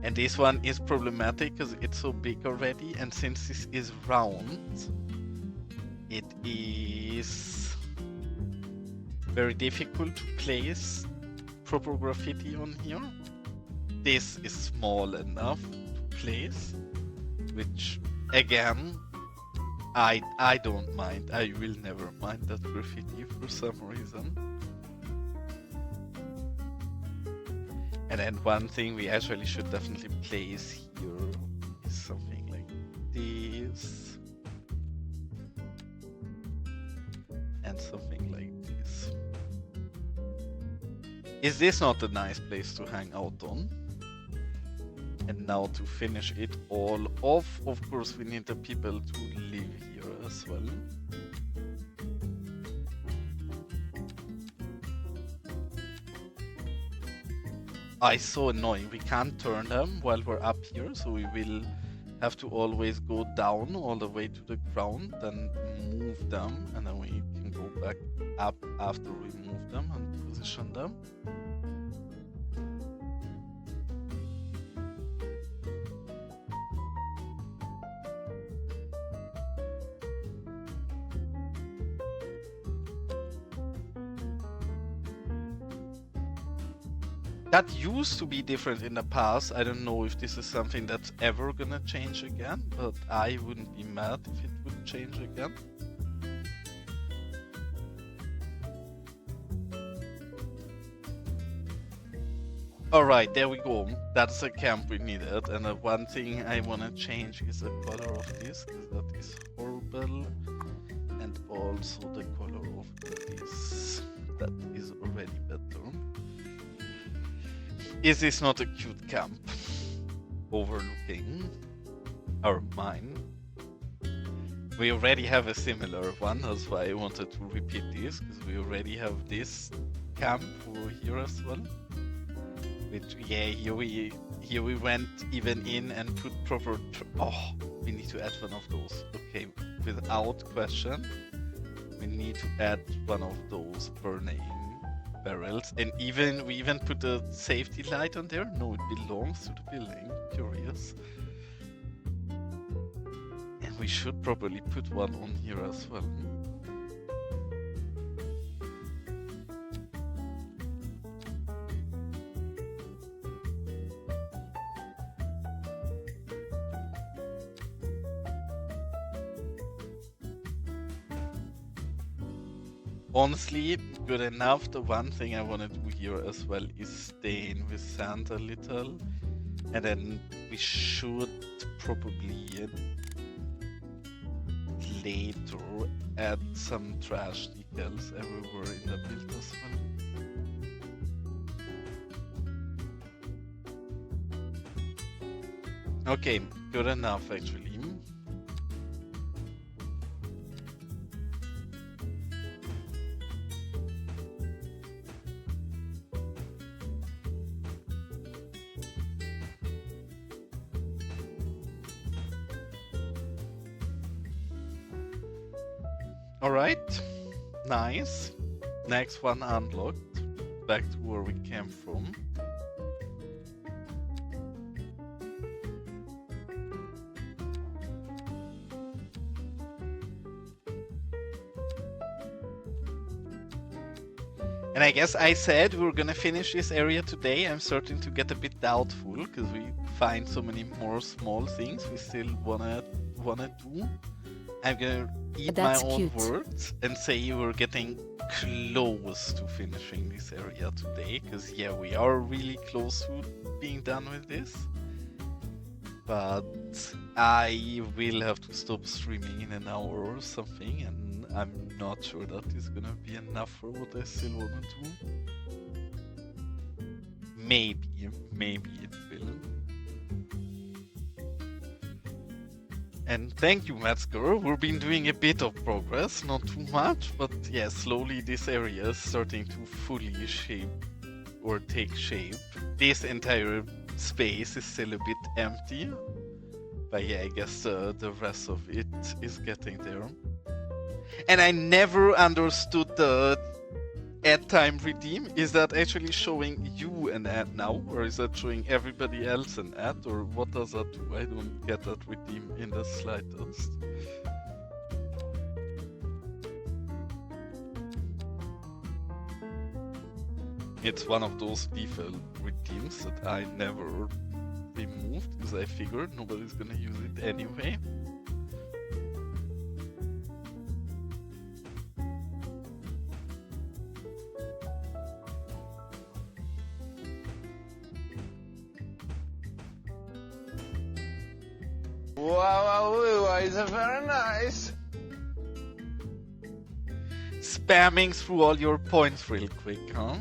And this one is problematic because it's so big already, and since this is round, it is very difficult to place proper graffiti on here. This is small enough to place, which again, I don't mind. I will never mind that graffiti for some reason. And then one thing we actually should definitely place here is something like this. And something like this. Is this not a nice place to hang out on? And now to finish it all off, of course we need the people to live here as well. It's so annoying, we can't turn them while we're up here, so we will have to always go down all the way to the ground, then move them, and then we can go back up after we move them and position them. That used to be different in the past. I don't know if this is something that's ever gonna change again, but I wouldn't be mad if it would change again. Alright, there we go. That's the camp we needed. And the one thing I wanna change is the color of this, because that is horrible. And also the color of this. That is already better. Is this not a cute camp? Overlooking our mine. We already have a similar one, that's why I wanted to repeat this, because we already have this camp over here as well. Which, yeah, here we went even in and put proper... Oh, we need to add one of those. Okay, without question, we need to add one of those burning barrels, and we even put a safety light on there. No, it belongs to the building. Curious. And we should probably put one on here as well. Honestly, good enough. The one thing I want to do here as well is stain with sand a little. And then we should probably later add some trash decals everywhere in the build as well. Okay, good enough actually. Alright, nice. Next one unlocked. Back to where we came from. And I guess I said we were gonna finish this area today. I'm starting to get a bit doubtful because we find so many more small things we still wanna do. I'm gonna eat That's my own cute. words and say we're getting close to finishing this area today. Because yeah, we are really close to being done with this. But I will have to stop streaming in an hour or something, and I'm not sure that is gonna be enough for what I still wanna do. Maybe it will. And thank you, Metzger. We've been doing a bit of progress, not too much, but yeah, slowly this area is starting to fully shape or take shape. This entire space is still a bit empty, but yeah, I guess the rest of it is getting there. And I never understood the ad time redeem. Is that actually showing you an ad now, or is that showing everybody else an ad, or what does that do? I don't get that redeem in the slightest. It's one of those default redeems that I never removed because I figured nobody's gonna use it anyway. Wow, it's very nice. Spamming through all your points real quick, huh?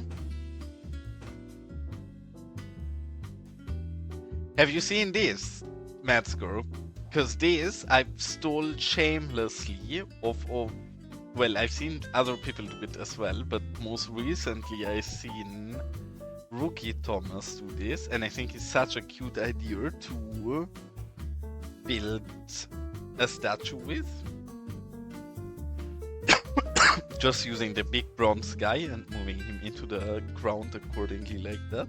Have you seen this, Metzger? Because this I've stole shamelessly of well, I've seen other people do it as well, but most recently I've seen Rookie Thomas do this, and I think it's such a cute idea to build a statue with. Just using the big bronze guy and moving him into the ground accordingly like that.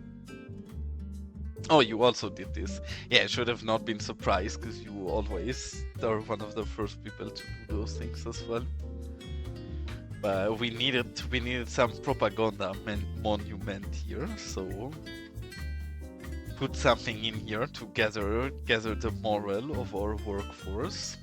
Oh, you also did this. Yeah, I should have not been surprised because you always are one of the first people to do those things as well. But we needed some propaganda monument here, so put something in here to gather the morale of our workforce.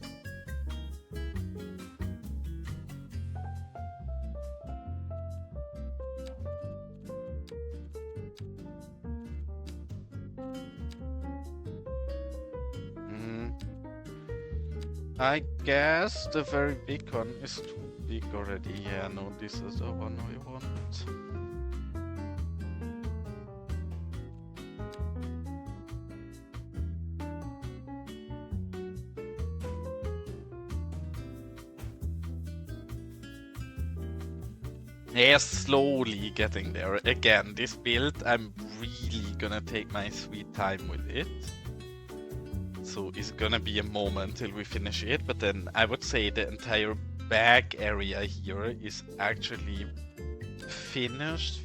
I guess the very big one is too big already. Yeah, no, this is the one we want. Yeah, slowly getting there. Again, this build, I'm really gonna take my sweet time with it. So it's gonna be a moment till we finish it, but then I would say the entire back area here is actually finished.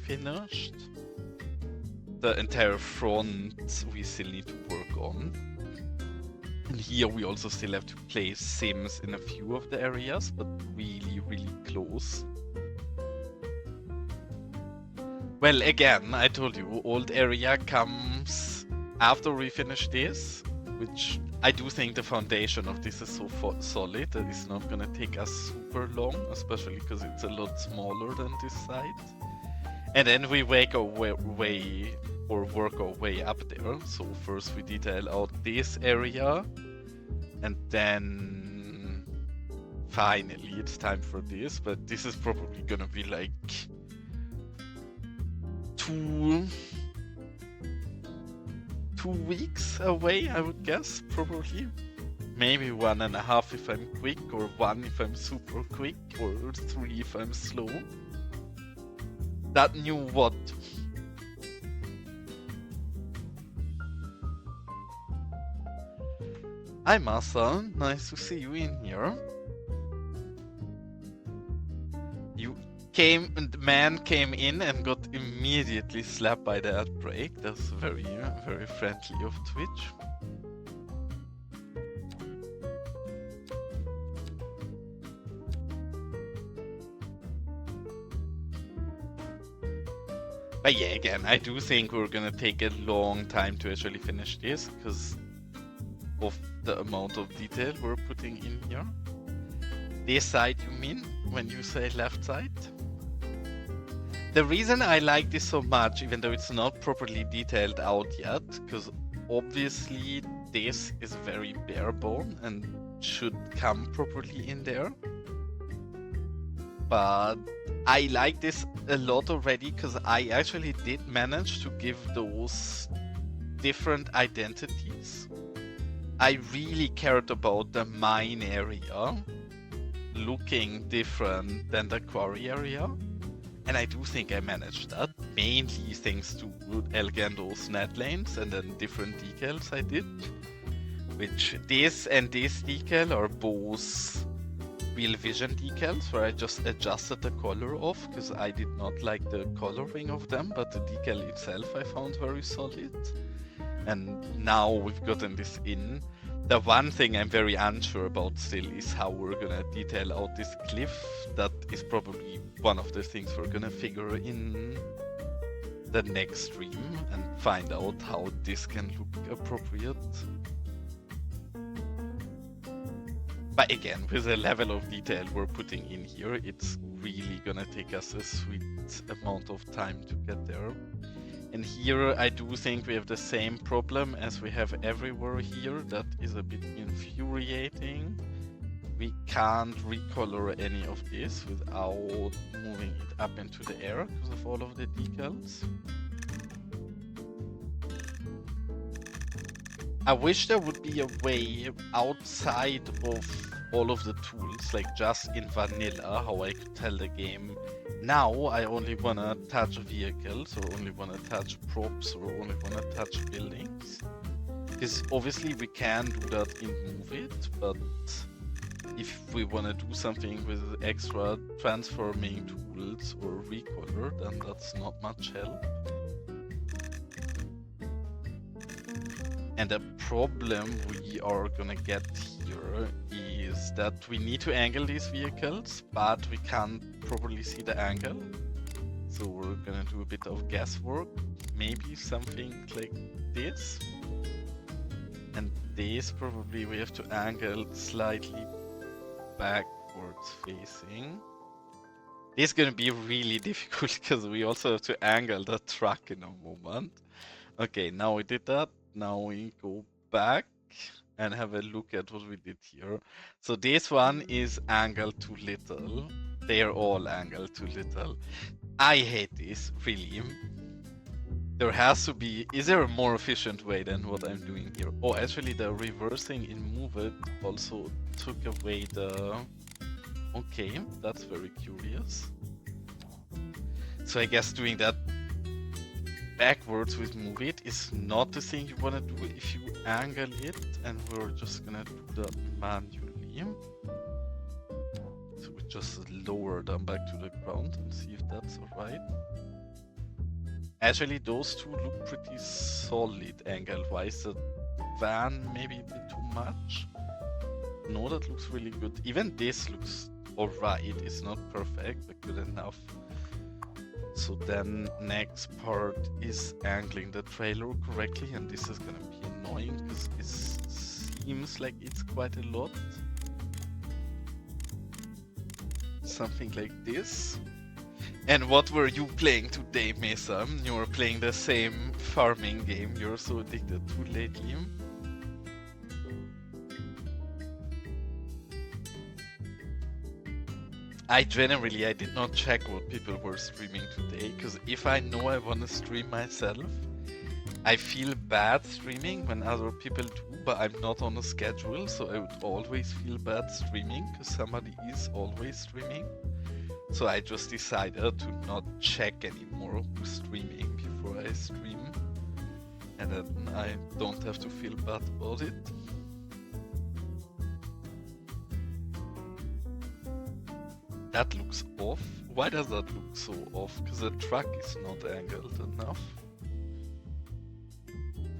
The entire front we still need to work on. And here we also still have to place sims in a few of the areas, but really close. Well, again, I told you, old area comes after we finish this, which I do think the foundation of this is so solid that it's not gonna take us super long, especially because it's a lot smaller than this side. And then we work our way up there. So first we detail out this area, and then finally it's time for this. But this is probably gonna be like 2 weeks away, I would guess, probably. Maybe 1.5 if I'm quick, or 1 if I'm super quick, or 3 if I'm slow. That new what? Hi Masa, nice to see you in here. the man came in and got immediately slapped by the ad break. That's very, very friendly of Twitch. But yeah, again, I do think we're gonna take a long time to actually finish this because of the amount of detail we're putting in here. This side, you mean, when you say left side? The reason I like this so much, even though it's not properly detailed out yet, because obviously this is very bare bone and should come properly in there. But I like this a lot already because I actually did manage to give those different identities. I really cared about the mine area looking different than the quarry area. And I do think I managed that, mainly thanks to Elgando's net lanes and then different decals I did. Which this and this decal are both real vision decals where I just adjusted the color of because I did not like the coloring of them, but the decal itself I found very solid. And now we've gotten this in. The one thing I'm very unsure about still is how we're gonna detail out this cliff. That is probably one of the things we're gonna figure in the next stream and find out how this can look appropriate. But again, with the level of detail we're putting in here, it's really gonna take us a sweet amount of time to get there. And here I do think we have the same problem as we have everywhere here. That is a bit infuriating. We can't recolor any of this without moving it up into the air because of all of the decals. I wish there would be a way outside of all of the tools, like just in vanilla, how I could tell the game, now I only wanna touch vehicles, or only wanna touch props, or only wanna touch buildings. Because obviously we can do that in Move It, but if we wanna do something with extra transforming tools or recolor, then that's not much help. And the problem we are gonna get here is that we need to angle these vehicles, but we can't properly see the angle. So we're gonna do a bit of guesswork. Maybe something like this. And this probably we have to angle slightly backwards facing. This is gonna be really difficult because we also have to angle the truck in a moment. Okay, now we did that. Now we go back and have a look at what we did here. So this one is angled too little. They are all angled too little. I hate this, really. There has to be... Is there a more efficient way than what I'm doing here? Oh, actually the reversing in Move It also took away the... Okay, that's very curious. So I guess doing that backwards with Move It is not the thing you want to do if you angle it, and we're just gonna do that manually. So we just lower them back to the ground and see if that's alright. Actually, those two look pretty solid angle-wise. The van maybe a bit too much. No, that looks really good. Even this looks alright. It's not perfect, but good enough. So then next part is angling the trailer correctly, and this is gonna be annoying because it seems like it's quite a lot. Something like this. And what were you playing today, Mesa? You were playing the same farming game you're so addicted to lately. I did not check what people were streaming today, because if I know I want to stream myself, I feel bad streaming when other people do, but I'm not on a schedule, so I would always feel bad streaming, because somebody is always streaming. So I just decided to not check anymore who's streaming before I stream, and then I don't have to feel bad about it. That looks off. Why does that look so off? Because the truck is not angled enough.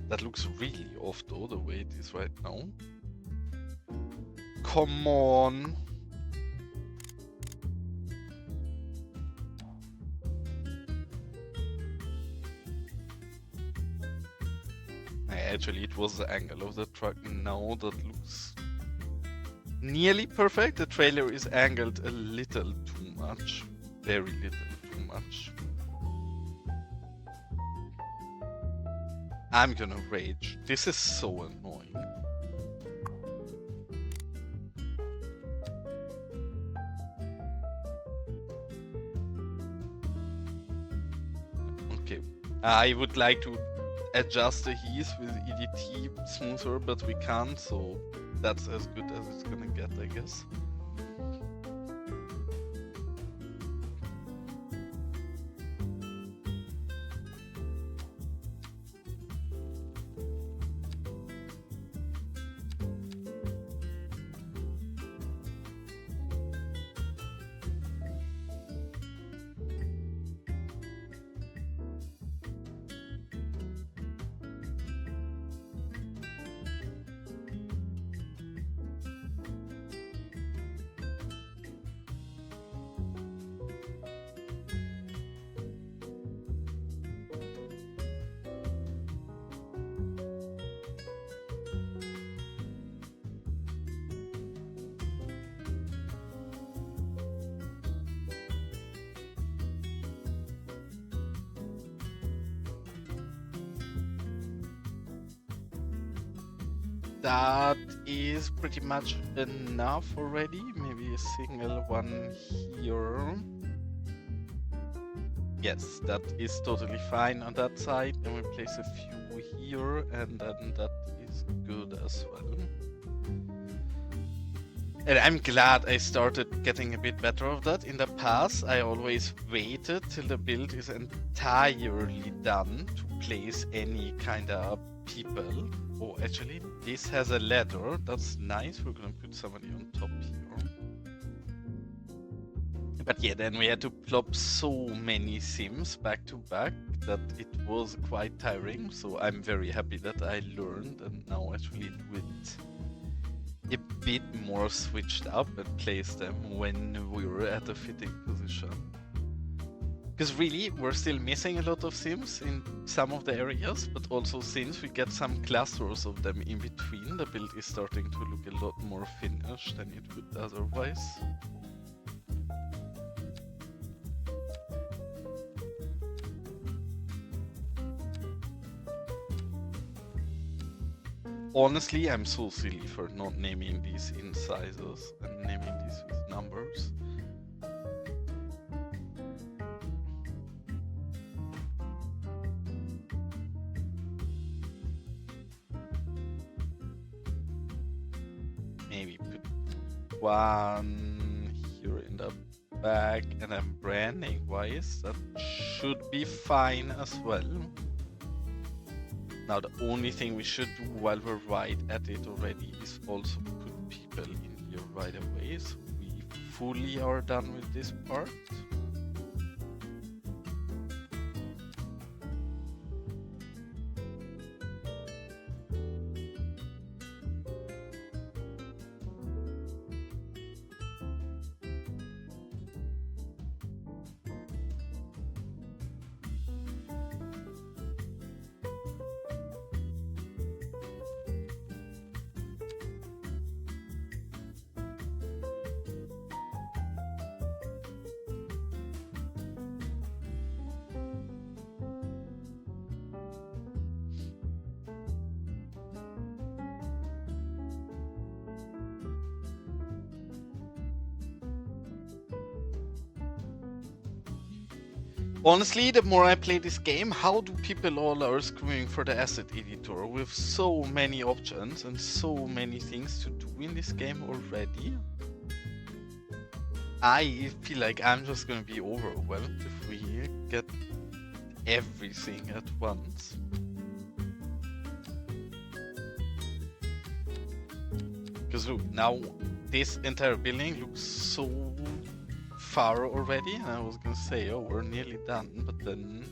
That looks really off though, the way it is right now. Come on. Actually, it was the angle of the truck. Now that looks nearly perfect. The trailer is angled a little too much. Very little too much. I'm gonna rage. This is so annoying. Okay. I would like to adjust the heat with EDT smoother, but we can't, so that's as good as it's gonna get, I guess. That is pretty much enough already. Maybe a single one here. Yes, that is totally fine on that side. Then we place a few here, and then that is good as well. And I'm glad I started getting a bit better of that. In the past, I always waited till the build is entirely done to place any kind of people. Oh, actually, this has a ladder. That's nice. We're gonna put somebody on top here. But yeah, then we had to plop so many sims back to back that it was quite tiring. So I'm very happy that I learned and now actually do it a bit more switched up and place them when we were at a fitting position. Because really, we're still missing a lot of sims in some of the areas, but also since we get some clusters of them in between, the build is starting to look a lot more finished than it would otherwise. Honestly, I'm so silly for not naming these in sizes and naming these with numbers. Maybe put one here in the back, and then branding wise, that should be fine as well. Now the only thing we should do while we're right at it already is also put people in here right away, so we fully are done with this part. Honestly, the more I play this game, how do people all are screaming for the asset editor with so many options and so many things to do in this game already? I feel like I'm just gonna be overwhelmed if we get everything at once. Because look, now this entire building looks so far already, and I was gonna say, oh, we're nearly done, but then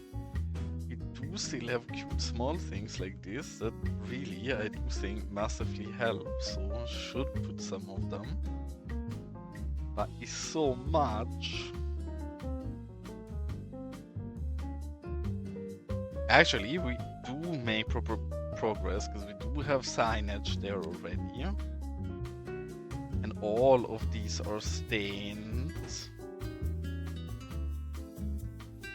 we do still have cute small things like this that really I do think massively help, so I should put some of them. But it's so much. Actually, we do make proper progress because we do have signage there already. And all of these are stained.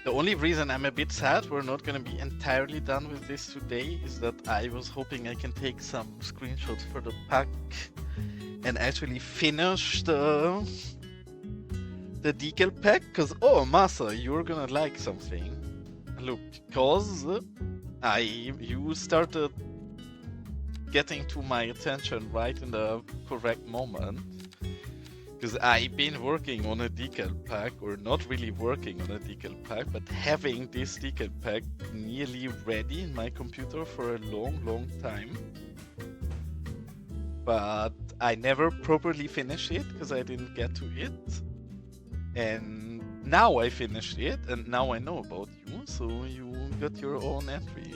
The only reason I'm a bit sad we're not going to be entirely done with this today is that I was hoping I can take some screenshots for the pack and actually finish the decal pack, because oh Masa, you're gonna like something. Look, because you started getting to my attention right in the correct moment, because I've been working on a decal pack, or not really working on a decal pack, but having this decal pack nearly ready in my computer for a long time. But I never properly finished it because I didn't get to it. And now I finished it, and now I know about you, so you got your own entry.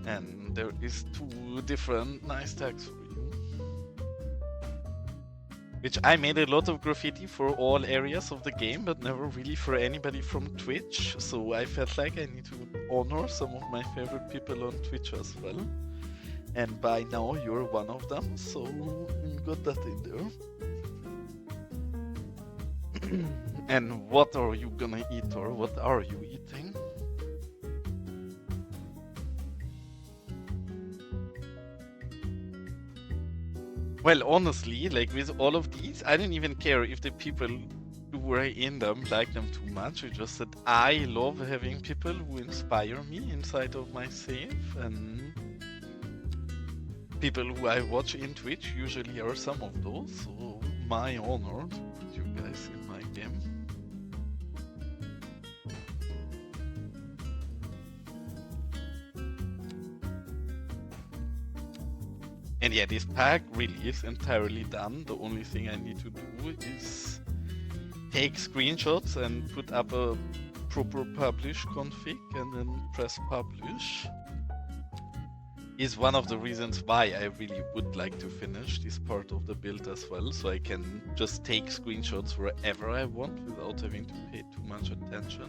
And there is 2 different nice tags for you. Which I made a lot of graffiti for all areas of the game, but never really for anybody from Twitch, so I felt like I need to honor some of my favorite people on Twitch as well. And by now you're one of them, so you got that in there. And what are you gonna eat, or what are you eating? Well, honestly, like with all of these, I didn't even care if the people who were in them like them too much. It's just that I love having people who inspire me inside of my save, and people who I watch in Twitch usually are some of those, so my honor to put you guys in my game. And yeah, this pack really is entirely done. The only thing I need to do is take screenshots and put up a proper publish config and then press publish. Is one of the reasons why I really would like to finish this part of the build as well, so I can just take screenshots wherever I want without having to pay too much attention.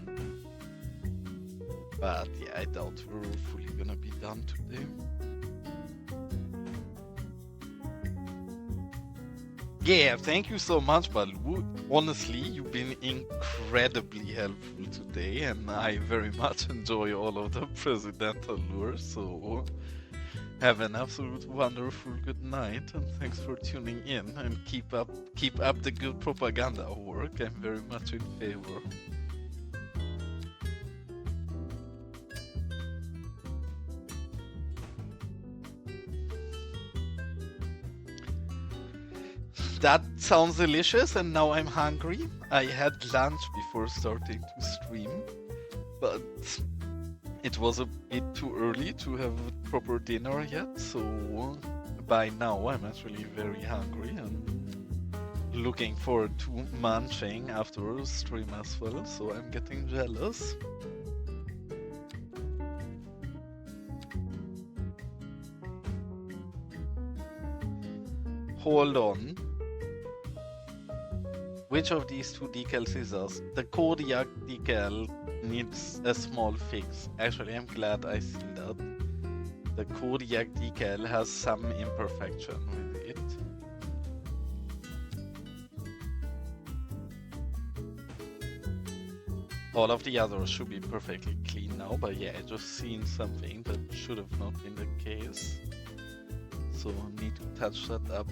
But yeah, I doubt we're fully gonna be done today. Yeah, thank you so much, Balu. Honestly, you've been incredibly helpful today, and I very much enjoy all of the presidential lures, so have an absolute wonderful good night, and thanks for tuning in, and keep up the good propaganda work. I'm very much in favor. That sounds delicious, and now I'm hungry. I had lunch before starting to stream, but it was a bit too early to have proper dinner yet, so by now I'm actually very hungry and looking forward to munching after stream as well, so I'm getting jealous. Hold on. Which of these 2 decals is us? The Kodiak decal needs a small fix. Actually, I'm glad I seen that. The Kodiak decal has some imperfection with it. All of the others should be perfectly clean now, but yeah, I just seen something that should have not been the case. So need to touch that up.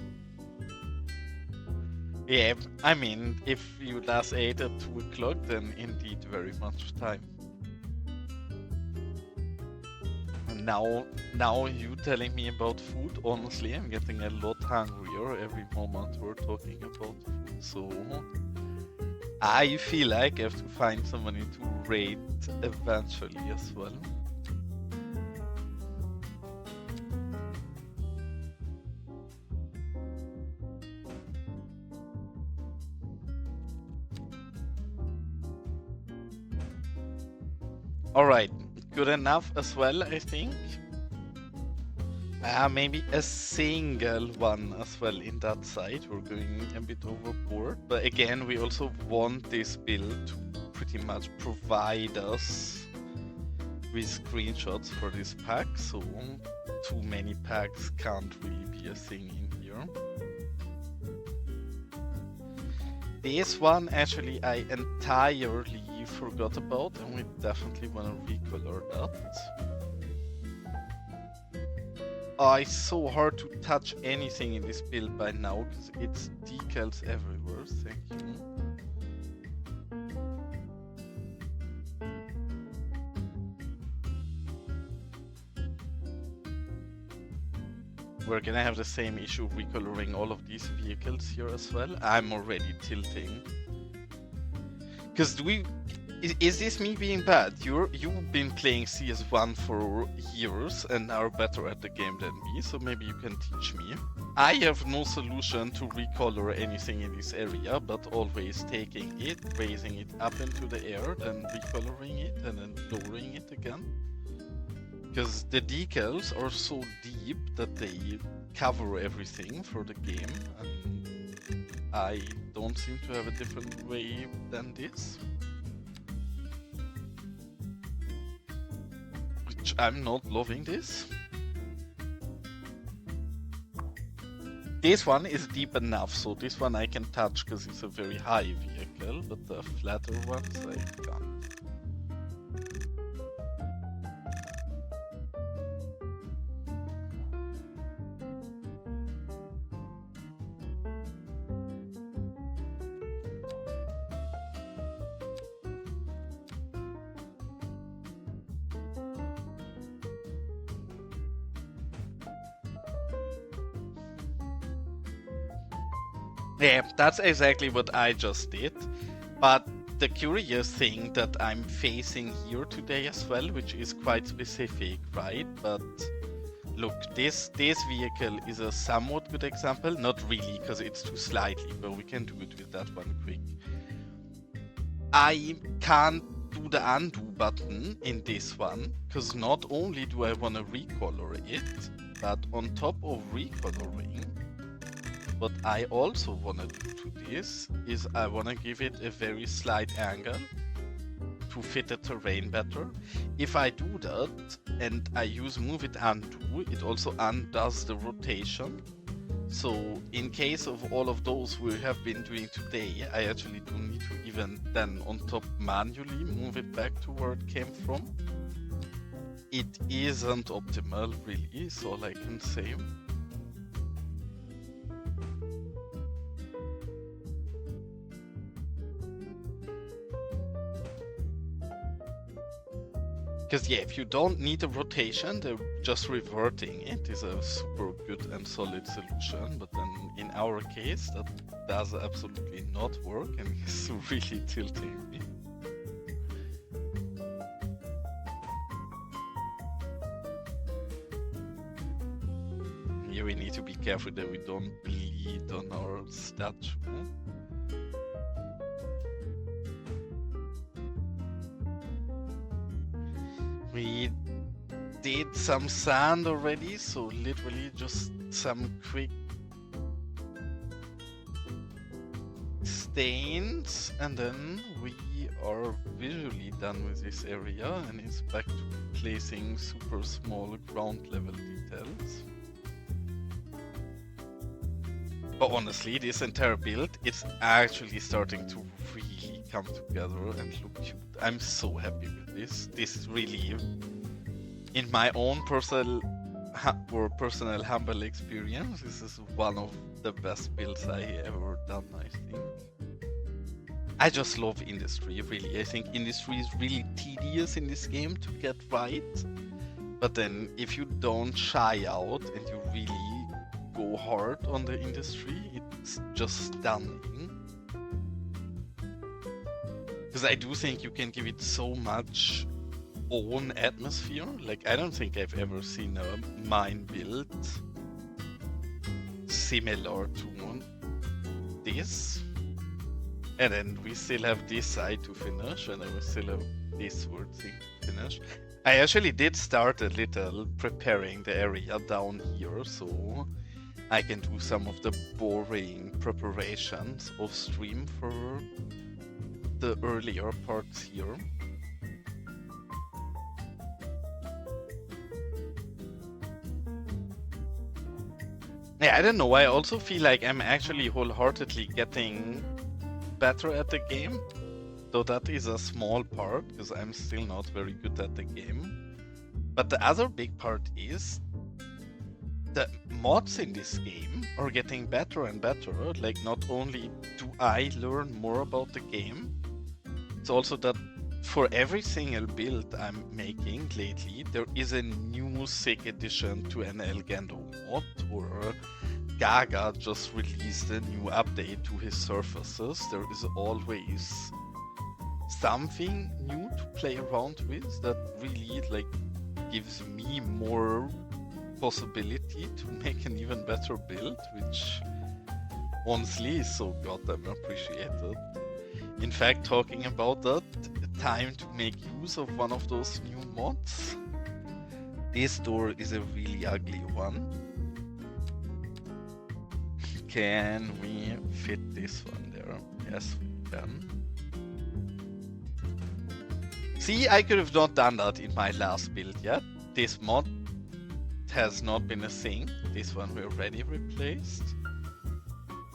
Yeah, I mean, if you last ate at 2 o'clock, then indeed very much time. And now you telling me about food, honestly, I'm getting a lot hungrier every moment we're talking about food, so I feel like I have to find somebody to raid eventually as well. Alright, good enough as well, I think. Maybe a single one as well in that side. We're going a bit overboard. But again, we also want this build to pretty much provide us with screenshots for this pack. So too many packs can't really be a thing in here. This one actually I entirely forgot about, and we definitely want to recolor that. Oh, it's so hard to touch anything in this build by now because it's decals everywhere. Thank you. We're gonna have the same issue recoloring all of these vehicles here as well. I'm already tilting. Because is this me being bad? You've been playing CS1 for years and are better at the game than me, so maybe you can teach me. I have no solution to recolor anything in this area, but always taking it, raising it up into the air, then recoloring it, and then lowering it again. Because the decals are so deep that they cover everything for the game, and I don't seem to have a different way than this. Which I'm not loving this. This one is deep enough, so this one I can touch because it's a very high vehicle, but the flatter ones I can't. Yeah, that's exactly what I just did. But the curious thing that I'm facing here today as well, which is quite specific, right? But look, this vehicle is a somewhat good example. Not really, because it's too slightly, but we can do it with that one quick. I can't do the undo button in this one, because not only do I want to recolor it, but on top of recoloring, what I also want to do to this is I want to give it a very slight angle to fit the terrain better. If I do that and I use move it undo, it also undoes the rotation. So in case of all of those we have been doing today, I actually don't need to even then on top manually move it back to where it came from. It isn't optimal really, is all I can say. Because yeah, if you don't need a rotation, just reverting it is a super good and solid solution. But then in our case, that does absolutely not work and is really tilting me. Here we need to be careful that we don't bleed on our statue. We did some sand already, so literally just some quick stains, and then we are visually done with this area, and it's back to placing super small ground level details. But honestly, this entire build is actually starting to really come together and look cute. I'm so happy with this. This is really, in my own personal humble experience, this is one of the best builds I ever done, I think. I just love industry, really. I think industry is really tedious in this game to get right. But then if you don't shy out and you really go hard on the industry, it's just stunning. Because I do think you can give it so much own atmosphere. Like, I don't think I've ever seen a mine build similar to this. And then we still have this side to finish, and then we still have this weird thing to finish. I actually did start a little preparing the area down here, so I can do some of the boring preparations off stream for the earlier parts here. Yeah, I don't know, I also feel like I'm actually wholeheartedly getting better at the game, though that is a small part, because I'm still not very good at the game. But the other big part is the mods in this game are getting better and better. Like, not only do I learn more about the game, it's also that for every single build I'm making lately, there is a new sick addition to an Elgando mod, or Gaga just released a new update to his surfaces. There is always something new to play around with that really like gives me more possibility to make an even better build, which honestly is so goddamn appreciated. In fact, talking about that, time to make use of one of those new mods. This door is a really ugly one. Can we fit this one there? Yes, we can. See, I could have not done that in my last build yet. This mod has not been a thing. This one we already replaced.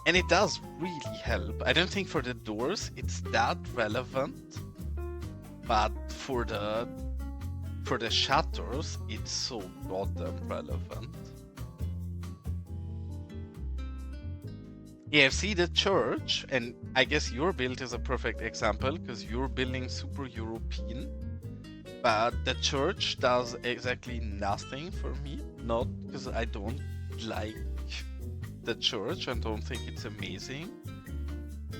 And it does really help. I don't think for the doors it's that relevant, but for the shutters it's so goddamn relevant. Yeah, see the church, and I guess your build is a perfect example because you're building super European, but the church does exactly nothing for me. Not because I don't like the church and don't think it's amazing,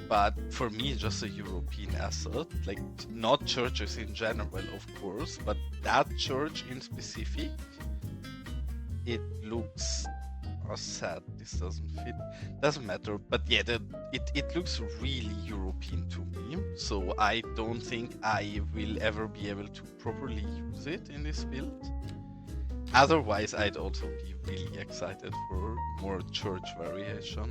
but for me it's just a European asset. Like, not churches in general, of course, but that church in specific, it looks sad. This doesn't fit, doesn't matter, but yeah, it looks really European to me, so I don't think I will ever be able to properly use it in this build. Otherwise, I'd also be really excited for more church variation.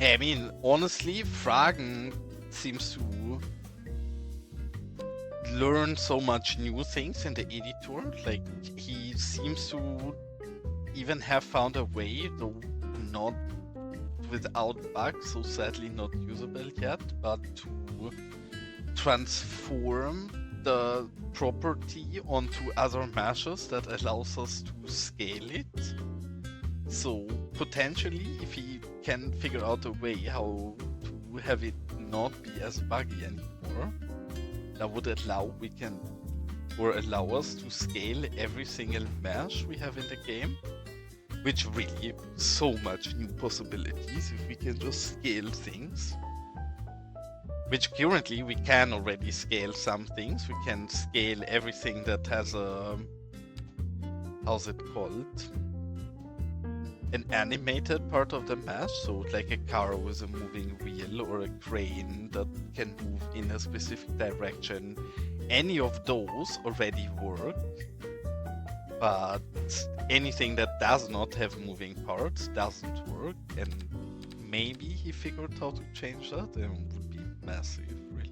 I mean, honestly, Fragen seems to learn so much new things in the editor. Like, he seems to even have found a way, though not without bugs, so sadly not usable yet, but to transform the property onto other meshes that allows us to scale it. So potentially, if he can figure out a way how to have it not be as buggy anymore, that would allow us to scale every single mesh we have in the game, which really so much new possibilities if we can just scale things. Which currently we can already scale some things. We can scale everything that has a, how's it called? An animated part of the mesh, so like a car with a moving wheel or a crane that can move in a specific direction. Any of those already work, but anything that does not have moving parts doesn't work, and maybe he figured how to change that, and it would be massive, really.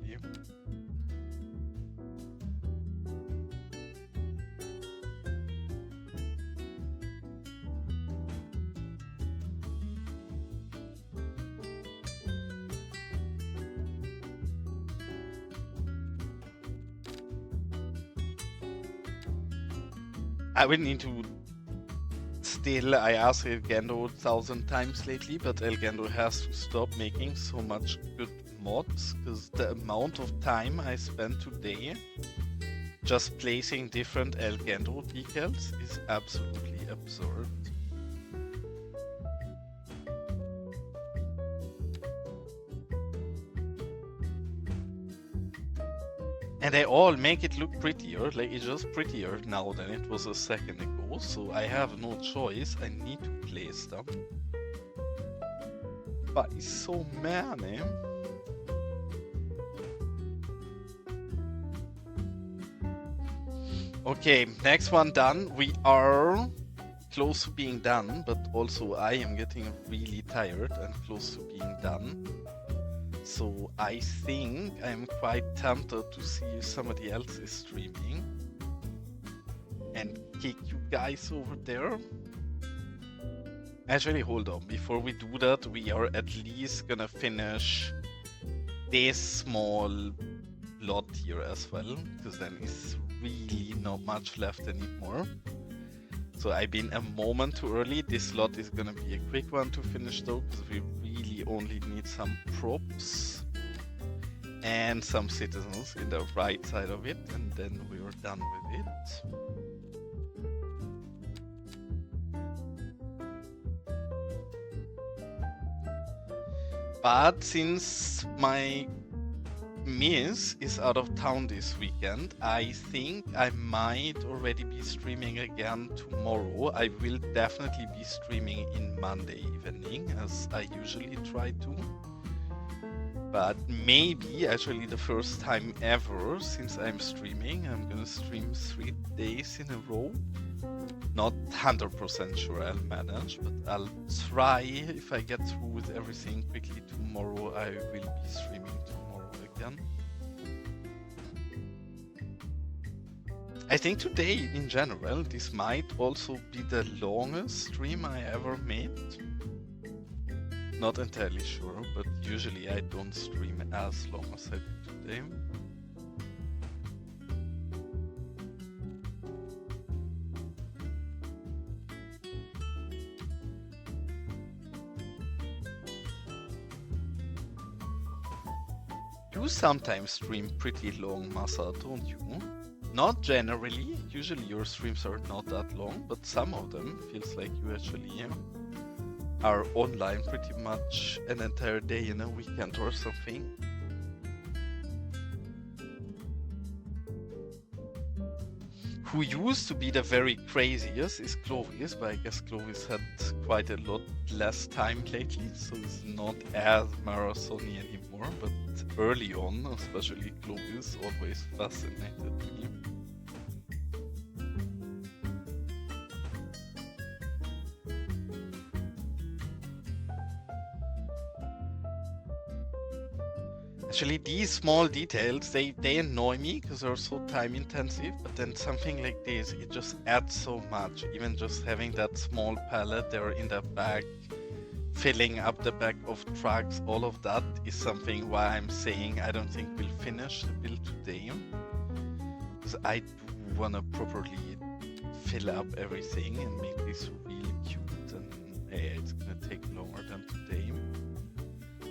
I will need to still, I asked Elgando 1,000 times lately, but Elgando has to stop making so much good mods, because the amount of time I spent today just placing different Elgando decals is absolutely absurd. And they all make it look prettier, like it's just prettier now than it was a second ago, so I have no choice, I need to place them. But it's so many. Okay, next one done. We are close to being done, but also I am getting really tired and close to being done. So I think I'm quite tempted to see if somebody else is streaming and kick you guys over there. Actually, hold on. Before we do that, we are at least gonna finish this small lot here as well, because then it's really not much left anymore. So I've been a moment too early. This slot is gonna be a quick one to finish though, because we really only need some props and some citizens in the right side of it, and then we are done with it. But since my Miss is out of town this weekend, I think I might already be streaming again tomorrow. I will definitely be streaming in Monday evening, as I usually try to. But maybe, actually the first time ever since I'm streaming, I'm gonna stream 3 days in a row. Not 100% sure I'll manage, but I'll try. If I get through with everything quickly tomorrow, I will be streaming tomorrow again. I think today, in general, this might also be the longest stream I ever made. Not entirely sure, but usually I don't stream as long as I did today. You sometimes stream pretty long, Masa, don't you? Not generally. Usually your streams are not that long, but some of them feels like you actually are online pretty much an entire day in a weekend or something. Who used to be the very craziest is Clovis, but I guess Clovis had quite a lot less time lately, so it's not as marathony anymore, but early on, especially Clovis, always fascinated me. Actually, these small details, they annoy me because they're so time intensive, but then something like this, it just adds so much. Even just having that small pallet there in the back, filling up the back of trucks, all of that is something why I'm saying I don't think we'll finish the build today. Because I do want to properly fill up everything and make this really cute, and it's going to take longer than today.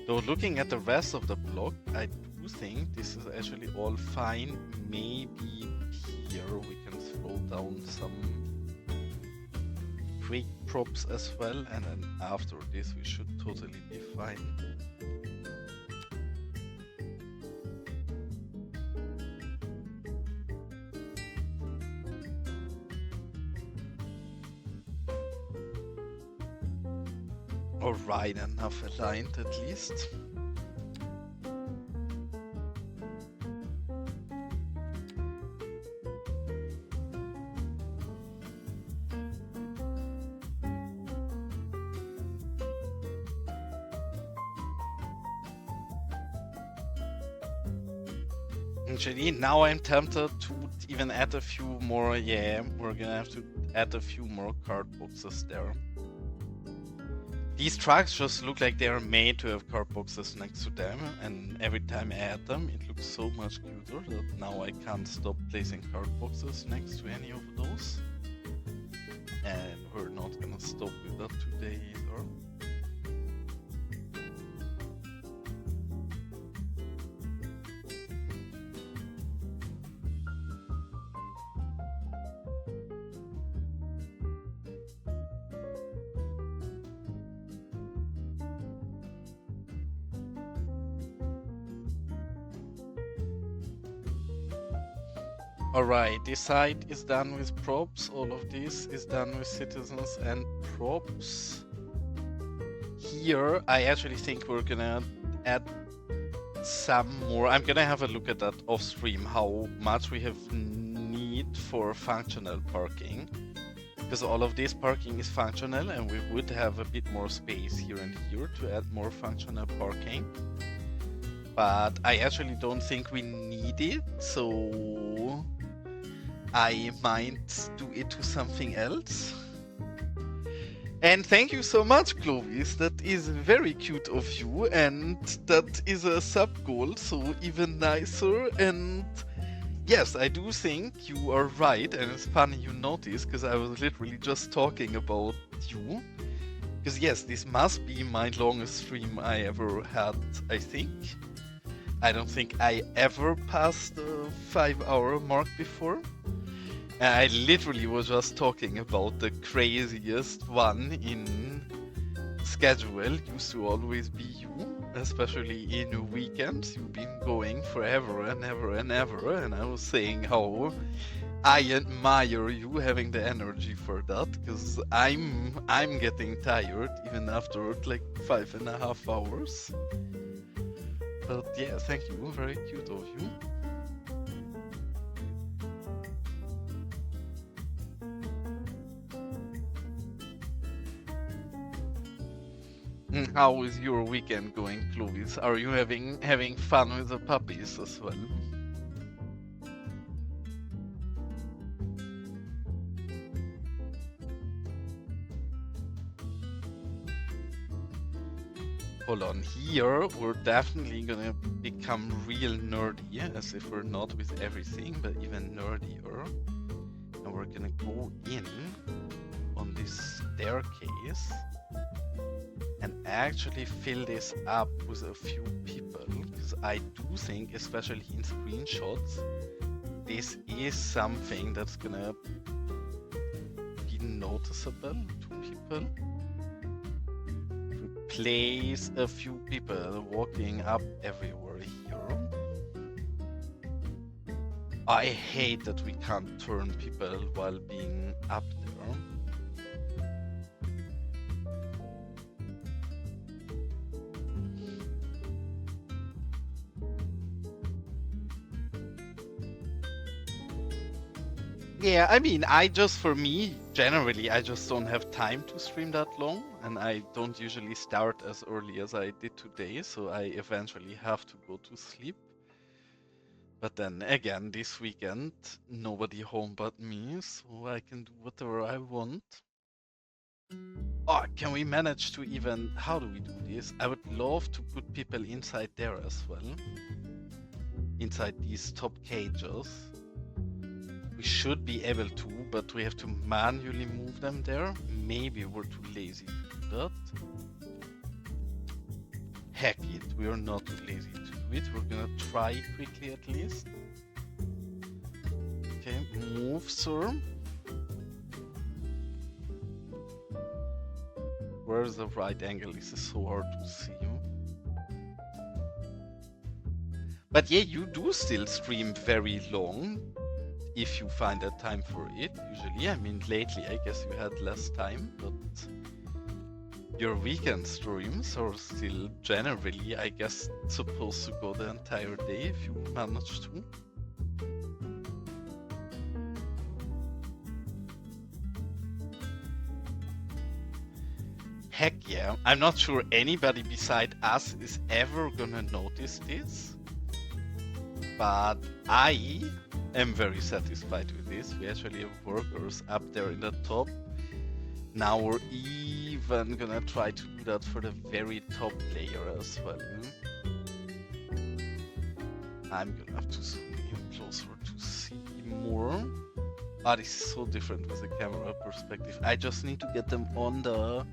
Though looking at the rest of the block, I do think this is actually all fine. Maybe here we can throw down some quick props as well, and then after this we should totally be fine. Alright, enough aligned at least. Actually, now I'm tempted to even add a few more. Yeah, we're gonna have to add a few more card boxes there. These trucks just look like they are made to have card boxes next to them, and every time I add them, it looks so much cuter that now I can't stop placing card boxes next to any of those. And we're not gonna stop with that today either. Alright, this side is done with props. All of this is done with citizens and props. Here, I actually think we're gonna add some more. I'm gonna have a look at that off stream, how much we have need for functional parking. Because all of this parking is functional and we would have a bit more space here and here to add more functional parking. But I actually don't think we need it, so I might do it to something else. And thank you so much, Clovis. That is very cute of you, and that is a sub goal, so even nicer. And yes, I do think you are right, and it's funny you notice, because I was literally just talking about you. Because yes, this must be my longest stream I ever had, I think. I don't think I ever passed the 5-hour mark before. I literally was just talking about the craziest one in schedule. Used to always be you, especially in weekends. You've been going forever and ever and ever, and I was saying how I admire you having the energy for that, because I'm getting tired even after like 5.5 hours. But yeah, thank you, very cute of you. How is your weekend going, Clovis? Are you having fun with the puppies as well? Hold on, here we're definitely gonna become real nerdy, as if we're not with everything, but even nerdier. And we're gonna go in on this staircase and actually fill this up with a few people, because I do think, especially in screenshots, this is something that's gonna be noticeable to people. Place a few people walking up everywhere here. I hate that we can't turn people while being up there. Yeah, I mean, for me, generally, I just don't have time to stream that long, and I don't usually start as early as I did today, so I eventually have to go to sleep. But then again, this weekend, nobody home but me, so I can do whatever I want. Oh, can we manage to even... How do we do this? I would love to put people inside there as well. Inside these top cages. We should be able to, but we have to manually move them there. Maybe we're too lazy to do that. Heck it, we are not too lazy to do it. We're gonna try quickly at least. Okay, move, sir. Where's the right angle? This is so hard to see. But yeah, you do still stream very long. If you find a time for it, usually. I mean, lately I guess you had less time, but your weekend streams are still generally, I guess, supposed to go the entire day if you manage to. Heck yeah, I'm not sure anybody beside us is ever gonna notice this, but I am very satisfied with this. We actually have workers up there in the top. Now we're even gonna try to do that for the very top layer as well. I'm gonna have to zoom in closer to see more. Ah, this is so different with the camera perspective. I just need to get them on the...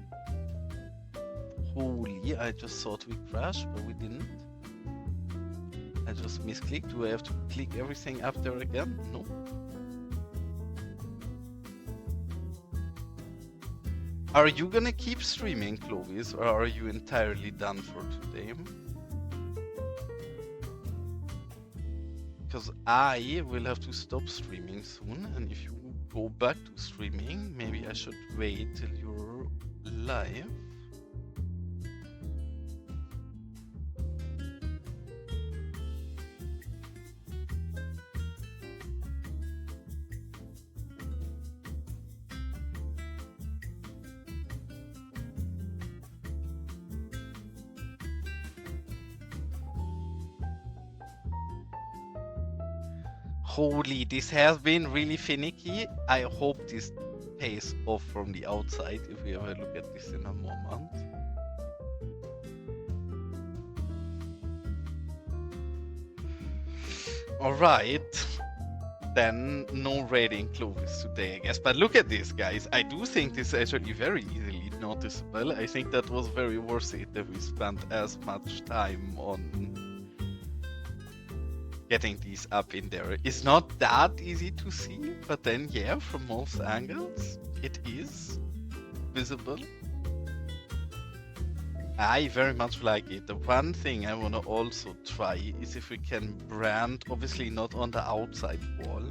Holy, I just thought we crashed, but we didn't. I just misclicked. Do I have to click everything up there again? No. Are you gonna keep streaming, Clovis, or are you entirely done for today? because I will have to stop streaming soon, and if you go back to streaming, maybe I should wait till you're live. Holy, this has been really finicky. I hope this pays off from the outside if we have a look at this in a moment. Alright. Then no raiding Clovis today, I guess. But look at this, guys. I do think this is actually very easily noticeable. I think that was very worth it that we spent as much time on getting these up in there. It's not that easy to see, but then yeah, from most angles, it is visible. I very much like it. The one thing I want to also try is if we can brand, obviously not on the outside wall,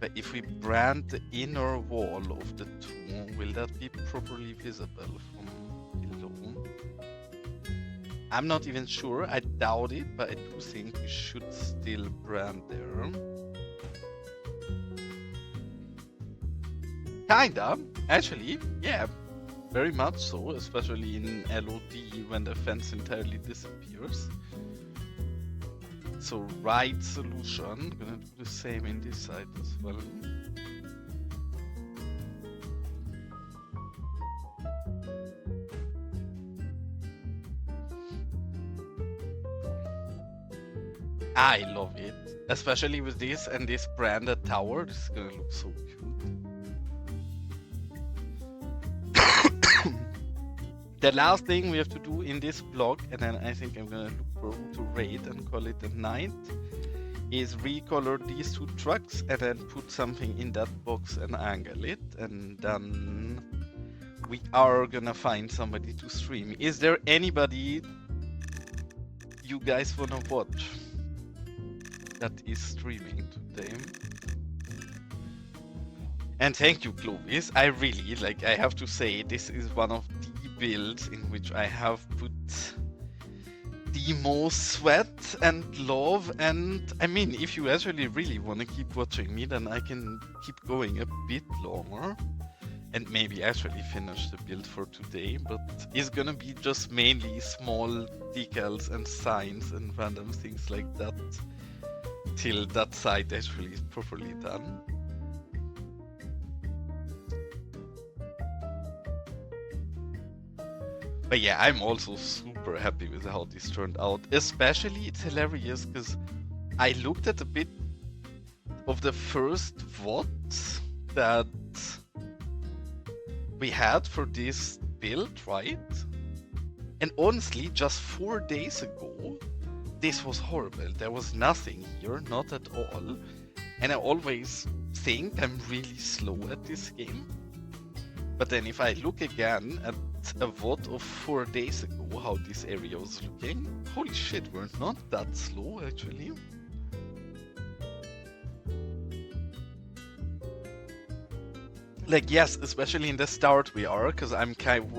but if we brand the inner wall of the tomb, will that be properly visible from below? I'm not even sure, I doubt it, but I do think we should still brand there. Kinda, actually, yeah, very much so, especially in LOD when the fence entirely disappears. So right solution, gonna do the same in this side as well. I love it, especially with this and this branded tower. This is gonna look so cute. The last thing we have to do in this block, and then I think I'm gonna look for who to raid and call it a night, is recolor these two trucks and then put something in that box and angle it, and then we are gonna find somebody to stream. Is there anybody you guys wanna watch that is streaming today? And thank you, Clovis. I really, like, I have to say, this is one of the builds in which I have put the most sweat and love, and I mean, if you actually really want to keep watching me, then I can keep going a bit longer and maybe actually finish the build for today, but it's gonna be just mainly small decals and signs and random things like that till that side actually is properly done. But yeah, I'm also super happy with how this turned out. Especially, it's hilarious because I looked at a bit of the first Vods that we had for this build, right? And honestly, just 4 days ago, this was horrible. There was nothing here, not at all. And I always think I'm really slow at this game. But then if I look again at a VOD of 4 days ago, how this area was looking, holy shit, we're not that slow actually. Like, yes, especially in the start we are, because I'm quite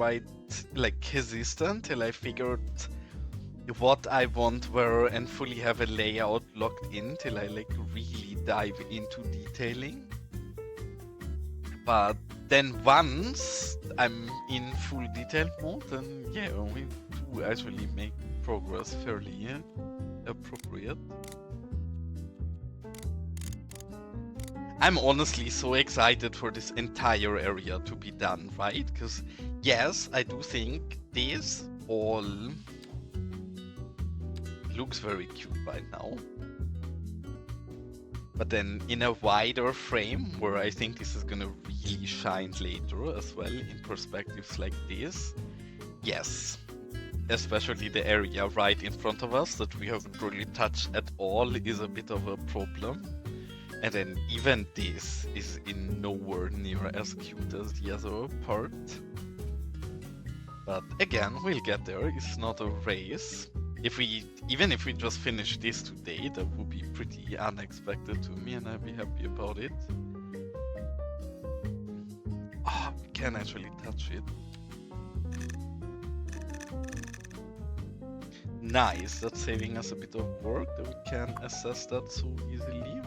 like hesitant till I figured what I want where and fully have a layout locked in till I like really dive into detailing. But then once I'm in full detail mode, then yeah, we do actually make progress fairly appropriate. I'm honestly so excited for this entire area to be done, right? Because yes, I do think this all looks very cute right now. But then in a wider frame, where I think this is gonna really shine later as well, in perspectives like this, yes. Especially the area right in front of us that we haven't really touched at all is a bit of a problem. And then even this is in nowhere near as cute as the other part. But again, we'll get there, it's not a race. even if we just finish this today, that would be pretty unexpected to me, and I'd be happy about it. Oh, we can actually touch it. Nice, that's saving us a bit of work that we can assess that so easily.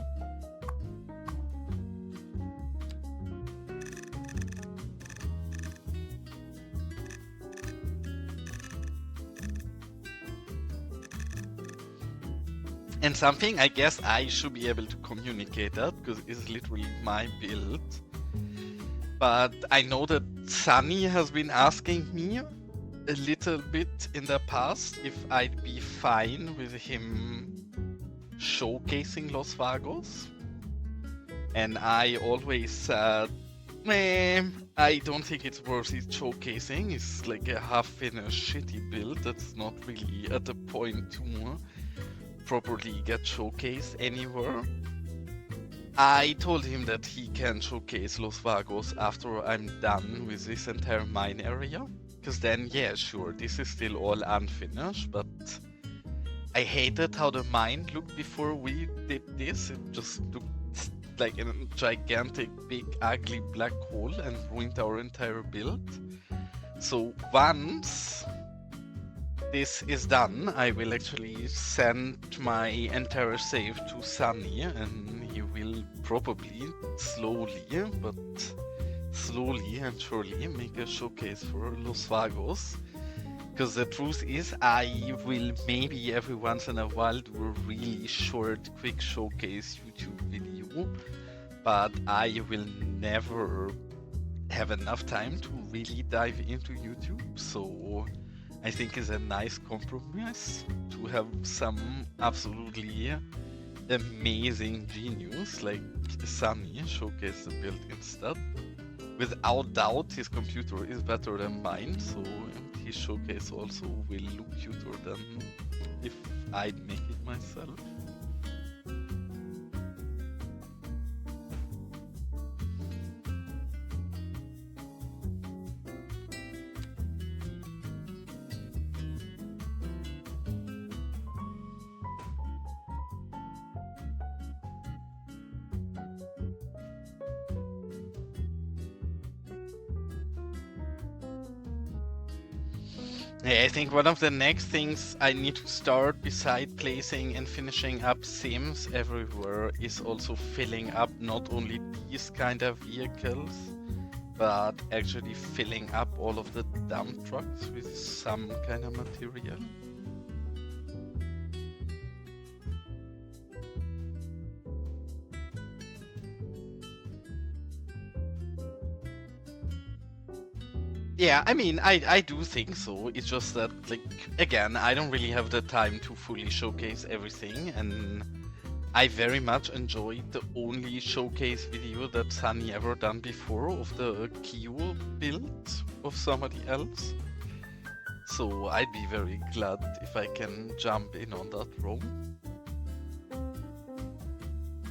And something, I guess I should be able to communicate that, because it's literally my build. But I know that Sunny has been asking me a little bit in the past if I'd be fine with him showcasing Los Vagos. And I always said, I don't think it's worth it showcasing. It's like a half-finished shitty build that's not really at the point to properly get showcased anywhere. I told him that he can showcase Los Vagos after I'm done with this entire mine area. Because then, yeah, sure, this is still all unfinished, but I hated how the mine looked before we did this. It just looked like a gigantic, big, ugly black hole and ruined our entire build. So once this is done, I will actually send my entire save to Sunny, and he will probably slowly and surely make a showcase for Los Vagos. Because the truth is, I will maybe every once in a while do a really short, quick showcase YouTube video, but I will never have enough time to really dive into YouTube. So I think it's a nice compromise to have some absolutely amazing genius like Sunny showcase the build instead. Without doubt, his computer is better than mine, so his showcase also will look cuter than if I'd make it myself. I think one of the next things I need to start, beside placing and finishing up sims everywhere, is also filling up not only these kind of vehicles, but actually filling up all of the dump trucks with some kind of material. Yeah, I mean, I do think so. It's just that, like, again, I don't really have the time to fully showcase everything, and I very much enjoyed the only showcase video that Sunny ever done before of the Kyo build of somebody else. So I'd be very glad if I can jump in on that role.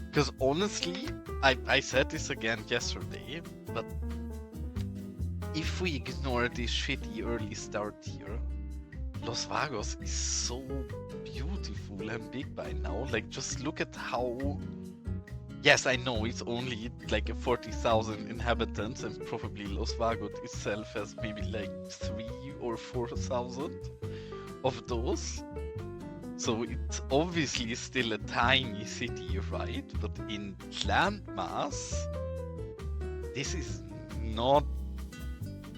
Because honestly, I said this again yesterday, but if we ignore this shitty early start here, Los Vagos is so beautiful and big by now. Like, just look at how... Yes, I know it's only like 40,000 inhabitants, and probably Los Vagos itself has maybe like 3,000 or 4,000 of those. So it's obviously still a tiny city, right? But in landmass, this is not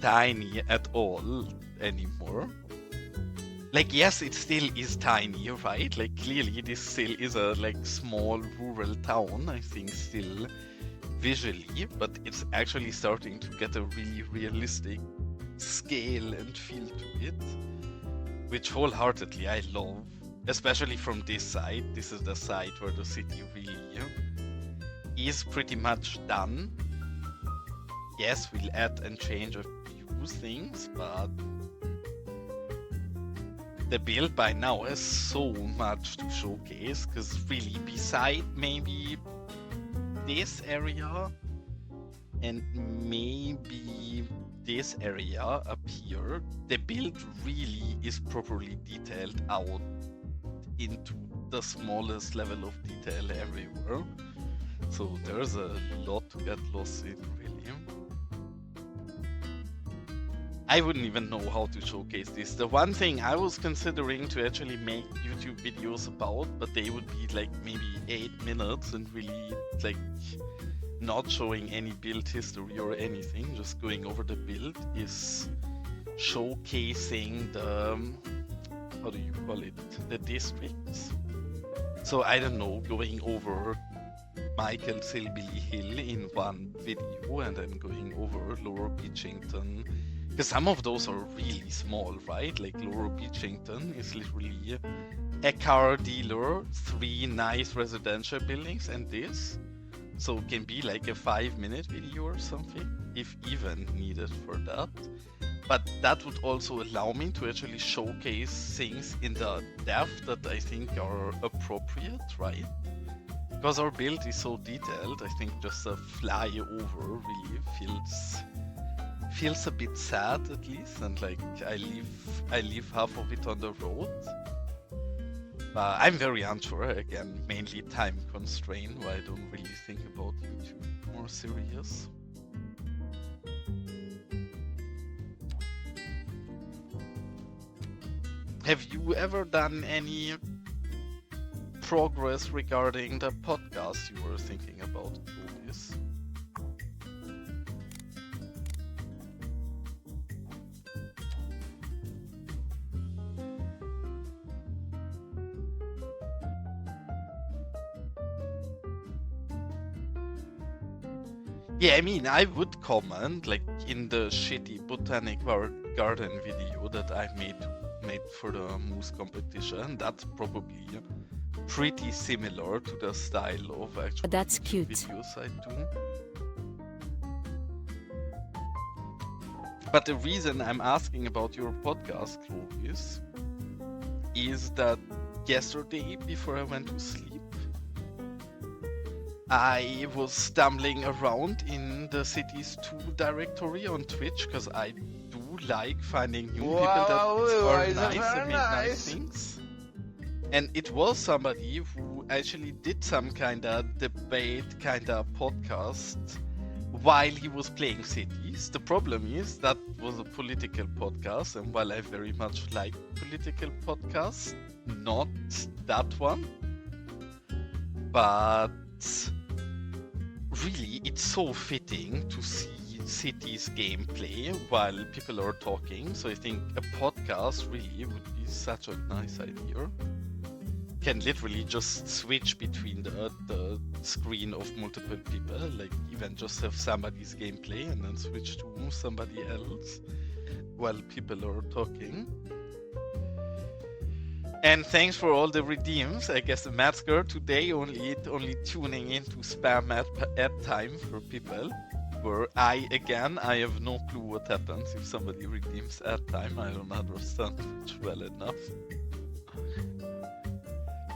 tiny at all anymore. Like, yes, it still is tiny, right? Like, clearly this still is a like small rural town, I think, still visually, but it's actually starting to get a really realistic scale and feel to it, which wholeheartedly I love, especially from this side. This is the side where the city really is pretty much done. Yes, we'll add and change a few things, but the build by now has so much to showcase, because really, beside maybe this area and maybe this area up here, here, the build really is properly detailed out into the smallest level of detail everywhere. So there's a lot to get lost in, really. I wouldn't even know how to showcase this. The one thing I was considering to actually make YouTube videos about, but they would be like maybe 8 minutes and really like not showing any build history or anything, just going over the build, is showcasing the, how do you call it, the districts. So I don't know, going over Michael's Hillbilly Hill in one video and then going over Lower Beechington. Because some of those are really small, right? Like Lower Beechington is literally a car dealer, 3 nice residential buildings, and this. So it can be like a 5-minute video or something, if even needed for that. But that would also allow me to actually showcase things in the depth that I think are appropriate, right? Because our build is so detailed, I think just a flyover really feels a bit sad, at least, and like I leave half of it on the road. I'm very unsure, again, mainly time constraint, why I don't really think about YouTube more serious. Have you ever done any progress regarding the podcast you were thinking about, Clovis? Yeah, I mean, I would comment, like, in the shitty Botanic Garden video that I made for the Moose competition, that's probably pretty similar to the style of actual That's cute. videos I do. But the reason I'm asking about your podcast, Clovis, is that yesterday, before I went to sleep, I was stumbling around in the Cities 2 directory on Twitch, because I do like finding new people that are nice and make nice things. And it was somebody who actually did some kind of debate, kind of podcast while he was playing Cities. The problem is that was a political podcast, and while I very much like political podcasts, not that one. But really, it's so fitting to see Cities gameplay while people are talking, so I think a podcast really would be such a nice idea. Can literally just switch between the screen of multiple people, like even just have somebody's gameplay and then switch to somebody else while people are talking. And thanks for all the redeems. I guess the Metzger today only tuning in to spam ad time for people. Where I have no clue what happens if somebody redeems ad time. I don't understand Twitch well enough.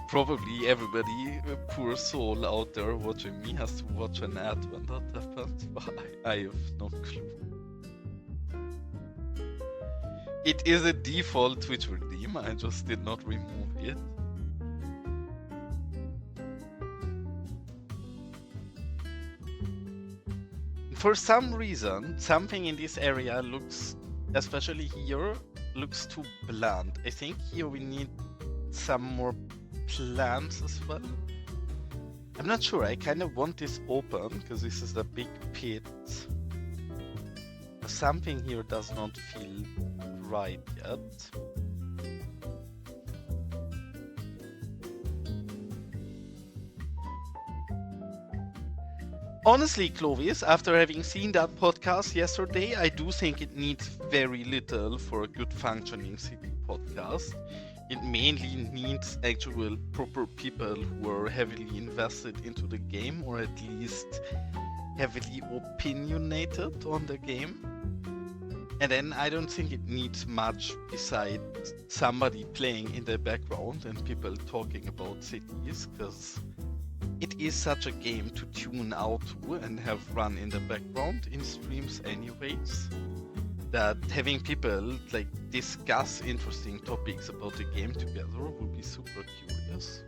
Probably everybody, poor soul out there watching me, has to watch an ad when that happens, but I have no clue. It is a default Twitch redeem, I just did not remove it. For some reason, something in this area looks, especially here, looks too bland. I think here we need some more plants as well. I'm not sure, I kind of want this open because this is the big pit. Something here does not feel right yet. Honestly, Clovis, after having seen that podcast yesterday, I do think it needs very little for a good functioning city podcast. It mainly needs actual proper people who are heavily invested into the game, or at least heavily opinionated on the game. And then I don't think it needs much besides somebody playing in the background and people talking about cities, because it is such a game to tune out to and have run in the background in streams anyways, that having people like discuss interesting topics about the game together would be super curious.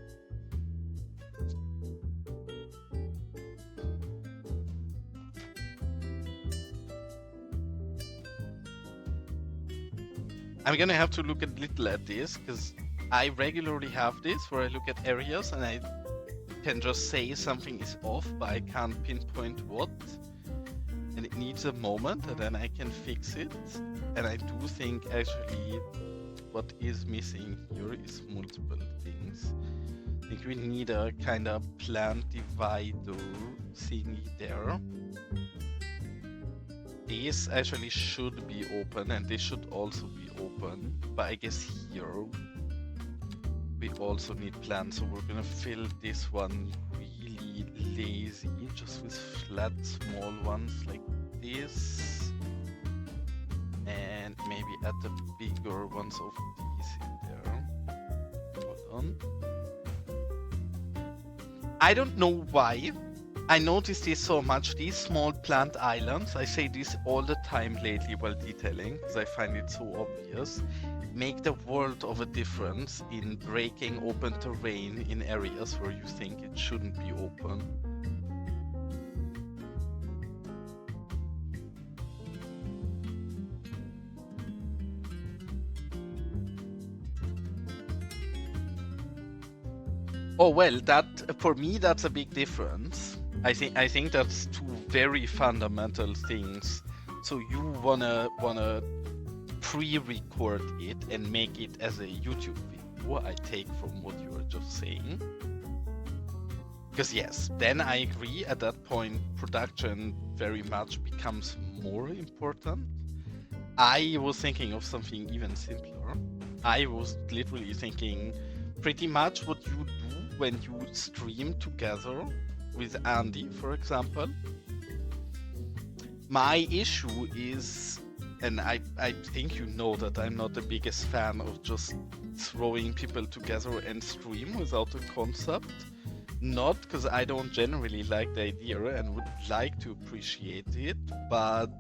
I'm gonna have to look a little at this because I regularly have this where I look at areas and I can just say something is off, but I can't pinpoint what. And it needs a moment, and then I can fix it. And I do think actually what is missing here is multiple things. I think we need a kind of plant divider thingy there. These actually should be open, and they should also be open. But I guess here we also need plants, so we're gonna fill this one really lazy, just with flat small ones like this. And maybe add the bigger ones of these in there. Hold on. I don't know why. I noticed this so much, these small plant islands, I say this all the time lately while detailing, because I find it so obvious, make the world of a difference in breaking open terrain in areas where you think it shouldn't be open. Oh well, that for me that's a big difference. I think that's two very fundamental things. So you wanna pre-record it and make it as a YouTube video, I take from what you were just saying. Because yes, then I agree, at that point production very much becomes more important. I was thinking of something even simpler. I was literally thinking pretty much what you do when you stream together with Andy, for example. My issue is, and I think you know that I'm not the biggest fan of just throwing people together and stream without a concept. Not because I don't generally like the idea and would like to appreciate it, but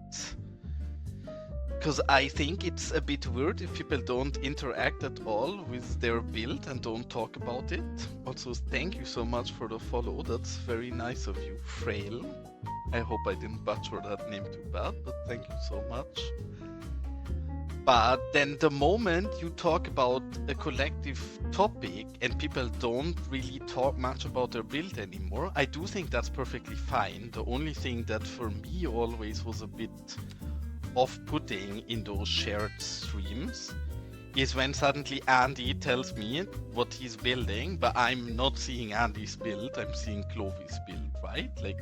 because I think it's a bit weird if people don't interact at all with their build and don't talk about it. Also, thank you so much for the follow, that's very nice of you, Frail. I hope I didn't butcher that name too bad, but thank you so much. But then the moment you talk about a collective topic and people don't really talk much about their build anymore, I do think that's perfectly fine. The only thing that for me always was a bit off-putting in those shared streams is when suddenly Andy tells me what he's building, but I'm not seeing Andy's build, I'm seeing Chloe's build, right? Like,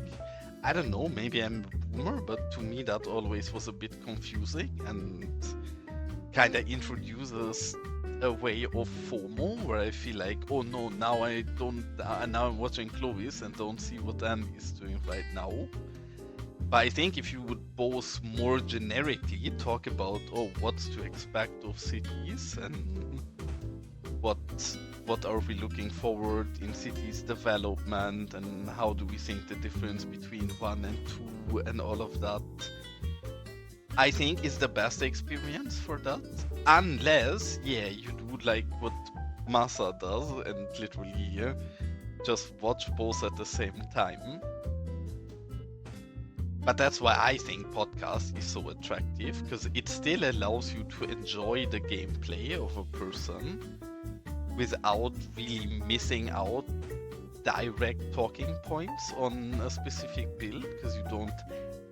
I don't know, maybe I'm a boomer, but to me that always was a bit confusing and kind of introduces a way of FOMO where I feel like, oh no, now now I'm watching Chloe's and don't see what Andy is doing right now. But I think if you would both more generically talk about, oh, what's to expect of cities and what are we looking forward in cities development and how do we think the difference between 1 and 2 and all of that, I think is the best experience for that. Unless, yeah, you do like what Masa does and literally just watch both at the same time. But that's why I think podcast is so attractive, because it still allows you to enjoy the gameplay of a person without really missing out direct talking points on a specific build, because you don't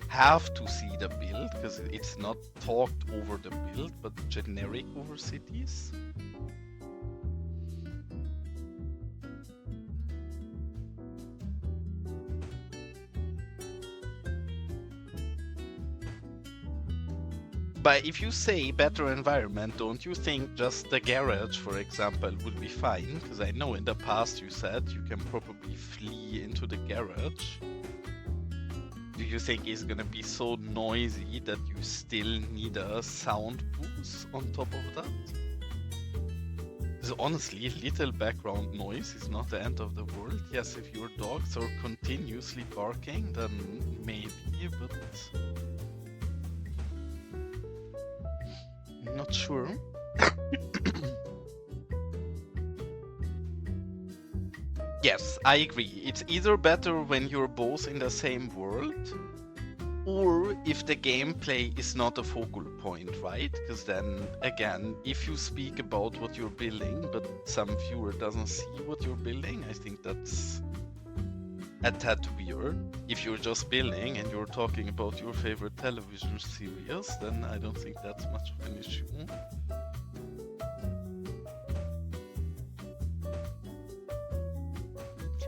have to see the build, because it's not talked over the build, but generic over cities. But if you say better environment, don't you think just the garage, for example, would be fine? Because I know in the past you said you can probably flee into the garage. Do you think it's gonna be so noisy that you still need a sound boost on top of that? Because honestly, little background noise is not the end of the world. Yes, if your dogs are continuously barking, then maybe, but not sure. Yes, I agree. It's either better when you're both in the same world, or if the gameplay is not a focal point, right? Because then, again, if you speak about what you're building, but some viewer doesn't see what you're building, I think that's a tad weird. If you're just building and you're talking about your favorite television series, then I don't think that's much of an issue.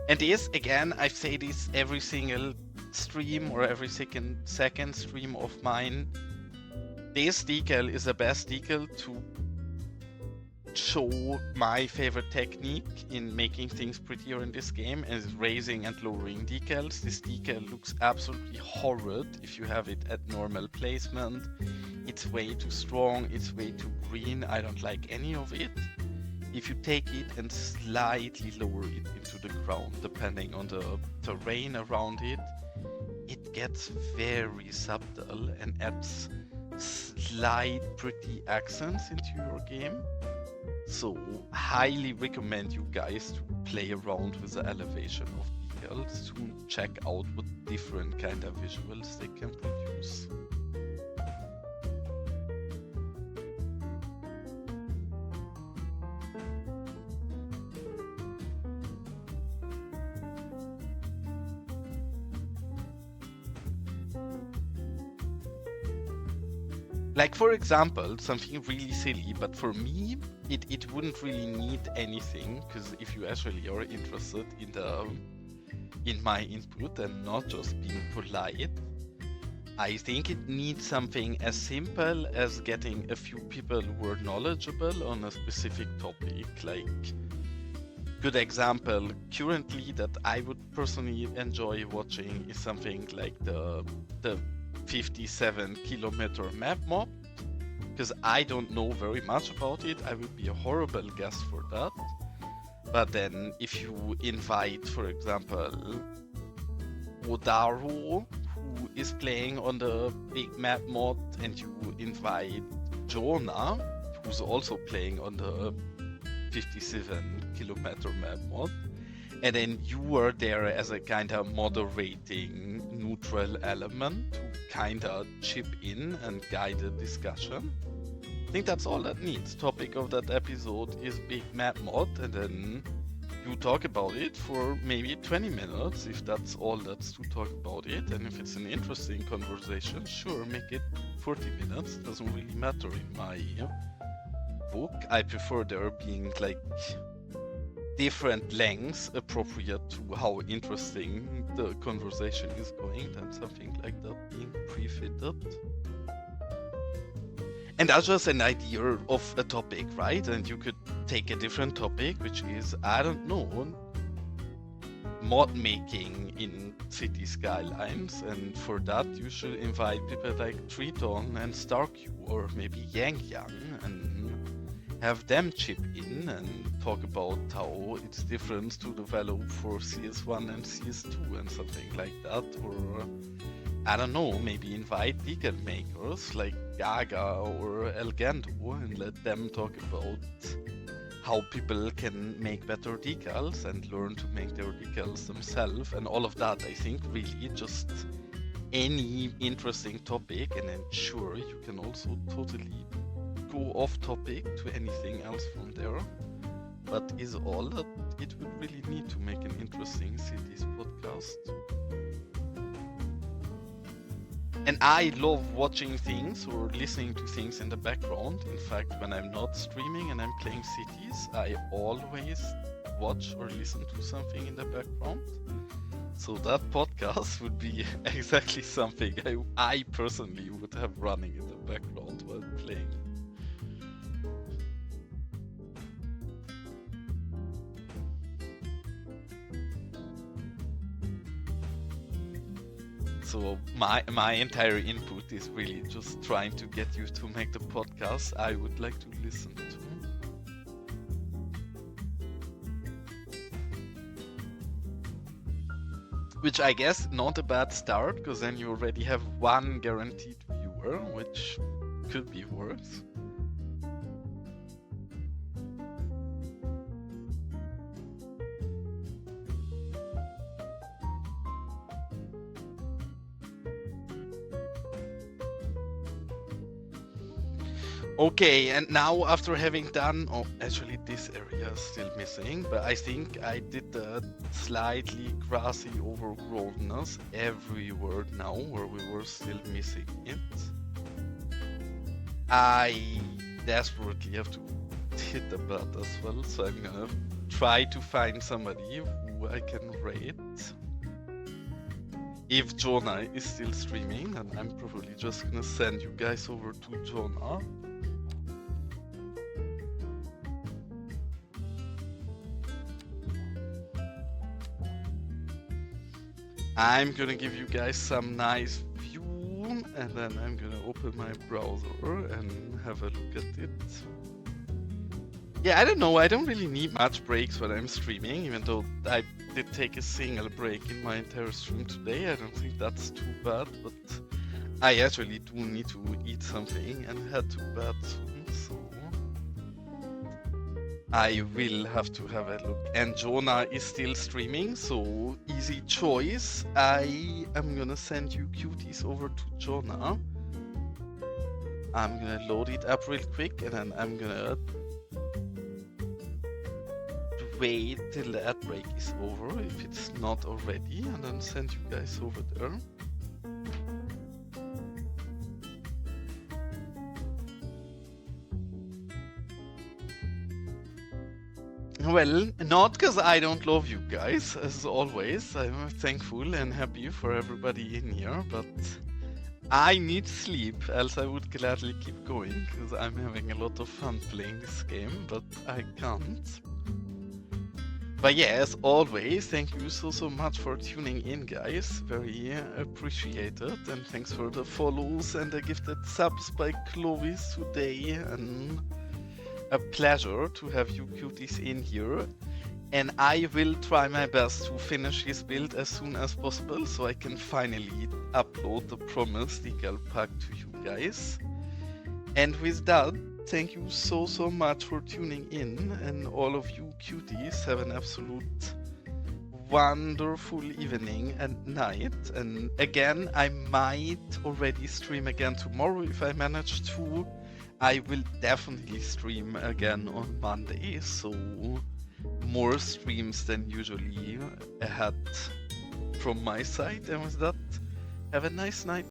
And this, again, I say this every single stream or every second stream of mine. This decal is the best decal to show my favorite technique in making things prettier in this game, and is raising and lowering decals. This decal looks absolutely horrid if you have it at normal placement. It's way too strong, it's way too green, I don't like any of it. If you take it and slightly lower it into the ground, depending on the terrain around it, it gets very subtle and adds slight pretty accents into your game. So highly recommend you guys to play around with the elevation of decals to check out what different kind of visuals they can produce. Like, for example, something really silly, but for me, it wouldn't really need anything, because if you actually are interested in my input and not just being polite, I think it needs something as simple as getting a few people who are knowledgeable on a specific topic. Like, good example currently that I would personally enjoy watching is something like the 57-kilometer map mod, because I don't know very much about it. I would be a horrible guest for that. But then if you invite, for example, Odaro, who is playing on the big map mod, and you invite Jonah, who's also playing on the 57-kilometer map mod, and then you are there as a kind of moderating neutral element to kind of chip in and guide the discussion. I think that's all that needs. Topic of that episode is big map mod, and then you talk about it for maybe 20 minutes if that's all that's to talk about it. And if it's an interesting conversation, sure, make it 40 minutes. Doesn't really matter in my book. I prefer there being like different lengths appropriate to how interesting the conversation is going than something like that being pre-fitted. And that's just an idea of a topic, right? And you could take a different topic, which is, I don't know, mod making in Cities Skylines, and for that you should invite people like Triton and Starq, or maybe Yang Yang, and have them chip in and talk about how it's different to develop for CS1 and CS2 and something like that. Or, I don't know, maybe invite decal makers like Gaga or Elgando and let them talk about how people can make better decals and learn to make their decals themselves and all of that. I think really just any interesting topic, and then sure, you can also totally go off topic to anything else from there, but is all that it would really need to make an interesting Cities podcast. And I love watching things or listening to things in the background. In fact, when I'm not streaming and I'm playing Cities, I always watch or listen to something in the background. So that podcast would be exactly something I personally would have running in the background while playing. So my entire input is really just trying to get you to make the podcast I would like to listen to. Which I guess not a bad start, because then you already have one guaranteed viewer, which could be worse. Okay, and now after having done, oh, actually this area is still missing, but I think I did the slightly grassy overgrownness everywhere now where we were still missing it. I desperately have to hit the bud as well, so I'm gonna try to find somebody who I can raid. If Jonah is still streaming, and I'm probably just gonna send you guys over to Jonah. I'm gonna give you guys some nice view, and then I'm gonna open my browser and have a look at it. Yeah, I don't know, I don't really need much breaks when I'm streaming, even though I did take a single break in my entire stream today. I don't think that's too bad, but I actually do need to eat something and head to bed soon, so I will have to have a look. And Jonah is still streaming, so easy choice. I am gonna send you cuties over to Jonah. I'm gonna load it up real quick, and then I'm gonna wait till the ad break is over, if it's not already, and then send you guys over there. Well, not because I don't love you guys, as always. I'm thankful and happy for everybody in here, but I need sleep, else I would gladly keep going, because I'm having a lot of fun playing this game, but I can't. But yeah, as always, thank you so much for tuning in, guys. Very appreciated, and thanks for the follows and the gifted subs by Clovis today, and a pleasure to have you cuties in here. And I will try my best to finish this build as soon as possible, so I can finally upload the promised legal pack to you guys. And with that, thank you so much for tuning in, and all of you cuties have an absolute wonderful evening and night. And again, I might already stream again tomorrow if I manage to. I will definitely stream again on Monday, so more streams than usually ahead from my side. And with that, have a nice night.